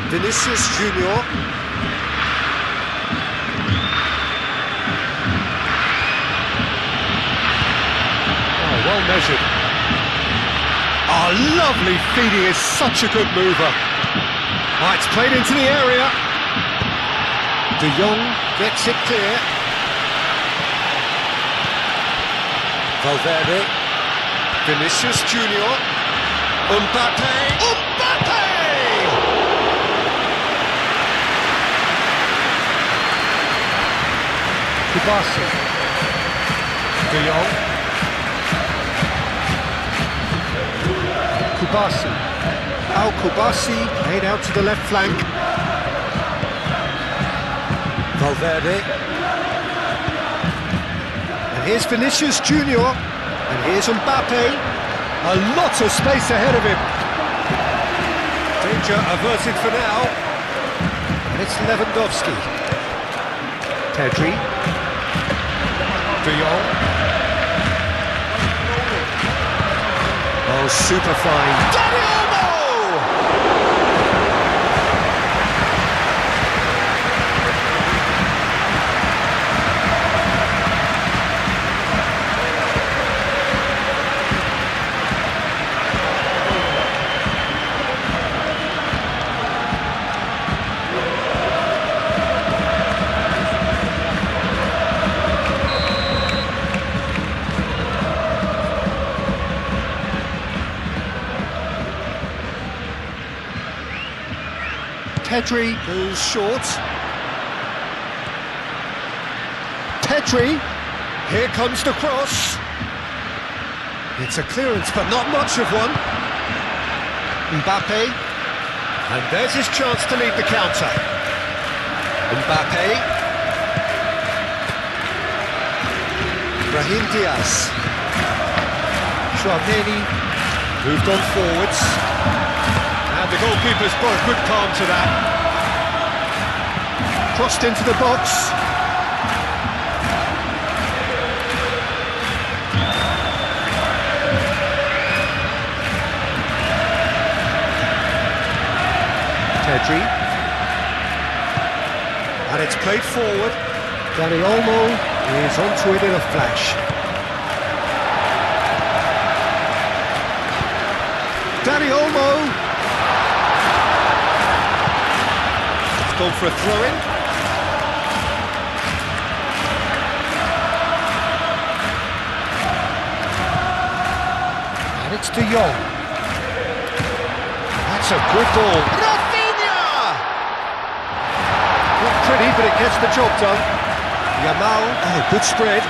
Vinicius Junior. Oh, well measured. Oh, lovely feeding is such a good mover. Oh, it's played into the area. De Jong gets it clear. Valverde. Vinicius Junior. Mbappe. Mbappe! Kubasi. De Jong. Kubasi. Kubasi made out to the left flank. Valverde. And here's Vinicius Junior. And here's Mbappe. A lot of space ahead of him. Danger averted for now. And it's Lewandowski. Pedri. De Jong. Oh, super fine. Dani Olmo! Pedri goes short. Pedri. Here comes the cross. It's a clearance, but not much of one. Mbappe. And there's his chance to lead the counter. Mbappe. Brahim Diaz. Chouameni Moved on forwards. and the goalkeeper's brought a good calm to that. Crossed into the box. Pedri. And it's played forward. Dani Olmo is onto it in a flash. Dani Olmo. Gone for a throw-in. That's De Jong. That's a good ball. Rafinha! Not pretty, but it gets the job done. Yamal, oh, good spread.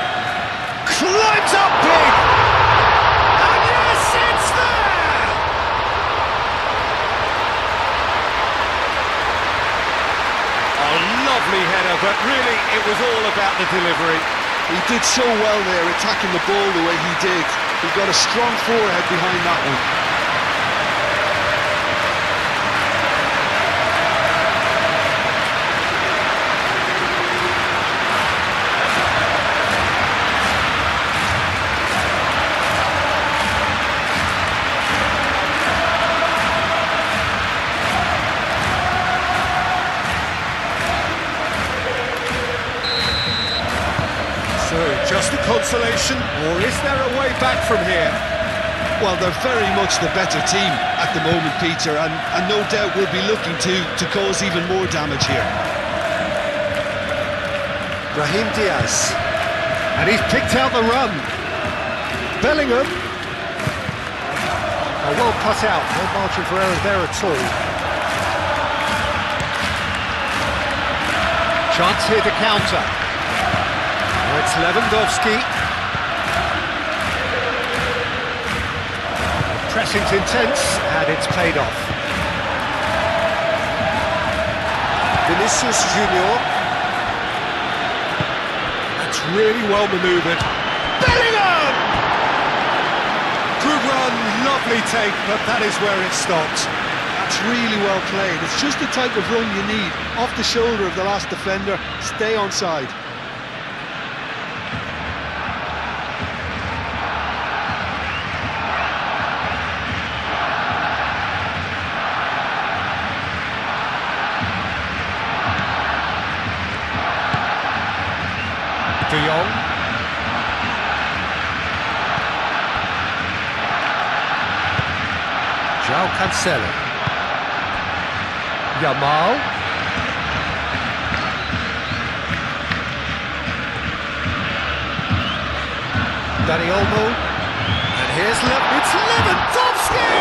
Climbs up big! And yes, it's there! A lovely header, but really it was all about the delivery. He did so well there, attacking the ball the way he did. He got a strong forehead behind that one. So, just a consolation, or is there a way back from here? Well, they're very much the better team at the moment, Peter, and no doubt will be looking to cause even more damage here. Brahim Diaz. And he's picked out the run. Bellingham. Oh, well cut out, no margin for error there at all. Chance here to counter. Now it's Lewandowski. Pressing's intense, and it's paid off. Vinicius Junior. That's really well manoeuvred. Bellingham! Good run, lovely take, but that is where it stops. That's really well played. It's just the type of run you need. Off the shoulder of the last defender, stay onside. De Jong. João Cancelo. Yamal. Dani Olmo. And here's It's Lewandowski!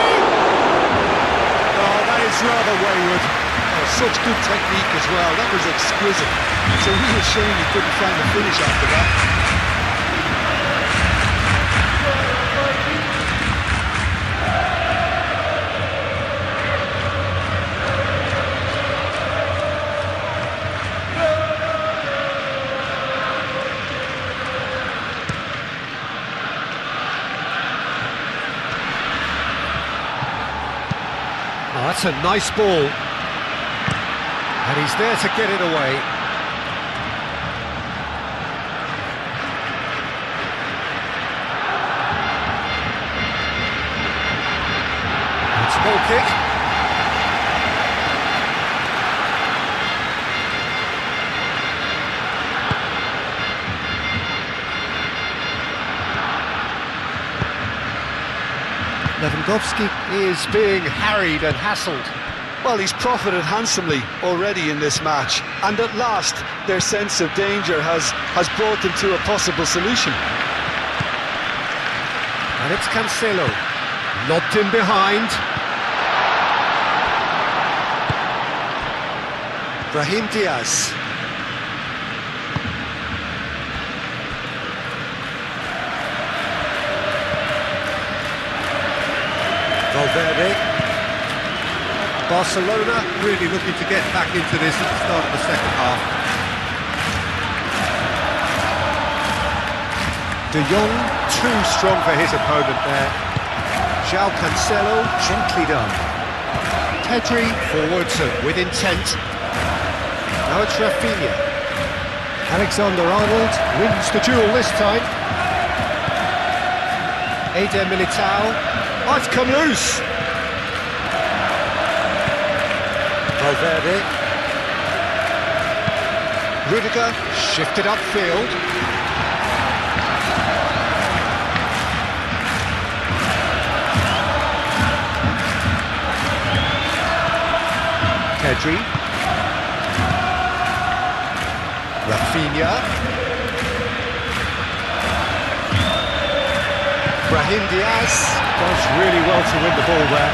Oh, that is rather wayward. Oh, such good technique as well. That was exquisite. It's a real shame he couldn't find the finish after that. Oh, that's a nice ball. And he's there to get it away. It's a goal kick. Lewandowski is being harried and hassled. Well, he's profited handsomely already in this match, and at last their sense of danger has brought them to a possible solution. And it's Cancelo. Lobbed in behind. Brahim Diaz. Valverde. Barcelona really looking to get back into this at the start of the second half. De Jong, too strong for his opponent there. João Cancelo, gently done. Pedri, forwards and with intent. Now it's Rafinha. Alexander-Arnold wins the duel this time. Eder Militao. Oh, it's come loose. Valverde. Rudiger shifted upfield. Pedri. Rafinha. Brahim Diaz does really well to win the ball there.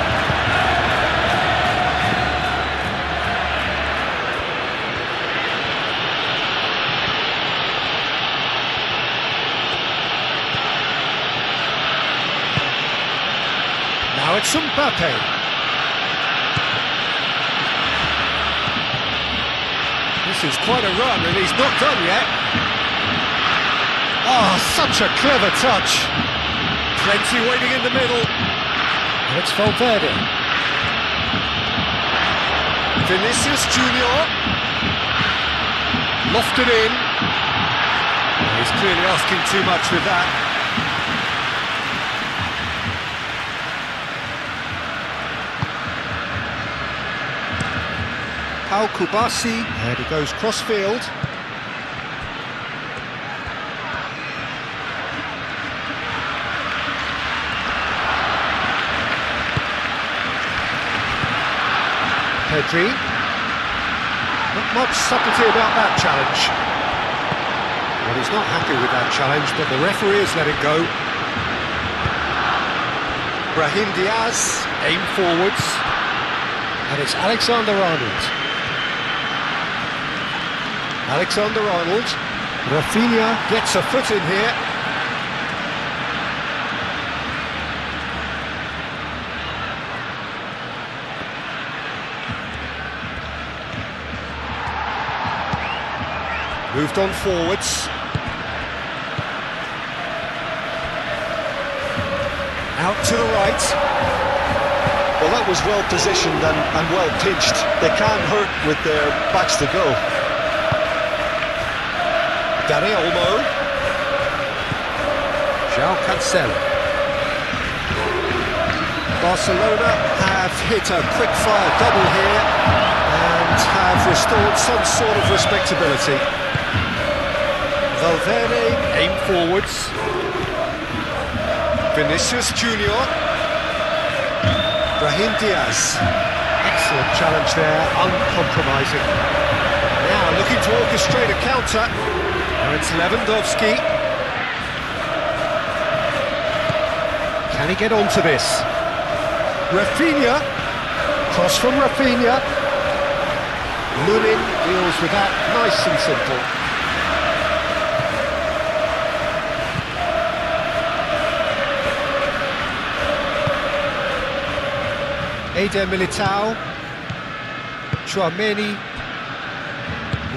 Now it's Mbappe. This is quite a run, and he's not done yet. Oh, such a clever touch. Plenty waiting in the middle. And it's Valverde. Vinicius Junior. Lofted in. He's clearly asking too much with that. Pau Kubasi, and he goes cross-field. Pedri. Not much subtlety about that challenge. Well, he's not happy with that challenge, but the referee has let it go. Brahim Diaz, aim forwards. And it's Alexander-Arnold. Alexander-Arnold, Rafinha gets a foot in here. Moved on forwards. Out to the right. Well, that was well positioned and well pitched. They can't hurt with their backs to go. Dani Olmo. João Cancelo. Barcelona have hit a quick-fire double here and have restored some sort of respectability. Valverde, aim forwards. Vinicius Junior. Brahim Diaz. Excellent challenge there, uncompromising. Now looking to orchestrate a counter. Now it's Lewandowski. Can he get onto this? Rafinha. Cross from Rafinha. Lunin deals with that nice and simple. Eder Militao. Tchouaméni.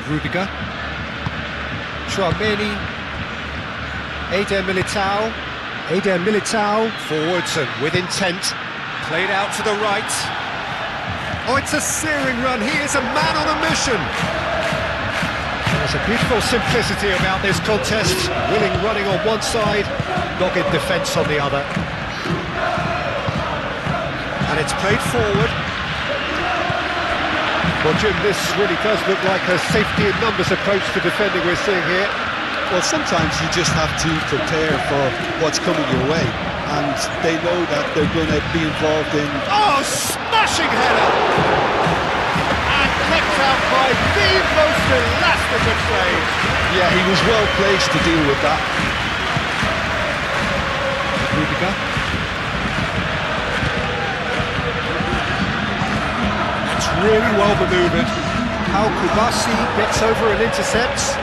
Rudiger. Tchouaméni. Eder Militao. Eder Militao. Forwards and with intent. Played out to the right. Oh, it's a searing run. He is a man on a mission. There's a beautiful simplicity about this contest. Willing running on one side, dogged defence on the other. And it's played forward. Well, Jim, this really does look like a safety in numbers approach to defending we're seeing here. Well, sometimes you just have to prepare for what's coming your way, and they know that they're going to be involved in... Oh, smashing header! And kept out by the most elastic of saves. Yeah, he was well placed to deal with that. Rudiger. That's really well manoeuvred. Pau Kubasi gets over and intercepts.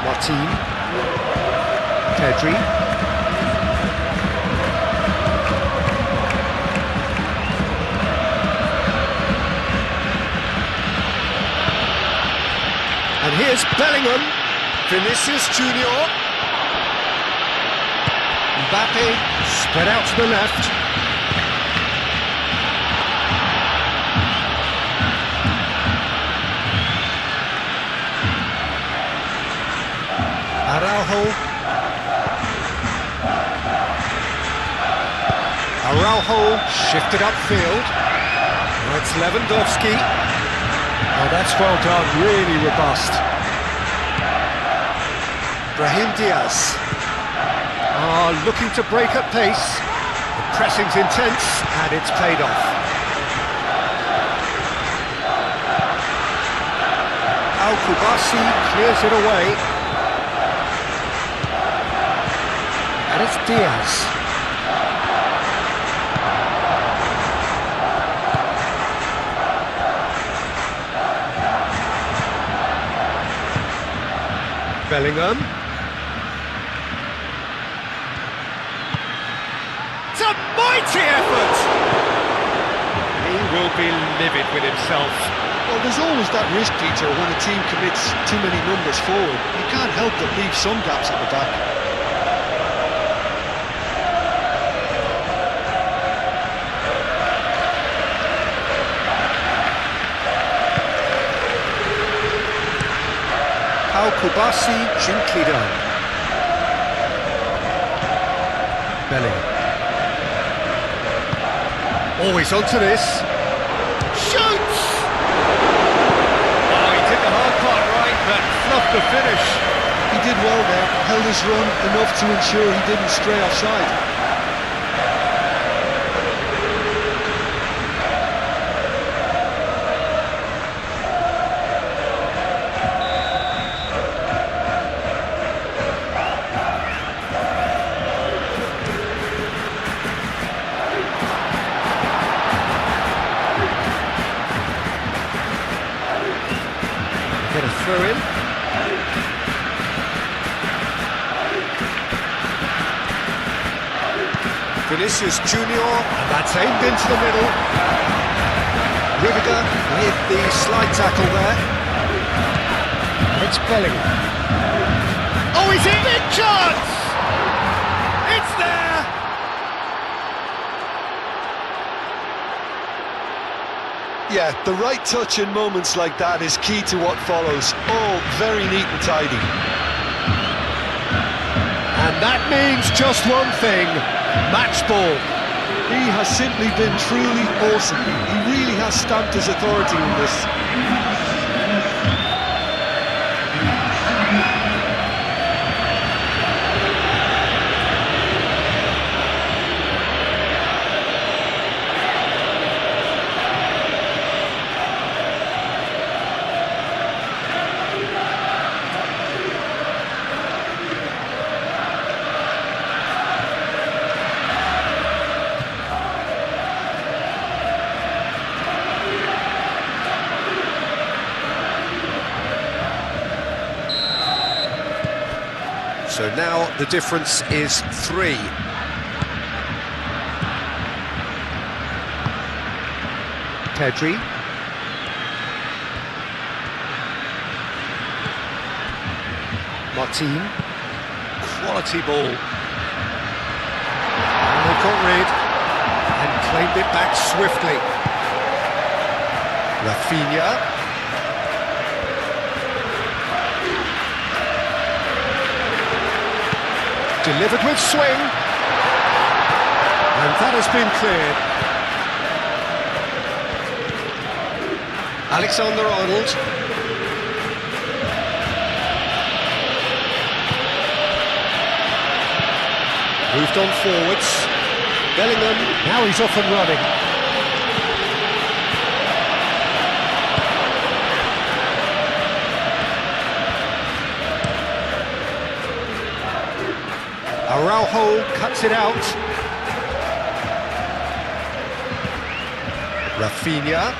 Martin. Pedri. And here's Bellingham. Vinicius Junior. Mbappe spread out to the left. Araujo shifted upfield. Now it's Lewandowski. Oh, that's well done, really robust. Brahim Diaz. Looking to break at pace. The pressing's intense and it's paid off. Kubasi clears it away. And it's Diaz. Bellingham. It's a mighty effort! He will be livid with himself. Well, there's always that risk, Peter, when a team commits too many numbers forward. You can't help but leave some gaps at the back. Kubasi gently done. Bellingham. Always onto this. Shoots! Oh, he did the hard part right, but fluffed the finish. He did well there, held his run enough to ensure he didn't stray offside. Get a throw in. Vinicius Junior, and that's aimed into the middle. Rudiger with the slide tackle there. It's Bellingham. Oh, he's in! Big chance! It's there! Yeah, the right touch in moments like that is key to what follows. All very neat and tidy. And that means just one thing, match ball. He has simply been truly awesome. He really has stamped his authority in this. So now the difference is 3. Pedri. Martin. Quality ball. And they got rid and claimed it back swiftly. Rafinha. Delivered with swing. And that has been cleared. Alexander-Arnold. Moved on forwards. Bellingham, now he's off and running. Araujo cuts it out. Rafinha.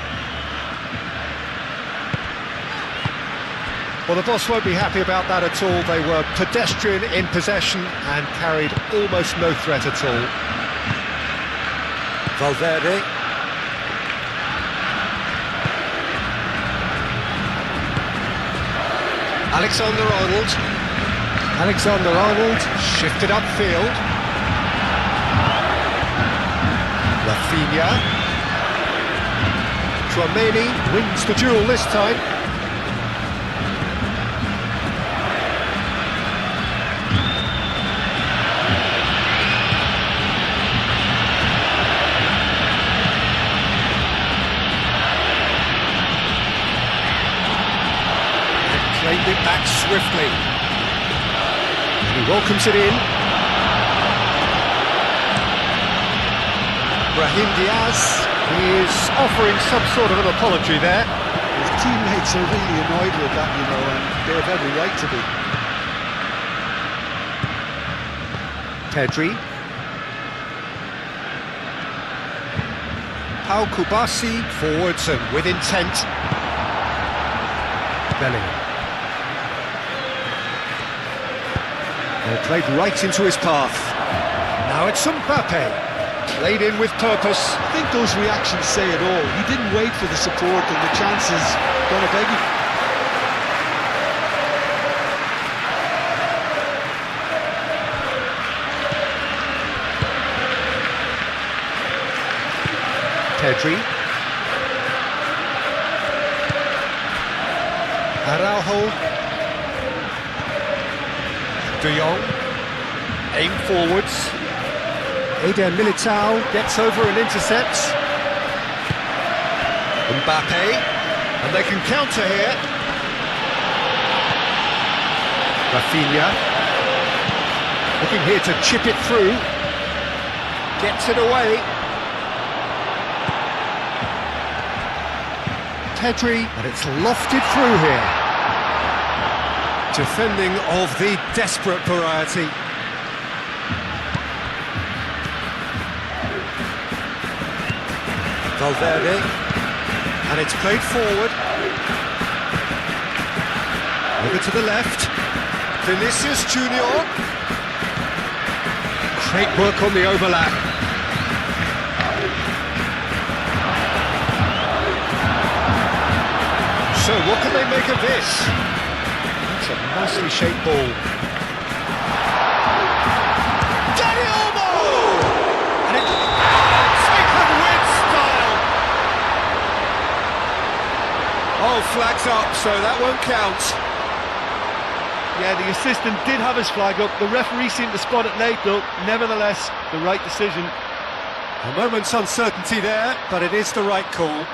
Well, the boss won't be happy about that at all. They were pedestrian in possession and carried almost no threat at all. Valverde. Alexander-Arnold. Alexander-Arnold shifted upfield. Rafinha. Tchouaméni wins the duel this time. And claimed it back swiftly. He welcomes it in. Brahim Diaz is offering some sort of an apology there. His teammates are really annoyed with that, you know, and they have every right to be. Pedri. Pau Kubasi, forwards and with intent. Bellingham. Well, played right into his path. Now it's Mbappe. Played in with purpose. I think those reactions say it all. He didn't wait for the support, and the chances gonna beg him. Pedri. Araujo. De Jong. Aim forwards. Eder Militao gets over and intercepts. Mbappe, and they can counter here. Rafinha, looking here to chip it through. Gets it away. Pedri, and it's lofted through here. Defending of the desperate variety. Valverde, and it's played forward. Over to the left. Vinicius Junior. Great work on the overlap. So what can they make of this? That's a nicely shaped ball. Oh, flags up, so that won't count. Yeah, the assistant did have his flag up. The referee seemed to spot it late, though. Nevertheless, the right decision. A moment's uncertainty there, but it is the right call.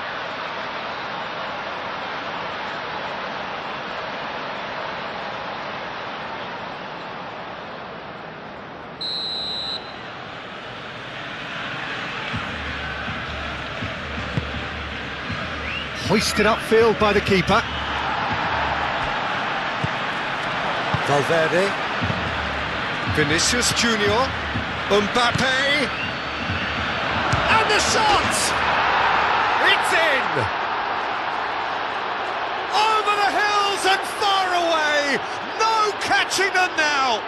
Hoisted upfield by the keeper. Valverde. Vinicius Junior. Mbappe. And the shot! It's in! Over the hills and far away! No catching them now!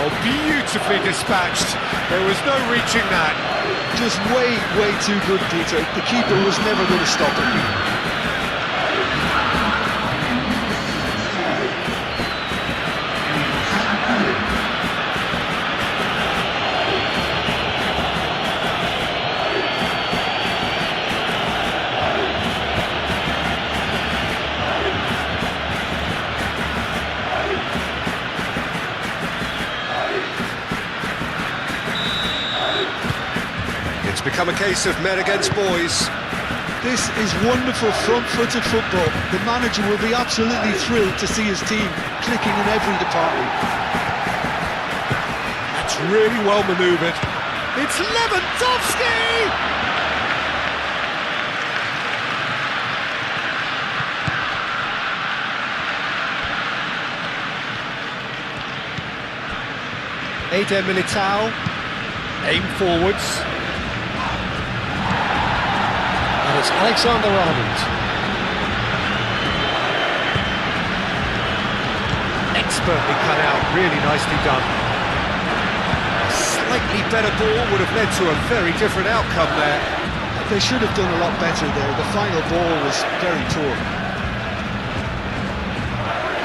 Oh, beautifully dispatched. There was no reaching that. Just way too good, Peter. The keeper was never going to stop it. It's become a case of men against boys. This is wonderful front-footed football. The manager will be absolutely thrilled to see his team clicking in every department. That's really well manoeuvred. It's Lewandowski! Eder Militao. Aim forwards. And it's Alexander-Arnold. Expertly cut out, really nicely done. A slightly better ball would have led to a very different outcome there. They should have done a lot better there. The final ball was very poor.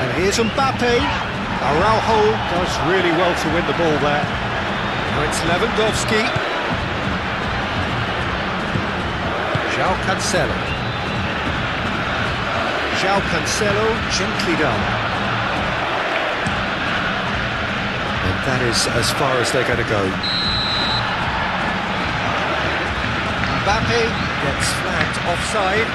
And here's Mbappe. Araujo does really well to win the ball there. Now it's Lewandowski. João Cancelo. João Cancelo, gently done. And that is as far as they're going to go. Mbappe gets flagged offside.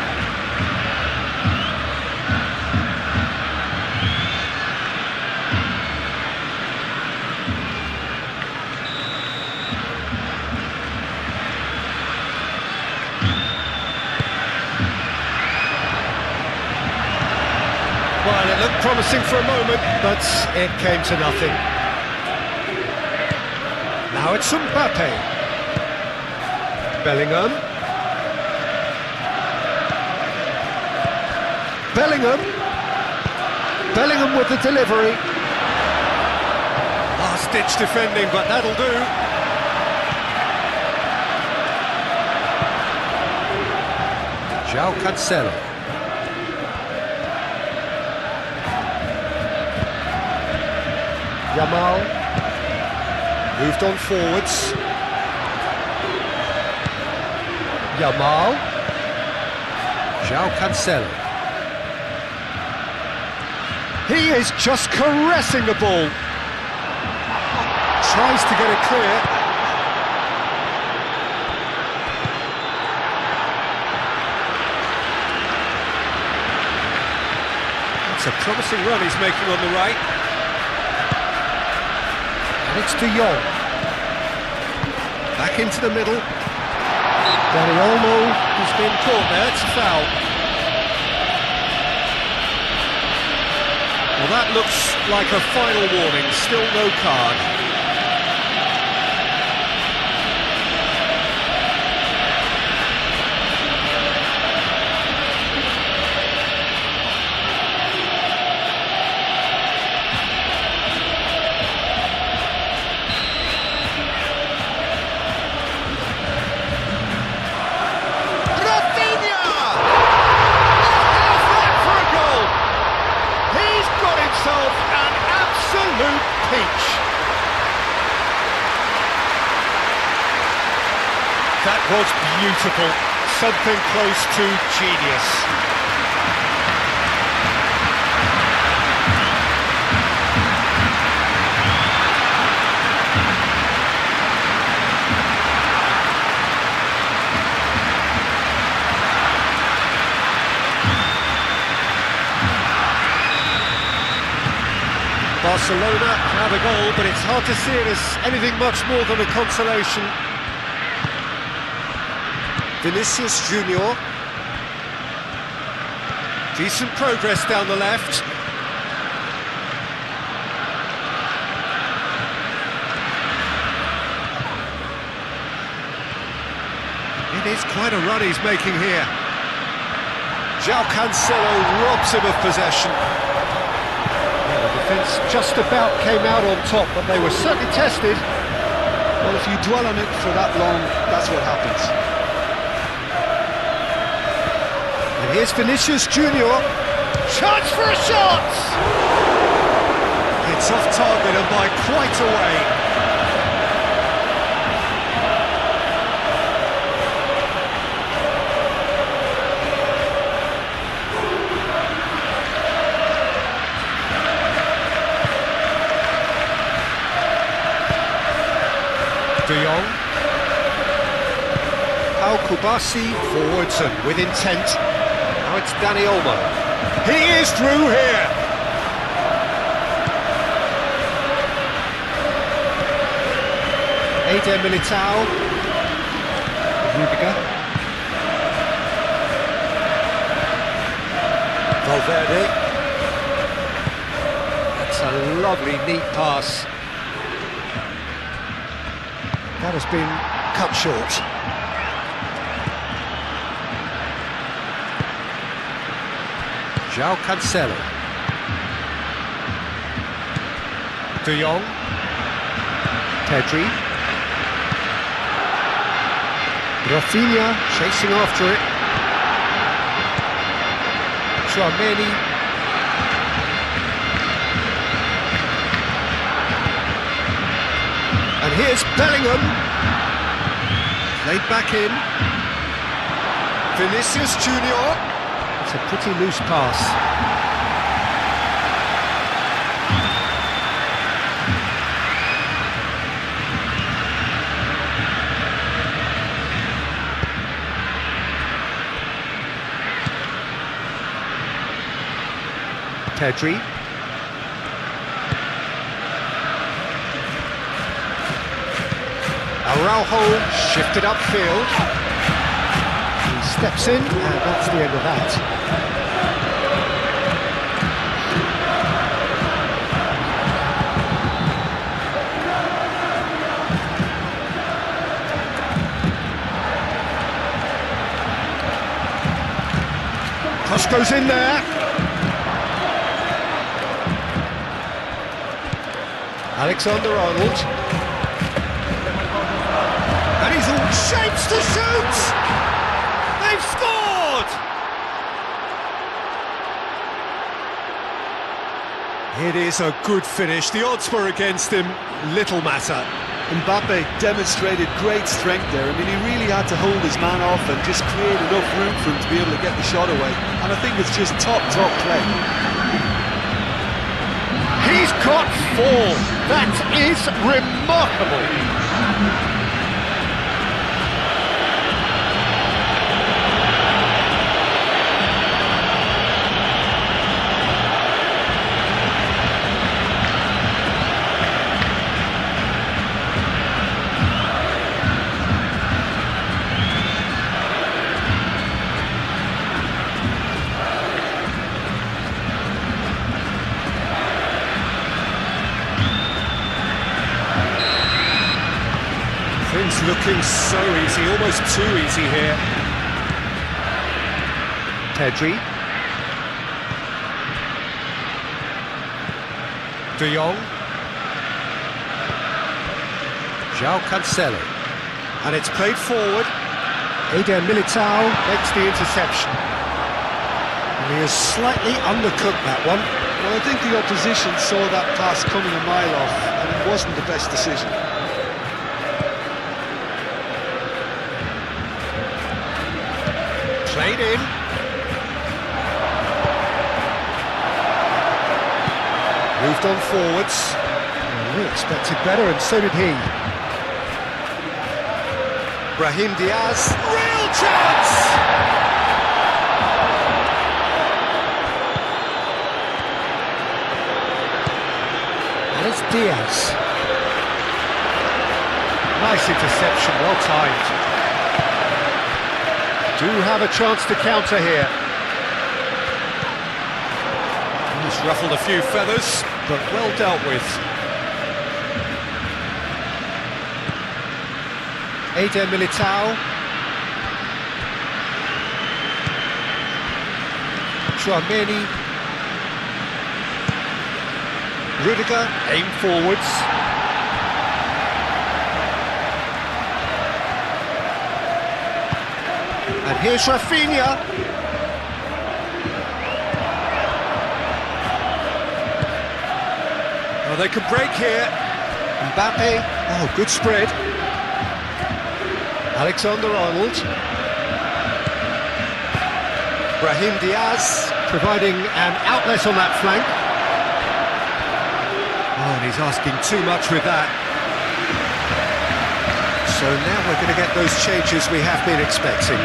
promising for a moment, but it came to nothing. Now it's Mbappe. Bellingham. Bellingham with the delivery. Last-ditch defending, but that'll do. João Cancelo. Yamal. Moved on forwards. Yamal. João Cancelo. He is just caressing the ball. Tries to get it clear. It's a promising run he's making on the right. And it's De Jong. Back into the middle. Dani Olmo has been caught there, it's a foul. Well, that looks like a final warning, still no card. That was beautiful, something close to genius. Barcelona have a goal, but it's hard to see it as anything much more than a consolation. Vinicius Junior. Decent progress down the left. It is quite a run he's making here. João Cancelo robs him of possession. Well, the defence just about came out on top, but they were certainly tested. Well, if you dwell on it for that long, that's what happens. Here's Vinicius Junior. Chance for a shot! It's off target and by quite a way. De Jong. Al Kubasi forwards and with intent. Now it's Dani Olmo. He is through here. Eder Militao. Rudiger. Valverde. That's a lovely, neat pass. That has been cut short. João Cancelo. De Jong. Pedri. Rafinha chasing after it. Tchouaméni. And here's Bellingham. Played back in. Vinicius Junior. It's a pretty loose pass. Pedri. Araujo shifted upfield. He steps in, and that's the end of that. Cross goes in there. Alexander-Arnold. And he's all Shapes to shoot! They've scored! It is a good finish. The odds were against him. Little matter. Mbappe demonstrated great strength there. I mean, he really had to hold his man off and just create enough room for him to be able to get the shot away. And I think it's just top play. He's got 4. That is remarkable. Things looking so easy, almost too easy here. Pedri. De Jong. João Cancelo. And it's played forward. Eder Militao makes the interception. And he has slightly undercooked that one. Well, I think the opposition saw that pass coming a mile off, and it wasn't the best decision. Played in. Moved on forwards. We expected better, and so did he. Brahim Diaz. Real chance! And it's Diaz. Nice interception, well timed. Do have a chance to counter here. He's ruffled a few feathers, but well dealt with. Eder Militao. Chouameni. Rudiger, aim forwards. And here's Rafinha. Oh, they can break here. Mbappe. Oh, good spread. Alexander-Arnold. Brahim Diaz providing an outlet on that flank. Oh, and he's asking too much with that. So now we're going to get those changes we have been expecting.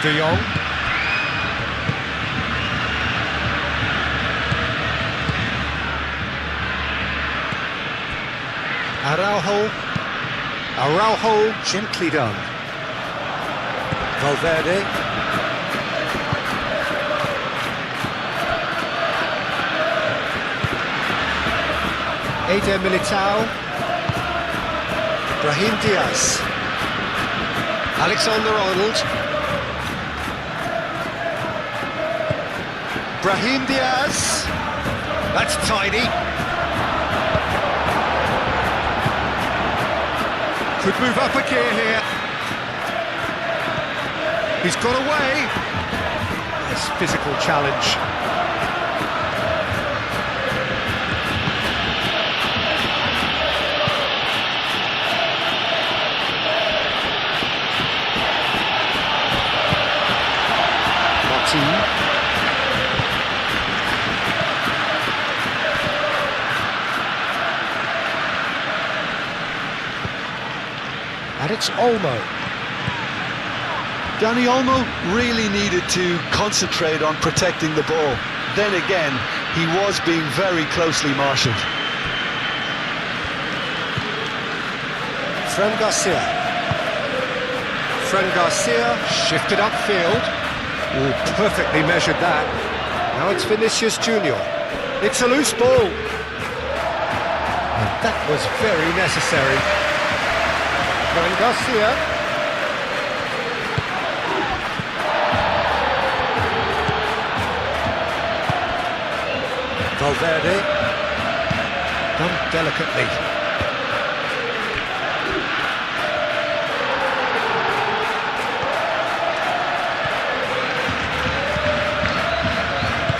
De Jong. Araujo, gently done. Valverde. Eder Militao. Brahim Diaz. Alexander-Arnold. Brahim Diaz. That's tidy. Could move up a gear here. He's got away. Nice physical challenge. Martin. And it's Olmo. Dani Olmo really needed to concentrate on protecting the ball. Then again, he was being very closely marshalled. Fran Garcia. Fran Garcia shifted upfield. Oh, perfectly measured that. Now it's Vinicius Junior. It's a loose ball. And that was very necessary. Ryan Garcia. Valverde. Done delicately.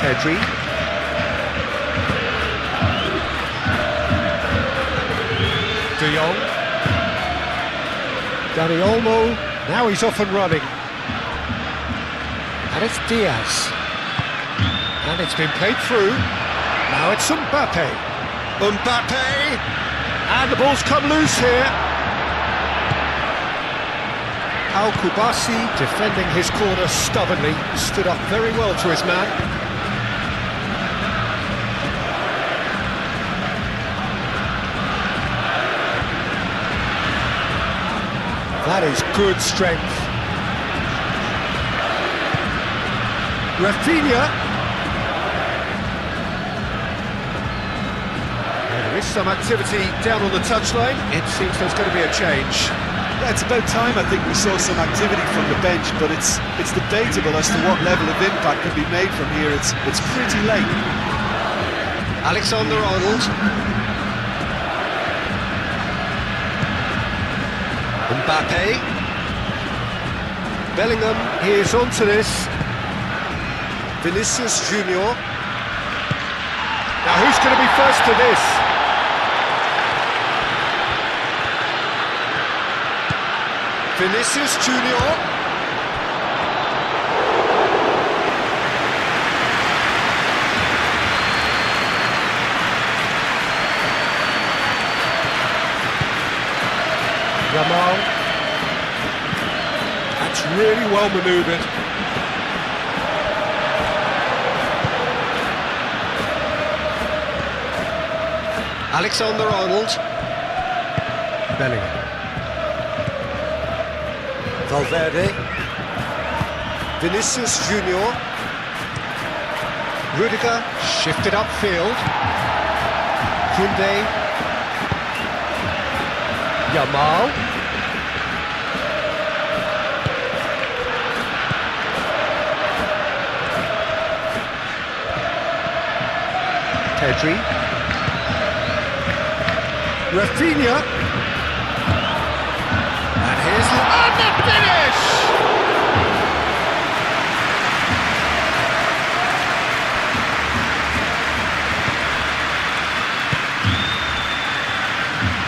Pedri. De Jong. Dani Olmo. Now he's off and running. And it's Diaz. And it's been played through. Now it's Mbappe. Mbappe! And the ball's come loose here. Al-Kubasi defending his corner stubbornly. Stood up very well to his man. That is good strength. Rafinha. There is some activity down on the touchline. It seems there's going to be a change. Yeah, it's about time I think we saw some activity from the bench, but it's debatable as to what level of impact can be made from here. It's pretty late. Alexander-Arnold. Mbappe. Bellingham, he is onto this. Vinicius Junior. Now who's going to be first to this? Vinicius Junior. Yamal. That's really well manoeuvred. Alexander-Arnold. Bellingham. Valverde. Vinicius Junior. Rudiger shifted upfield. Koundé. Yamal. Pedri. Rafinha. And here's the finish!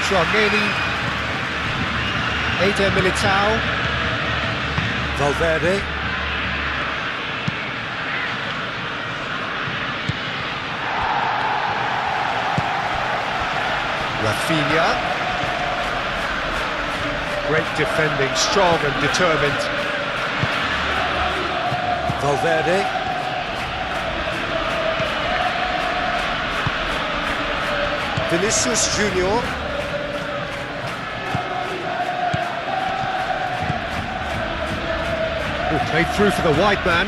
Tchouaméni. Eder Militao. Valverde. Rafinha. Great defending, strong and determined. Valverde. Vinicius Junior. Played through for the wide man.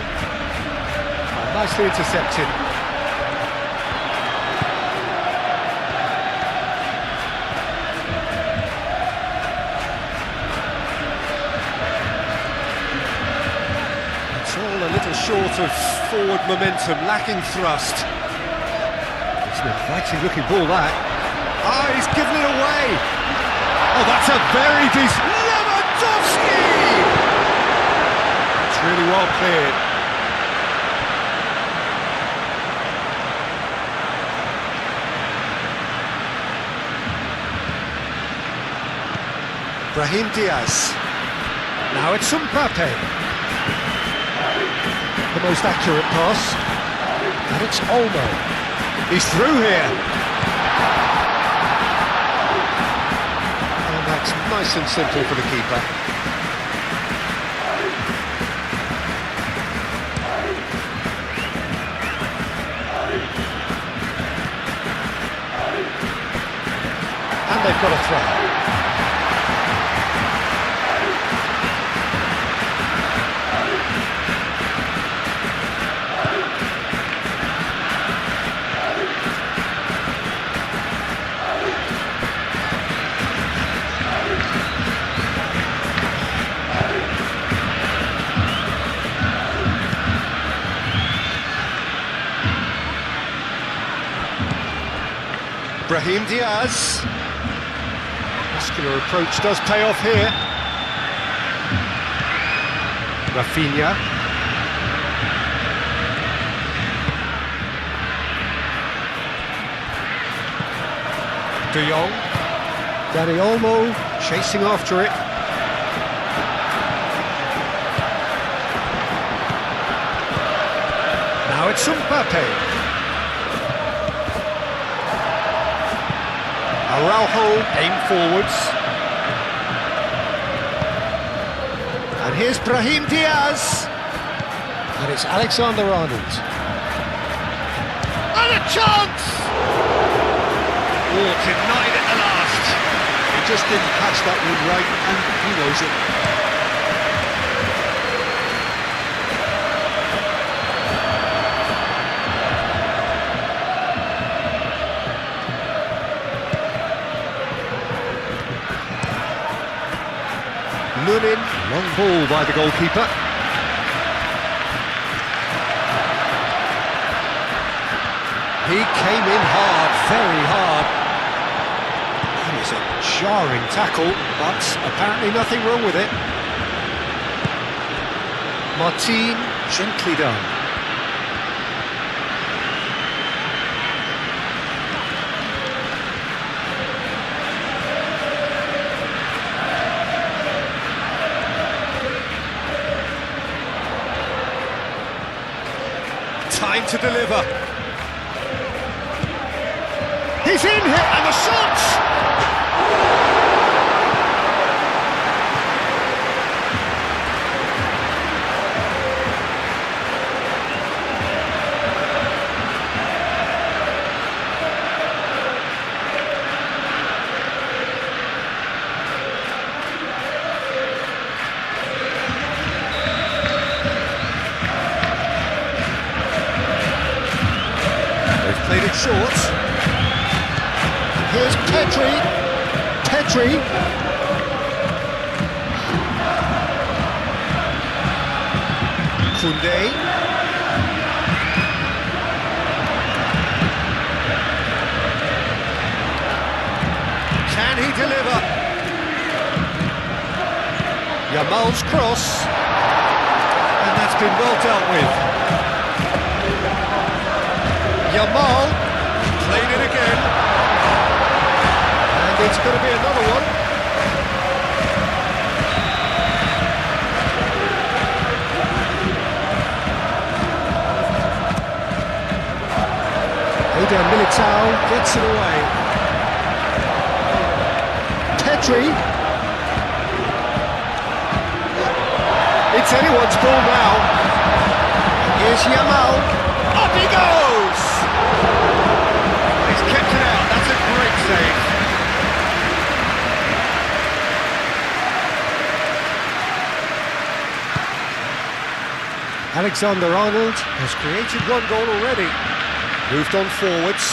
Nicely intercepted. It's all a little short of forward momentum, lacking thrust. It's an inviting looking ball, that. Ah, he's given it away. Oh, that's a very decent... Lewandowski! Really well cleared. Brahim Diaz. Now it's Mbappe. The most accurate pass. And it's Olmo. He's through here. And that's nice and simple for the keeper. They've got a throw. Brahim Diaz. Muscular approach does pay off here. Rafinha. De Jong. Dani Olmo chasing after it. Now it's Mbappe. Araujo aim forwards. And here's Brahim Diaz. And it's Alexander-Arnold. And a chance! Oh, denied at the last. He just didn't catch that one right, and he knows it. Lunin, long ball by the goalkeeper. He came in hard, very hard. That is a jarring tackle, but apparently nothing wrong with it. Martin, gently done. Time to deliver. He's in here, and the shot! Played it short. Here's Pedri. Pedri. Koundé. Can he deliver? Yamal's cross. And that's been well dealt with. Yamal Played it again. and it's going to be another one. Eder Militao gets it away. Pedri. It's anyone's ball now. Here's Yamal. Up he goes! He's kept it out. That's a great save. Alexander-Arnold has created one goal already. Moved on forwards.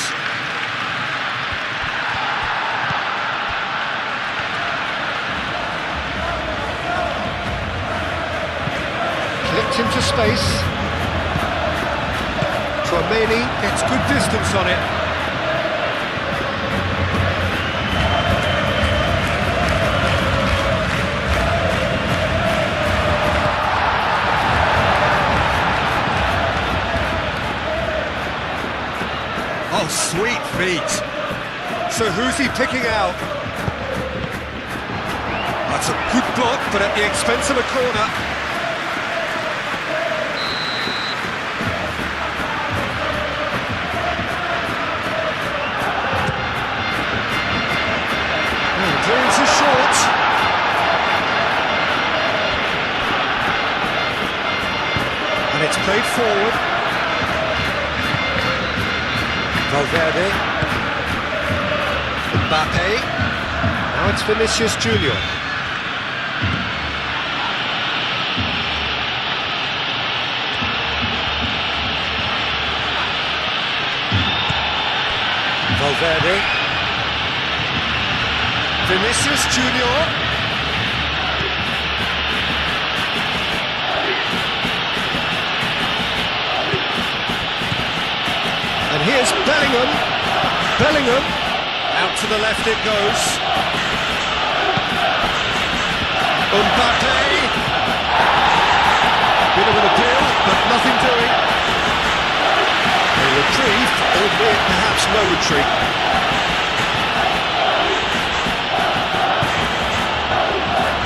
Flicked into space. Tchouaméni gets good distance on it. Oh, sweet feet. So who's he picking out? That's a good block, but at the expense of a corner. Clearance is short. And it's played forward. Valverde. Mbappe. Now it's Vinicius Junior. Valverde. Vinicius Junior. And here's Bellingham. Bellingham. Out to the left it goes. Mbappe. Bit of a deal, but nothing doing. A reprieve, albeit perhaps momentary.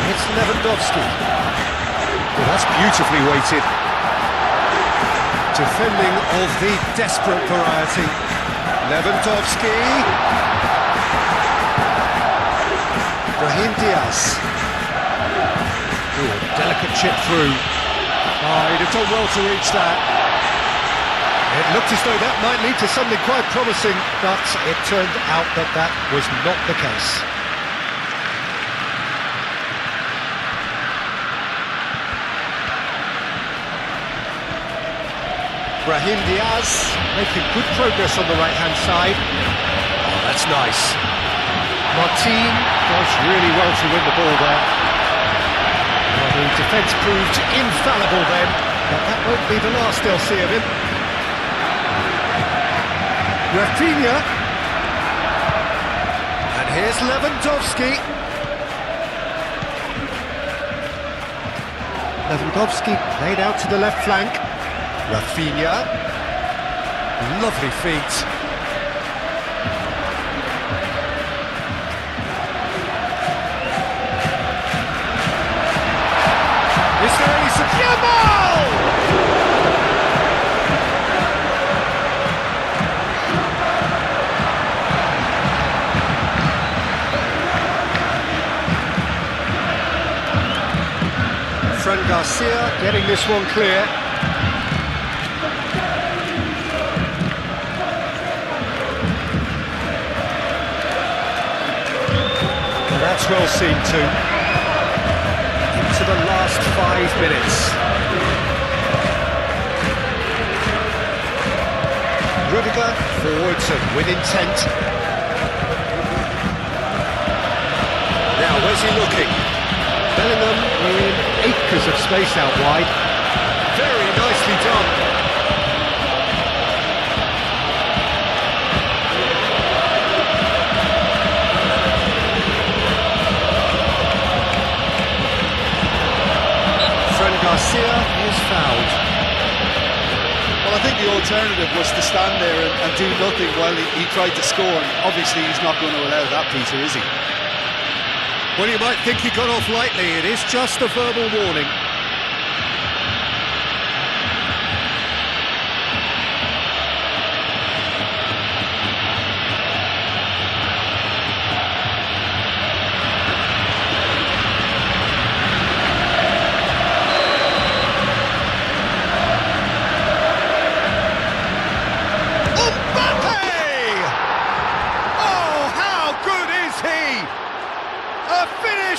It's Lewandowski. Well, that's beautifully weighted. Defending of the desperate variety. Lewandowski. Brahim Diaz. Ooh, delicate chip through. Oh, he'd have done well to reach that. It looked as though that might lead to something quite promising, but it turned out that that was not the case. Brahim Diaz making good progress on the right-hand side. Oh, that's nice. Martin does really well to win the ball there. Well, the defence proved infallible then, but that won't be the last they'll see of him. Rafinha. And here's Lewandowski. Lewandowski laid out to the left flank. Rafinha. Lovely feet. Is there any Yamal! Fran Garcia getting this one clear. And that's well seen too. To the last 5 minutes. Rudiger forwards and with intent. Now, where's he looking? Bellingham in acres of space out wide. Very nicely done. Garcia is fouled. Well, I think the alternative was to stand there and do nothing while he tried to score. And obviously, he's not going to allow that, Peter, is he? Well, you might think he got off lightly. It is just a verbal warning.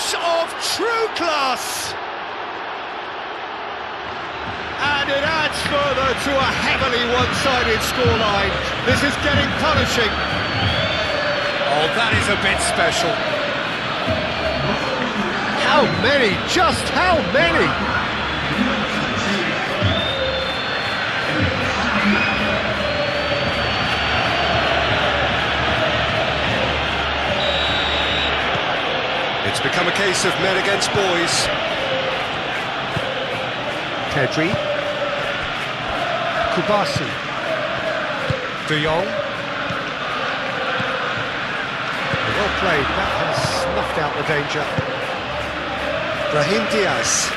Of true class, and it adds further to a heavily one-sided scoreline. This is getting punishing. Oh, that is a bit special. How many? Just how many? It's become a case of men against boys. Pedri. Kubasi. De Jong. Well played, that has snuffed out the danger. Brahim Diaz.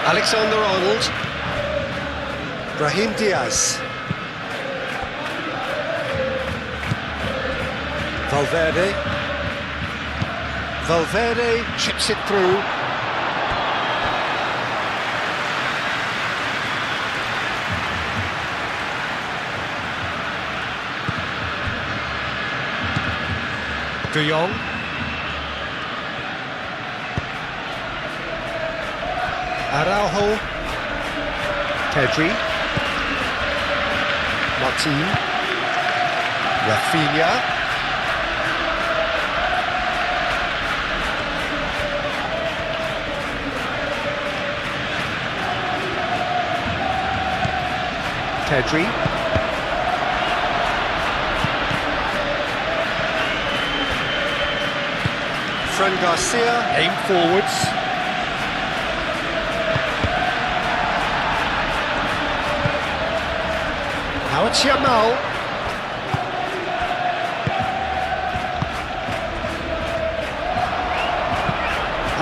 Alexander-Arnold. Brahim Diaz. Valverde. Valverde chips it through. De Jong. Araujo. Pedri. Martin. Rafinha. Pedri. Fran Garcia. Aim forwards. Now it's Yamal.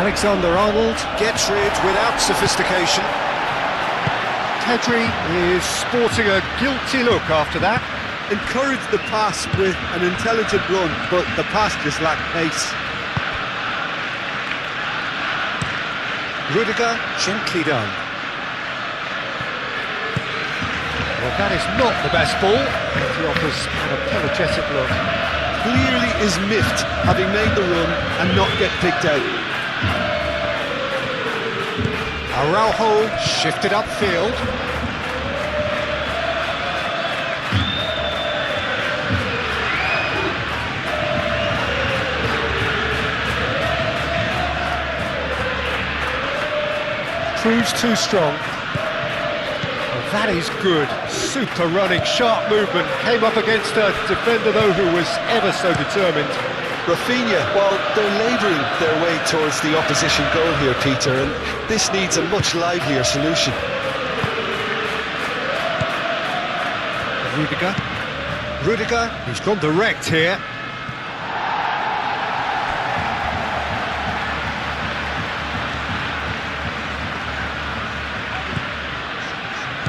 Alexander-Arnold Gets rid without sophistication. Pedri is sporting a guilty look after that. Encouraged the pass with an intelligent run, but the pass just lacked pace. Rudiger, gently done. Well, that is not the best ball. He offers an apologetic look. Clearly is miffed, having made the run and not get picked out. Araujo shifted upfield. Proves too strong. Well, that is good. Super running, sharp movement. Came up against a defender, though, who was ever so determined. Rafinha, well, they're labouring their way towards the opposition goal here, Peter, and this needs a much livelier solution. Rudiger, he's gone direct here.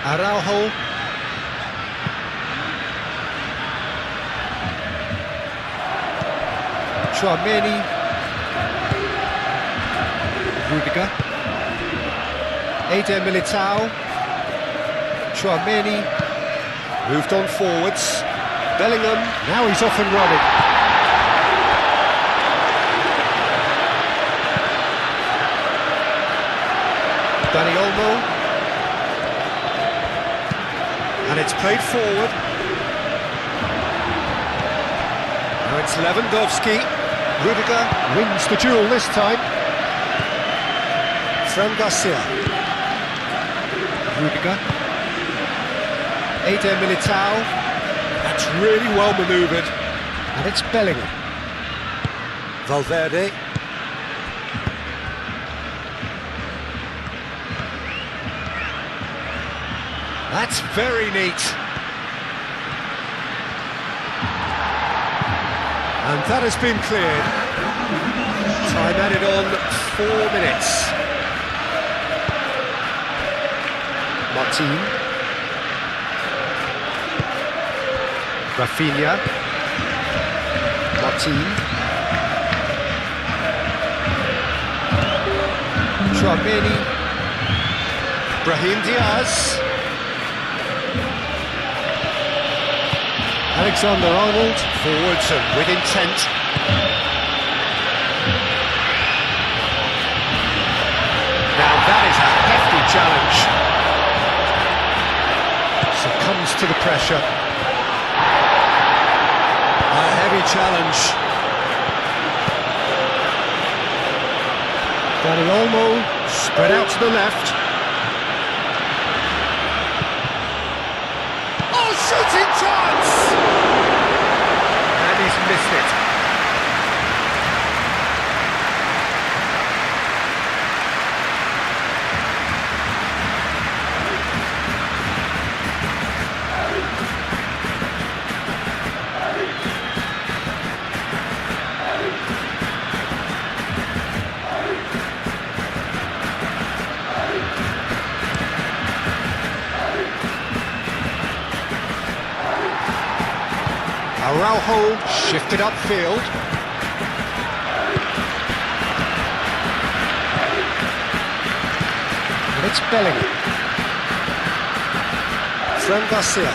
Araujo. Tchouaméni. Rudiger. Eder Militao. Tchouaméni. Moved on forwards. Bellingham. Now he's off and running. Dani Olmo. And it's played forward. Now it's Lewandowski. Rudiger wins the duel this time. Fran Garcia. Rudiger. Eder Militao. That's really well manoeuvred. And it's Bellingham. Valverde. That's very neat. And that has been cleared. Time added on 4 minutes. Martin. Rafinha. Martin. Tchouaméni. Brahim Diaz. Alexander-Arnold, forwards and with intent. Now that is a hefty challenge. Succumbs to the pressure. A heavy challenge. Dani Olmo, spread out to the left. Oh, shooting chance! And he's missed it. Araujo shifted upfield. And it's Bellingham. Fran Garcia.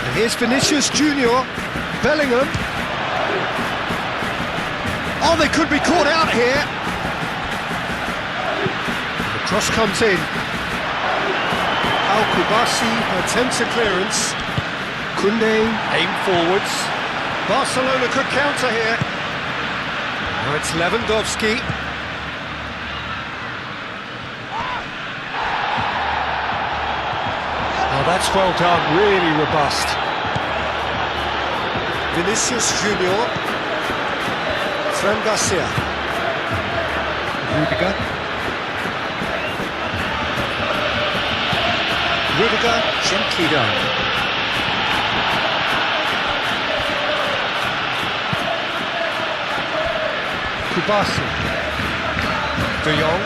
And here's Vinicius Junior. Bellingham. Oh, they could be caught out here. The cross comes in. Al-Kubasi attempts a clearance. Koundé, aim forwards. Barcelona could counter here. Now it's Lewandowski. Oh, that's well done, really robust. Vinicius Junior. Fran Garcia. Rudiger. Rudiger, gently done. Kubasi. De Jong.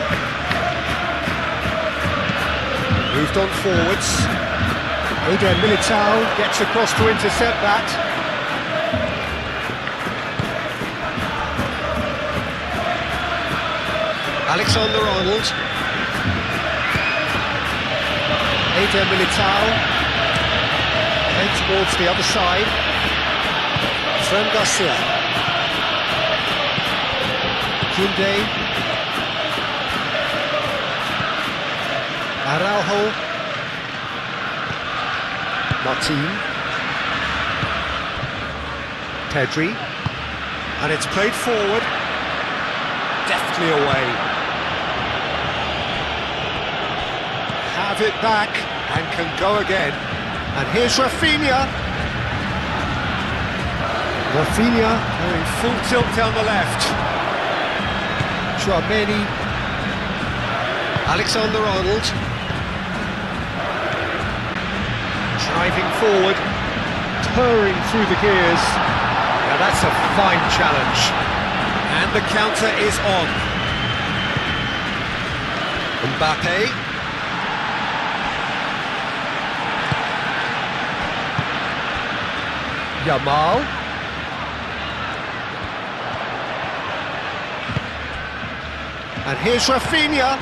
Moved on forwards. Eden Militao gets across to intercept that. Alexander-Arnold. Eden Militao. Head towards the other side. Fran Garcia. Koundé. Araujo. Martin. Pedri. And it's played forward. Deftly away. Have it back and can go again. And here's Rafinha. Rafinha going full tilt down the left. Chouameni. Alexander-Arnold. Driving forward, purring through the gears. Now that's a fine challenge. And the counter is on. Mbappe. Yamal. And here's Rafinha.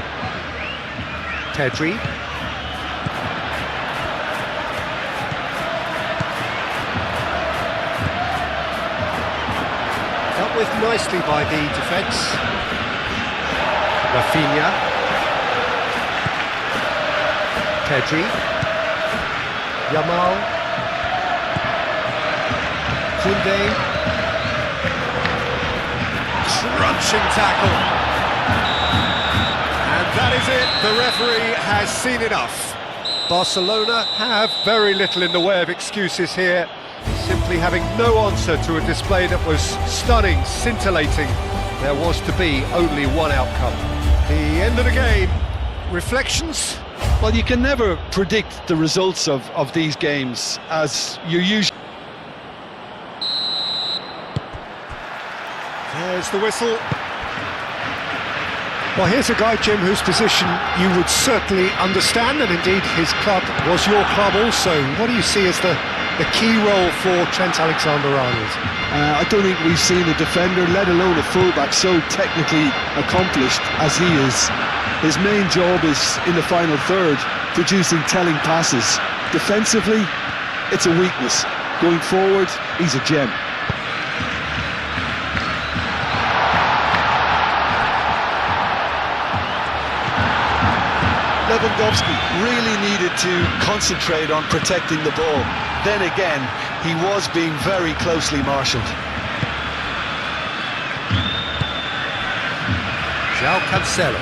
Pedri. Dealt with nicely by the defence. Rafinha. Pedri. Yamal. Koundé. Crunching tackle. And that is it. The referee has seen enough. Barcelona have very little in the way of excuses here, simply having no answer to a display that was stunning, scintillating. There was to be only one outcome. The end of the game. Reflections? Well, you can never predict the results of these games, as you usually... There's the whistle. Well, here's a guy, Jim, whose position you would certainly understand, and indeed his club was your club also. What do you see as the key role for Trent Alexander-Arnold? I don't think we've seen a defender, let alone a fullback, so technically accomplished as he is. His main job is in the final third, producing telling passes. Defensively, it's a weakness. Going forward, he's a gem. Lewandowski really needed to concentrate on protecting the ball. Then again, he was being very closely marshalled. João Cancelo.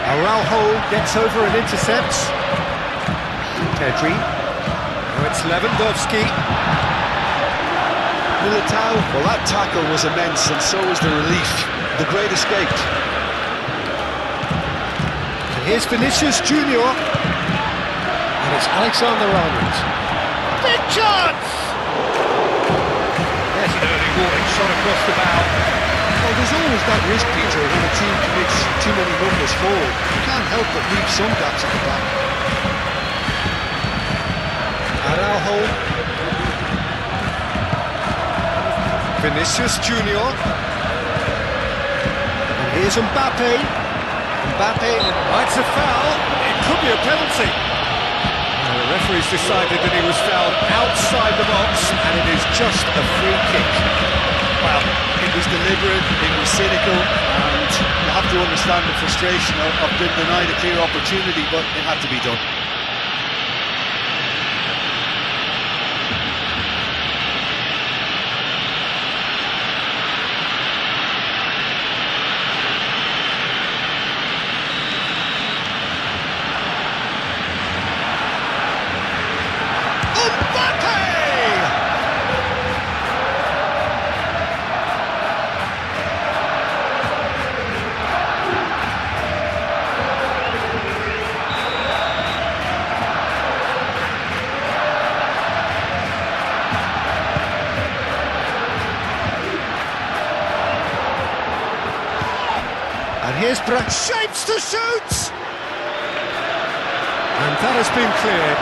Araujo gets over and intercepts. Pedri. Now it's Lewandowski. Militao, well, that tackle was immense, and so was the relief. The great escape. And here's Vinicius Junior. And it's Alexander-Arnold. Big chance! There's an early warning shot across the bow. Well, there's always that risk, Peter, when a team commits too many numbers forward. You can't help but leave some gaps at the back. Araujo. Vinicius Junior. And here's Mbappe. Mbappe, It's a foul. It could be a penalty. the referee's decided that he was fouled outside the box, and it is just a free kick. Well, it was deliberate, it was cynical, and you have to understand the frustration of being denied a clear opportunity, but it had to be done. here's Shapes to shoot! And that has been cleared.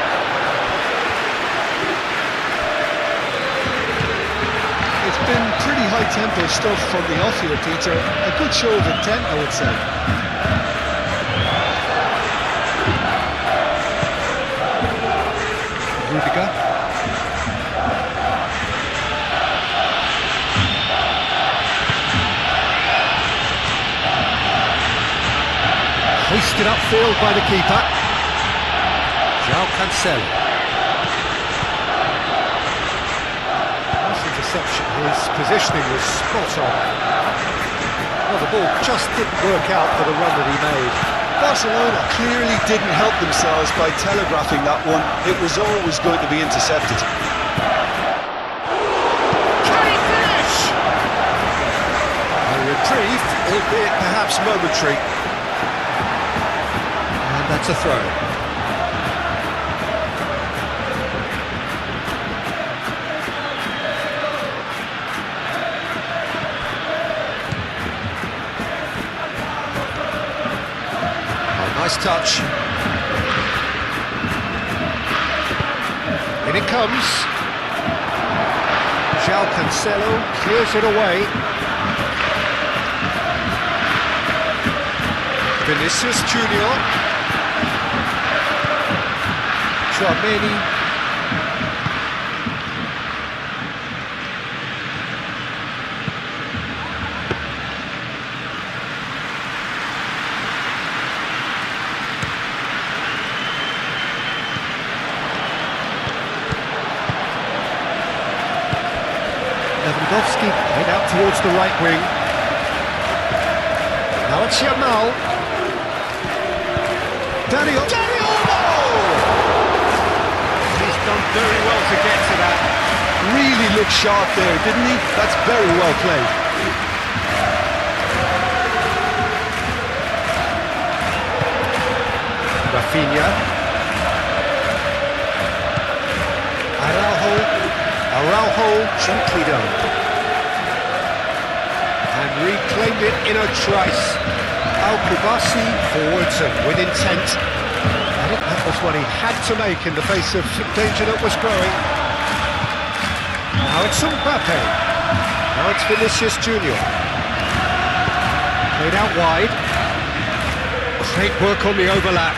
It's been pretty high-tempo stuff from the off here, Peter. A good show of intent, I would say. Rudiger. Hoisted upfield by the keeper. João Cancelo. Nice interception. His positioning was spot on. Well, the ball just didn't work out for the run that he made. Barcelona clearly didn't help themselves by telegraphing that one. It was always going to be intercepted. Can he finish? A reprieve, albeit perhaps momentary. And that's a throw. Nice touch. In it comes. João Cancelo clears it away. Vinicius Junior. Tchouaméni. Lewandowski head out towards the right wing. Now it's Yamal. Dani Olmo! He's done very well to get to that. Really looked sharp there, didn't he? That's very well played. Rafinha. Araujo gently done. And reclaimed it in a trice. Al-Kubasi forwards and with intent. I think that was what he had to make in the face of danger that was growing. Now it's Mbappe. Now it's Vinicius Junior. Played out wide. Great work on the overlap.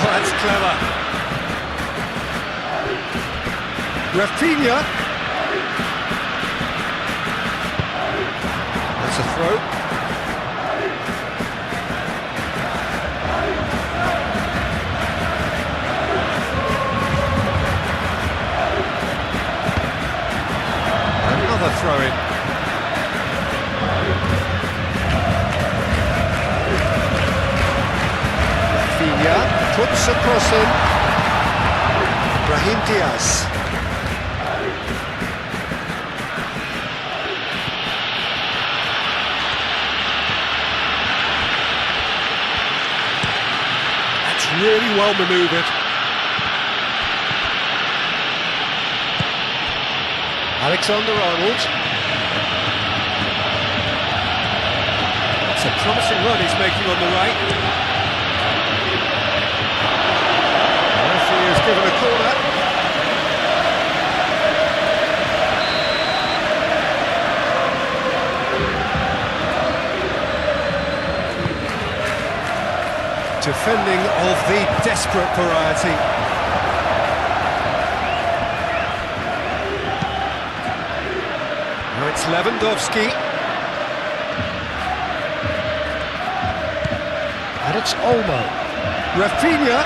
That's clever. Rafinha. That's a throw. Another throw-in. Rafinha. Puts a cross in. Brahim Diaz. That's really well manoeuvred. Alexander-Arnold. It's a promising run he's making on the right. Given a corner. Defending of the desperate variety. Now it's Lewandowski. And it's Olmo. Rafinha.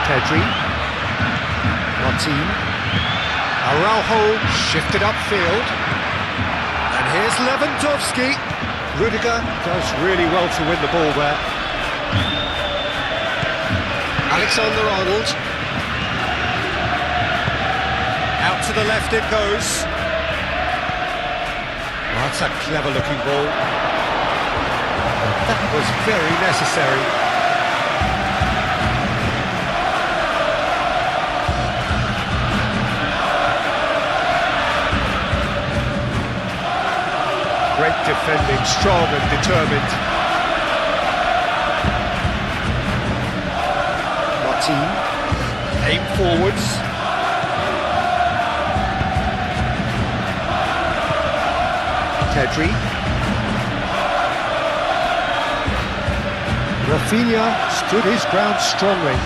Pedri. Martin. Araujo shifted upfield. And here's Lewandowski. Rudiger does really well to win the ball there. Alexander-Arnold. Out to the left it goes. Oh, that's a clever-looking ball. That was very necessary. Great defending, strong and determined. Martin, aim forwards. Pedri. Rafinha stood his ground strongly.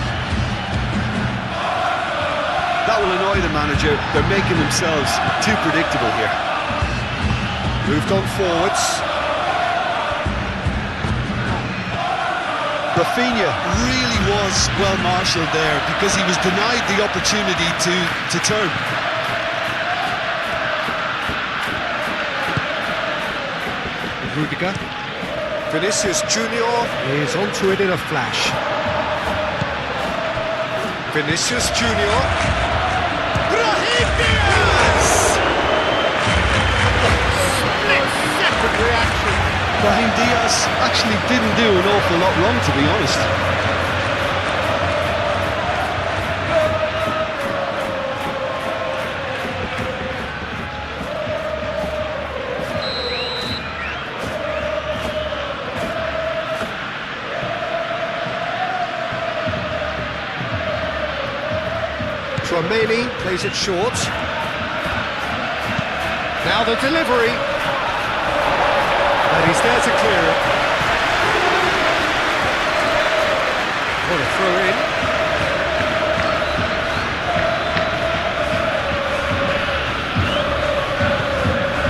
That will annoy the manager. They're making themselves too predictable here. Moved on forwards. Rafinha really was well marshalled there because he was denied the opportunity to turn. Rudiger. Vinicius Junior is onto it in a flash. Vinicius Junior. Brahim Diaz! Split-second reaction. Brahim Diaz actually didn't do an awful lot wrong, to be honest. Tchouaméni plays it short. Now the delivery. And he's there to clear it. What a throw in.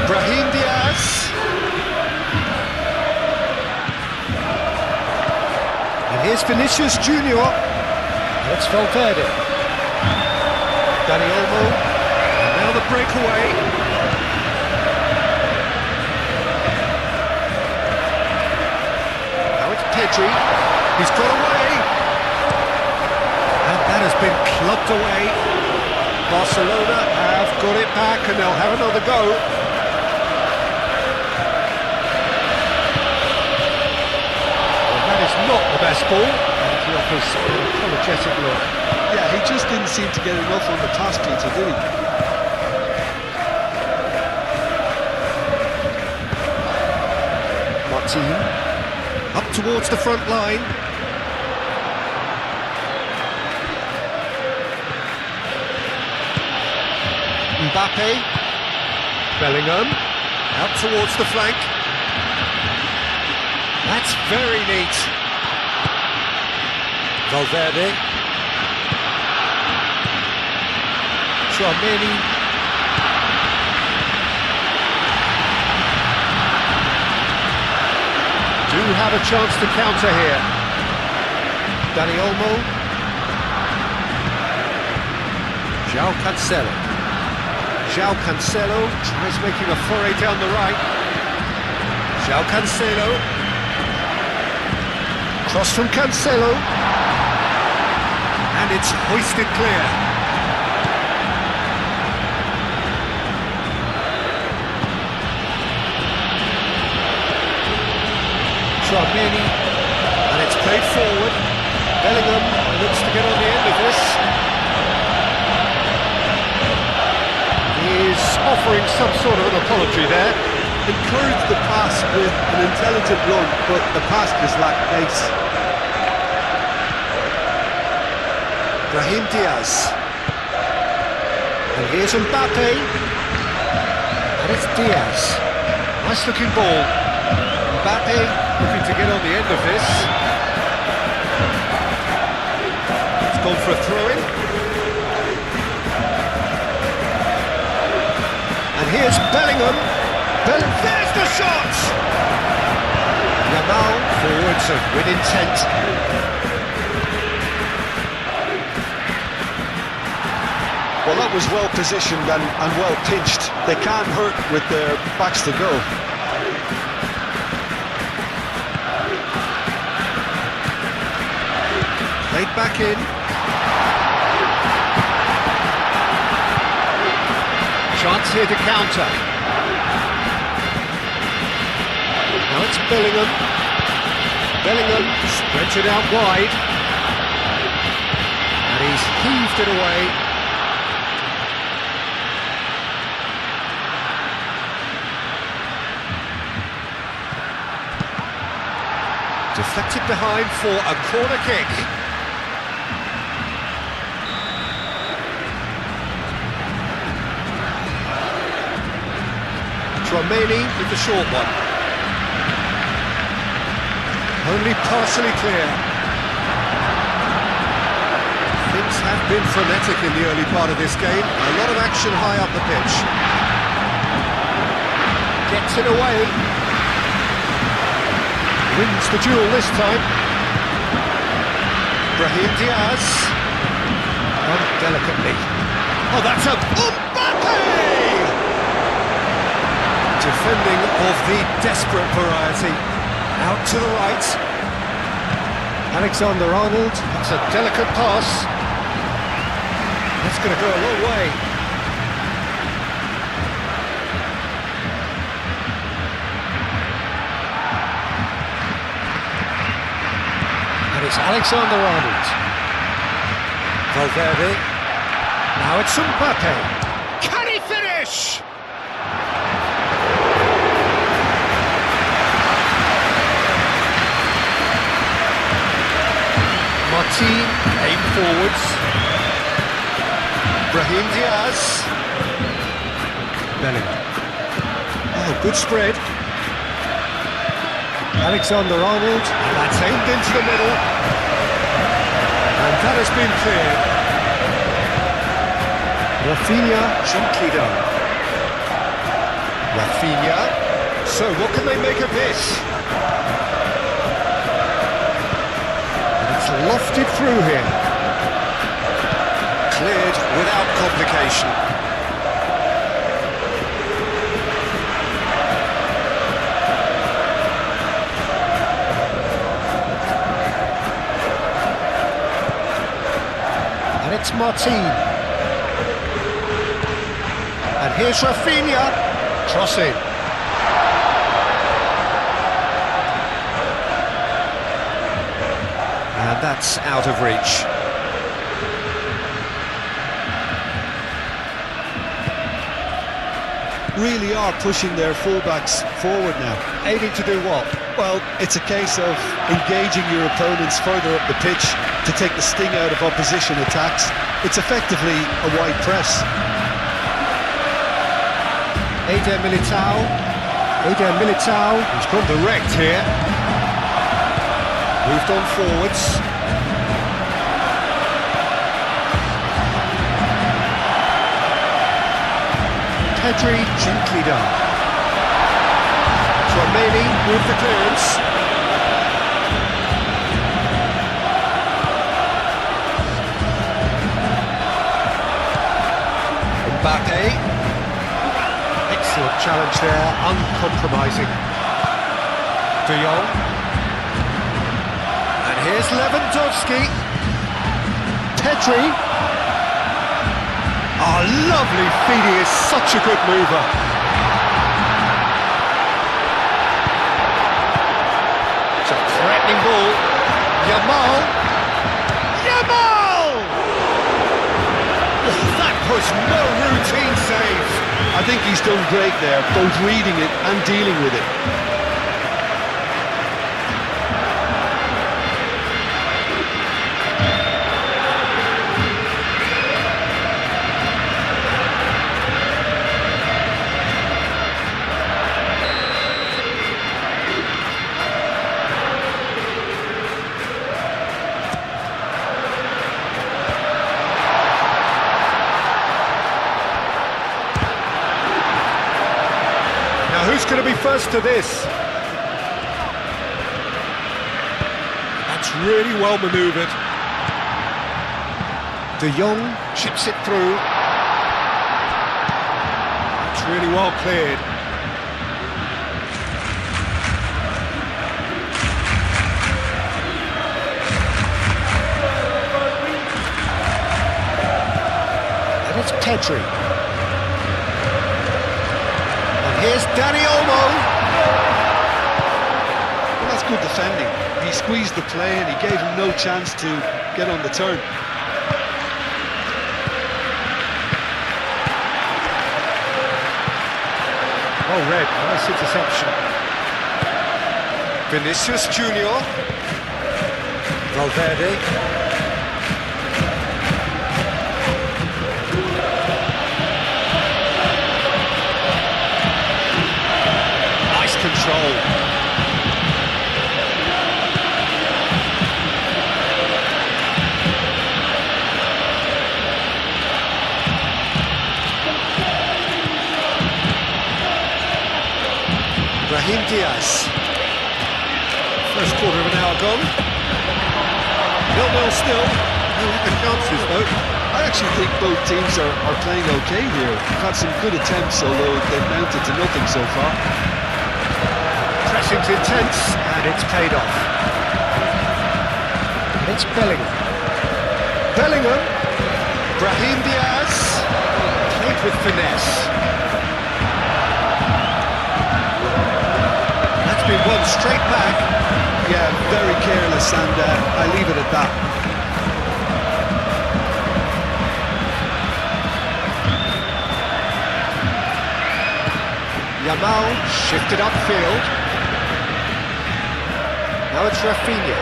Brahim Diaz. And here's Vinicius Junior. It's Valverde. Dani Olmo, and now the breakaway. Now it's Pedri, he's got away. And that has been clubbed away. Barcelona have got it back and they'll have another go. Well, that is not the best ball. And he offers an apologetic look. Yeah, he just didn't seem to get enough on the pass, Peter, did he? Martin, up towards the front line. Mbappe, Bellingham, out towards the flank. That's very neat. Valverde. Tchouaméni. Do have a chance to counter here. Dani Olmo. João Cancelo. João Cancelo tries making a foray down the right. João Cancelo. Cross from Cancelo. And it's hoisted clear. Tchouaméni, and it's played forward. Bellingham looks to get on the end of this. He's offering some sort of an apology there. Encouraged the pass with an intelligent run, but the pass just lacked pace. Brahim Diaz. And here's Mbappe. And it's Diaz. Nice looking ball. Mbappe looking to get on the end of this. It's gone for a throw-in. And here's Bellingham. There's the shot! Yamal forwards with intent. Well, that was well positioned and well pinched. They can't hurt with their backs to go. Played back in. Chance here to counter. Now it's Bellingham. Bellingham spreads it out wide. And he's heaved it away. Deflected behind for a corner kick. Romani with the short one. Only partially clear. Things have been frenetic in the early part of this game. A lot of action high up the pitch. Gets it away. Wins the duel this time. Brahim Diaz. Done delicately. Oh, that's a... Mbappe! Defending of the desperate variety. Out to the right. Alexander-Arnold. That's a delicate pass. That's going to go a long way. And it's Alexander-Arnold. Valverde. Now it's Mbappe. Can he finish? Martin, aim forwards. Brahim Diaz. Bellingham. Oh, good spread. Alexander-Arnold. And that's aimed into the middle. And that has been cleared. Rafinha. Gently done. Rafinha. So, what can they make of this? Lofted through here. Cleared without complication. And it's Martin. And here's Rafinha. Crossing. And that's out of reach. Really are pushing their fullbacks forward now. Aiming to do what? Well, it's a case of engaging your opponents further up the pitch to take the sting out of opposition attacks. It's effectively a wide press. Eder Militao. Eder Militao. He's gone direct here. Moved on forwards. Pedri, gently done. Romani with the clearance. Mbappe. Excellent challenge there, uncompromising. De Jong. And here's Lewandowski. Pedri. Oh, lovely feed, he is such a good mover. It's a threatening ball. Yamal. Yamal! Oh, that was no routine save. I think he's done great there, both reading it and dealing with it. Who's going to be first to this? That's really well manoeuvred. De Jong chips it through. It's really well cleared. it's Pedri. And here's Dani Olmo. Well, that's good defending. He squeezed the play and he gave him no chance to get on the turn. Oh, red, nice interception. Vinicius Junior. Valverde. Nice control. Brahim Diaz. First quarter of an hour gone. 0-0 still. No other chances though. I actually think both teams are playing okay here. They've had some good attempts, although they've mounted to nothing so far. Pressing's intense, and it's paid off. It's Bellingham. Bellingham. Brahim Diaz. Played with finesse. That's been won straight back. Yeah, very careless, and I leave it at that. Yamal shifted upfield. Now it's Rafinha.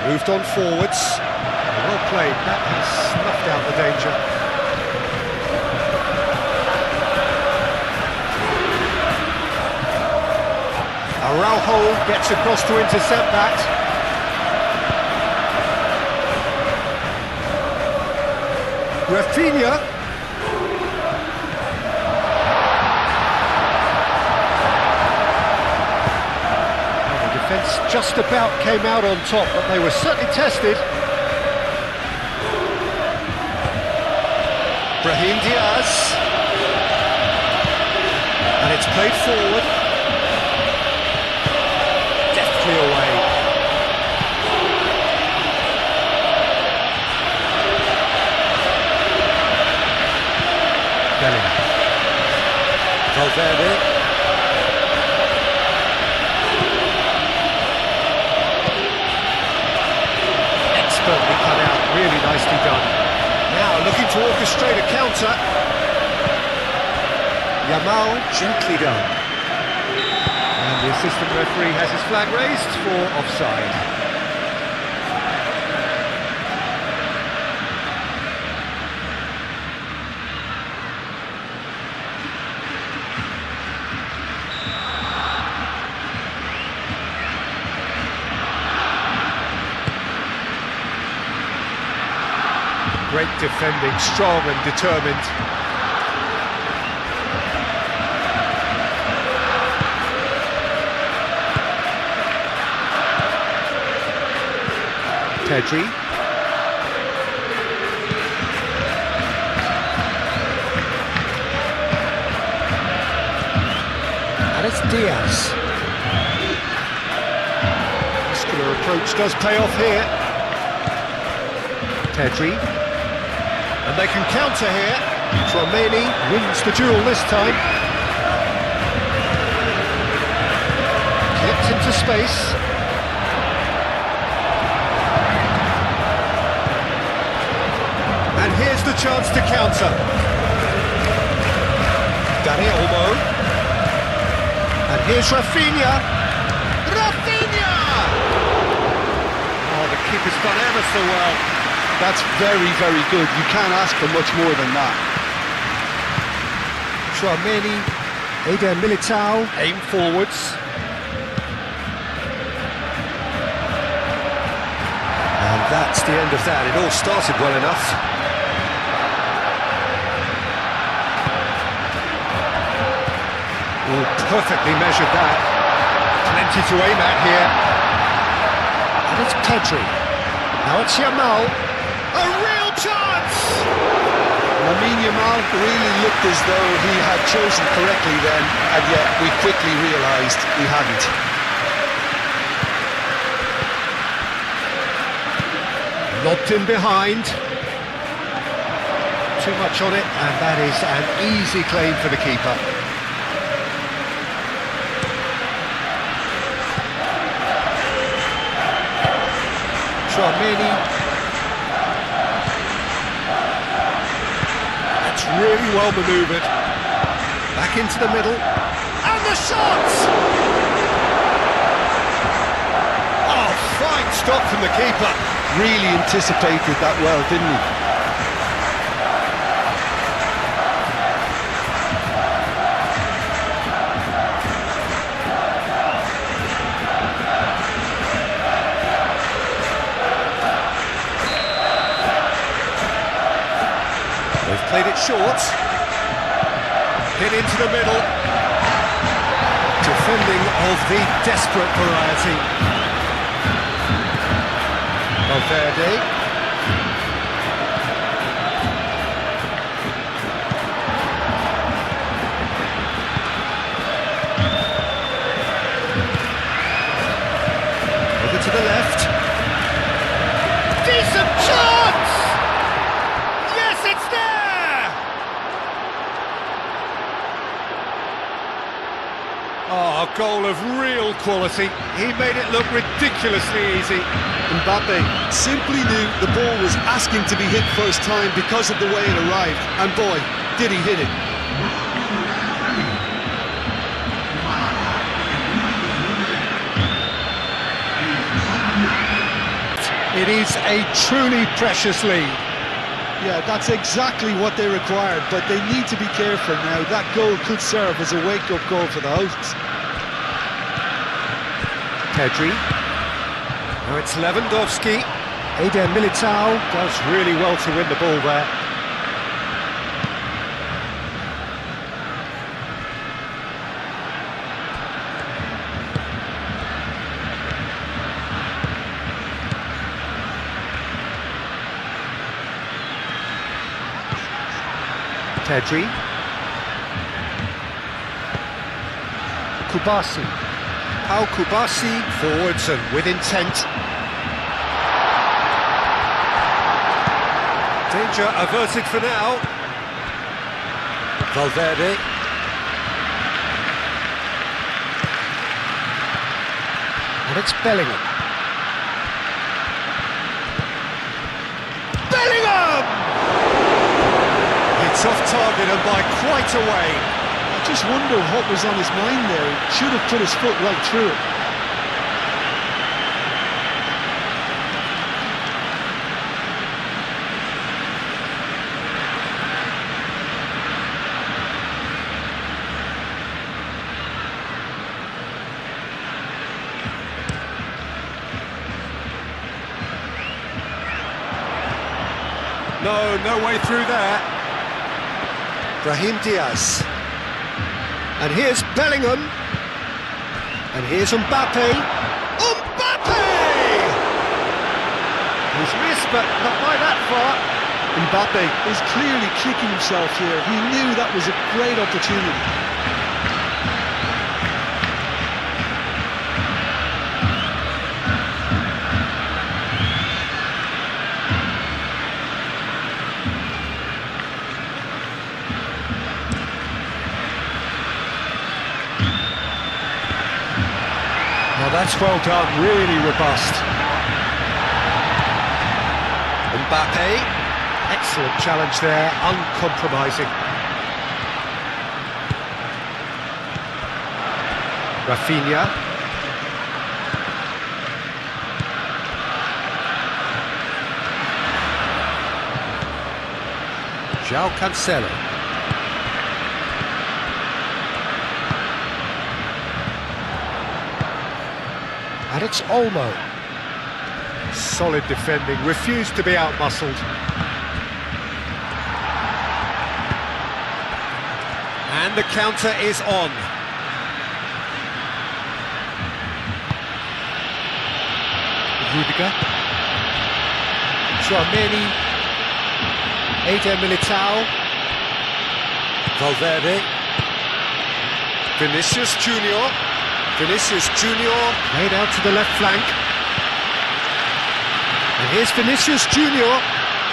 Moved on forwards. Well played. That has snuffed out the danger. Araujo gets across to intercept that. Rafinha. Well, the defence just about came out on top, but they were certainly tested. Brahim Diaz. And it's played forward. Deftly away. Bellingham. Valverde. Expertly cut out, really nicely done. Now looking to orchestrate a counter. Yamal, gently done. And the assistant referee has his flag raised for offside. Great defending, strong and determined. Pedri. And it's Diaz. Muscular approach does pay off here. Pedri. And they can counter here. Tchouaméni wins the duel this time. Clipped into space. And here's the chance to counter. Dani Olmo. And here's Rafinha. Rafinha! Oh, the keeper's done ever so well. That's very, very good. You can't ask for much more than that. Tchouaméni, Eder Militao, aim forwards. And that's the end of that. It all started well enough. Oh, perfectly measured that. Plenty to aim at here. And it's Pedri. Now it's Yamal. A real chance! Lamine Yamal really looked as though he had chosen correctly then, and yet we quickly realised he hadn't. Lobbed in behind. Too much on it, and that is an easy claim for the keeper. Tchouaméni. That's really well manoeuvred. Back into the middle. And the shot! Oh, fine stop from the keeper. Really anticipated that well, didn't he? They've played it short. Hit into the middle. Defending of the desperate variety. Valverde. Over to the left. Decent chance! Yes, it's there! Oh, a goal of real quality. He made it look ridiculously easy. Mbappe simply knew the ball was asking to be hit first time because of the way it arrived, and boy, did he hit it. It is a truly precious lead. Yeah, that's exactly what they required, but they need to be careful now. That goal could serve as a wake-up call for the hosts. Pedri. Now it's Lewandowski. Eder Militao does really well to win the ball there. Pedri. Kubasi. Pau Kubasi forwards and with intent. Danger averted for now. Valverde. And it's Bellingham. Bellingham! It's off target and by quite a way. I just wonder what was on his mind there. He should have put his foot right through it. No way through there. Brahim Diaz. And here's Bellingham. And here's Mbappe. Mbappe! He's missed, but not by that far. Mbappe is clearly kicking himself here. He knew that was a great opportunity. Well, that's well done, really robust. Mbappe, excellent challenge there, uncompromising. Rafinha. João Cancelo. And it's Olmo. Solid defending, refused to be out-muscled. And the counter is on. Rudiger. Tchouaméni. Eder Militao. Valverde. Vinicius Junior. Vinicius Junior played out to the left flank. And here's Vinicius Junior.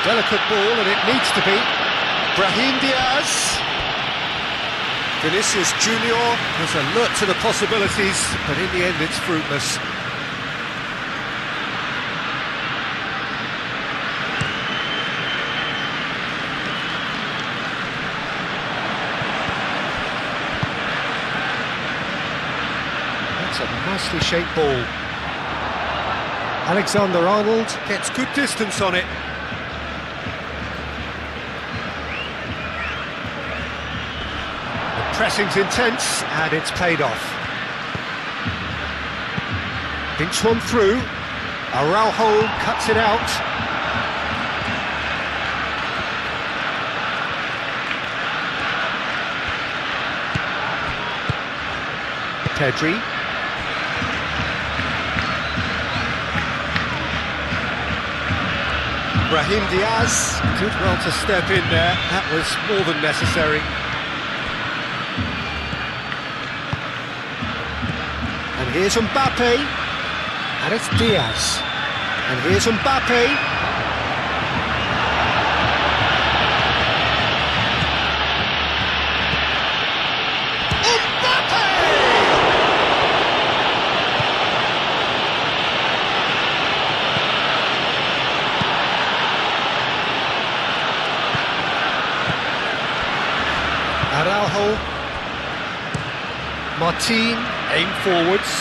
Delicate ball, and it needs to be. Brahim Diaz. Vinicius Junior was alert to the possibilities, but in the end it's fruitless. That's a nicely shaped ball. Alexander-Arnold gets good distance on it. The pressing's intense, and it's paid off. Thinks one through. Araujo cuts it out. Pedri. Brahim Diaz did well to step in there. That was more than necessary. And here's Mbappe. And it's Diaz. And here's Mbappe. Araujo, Martin, aim forwards.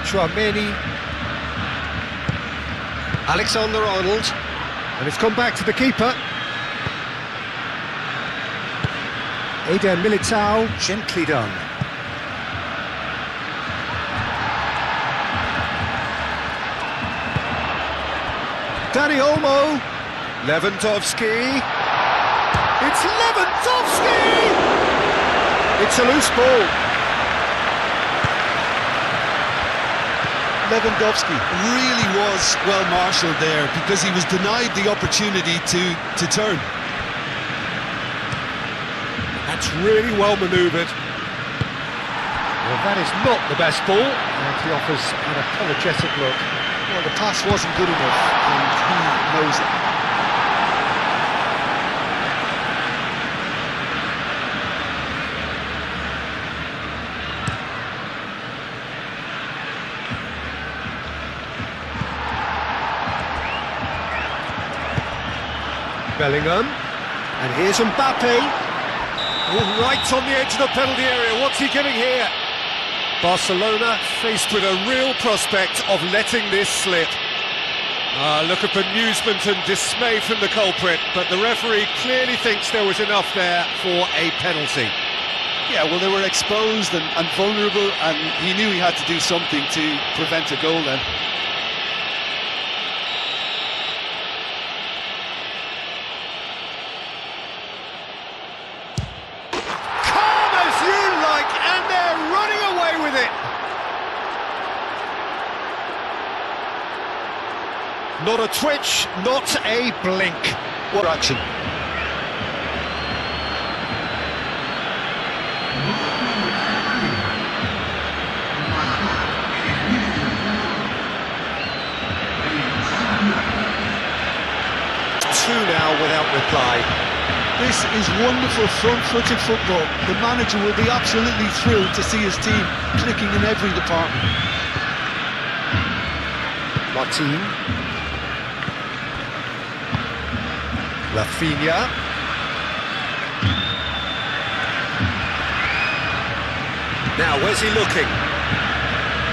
Chouameni, Alexander-Arnold, and it's gone back to the keeper. Eder Militao, gently done. Dani Olmo, Lewandowski, it's Lewandowski! It's a loose ball. Lewandowski really was well marshalled there because he was denied the opportunity to turn. That's really well manoeuvred. Well, that is not the best ball, and he offers an apologetic look. Well, the pass wasn't good enough, and he knows it. Bellingham, and here's Mbappe. Oh, right on the edge of the penalty area. What's he giving here? Barcelona faced with a real prospect of letting this slip. Look at bemusement and dismay from the culprit, but the referee clearly thinks there was enough there for a penalty. Yeah, well, they were exposed and vulnerable, and he knew he had to do something to prevent a goal then. Not a twitch, not a blink. What action? Two now without reply. This is wonderful front-footed football. The manager will be absolutely thrilled to see his team clicking in every department. Martin. Rafinha. Now, where's he looking?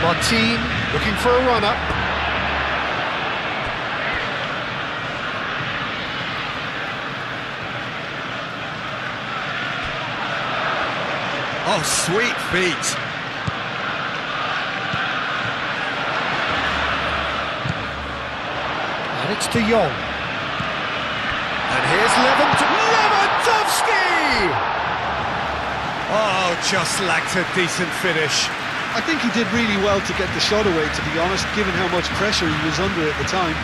Martin looking for a run-up. Oh, sweet feet. And it's De Jong. And here's Lewandowski! Oh, just lacked a decent finish. I think he did really well to get the shot away, to be honest, given how much pressure he was under at the time.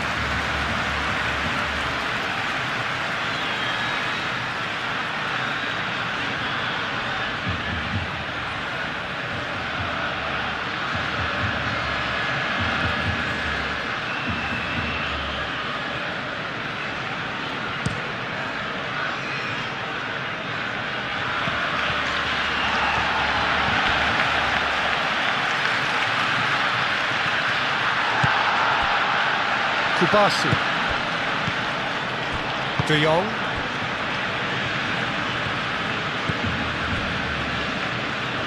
Kubasi. De Jong.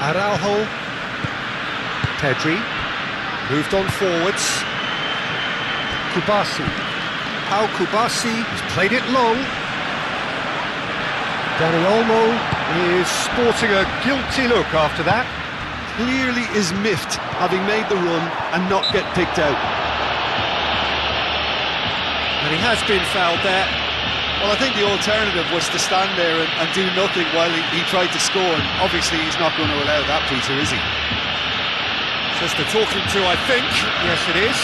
Araujo. Pedri. Moved on forwards. Kubasi. Pau Kubasi has played it long. Dani Olmo is sporting a guilty look after that. Clearly is miffed having made the run and not get picked out. And he has been fouled there. Well, I think the alternative was to stand there and do nothing while he tried to score, and obviously he's not going to allow that, Peter, is he? Just a talking to, I think. Yes, it is.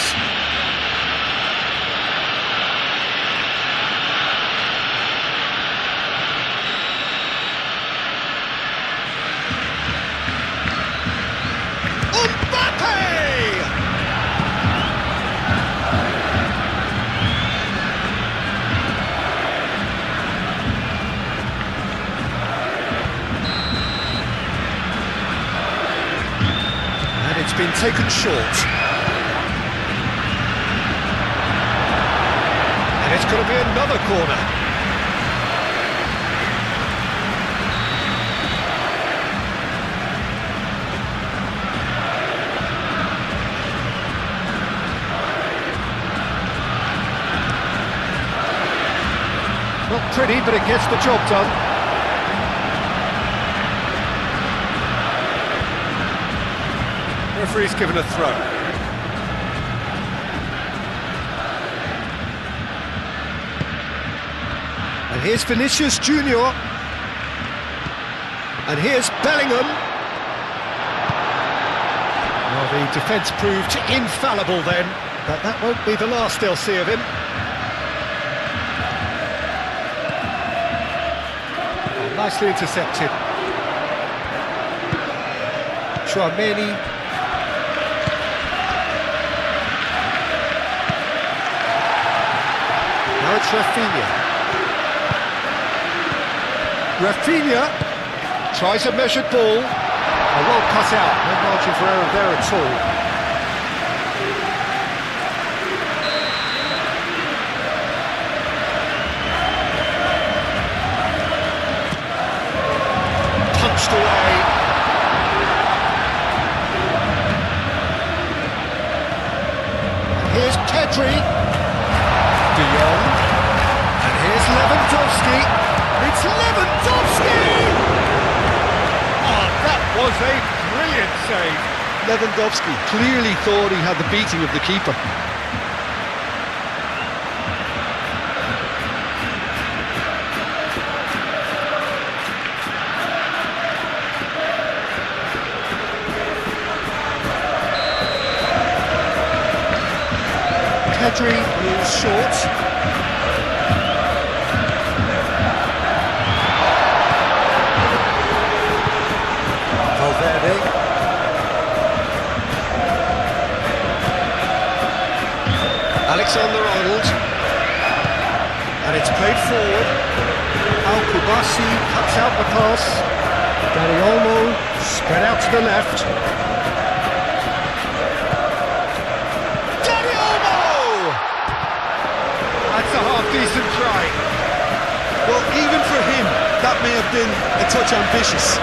It's been taken short. And it's going to be another corner. Not pretty, but it gets the job done. Referee's given a throw. And here's Vinicius Junior. And here's Bellingham. Well, the defence proved infallible then, but that won't be the last they'll see of him. Oh, nicely intercepted. Chouameni. Now it's Rafinha. Rafinha tries a measured ball. Well cut out, no margin for error there at all. Punched away. And here's Pedri. De Jong, and here's Lewandowski. It's Lewandowski! Oh, that was a brilliant save. Lewandowski clearly thought he had the beating of the keeper. Pedri is short. Valverde. Alexander-Arnold. And it's played forward. Al Kubasi cuts out the pass. Dani Olmo spread out to the left. That's a half-decent try. Well, even for him, that may have been a touch ambitious.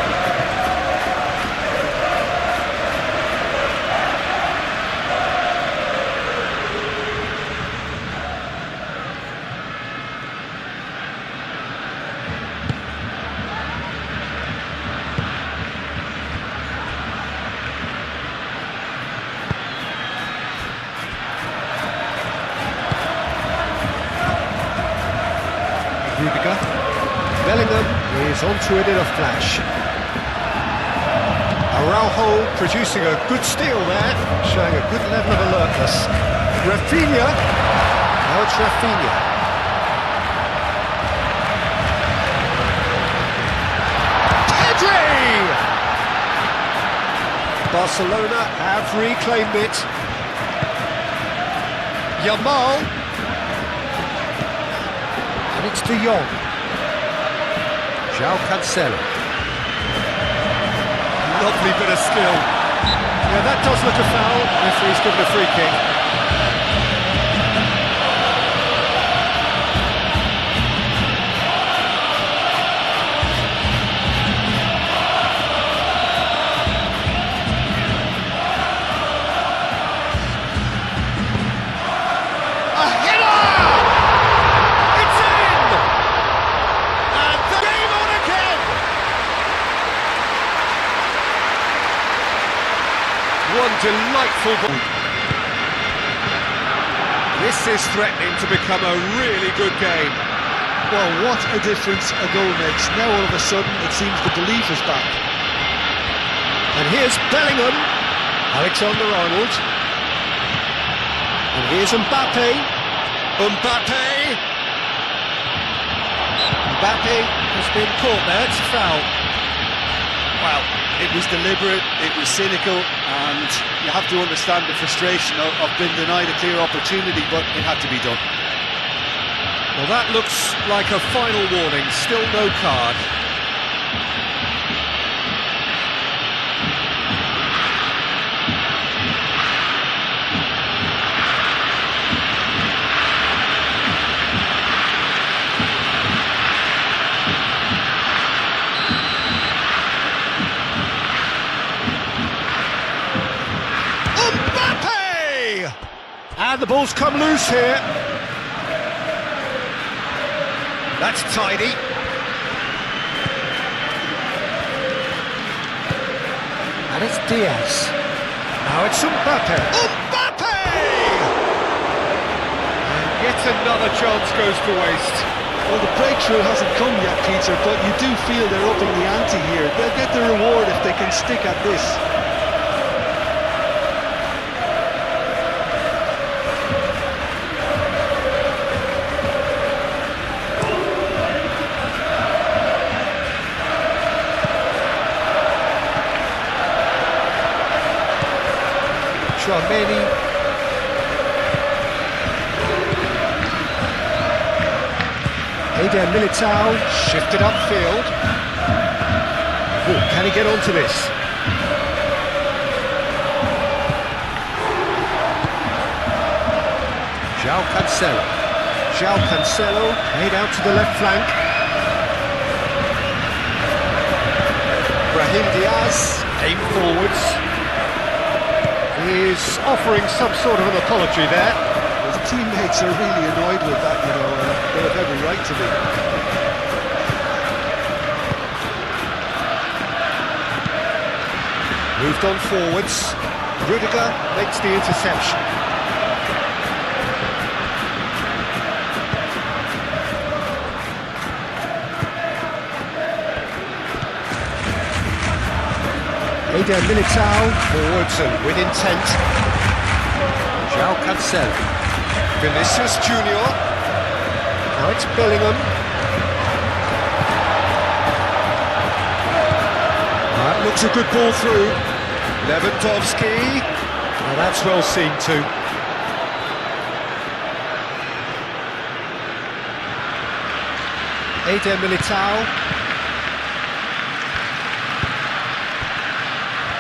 Bellingham is onto it in a flash. Araujo producing a good steal there, showing a good level of alertness. Rafinha, now it's Rafinha. Pedri! Barcelona have reclaimed it. Yamal. And it's De Jong. João Cancelo. Lovely bit of skill. Yeah, that does look a foul. Referee's given a free kick. delightful ball. This is threatening to become a really good game. Well, what a difference a goal makes. Now all of a sudden it seems the belief is back. And here's Bellingham. Alexander-Arnold. And here's Mbappe. Mbappe has been caught there, it's a foul. Well, it was deliberate, it was cynical, and you have to understand the frustration of being denied a clear opportunity, but it had to be done. Well, that looks like a final warning, still no card. And the ball's come loose here. That's tidy. And it's Diaz. Now it's Mbappe. And yet another chance goes to waste. Well, the breakthrough hasn't come yet, Peter, but you do feel they're upping the ante here. They'll get the reward if they can stick at this. Many. Eder Militao shifted upfield. Oh, can he get onto this? João Cancelo played out to the left flank. Brahim Diaz aimed forwards. He's offering some sort of an apology there. His teammates are really annoyed with that, you know, and they have every right to be. Moved on forwards. Rudiger makes the interception. Eder Militao, forwards and with intent. João Cancelo. Vinicius Junior. Now it's Bellingham. That looks a good ball through. Lewandowski. Now that's well seen too. Eder Militao.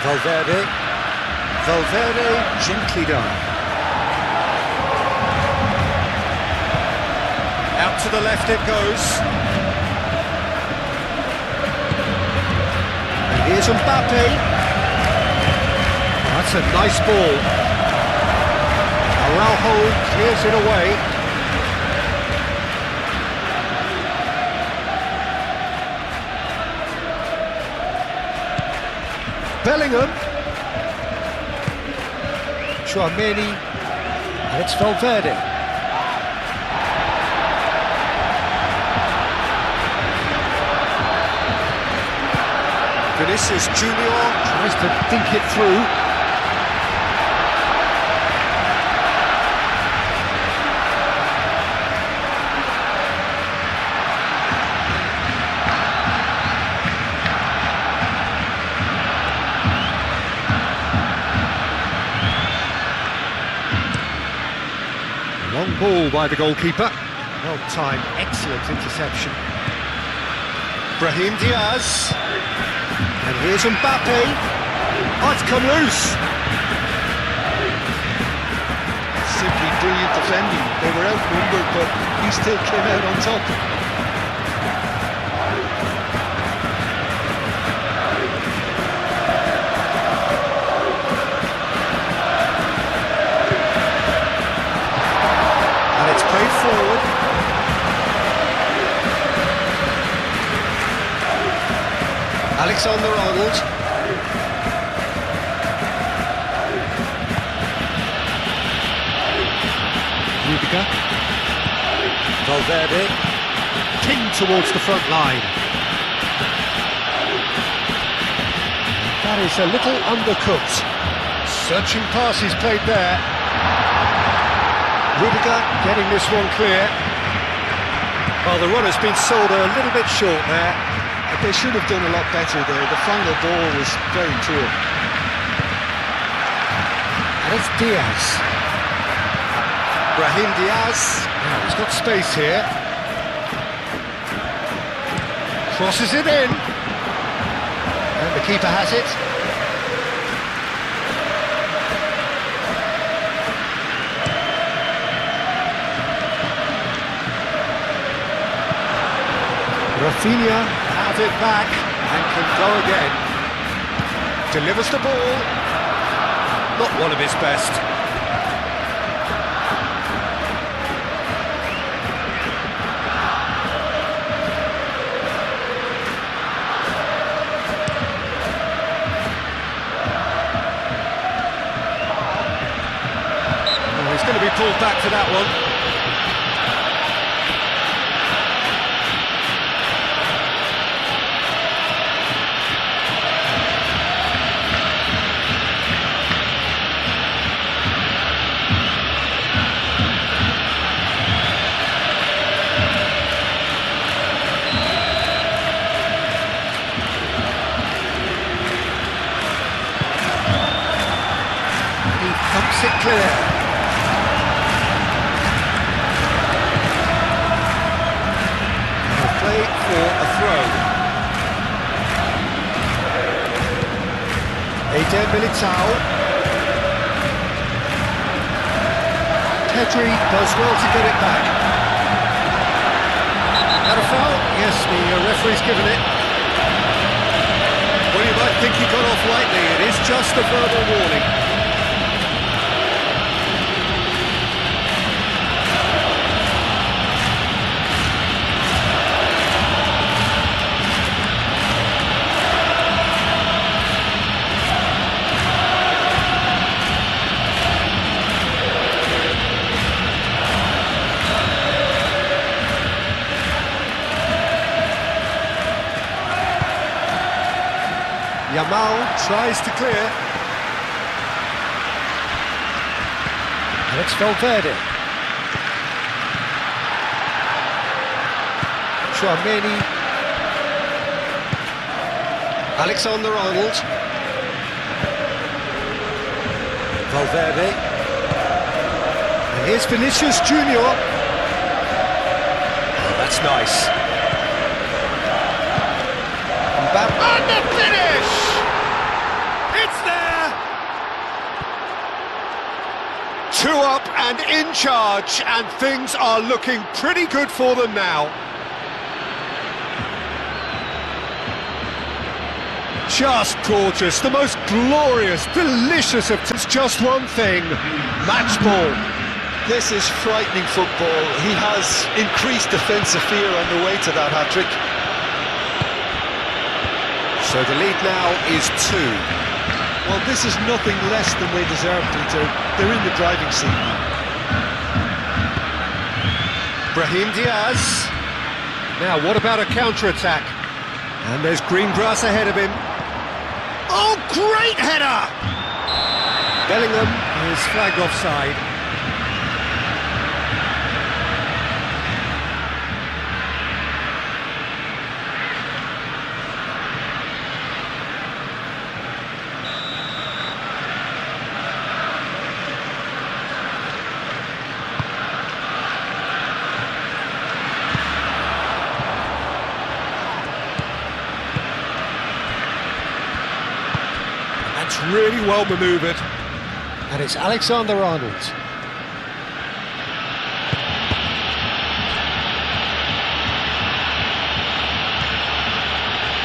Valverde gently done. Out to the left it goes. And here's Mbappe. That's a nice ball. Araujo clears it away. Bellingham. Tchouaméni. And it's Valverde. Vinicius Junior tries to think it through. Long ball by the goalkeeper. Well timed, excellent interception. Brahim Diaz. And here's Mbappe. Oh, it's come loose. Simply brilliant defending. They were outnumbered, but he still came out on top. And it's played forward. Alexander-Arnold. Rudiger. Valverde. King towards the front line. That is a little undercooked. Searching pass is played there. Rudiger getting this one clear. Well, the runner's been sold a little bit short there. They should have done a lot better there. The final ball was very poor. And it's Diaz. Brahim Diaz. Now he's got space here. Crosses it in. And the keeper has it. Rafinha has it back and can go again. Delivers the ball. Not one of his best. Oh, he's going to be pulled back for that one. Thumps it clear. Play for a throw. Eder Militao. Pedri does well to get it back. That a foul? Yes, the referee's given it. Well, you might think he got off lightly. It is just a verbal warning. Yamal tries to clear. And it's Valverde. Tchouaméni. Alexander-Arnold. Valverde. And here's Vinicius Junior. Oh, that's nice. And the finish! It's there! 2 up and in charge, and things are looking pretty good for them now. Just gorgeous, the most glorious, delicious of... It's just one thing, match ball. This is frightening football. He has increased defensive fear on the way to that hat-trick. So the lead now is 2. Well, this is nothing less than they deserve, Peter. They're in the driving seat now. Brahim Diaz. Now, what about a counter-attack? And there's green grass ahead of him. Oh, great header! Bellingham is flagged offside. That's really well manoeuvred. And it's Alexander-Arnold.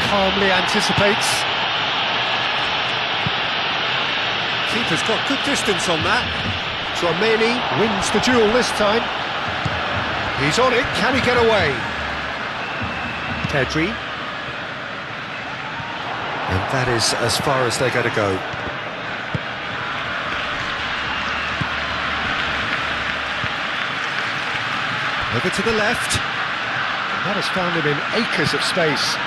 Calmly anticipates. Keeper's got good distance on that. Tchouaméni wins the duel this time. He's on it, can he get away? Pedri. And that is as far as they're going to go. Over to the left. And that has found him in acres of space.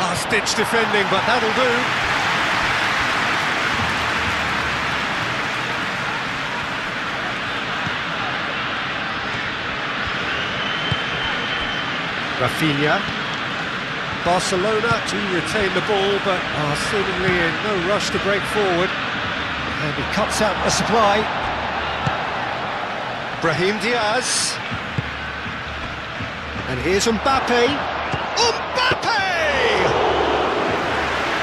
Last-ditch defending, but that'll do. Rafinha. Barcelona to retain the ball, but are seemingly in no rush to break forward. And he cuts out a supply. Brahim Diaz. And here's Mbappe. Mbappe!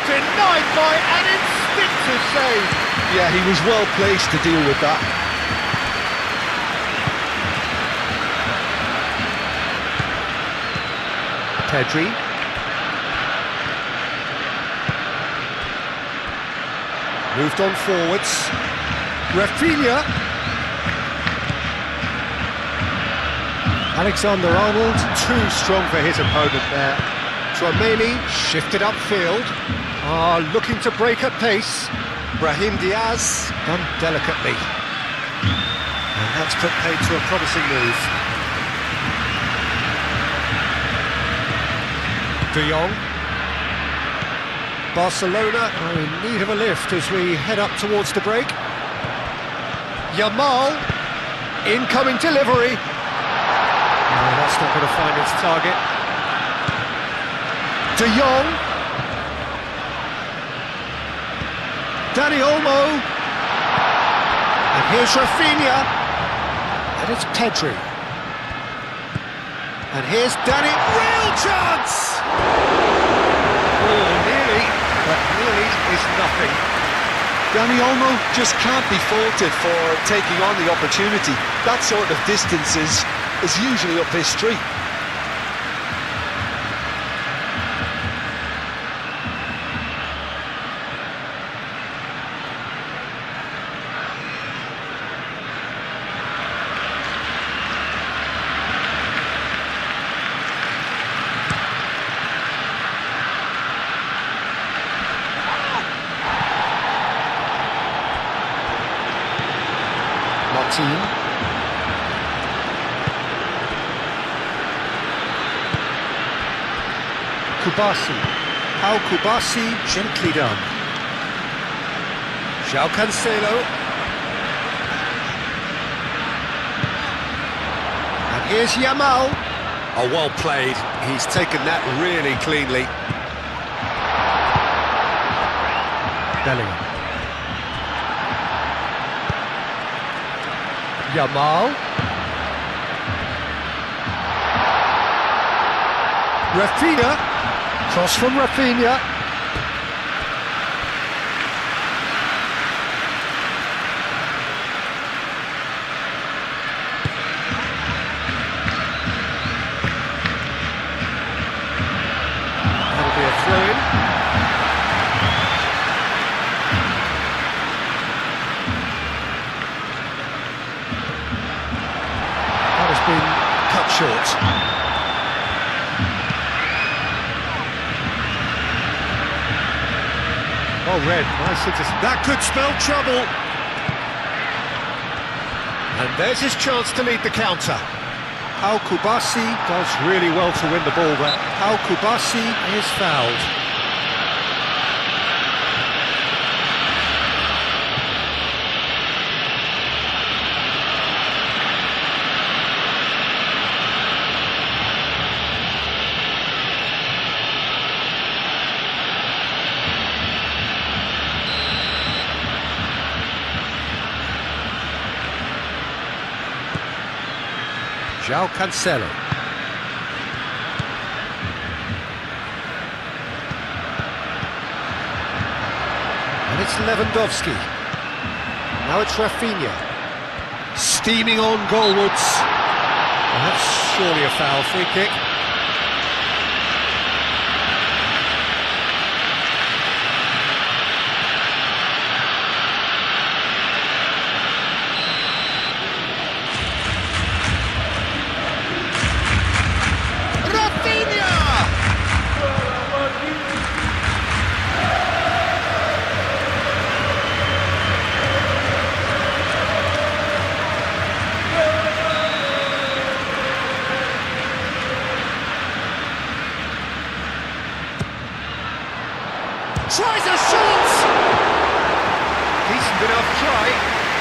Denied by an instinctive save. Yeah, he was well placed to deal with that. Pedri. Moved on forwards. Rafinha. Alexander-Arnold, too strong for his opponent there. Tchouaméni shifted upfield. Looking to break at pace. Brahim Diaz, done delicately. And that's put paid to a promising move. De Jong. Barcelona are in need of a lift as we head up towards the break. Yamal, incoming delivery. No, that's not going to find its target. De Jong. Dani Olmo. And here's Rafinha. And it's Pedri. And here's Dani. Real chance! Oh, nearly, but nearly is nothing. Dani Olmo just can't be faulted for taking on the opportunity. That sort of distance is usually up his street. Martin. Kubasi. How Kubasi, gently done. João Cancelo. And here's Yamal. Oh, well played. He's taken that really cleanly. Bellingham. Yamal. Rafinha. Cross from Rafinha. That'll be a throw-in. That has been cut short. Oh, red, nice intercept. That could spell trouble. And there's his chance to lead the counter. How Kubasi does really well to win the ball there. How Kubasi is fouled. João Cancelo. And it's Lewandowski. Now it's Rafinha. Steaming on goalwards. And that's surely a foul. Free kick. tries a shot! Decent enough try.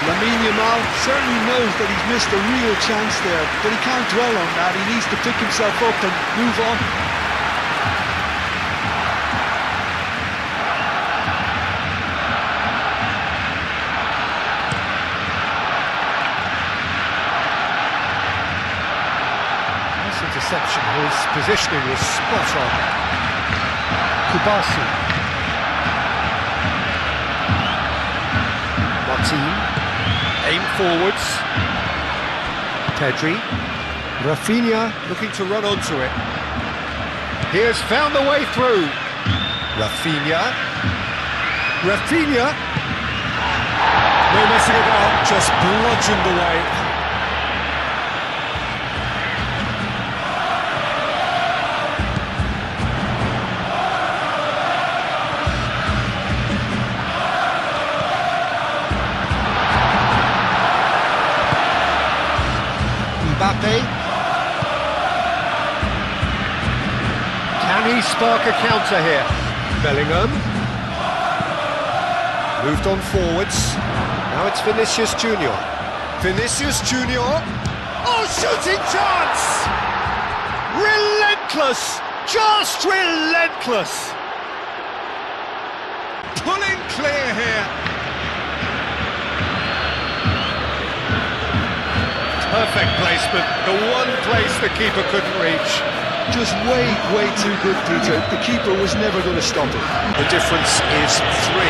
Lamine Yamal certainly knows that he's missed a real chance there, but he can't dwell on that. He needs to pick himself up and move on. Nice interception. His positioning was spot on. Kubasi. Martin. Aim forwards. Pedri. Rafinha looking to run onto it. He has found the way through. Rafinha. Rafinha. No messing about, just bludgeoned away. Mbappe. Can he spark a counter here? Bellingham. Moved on forwards. Now it's Vinicius Junior. Vinicius Junior. Oh, shooting chance! Relentless! Just relentless! Pulling clear here. Perfect placement, the one place the keeper couldn't reach. Just way too good, Peter. The keeper was never going to stop it. The difference is 3.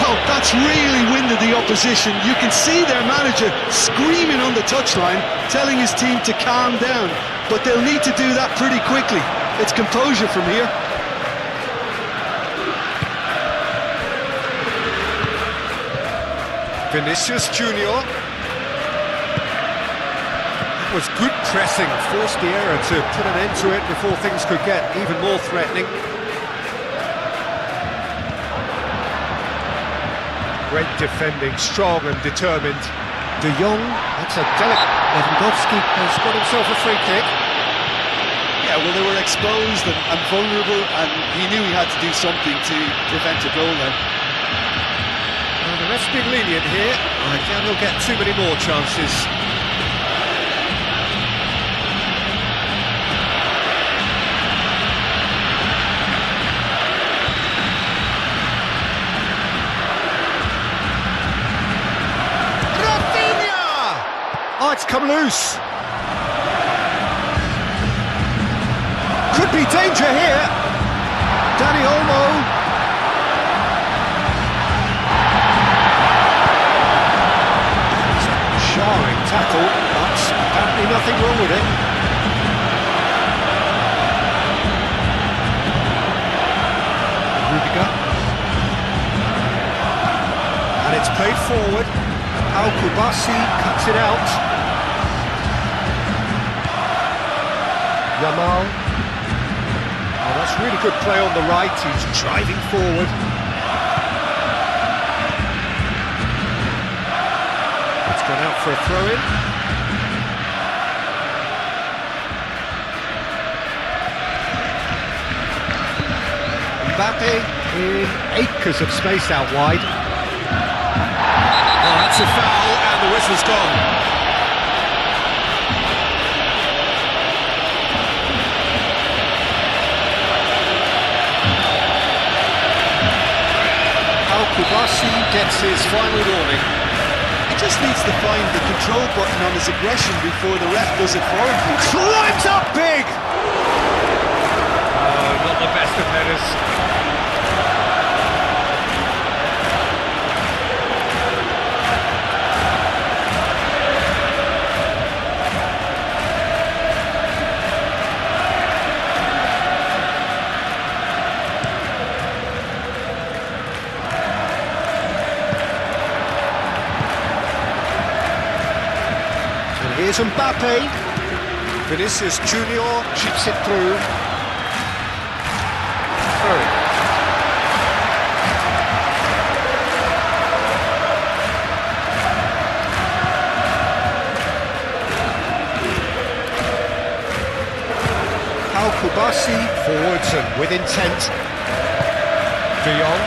Well, that's really winded the opposition. You can see their manager screaming on the touchline, telling his team to calm down. But they'll need to do that pretty quickly. It's composure from here. Vinicius Junior. Was good pressing, forced the error to put an end to it before things could get even more threatening. Great defending, strong and determined. De Jong, that's a delicate. Lewandowski has got himself a free kick. Yeah, well, they were exposed and vulnerable, and he knew he had to do something to prevent a goal then. Well, the ref's been lenient here. I doubt he'll get too many more chances. Oh, it's come loose. Could be danger here. Dani Olmo. It's a jarring tackle, but apparently nothing wrong with it. Rudiger. And it's played forward. Kubasi cuts it out. Yamal. Oh, that's really good play on the right. He's driving forward. It's gone out for a throw-in. Mbappe in acres of space out wide. Oh, that's a foul, and the whistle's gone. Kubasi gets his final warning. He just needs to find the control button on his aggression before the ref does it for him. Climbs up big! Oh, not the best of headers. Here's Mbappe. Vinicius Junior chips it through. Through. Kubasi forwards and with intent. De Jong.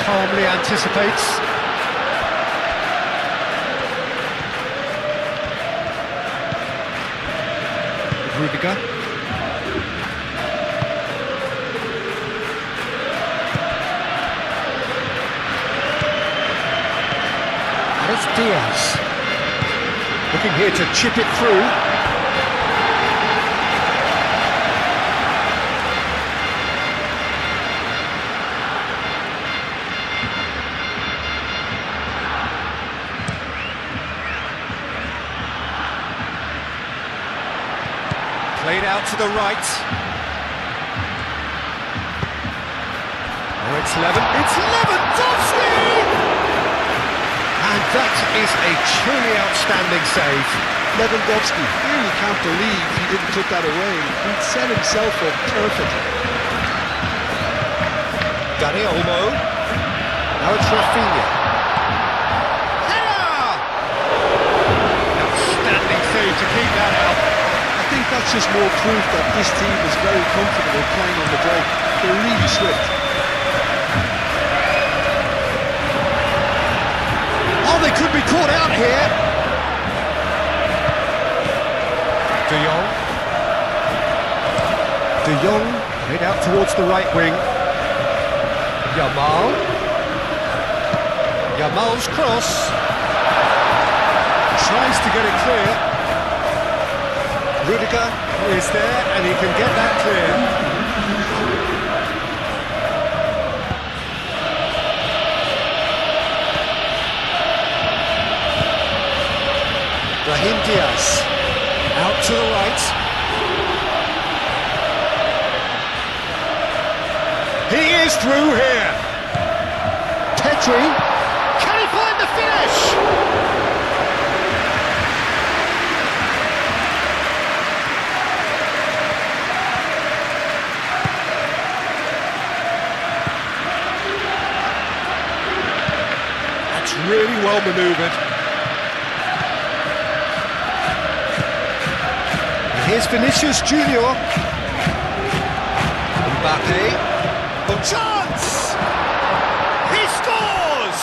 Calmly anticipates. Rudiger. And it's Diaz. Looking here to chip it through. Played out to the right. Oh, it's Lewandowski! And that is a truly outstanding save. Lewandowski, really can't believe he didn't put that away. He'd set himself up perfectly. Dani Olmo. Now it's Rafinha. Outstanding save to keep that out. I think that's just more proof that this team is very comfortable playing on the break. They're really swift. Oh, they could be caught out here. De Jong. De Jong played out towards the right wing. Yamal. Yamal's cross. Tries to get it clear. Rudiger is there and he can get that clear. Brahim Diaz out to the right. He is through here. Pedri. Can he find the finish? That's really well manoeuvred. Here's Vinicius Junior. Mbappe. A chance! He scores!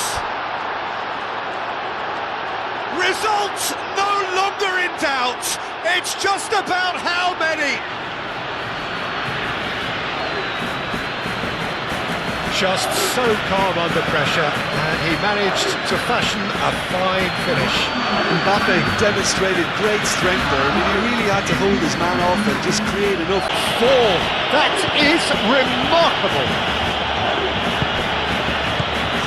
Result no longer in doubt. It's just about how many. Just so calm under pressure, and he managed to fashion a fine finish. Mbappe demonstrated great strength there. I mean, he really had to hold his man off and just create enough. That is remarkable.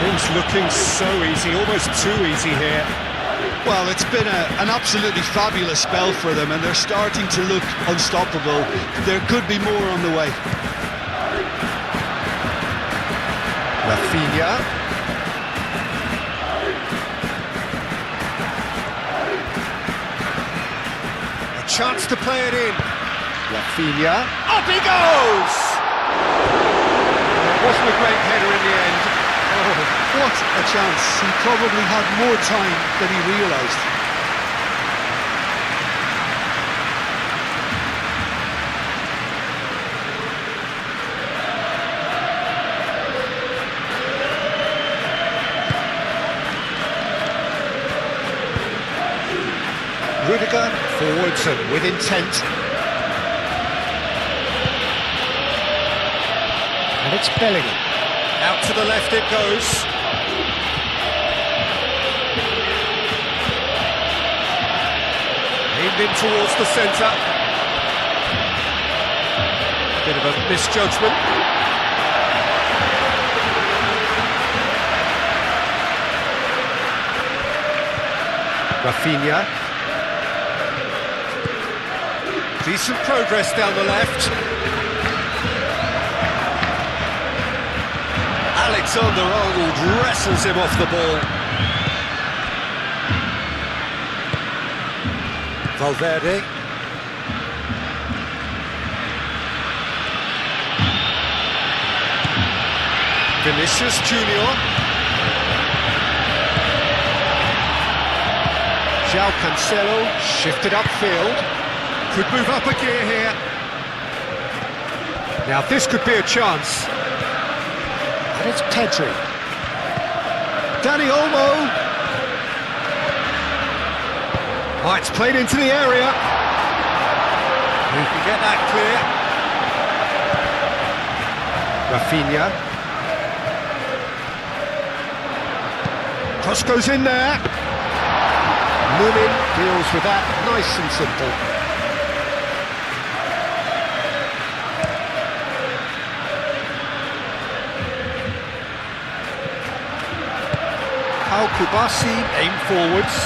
Things looking so easy, almost too easy here. Well, it's been an absolutely fabulous spell for them, and they're starting to look unstoppable. There could be more on the way. Rafinha. A chance to play it in. Rafinha. Up he goes! It wasn't a great header in the end. Oh, what a chance. He probably had more time than he realised. Rudiger forwards and with intent. And it's Bellingham. Out to the left it goes. Aimed in towards the centre. Bit of a misjudgment. Rafinha. Decent progress down the left. Alexander-Arnold wrestles him off the ball. Valverde. Vinicius Junior. João Cancelo shifted upfield. Could move up a gear here. Now this could be a chance. And it's Pedri. Dani Olmo. Oh, it's played into the area. Who can get that clear? Rafinha. Cross goes in there. Lumin deals with that nice and simple. Kubasi aim forwards.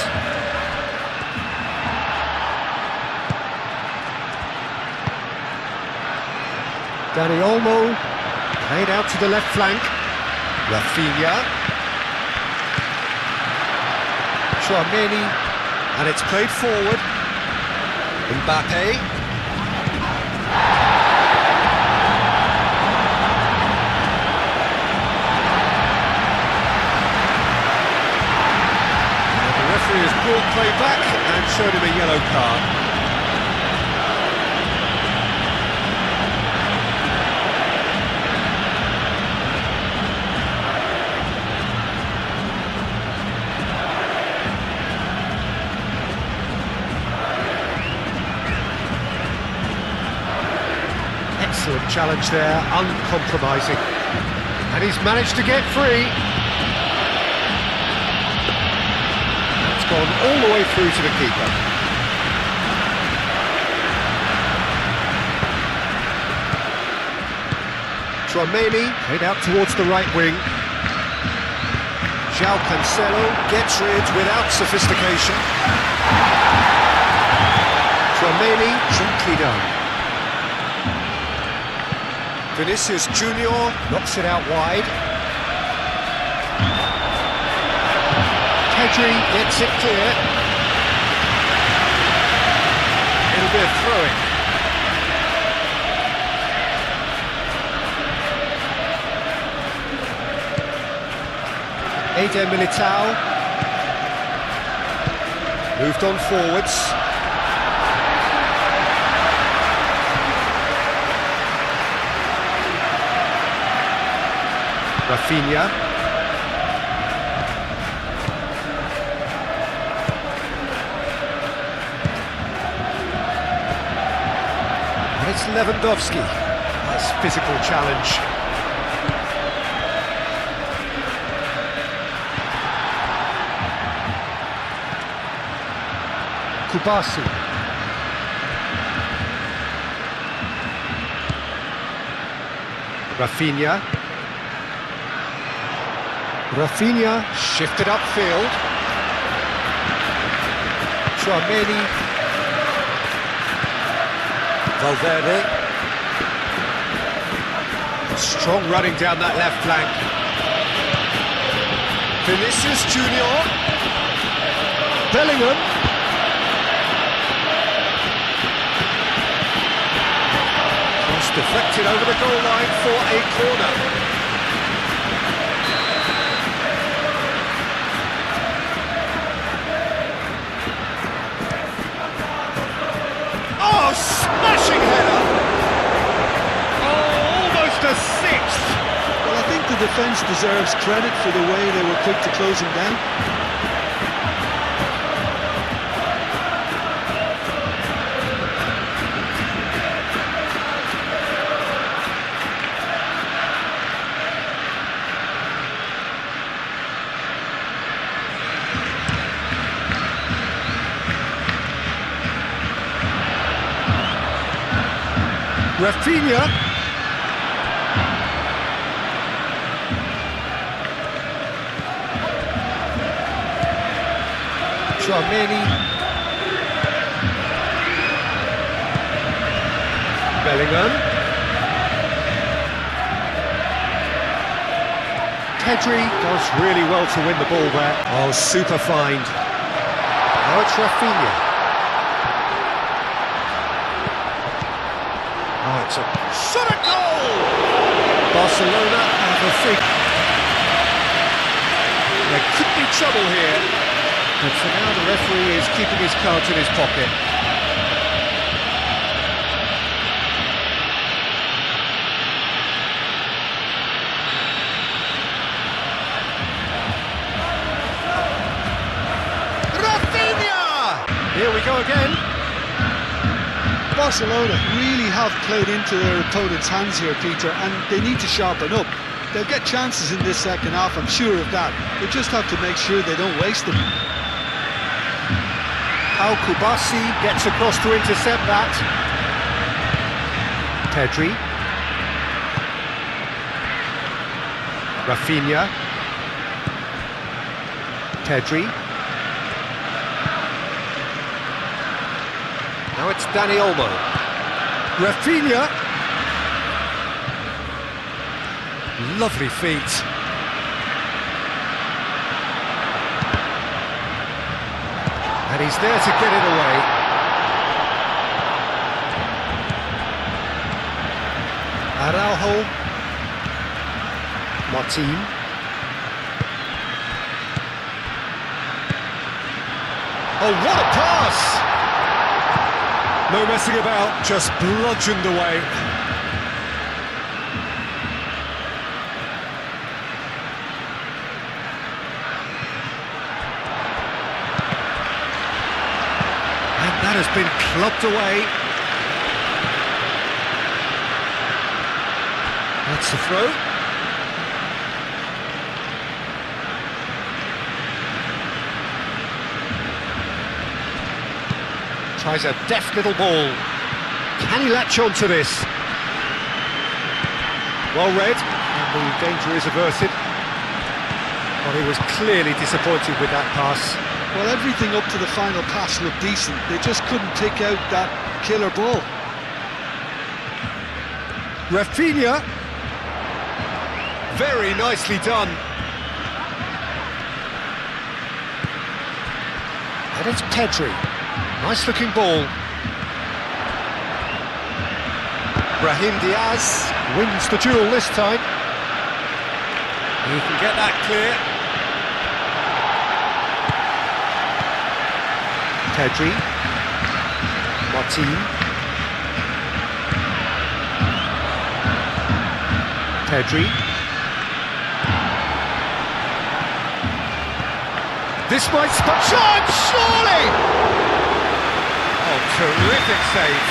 Dani Olmo played out to the left flank. Rafinha. Tchouaméni, and it's played forward. Mbappe. He has brought play back and showed him a yellow card. Excellent challenge there, uncompromising. And he's managed to get free. Gone all the way through to the keeper. Tchouaméni played out towards the right wing. João Cancelo gets rid without sophistication. Tchouaméni gently done. Vinicius Junior knocks it out wide. Pedri gets it clear. It'll be a throw-in. Eder Militao moved on forwards. Rafinha. It's Lewandowski. Nice physical challenge. Kubasi. Rafinha. Rafinha shifted upfield. Tchouaméni. Valverde. Strong running down that left flank. Vinicius Junior. Bellingham. Cross deflected over the goal line for a corner. Oh, smashing header! Oh, almost a sixth! Well, I think the defence deserves credit for the way they were quick to close him down. Rafinha. Tchouaméni. Bellingham. Pedri does really well to win the ball there. Oh, super find. Now it's Rafinha. Oh, it's a Shot a goal! Barcelona have a free. There could be trouble here, but for now the referee is keeping his cards in his pocket. Barcelona really have played into their opponent's hands here, Peter, and they need to sharpen up. They'll get chances in this second half, I'm sure of that. They just have to make sure they don't waste them. Al Kubasi gets across to intercept that. Pedri. Rafinha. Pedri. Now it's Dani Olmo. Rafinha. Lovely feet. And he's there to get it away. Araujo. Martin. Oh, what a pass! No messing about, just bludgeoned away. And that has been clubbed away. That's the throw. Tries a deft little ball. Can he latch on to this? Well read, and the danger is averted. But he was clearly disappointed with that pass. Well, everything up to the final pass looked decent. They just couldn't pick out that killer ball. Rafinha. Very nicely done. And it's Pedri. Nice looking ball. Brahim Diaz wins the duel this time. He can get that clear. Pedri. Martin. Pedri. This might spot chance, surely! Oh, terrific save.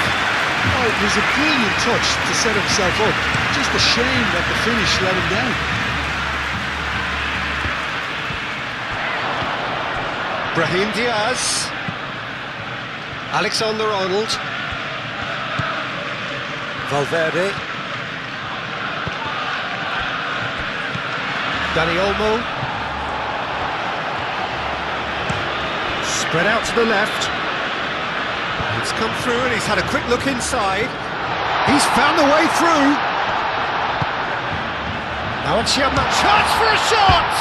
Oh, it was a brilliant touch to set himself up. Just a shame that the finish let him down. Brahim Diaz. Alexander-Arnold. Valverde. Dani Olmo. Spread out to the left. It's come through and he's had a quick look inside. He's found the way through. Now it's Yama. Chance for a shot!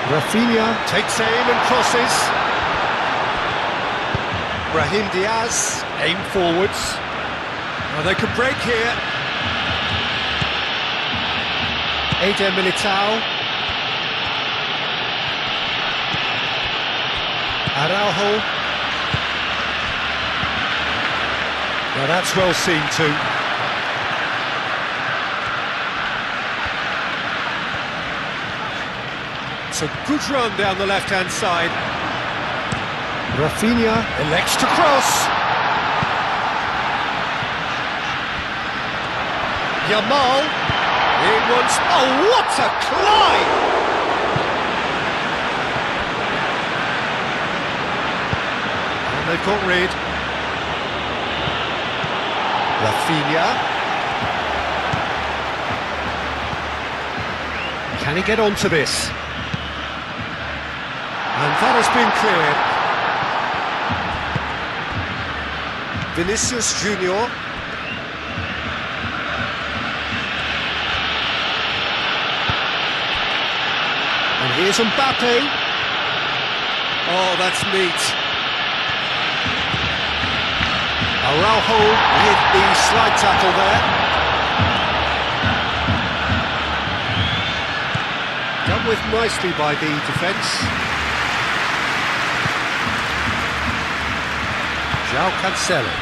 Rafinha takes aim and crosses. Brahim Diaz, aim forwards. Now they could break here. Eder Militao. Araujo. Now that's well seen too. It's a good run down the left-hand side. Rafinha elects to cross. Yamal. In once. Oh, what a climb! They've got rid. Rafinha. Can he get onto this? And that has been cleared. Vinicius Junior. And here's Mbappe. Oh, that's neat. Araujo with the slide tackle there. Done with nicely by the defence. João Cancelo.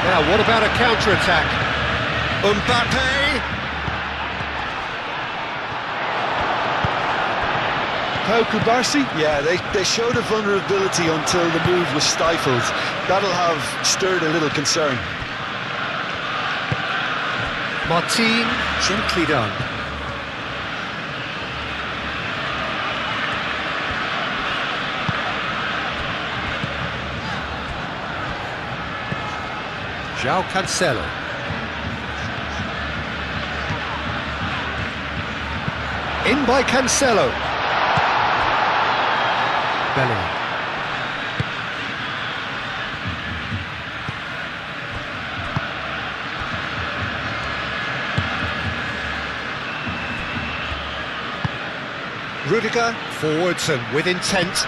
Now, what about a counter-attack? Mbappe! Pau Cubarsí? Yeah, they showed a vulnerability until the move was stifled. That'll have stirred a little concern. Martin, gently done. João Cancelo. In by Cancelo. Bellingham. Rudiger, forwards and with intent.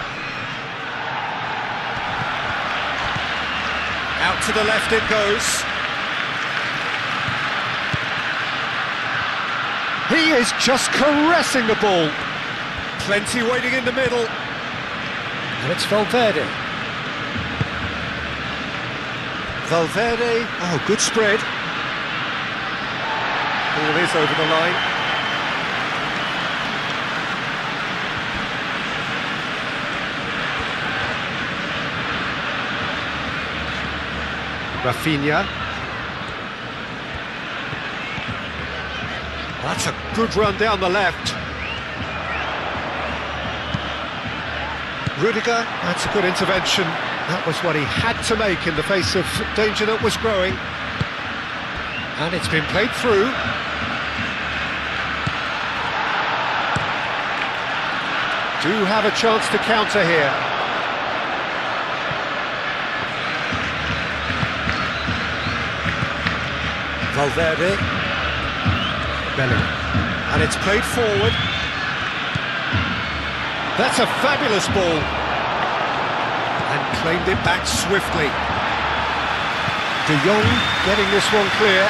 Out to the left it goes. He is just caressing the ball. Plenty waiting in the middle. And it's Valverde. Valverde, oh, good spread. Ball is over the line. Rafinha. That's a good run down the left. Rudiger, that's a good intervention. That was what he had to make in the face of danger that was growing. And it's been played through. Do have a chance to counter here. Valverde. Bellingham. And it's played forward. That's a fabulous ball. And claimed it back swiftly. De Jong getting this one clear.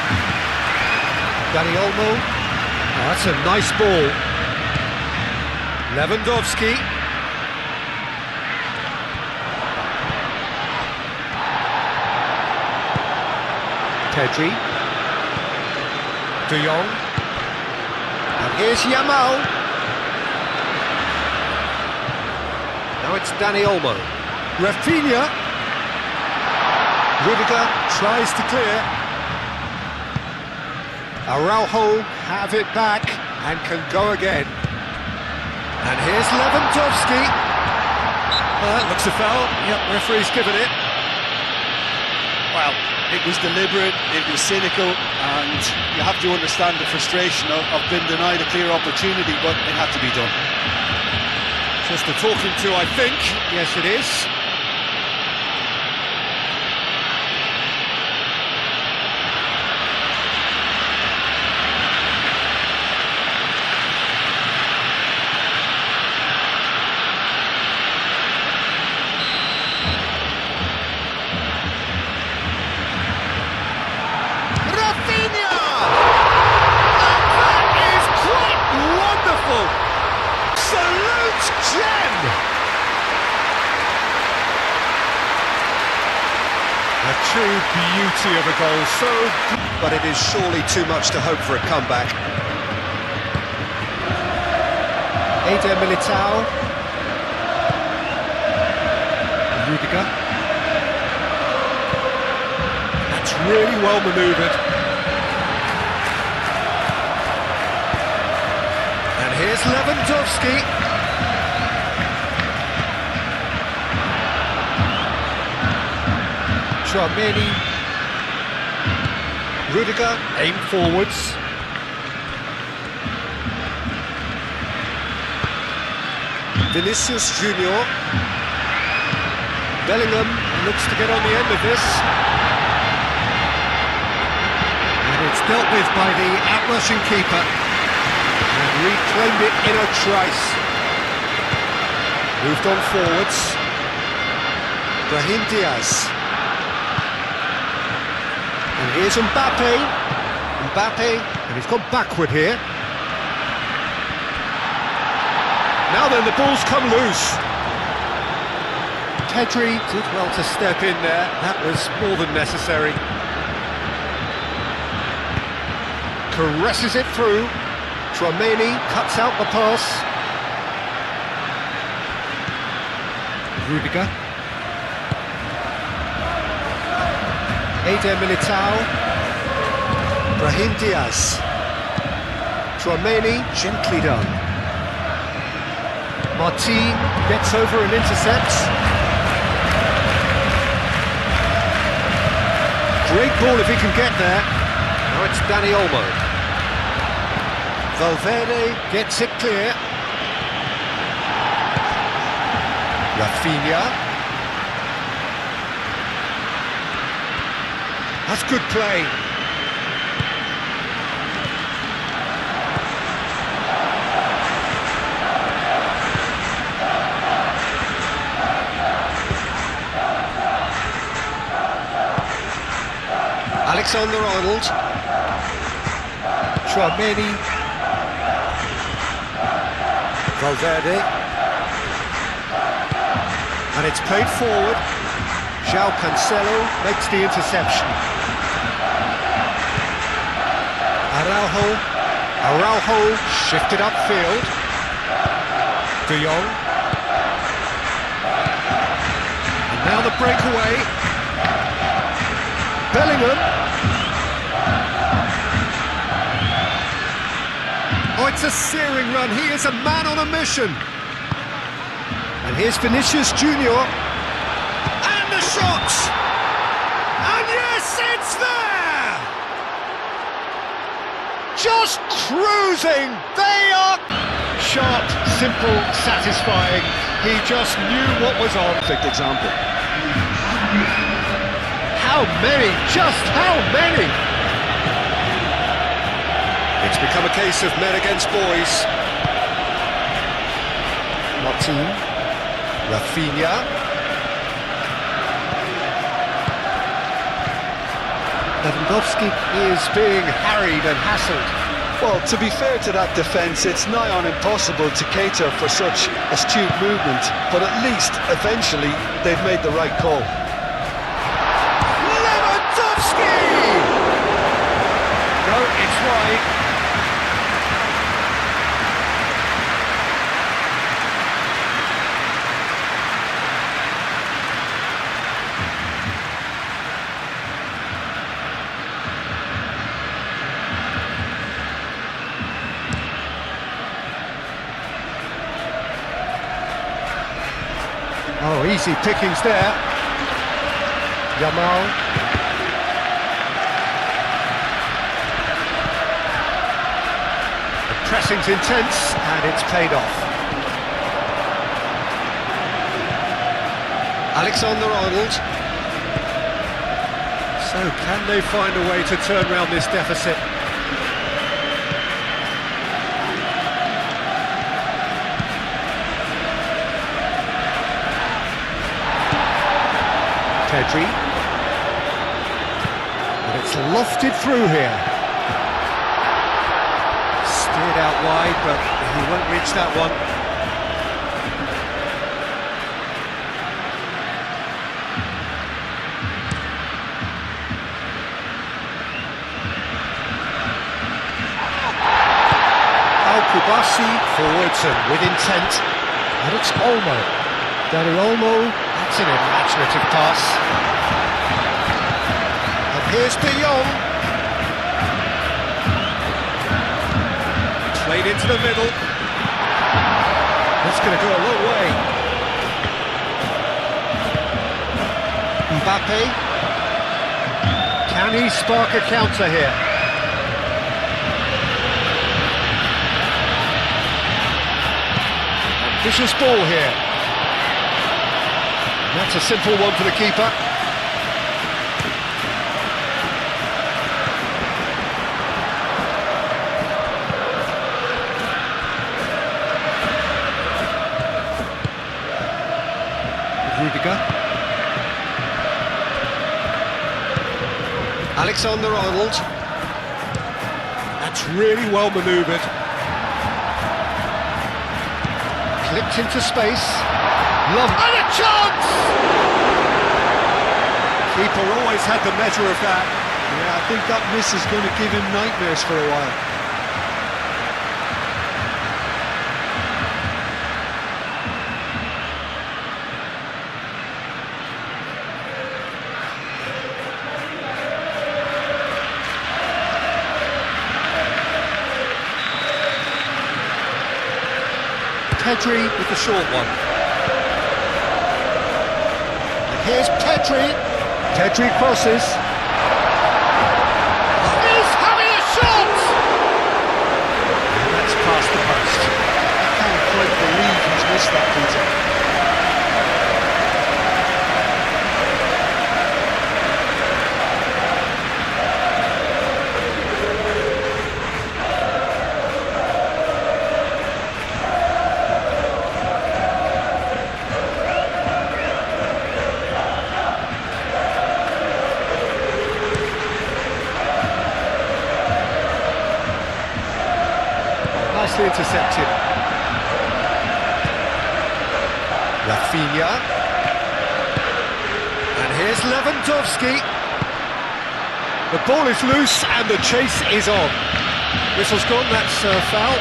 Dani Olmo. Oh, that's a nice ball. Lewandowski. Pedri. De Jong. And here's Yamal. Now it's Dani Olmo. Rafinha. Rudiger tries to clear. Araujo have it back and can go again. And here's Lewandowski. That looks a foul. Yep, referee's given it. Well, it was deliberate, it was cynical, and you have to understand the frustration of being denied a clear opportunity, but it had to be done. Just a talking to, I think. Yes, it is. A true beauty of a goal, but it is surely too much to hope for a comeback. Eder Militao. Rudiger. That's really well manoeuvred. And here's Lewandowski. Tchouaméni. Rudiger, aim forwards. Vinicius Junior. Bellingham looks to get on the end of this. And it's dealt with by the outrushing keeper. And reclaimed it in a trice. Moved on forwards. Brahim Diaz. And here's Mbappe. And he's gone backward here. Now then, the ball's come loose. Pedri did well to step in there. That was more than necessary. Caresses it through. Tchouaméni cuts out the pass. Rudiger. Eder Militao. Brahim Diaz. Tchouaméni, gently done. Martin gets over and intercepts. Great ball if he can get there. Now it's Dani Olmo. Valverde gets it clear. Rafinha. That's good play. Alexander-Arnold. Tchouaméni. Valverde. And it's played forward. João Cancelo makes the interception. Araujo shifted upfield. De Jong. And now the breakaway. Bellingham. Oh, it's a searing run. He is a man on a mission. And here's Vinicius Junior. And the shot! And yes, it's there! Just cruising! They are sharp, simple, satisfying. He just knew what was on. Perfect example. How many? Just how many? It's become a case of men against boys. Martin. Rafinha. Lewandowski is being harried and hassled. Well, to be fair to that defence, it's nigh on impossible to cater for such astute movement, but at least, eventually, they've made the right call. Lewandowski! No, it's wide. Oh, easy pickings there. Yamal. The pressing's intense, and it's paid off. Alexander-Arnold. So, can they find a way to turn around this deficit? Pedri. And it's lofted through here. Steered out wide, but he won't reach that one. Al-Kubasi forwards and with intent. And it's Olmo. Dani Olmo. That's an imaginative pass. And here's De Jong. Played into the middle. That's going to go a long way. Mbappe. Can he spark a counter here? Ambitious ball here. That's a simple one for the keeper. Rudiger. Alexander-Arnold. That's really well manoeuvred. Clipped into space. Love and a chance! Keeper always had the measure of that. Yeah, I think that miss is going to give him nightmares for a while. Pedri with the short one. And here's Pedri. Pedri crosses. He's having a shot! And that's past the post. I can't quite believe he's missed that, Peter. Nicely intercepted. Rafinha. And here's Lewandowski. The ball is loose and the chase is on. Whistle's gone, that's foul.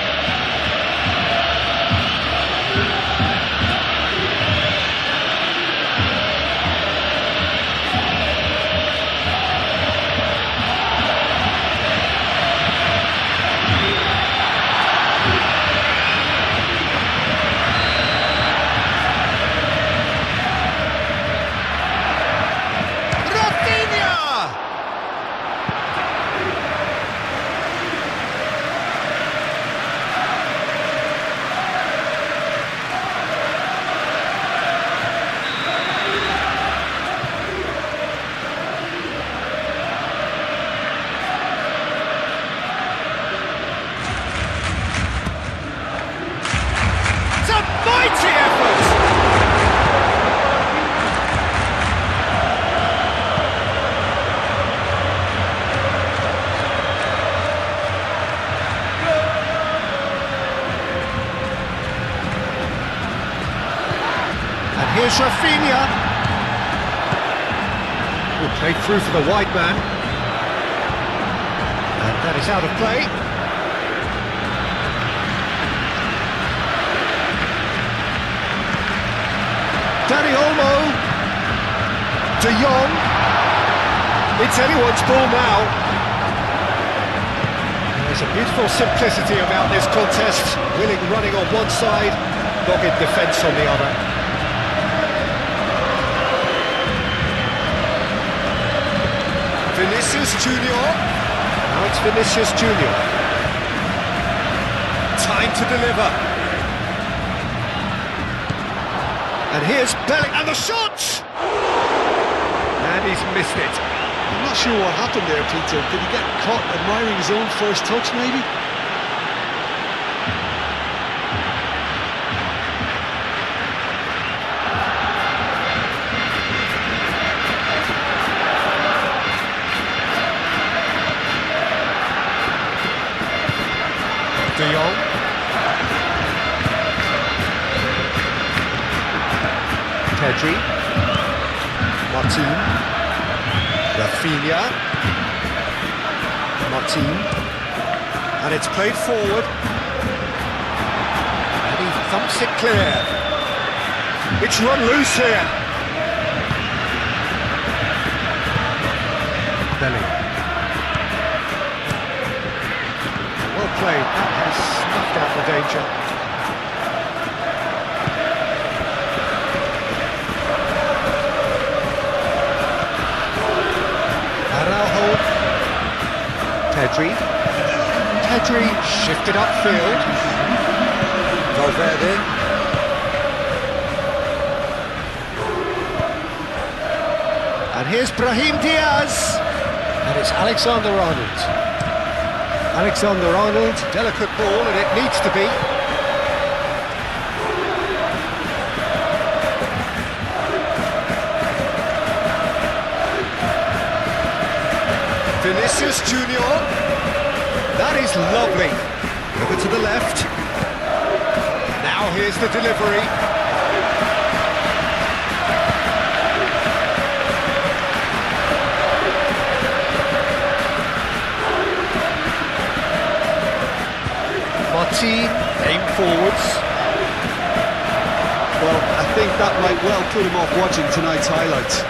Mighty effort! And here's Rafinha. Will play through for the wide man. And that is out of play. Dani Olmo, De Jong, it's anyone's ball now. There's a beautiful simplicity about this contest, willing running on one side, dogged defence on the other. Vinicius Junior, now it's Vinicius Junior. Time to deliver. And here's Belling, and the shot! And he's missed it. I'm not sure what happened there, Peter. Did he get caught admiring his own first touch, maybe? De Jong. Pedri, Martin, Rafinha, Martin, and it's played forward, and he thumps it clear. It's run loose here. Belling. Well played, that has snuffed out the danger. Pedri shifted upfield. Valverde. And here's Brahim Diaz. And it's Alexander-Arnold. Alexander-Arnold, delicate ball, and it needs to be. Vinicius Junior. That is lovely. Over to the left. Now here's the delivery. Martin, aim forwards. Well, I think that might well put him off watching tonight's highlights.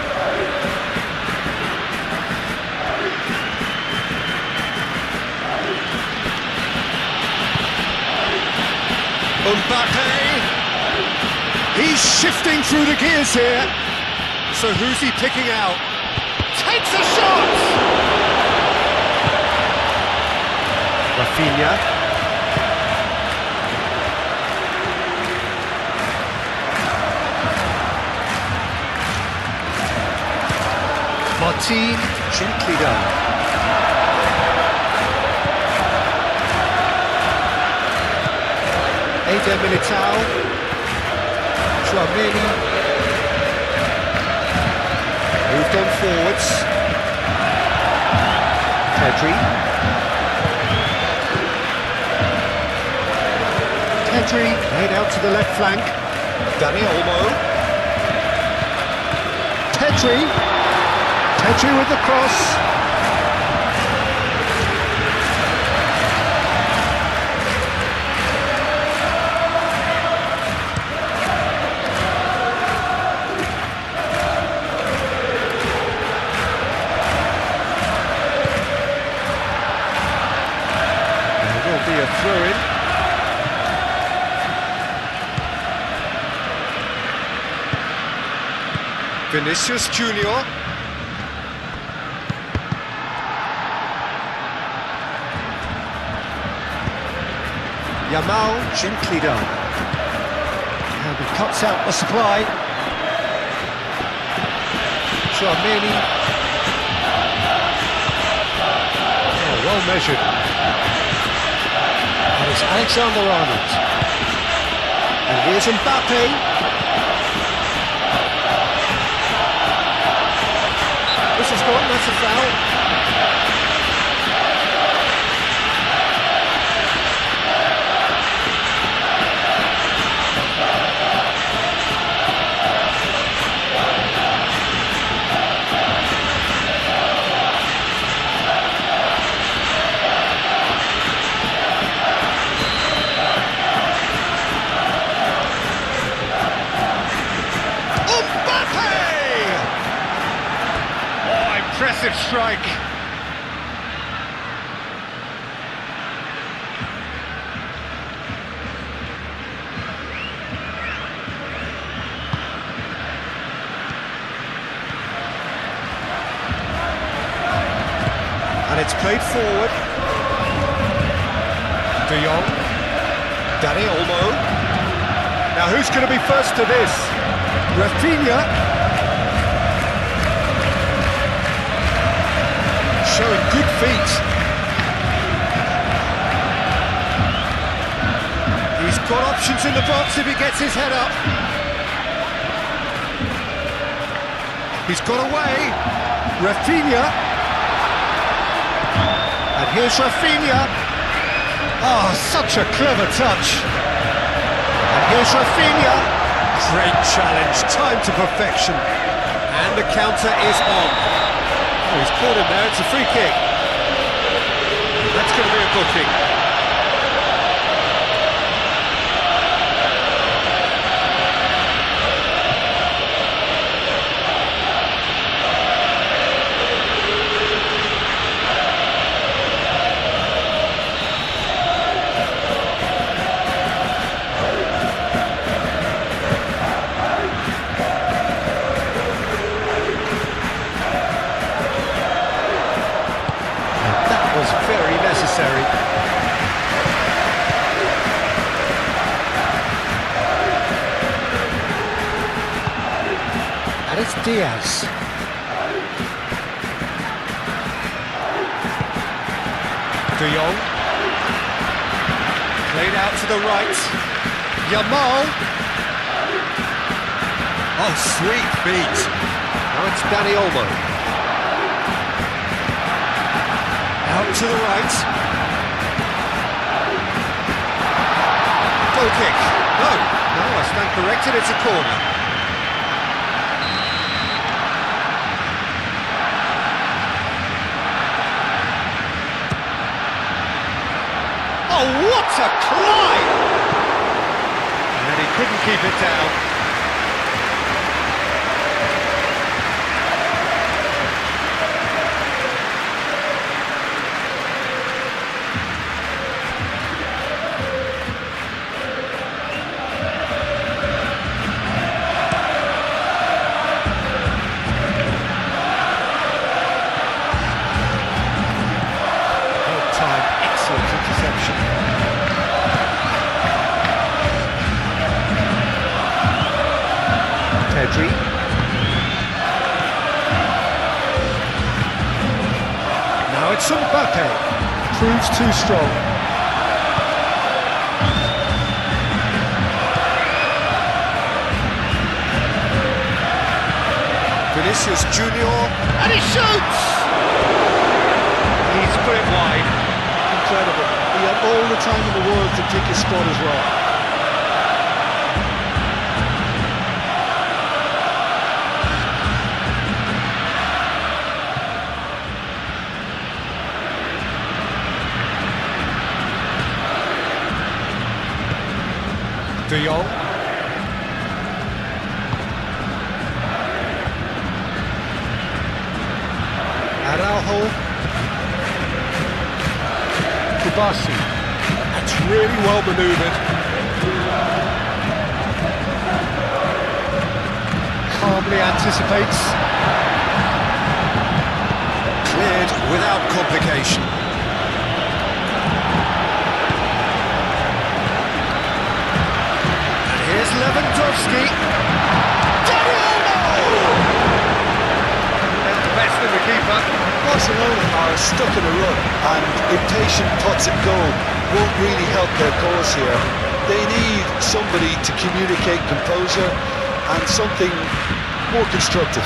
Mbappe! He's shifting through the gears here. So who's he picking out? Takes a shot! Rafinha. Martin, gently done. Eder Militao. Tchouaméni. Moved on forwards. Pedri. Laid out to the left flank. Dani Olmo. Pedri with the cross. There will be a throw-in. Vinicius Junior. Yamal, gently done. And he cuts out the supply. Tchouaméni. Oh, well measured. And it's Alexander-Arnold. And here's Mbappe. This is gone, that's a foul. Impressive strike. And it's played forward. De Jong. Dani Olmo. Now who's going to be first to this? Rafinha. Showing good feet. He's got options in the box if he gets his head up. He's got away. Rafinha. And here's Rafinha. Oh, such a clever touch. And here's Rafinha. Great challenge, time to perfection. And the counter is on. Oh, he's caught him there, it's a free kick. That's going to be a booking. Very necessary. And it's Diaz. De Jong. Played out to the right. Yamal. Oh, sweet feet. Now it's Dani Olmo. Out to the right. Goal kick. No, I stand corrected, it's a corner. Oh, what a climb! And he couldn't keep it down. Pedri. Now it's Mbappe. Proves too strong. Vinicius Junior. And he shoots! He's put it wide. Incredible. He had all the time in the world to pick his spot as well. De Jong. Araujo. Kubasi. That's really well manoeuvred. Calmly anticipates. Cleared without complication. And here's Lewandowski. Best in the keeper. Barcelona are stuck in a rut, and impatient thoughts at goal won't really help their cause here. They need somebody to communicate composure and something more constructive.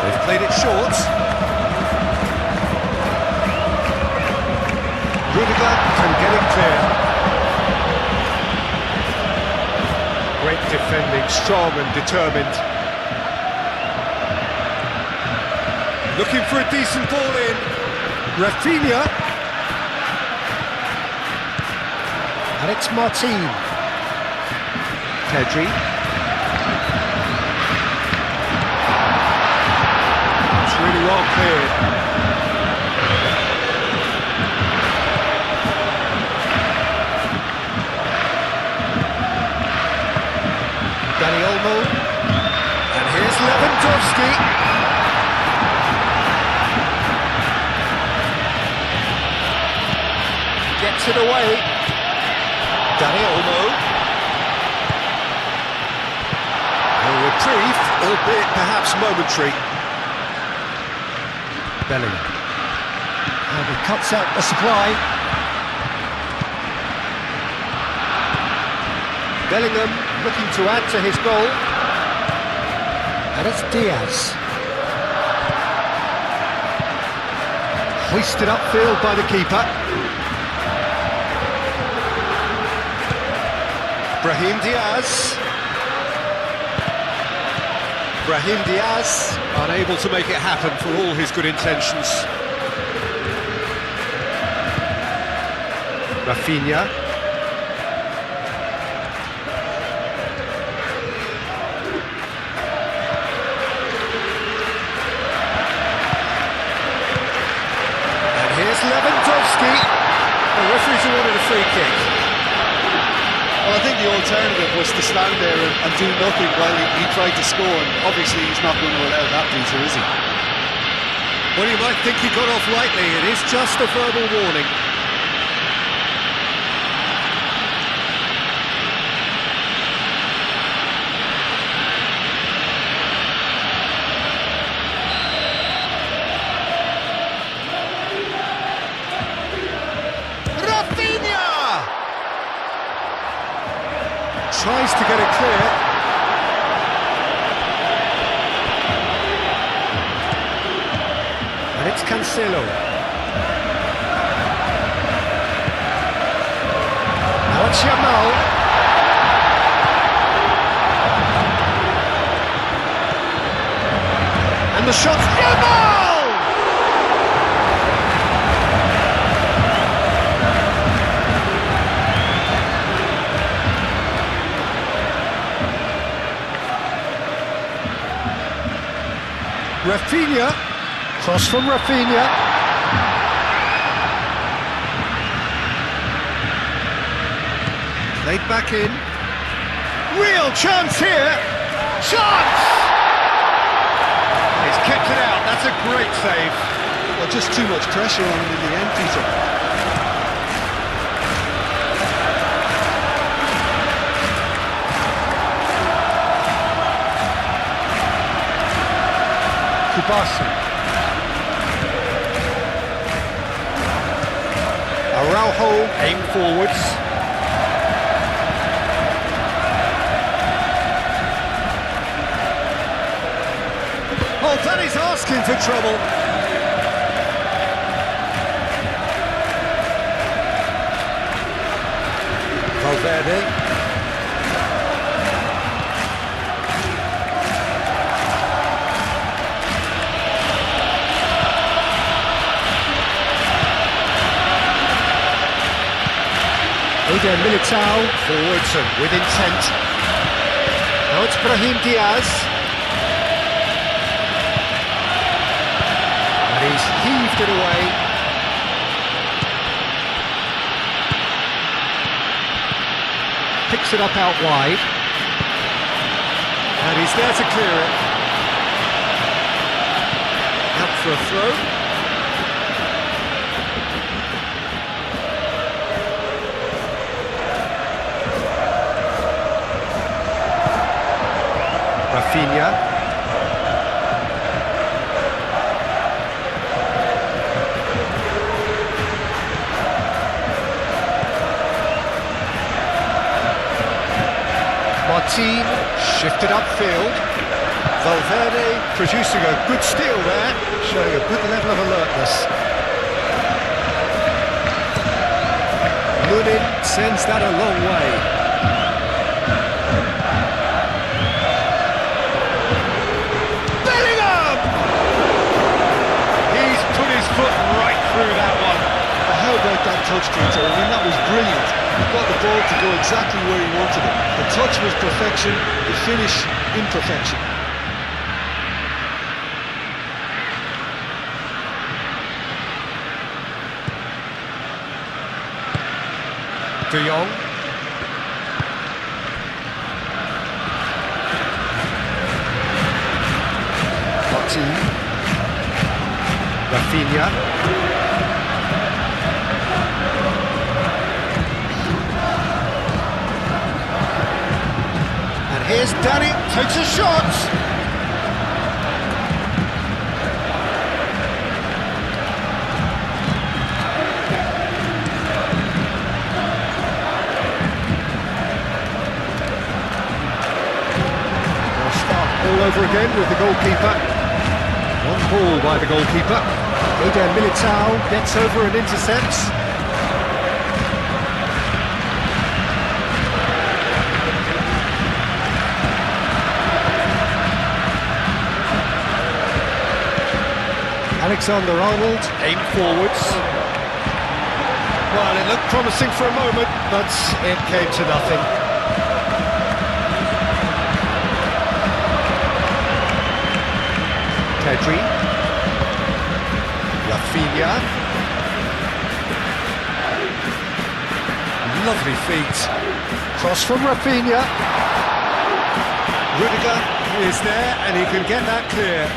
They've played it short. Rudiger can get it clear. Great defending, strong and determined. Looking for a decent ball in. Rafinha. And it's Martin. Pedri. It's really well cleared. Dani Olmo, and here's Lewandowski. Gets it away. Dani Olmo. A reprieve, albeit perhaps momentary. Bellingham. And he cuts out the supply. Bellingham looking to add to his goal. And it's Diaz. Hoisted upfield by the keeper. Brahim Diaz. Brahim Diaz unable to make it happen for all his good intentions. Rafinha. Here's Lewandowski. The referee's awarded a free kick. Well, I think the alternative was to stand there and do nothing while he tried to score, and obviously he's not going to allow that, Peter, is he? Well, you might think he got off lightly. It is just a verbal warning. Tries to get it clear. And it's Cancelo. Now it's Yamal. And the shot. Yamal! Rafinha, cross from Rafinha. Played back in. Real chance here. Chance! great save. Well, just too much pressure on him in the end, Peter. Kubasi. Araujo aim forwards. Oh, that is asking for trouble. Valverde. Militao forwards and with intent. Now it's Brahim Diaz. And he's heaved it away. Picks it up out wide. And he's there to clear it. Out for a throw. Rafinha. Martin shifted upfield. Valverde producing a good steal there, showing a good level of alertness. Lunin sends that a long way. Through that one. How about that touch, Peter? I mean, that was brilliant. He got the ball to go exactly where he wanted it. The touch was perfection, the finish imperfection. De Jong. Martin. Rafinha. And here's Danny, takes a shot. They'll start all over again with the goalkeeper. One ball by the goalkeeper. Militao gets over and intercepts. Alexander-Arnold aimed forwards. Well, it looked promising for a moment, but it came to nothing. Pedri. Rafinha. Lovely feet. Cross from Rafinha. Rudiger is there and he can get that clear.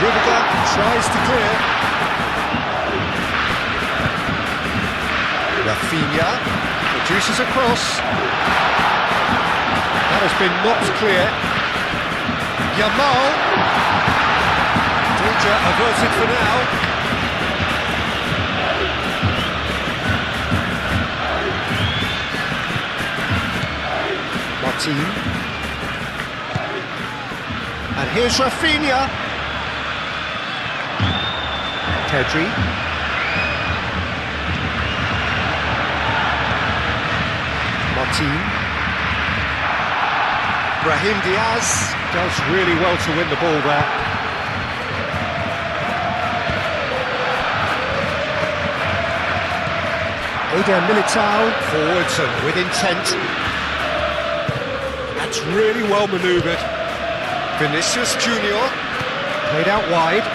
Rudiger tries to clear. Rafinha produces a cross. That has been knocked clear. Yamal. Danger averted for now. Martin. And here's Rafinha. Pedri. Martin. Brahim Diaz does really well to win the ball there. Militao forwards and with intent. That's really well manoeuvred. Vinicius Junior played out wide.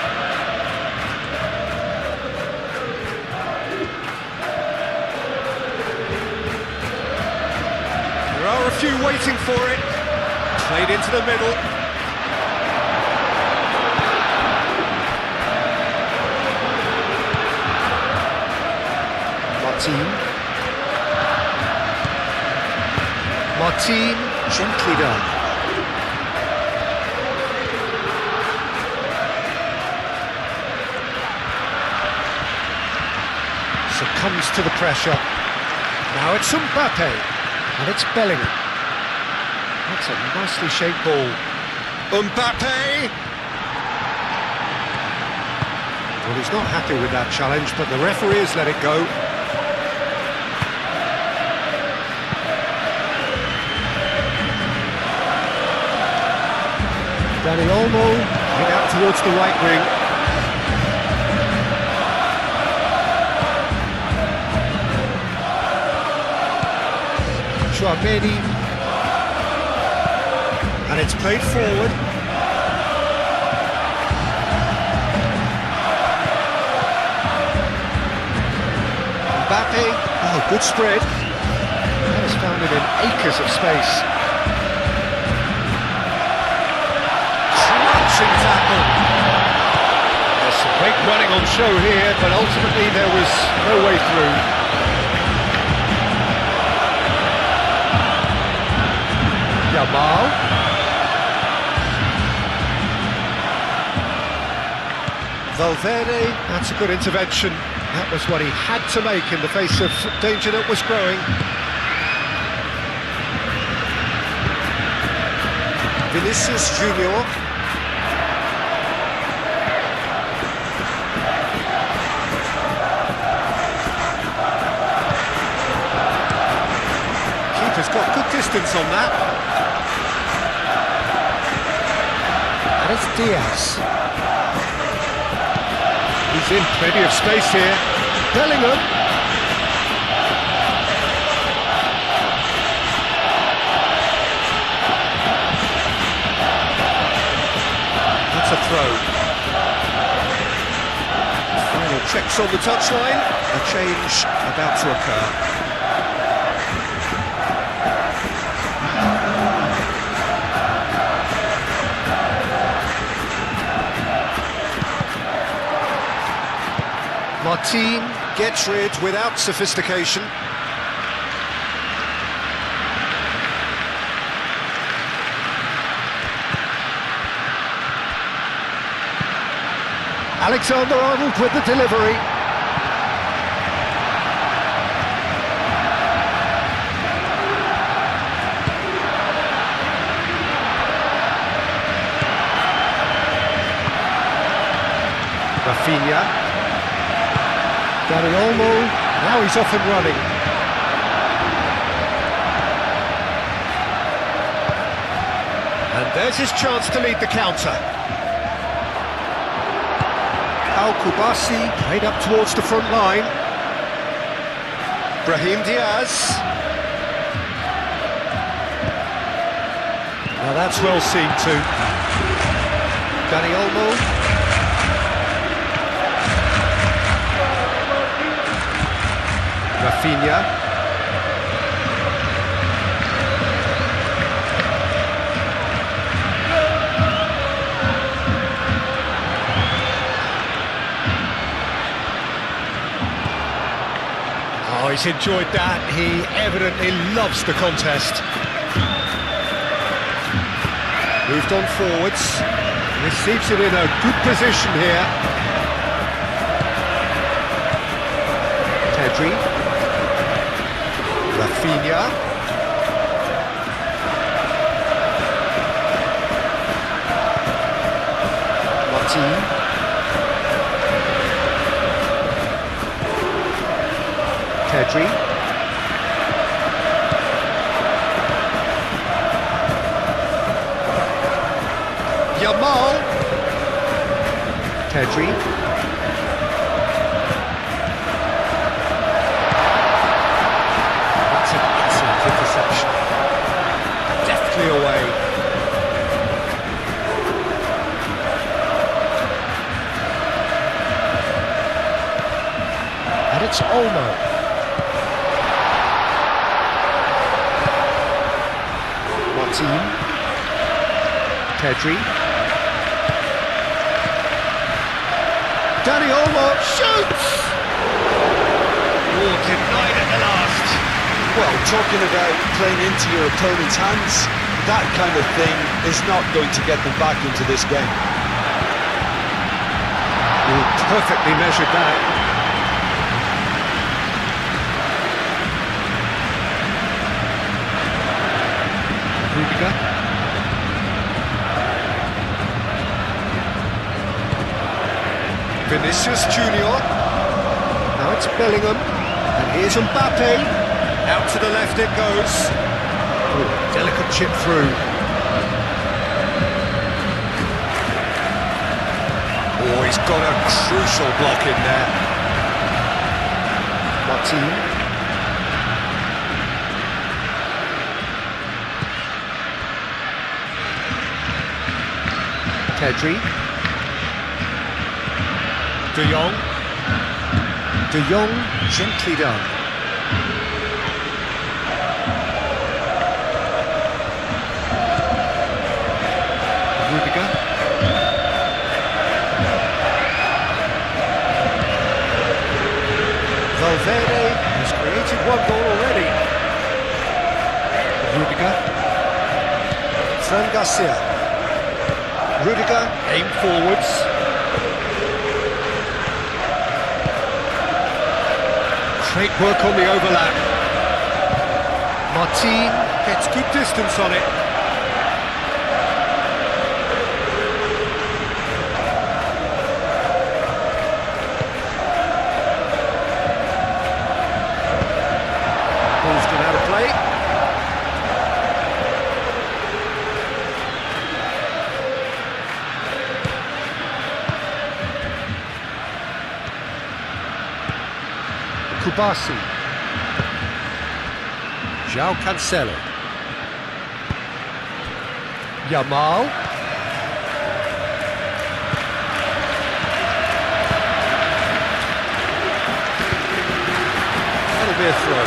few waiting for it. Played into the middle. Martin, gently done. Succumbs to the pressure. Now it's Mbappe, and it's Bellingham. That's a nicely shaped ball. Mbappe! Well, he's not happy with that challenge, but the referee has let it go. Dani Olmo, head out towards the right wing. Chouameni, and it's played forward. Mbappe, oh, good spread. That has found him in acres of space. Crunching tackle. There's some great running on show here, but ultimately there was no way through. Yamal. Valverde, that's a good intervention. That was what he had to make in the face of danger that was growing. Vinicius Junior. Keeper's got good distance on that. And it's Diaz. He's in plenty of space here. Bellingham. That's a throw. Final checks on the touchline. A change about to occur. Martin gets rid without sophistication. Alexander-Arnold with the delivery. Rafinha. Dani Olmo, now he's off and running. And there's his chance to lead the counter. Al-Kubasi played up towards the front line. Brahim Diaz. Now that's well seen too. Dani Olmo. Rafinha. Oh, he's enjoyed that. He evidently loves the contest. Moved on forwards. Receives it in a good position here. Pedri. Rafinha. Martin. Pedri. Yamal. Pedri. Interception. Deftly away. And it's Olmo. Martin. Pedri. Dani Olmo shoots! Oh, denied at the last. Well, talking about playing into your opponent's hands, that kind of thing is not going to get them back into this game. Perfectly measured that. Rudiger. Vinicius Junior. Now it's Bellingham. And here's Mbappe. Out to the left it goes. Oh, delicate chip through. Oh, he's got a crucial block in there. Martin. Pedri. De Jong. De Jong, gently done. Rudiger. Valverde has created one goal already. Rudiger. Fran Garcia. Rudiger, aim forwards. Great work on the overlap. Martin gets good distance on it. Ball's gone out of play. Kubasi. João Cancelo. Yamal. That'll be a throw.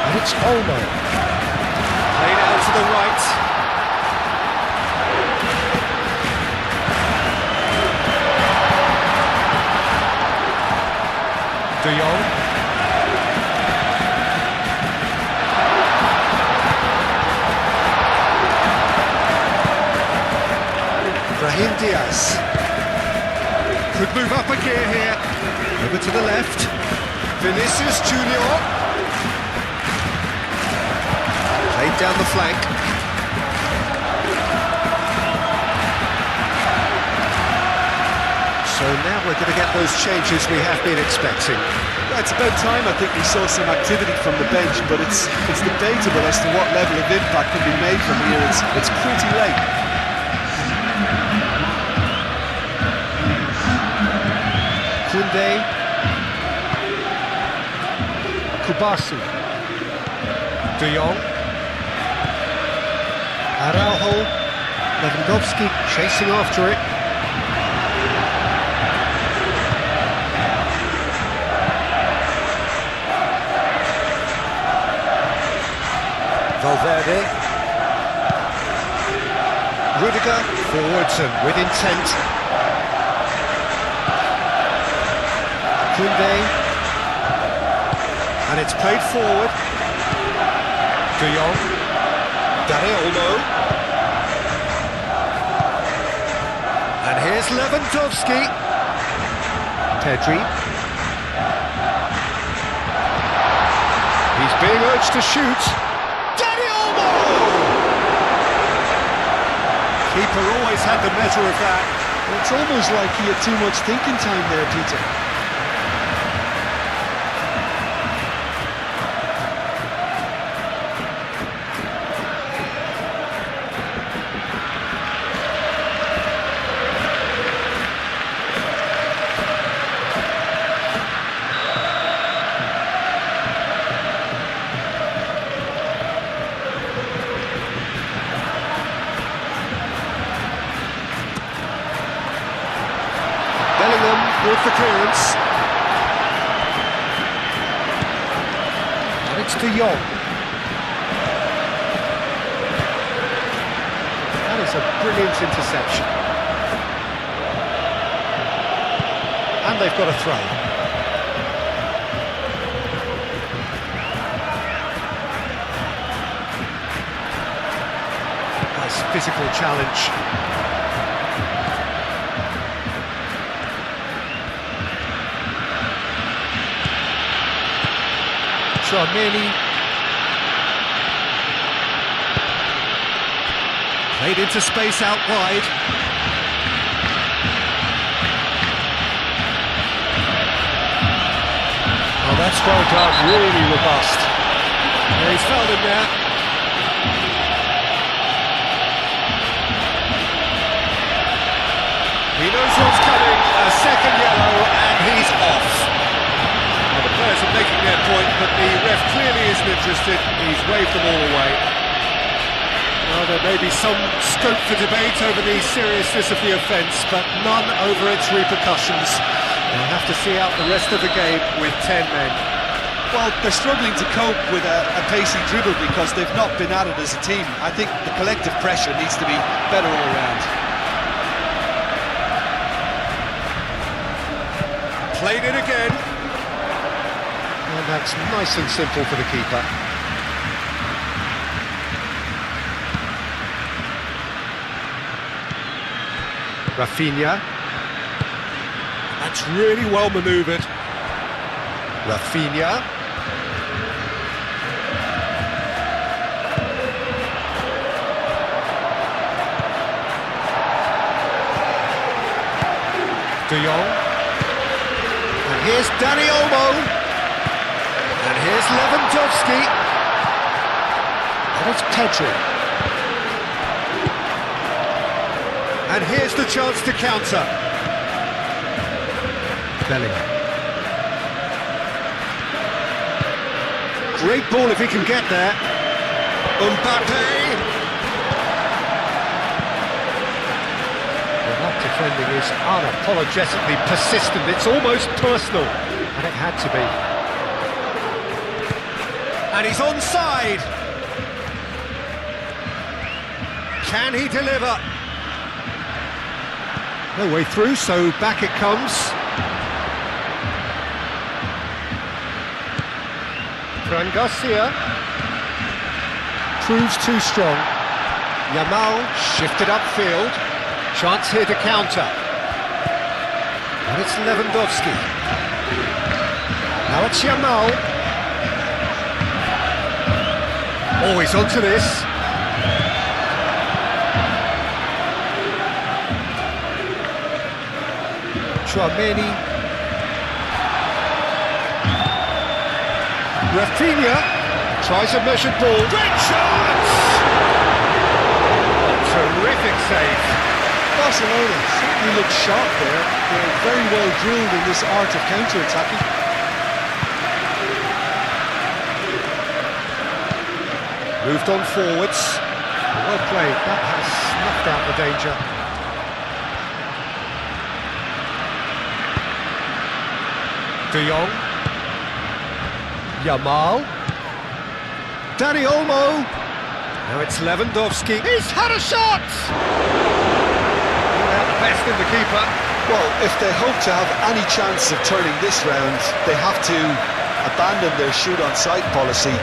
And it's Olmo. Played out to the right. De Jong. Brahim Diaz. Could move up a gear here. Over to the left. Vinicius Junior. Played down the flank. So now we're going to get those changes we have been expecting. Yeah, it's about time. I think we saw some activity from the bench, but it's debatable as to what level of impact can be made from here. It's pretty late. Koundé. Kubasi. De Jong. Araujo. Lewandowski chasing after it. Valverde. Rudiger, forwards and with intent. Koundé. And it's played forward. De Jong. Dani Olmo. And here's Lewandowski. Pedri. He's being urged to shoot. Keeper always had the measure of that. It's almost like he had too much thinking time there, Peter. With the clearance. It's De Jong. That is a brilliant interception. And they've got a throw. Nice physical challenge. Tchouaméni. Played into space out wide. Oh, that's well done, really robust. Yeah, he's fouled him there. He knows what's coming, a second yellow, and he's off. Well, the players are making their point, but the ref clearly isn't interested. He's waved them all away. Well, there may be some scope for debate over the seriousness of the offence, but none over its repercussions. They'll have to see out the rest of the game with 10 men. Well, they're struggling to cope with a pacey dribble because they've not been at it as a team. I think the collective pressure needs to be better all around. Played it again. And that's nice and simple for the keeper. Rafinha. That's really well manoeuvred. Rafinha. De Jong. And here's Dani Olmo. And here's Lewandowski. And it's Pedri. And here's the chance to counter. Bellingham. Great ball if he can get there. Mbappe. Well, that defending is unapologetically persistent. It's almost personal. And it had to be. And he's onside. Can he deliver? No way through, so back it comes. Fran Garcia proves too strong. Yamal shifted upfield. Chance here to counter. And it's Lewandowski. Now it's Yamal. Oh, he's onto this. Tchouaméni. Rafinha tries a measured ball. Great chance! Terrific save. Barcelona certainly looked sharp there. They're very well drilled in this art of counter-attacking. Moved on forwards. Well played. That has snuffed out the danger. De Jong. Yamal. Dani Olmo. Now it's Lewandowski. He's had a shot! Out the best in the keeper. Well, if they hope to have any chance of turning this round, they have to abandon their shoot-on-sight policy.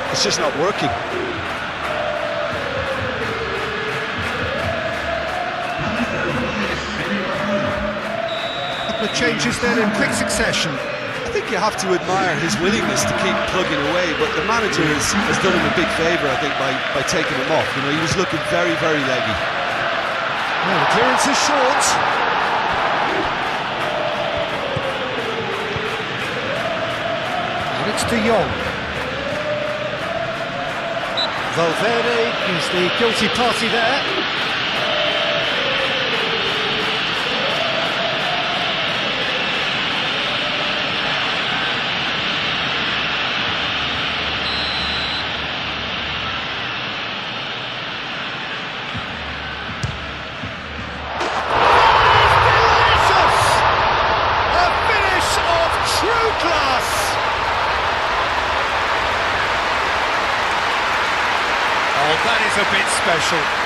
It's just not working. A couple of changes then in quick succession. I think you have to admire his willingness to keep plugging away, but the manager has done him a big favour, I think, by taking him off. You know, he was looking very, very leggy. Well, the clearance is short. And it's De Jong. Valverde is the guilty party there. That is a bit special.